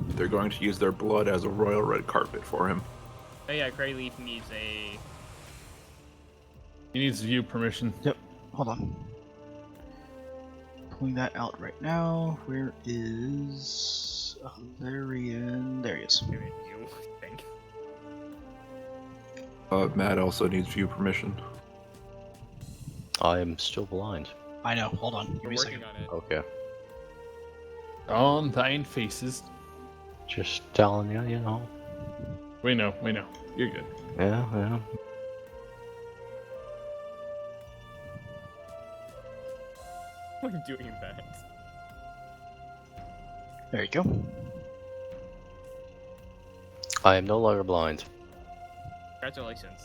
They're going to use their blood as a royal red carpet for him. Oh yeah, Crayleaf needs a... He needs view permission. Yep. Hold on. Pulling that out right now. Where is Valerian? There he is. You think. Matt also needs view permission. I am still blind. I know. Hold on. Give We're me a working second. on it. Okay. On thine faces. Just telling you, you know. We know. You're good. Yeah. We're doing that. There you go. I am no longer blind. Congratulations.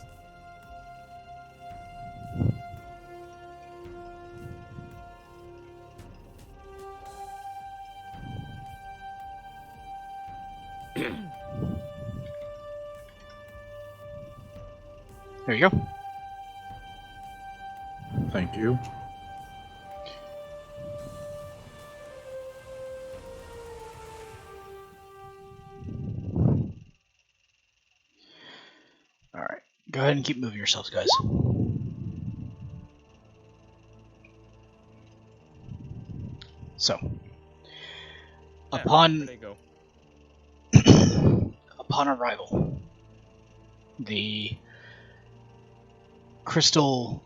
There you go. Thank you. Alright. Go ahead and keep moving yourselves, guys. So. Yeah, Upon there they go. upon arrival, the crystal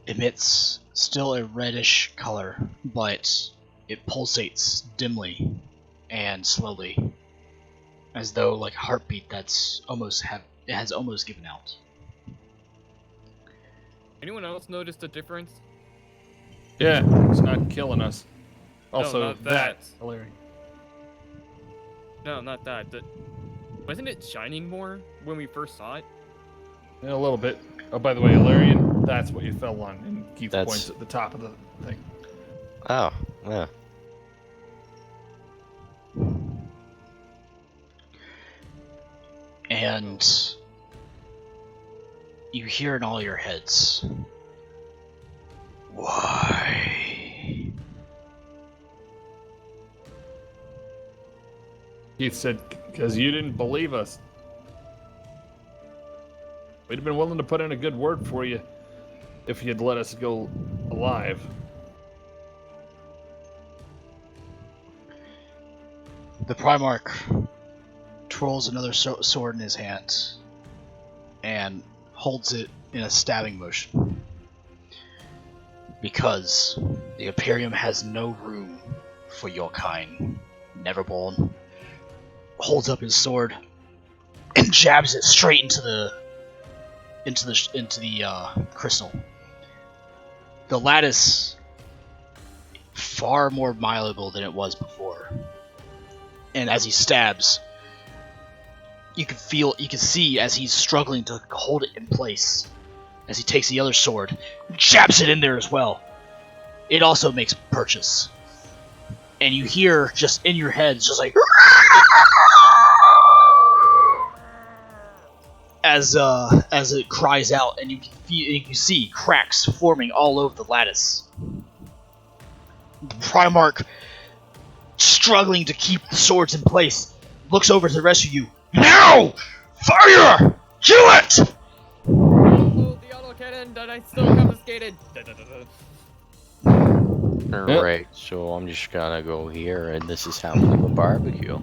emits still a reddish color, but it pulsates dimly and slowly, as though like a heartbeat that's it has almost given out. Anyone else notice the difference? Yeah, it's not killing us. Also, not that. Hilarious. No, not that. Wasn't it shining more when we first saw it? Yeah, a little bit. Oh, by the way, Ilarian, that's what you fell on. And Keith That's- points at the top of the thing. Oh, yeah. And you hear in all your heads, why? Keith said, because you didn't believe us. We'd have been willing to put in a good word for you if you'd let us go alive. The Primarch twirls another sword in his hand and holds it in a stabbing motion. Because the Imperium has no room for your kind, Neverborn. Holds up his sword and jabs it straight into the crystal. The lattice far more malleable than it was before. And as he stabs, you can see as he's struggling to hold it in place. As he takes the other sword, jabs it in there as well. It also makes purchase. And you hear just in your heads, just like as it cries out, and you can see cracks forming all over the lattice. The Primarch, struggling to keep the swords in place, looks over to the rest of you. Now! Fire! Kill it! Oh, the autocannon that I still confiscated. Alright, so I'm just gonna go here, and this is how we do a barbecue.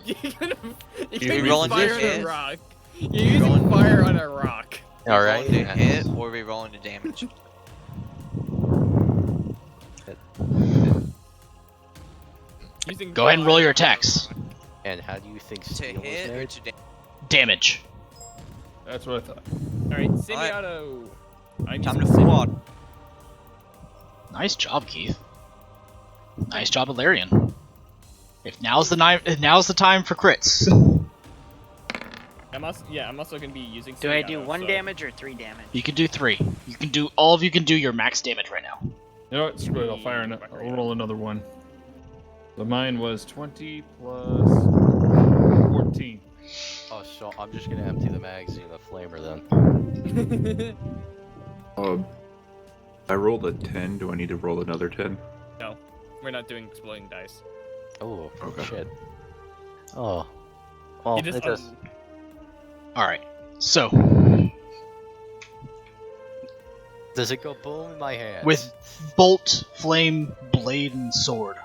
You can rolling use fire to on a hit? rock. You're using fire on a rock. Alright. Rolling to hit or we rolling to damage? Using Go ahead and fire roll your on a attacks. rock. And how do you think To steel was hit or made? to damage? Damage. That's what I thought. Alright, Alright. semi-auto. I'm Time using to the same- quad. Nice job, Keith. Nice job, Ilarion. If now's the time for crits. I'm also gonna be using. Do I do Sanguinala, 1 so- damage or 3 damage? You can do 3. All of you can do your max damage right now. You know what? Screw it. I'll fire. I'll roll another one. So mine was 20 plus 14. Oh, so I'm just gonna empty the magazine of the flamer then. I rolled a 10. Do I need to roll another 10? No, we're not doing exploding dice. Oh, Okay. shit. Oh. Well, It just, does. Alright, so Does it go boom in my hand? with bolt, flame, blade, and sword,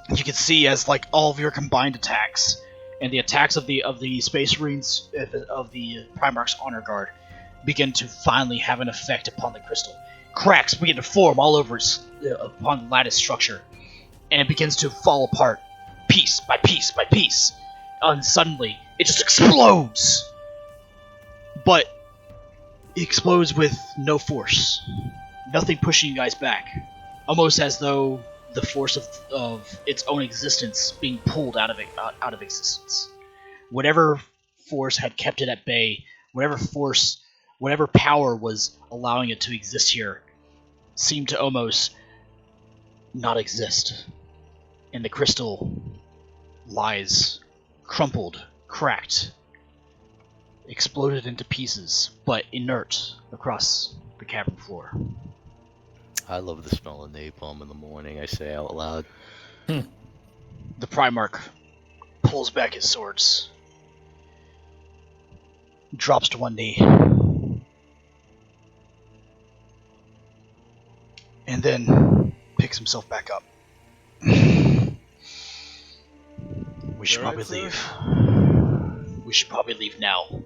you can see as like all of your combined attacks and the attacks of the Space Marines of the Primarch's Honor Guard begin to finally have an effect upon the crystal. Cracks begin to form all over upon the lattice structure, and it begins to fall apart, piece by piece by piece. And suddenly, it just explodes. But it explodes with no force, nothing pushing you guys back, almost as though the force of its own existence being pulled out of existence. Whatever force had kept it at bay, whatever power was allowing it to exist here, seemed to almost not exist. And the crystal lies crumpled, cracked, exploded into pieces, but inert across the cavern floor. I love the smell of napalm in the morning, I say out loud. The Primarch pulls back his swords, drops to one knee, and then picks himself back up. We should Alright, probably sir. leave. We should probably leave now.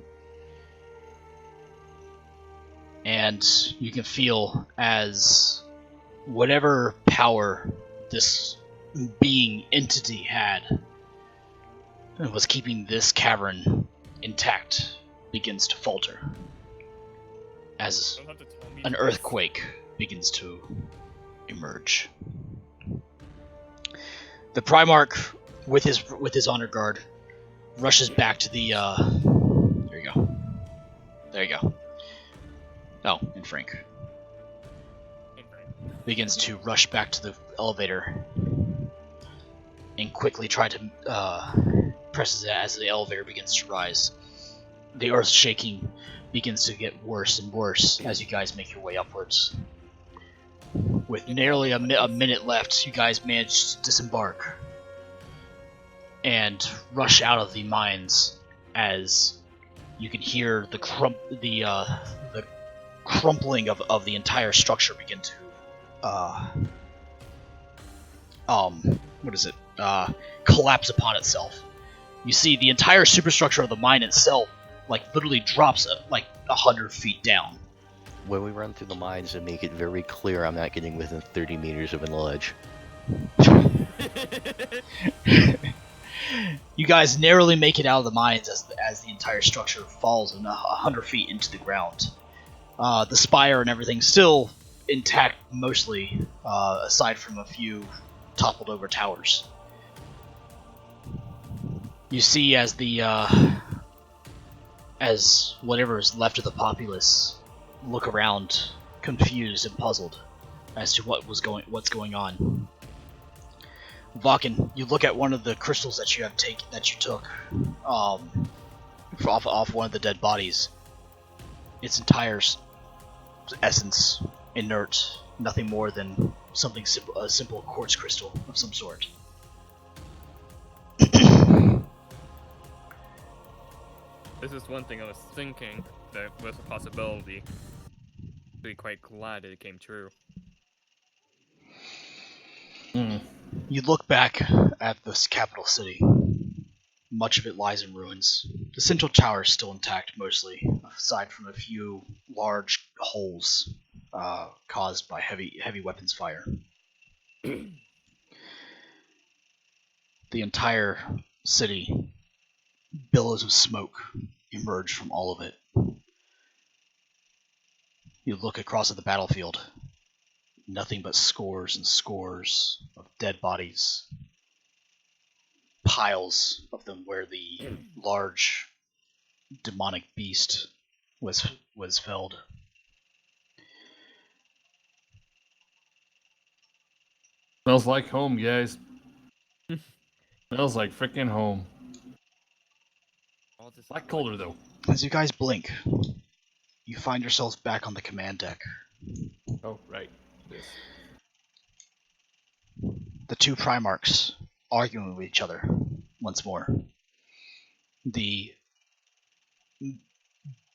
And you can feel as whatever power this being entity had that was keeping this cavern intact begins to falter as Don't have to tell me an twice. earthquake begins to emerge. The Primarch, with his honor guard, rushes back to the. There you go. There you go. Oh, and Frank begins to rush back to the elevator and quickly try to presses it as the elevator begins to rise. The earth shaking begins to get worse and worse as you guys make your way upwards. With nearly a minute left, you guys manage to disembark and rush out of the mines as you can hear the crumpling of the entire structure begin to collapse upon itself. You see the entire superstructure of the mine itself literally drops 100 feet down. When we run through the mines and make it very clear I'm not getting within 30 meters of an ledge. You guys narrowly make it out of the mines as the entire structure falls 100 feet into the ground. The spire and everything still intact mostly, aside from a few toppled over towers. You see as as whatever is left of the populace look around, confused and puzzled as to what's going on. Vakin, you look at one of the crystals that you took off one of the dead bodies. Its entire essence inert, nothing more than a simple quartz crystal of some sort. This is one thing I was thinking that was a possibility. Be quite glad it came true. You look back at this capital city. Much of it lies in ruins. The central tower is still intact, mostly, aside from a few large holes caused by heavy weapons fire. The entire city, billows of smoke emerge from all of it. You look across at the battlefield. Nothing but scores and scores of dead bodies. Piles of them where the large demonic beast was felled. Smells like home, guys. Smells like freaking home. All this A lot colder though. As you guys blink, you find yourselves back on the command deck. Oh, right. This. The two Primarchs arguing with each other once more. The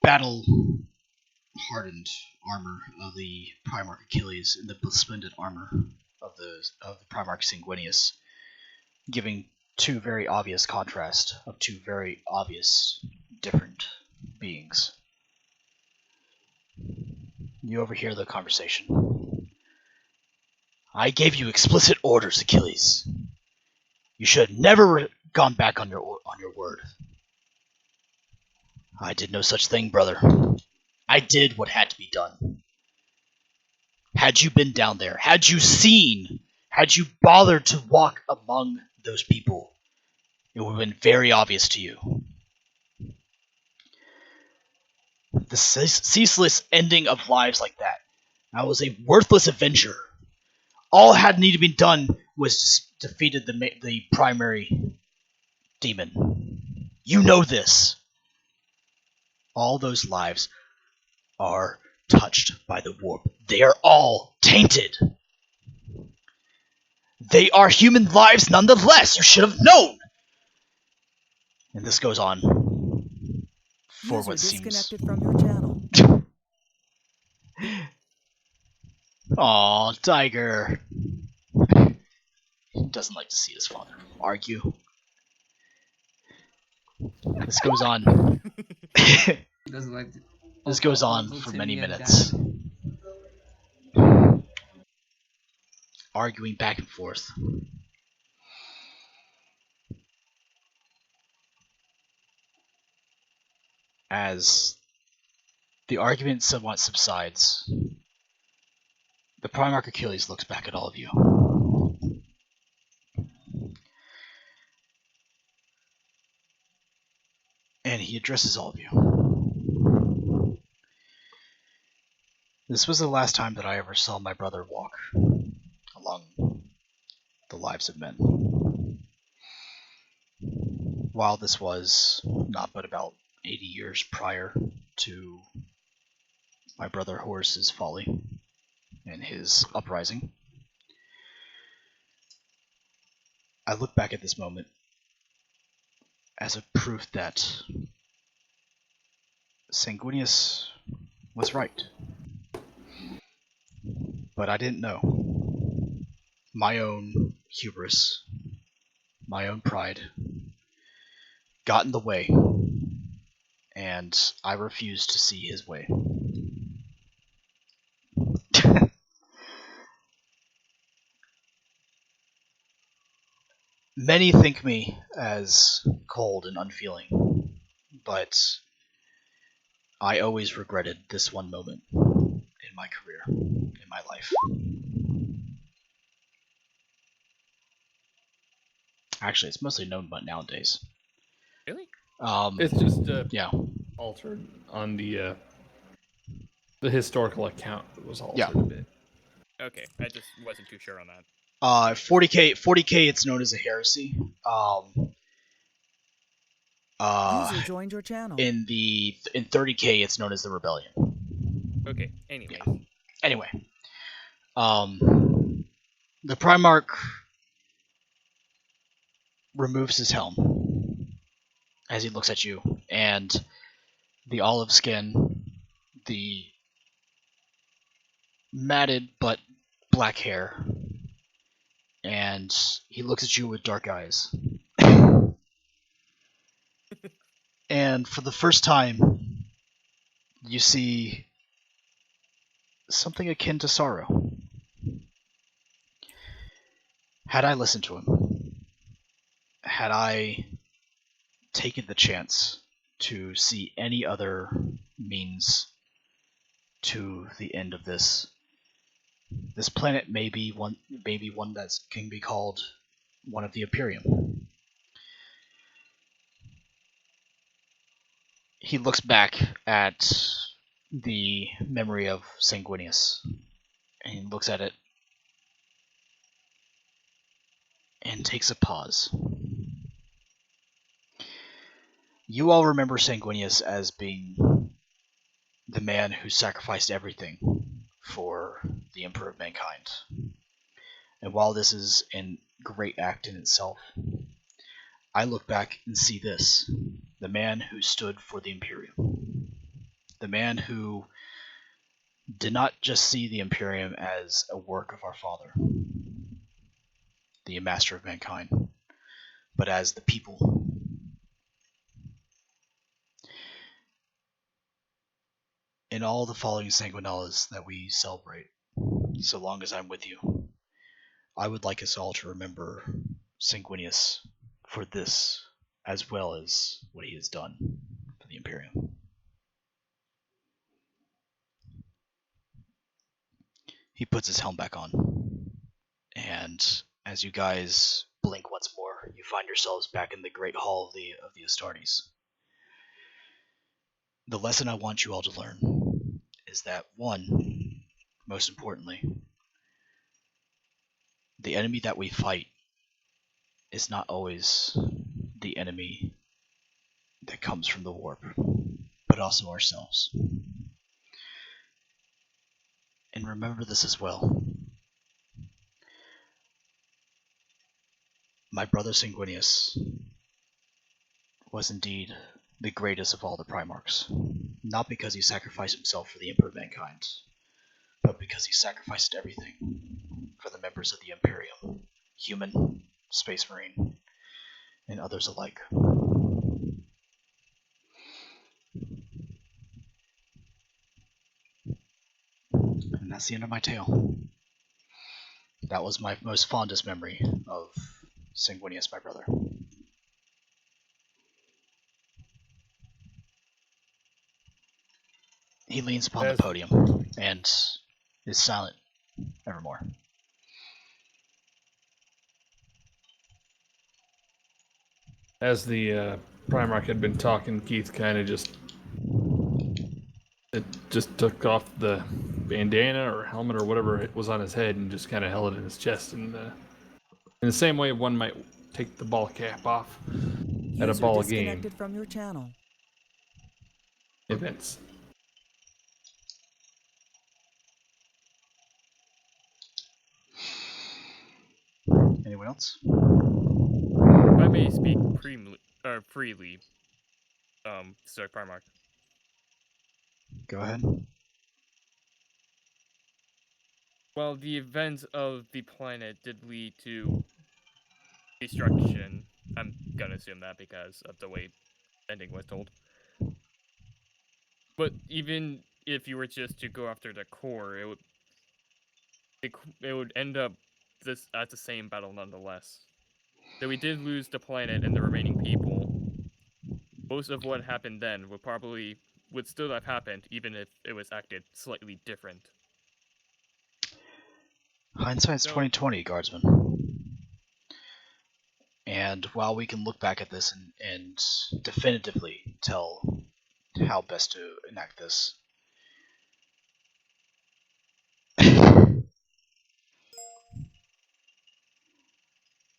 battle-hardened armor of the Primarch Achilles and the splendid armor of the Primarch Sanguinius, giving two very obvious contrasts of two very obvious different beings. You overhear the conversation. I gave you explicit orders, Achilles. You should have never gone back on your word. I did no such thing, brother. I did what had to be done. Had you been down there, had you seen, had you bothered to walk among those people, it would have been very obvious to you. The ceaseless ending of lives like that. I was a worthless avenger. All had needed to be done was just defeated the primary demon. You know this. All those lives are touched by the warp. They are all tainted. They are human lives nonetheless, or should have known. And this goes on for User what seems. disconnected from your channel. Aw, Tiger. He doesn't like to see his father argue. This goes on. He doesn't like to- This goes on Uncle for Timmy many and minutes. Dad. Arguing back and forth. As the argument somewhat subsides, the Primarch Achilles looks back at all of you. And he addresses all of you. This was the last time that I ever saw my brother walk along the lives of men. While this was not but about 80 years prior to my brother Horus's folly and his uprising, I look back at this moment as a proof that Sanguinius was right. But I didn't know. My own hubris, my own pride, got in the way, and I refused to see his way. Many think me as cold and unfeeling, but I always regretted this one moment in my career, in my life. Actually, it's mostly known but nowadays. Really? It's just yeah. altered on the historical account. It was altered Yeah. a bit. Okay, I just wasn't too sure on that. 40k. It's known as a heresy. User joined your channel. In 30k, it's known as the rebellion. Okay. Anyways. Yeah. Anyway, the Primarch removes his helm as he looks at you, and the olive skin, the matted but black hair, and he looks at you with dark eyes. And for the first time, you see something akin to sorrow. Had I listened to him, had I taken the chance to see any other means to the end of this. This planet may be one that can be called one of the Imperium. He looks back at the memory of Sanguinius, and he looks at it and takes a pause. You all remember Sanguinius as being the man who sacrificed everything for the Emperor of Mankind. And while this is a great act in itself, I look back and see this: the man who stood for the Imperium. The man who did not just see the Imperium as a work of our Father, the Master of Mankind, but as the people. In all the following Sanguinalas that we celebrate, so long as I'm with you, I would like us all to remember Sanguinius for this, as well as what he has done for the Imperium. He puts his helm back on, and as you guys blink once more, you find yourselves back in the Great Hall of the Astartes. The lesson I want you all to learn is that, one, most importantly, the enemy that we fight is not always the enemy that comes from the warp, but also ourselves. And remember this as well. My brother Sanguinius was indeed the greatest of all the Primarchs, not because he sacrificed himself for the Emperor of Mankind, but because he sacrificed everything for the members of the Imperium, human, Space Marine, and others alike. And that's the end of my tale. That was my most fondest memory of Sanguinius, my brother. He leans upon the podium and is silent evermore. As the Primarch had been talking, Keith kind of just took off the bandana or helmet or whatever it was on his head and just kind of held it in his chest. And in the same way one might take the ball cap off at a ball game. Disconnected from your channel. Events. Anyone else? If I may speak freely, Sir Primarch. Go ahead. Well, the events of the planet did lead to destruction. I'm gonna assume that because of the way the ending was told. But even if you were just to go after the core, it would end up at the same battle nonetheless. So we did lose the planet and the remaining people. Most of what happened then would still have happened, even if it was acted slightly different. Hindsight's 2020, Guardsman. And while we can look back at this and definitively tell how best to enact this,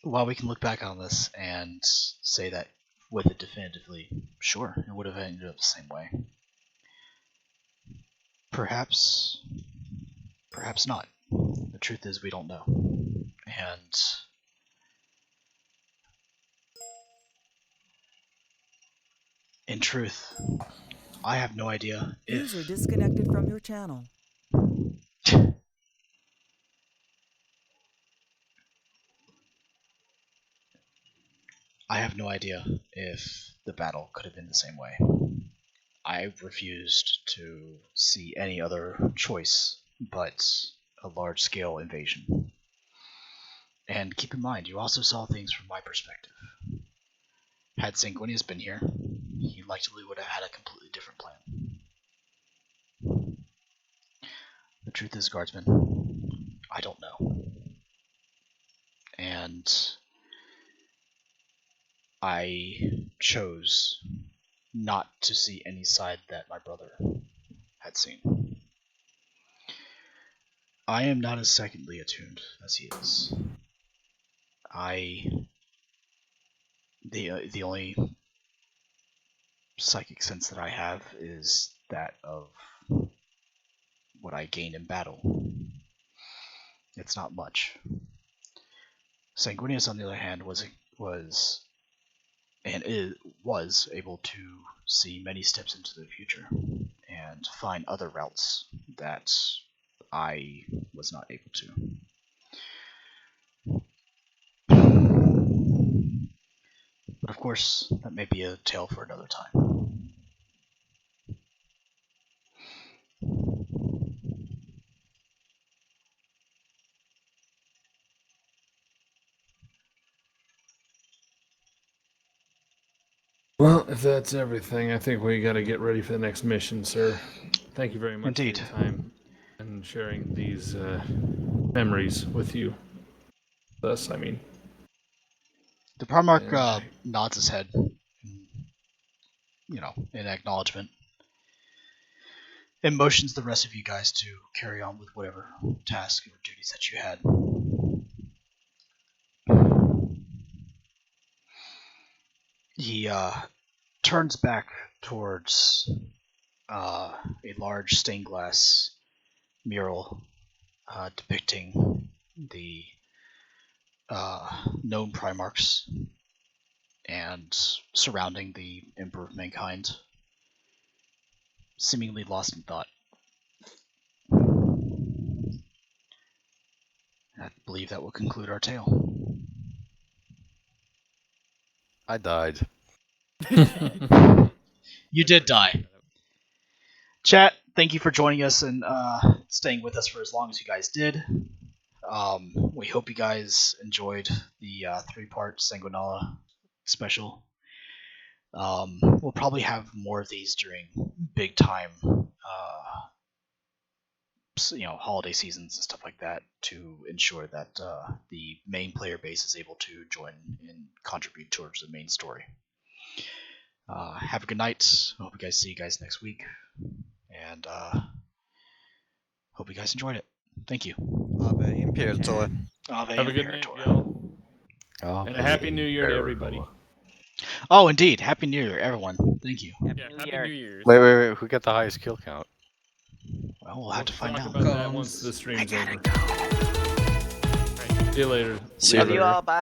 while we can look back on this and say that with it definitively, sure, it would have ended up the same way. Perhaps not. The truth is we don't know. And in truth, I have no idea if... User disconnected from your channel. I have no idea if the battle could have been the same way. I refused to see any other choice but a large-scale invasion. And keep in mind, you also saw things from my perspective. Had Sanguinius been here, he likely would have had a completely different plan. The truth is, Guardsman, I don't know. And I chose not to see any side that my brother had seen. I am not as secondly attuned as he is. The only psychic sense that I have is that of what I gain in battle. It's not much. Sanguinius, on the other hand, was able to see many steps into the future and find other routes that I was not able to. But of course, that may be a tale for another time. Well, if that's everything, I think we got to get ready for the next mission, sir. Thank you very much Indeed. for your time and sharing these memories with you. Thus, I mean. The Primarch nods his head, in acknowledgement, and motions the rest of you guys to carry on with whatever tasks or duties that you had. He turns back towards a large stained glass mural depicting the known Primarchs and surrounding the Emperor of Mankind, seemingly lost in thought. I believe that will conclude our tale. I died. You did die. Chat, thank you for joining us and staying with us for as long as you guys did. We hope you guys enjoyed the 3-part Sanguinala special. We'll probably have more of these during big time, holiday seasons and stuff like that to ensure that the main player base is able to join and contribute towards the main story. Have a good night. I hope you guys see you guys next week, and hope you guys enjoyed it. Thank you. Ave Imperator. Ave Have a good night, y'all. And a happy new year to everybody. Oh, indeed. Happy New Year, everyone. Thank you. Yeah, Happy New Year's. Wait. Who got the highest kill count? Well, we'll have to find talk out. about that once the stream's over. See you later. See you Love you all. Bye.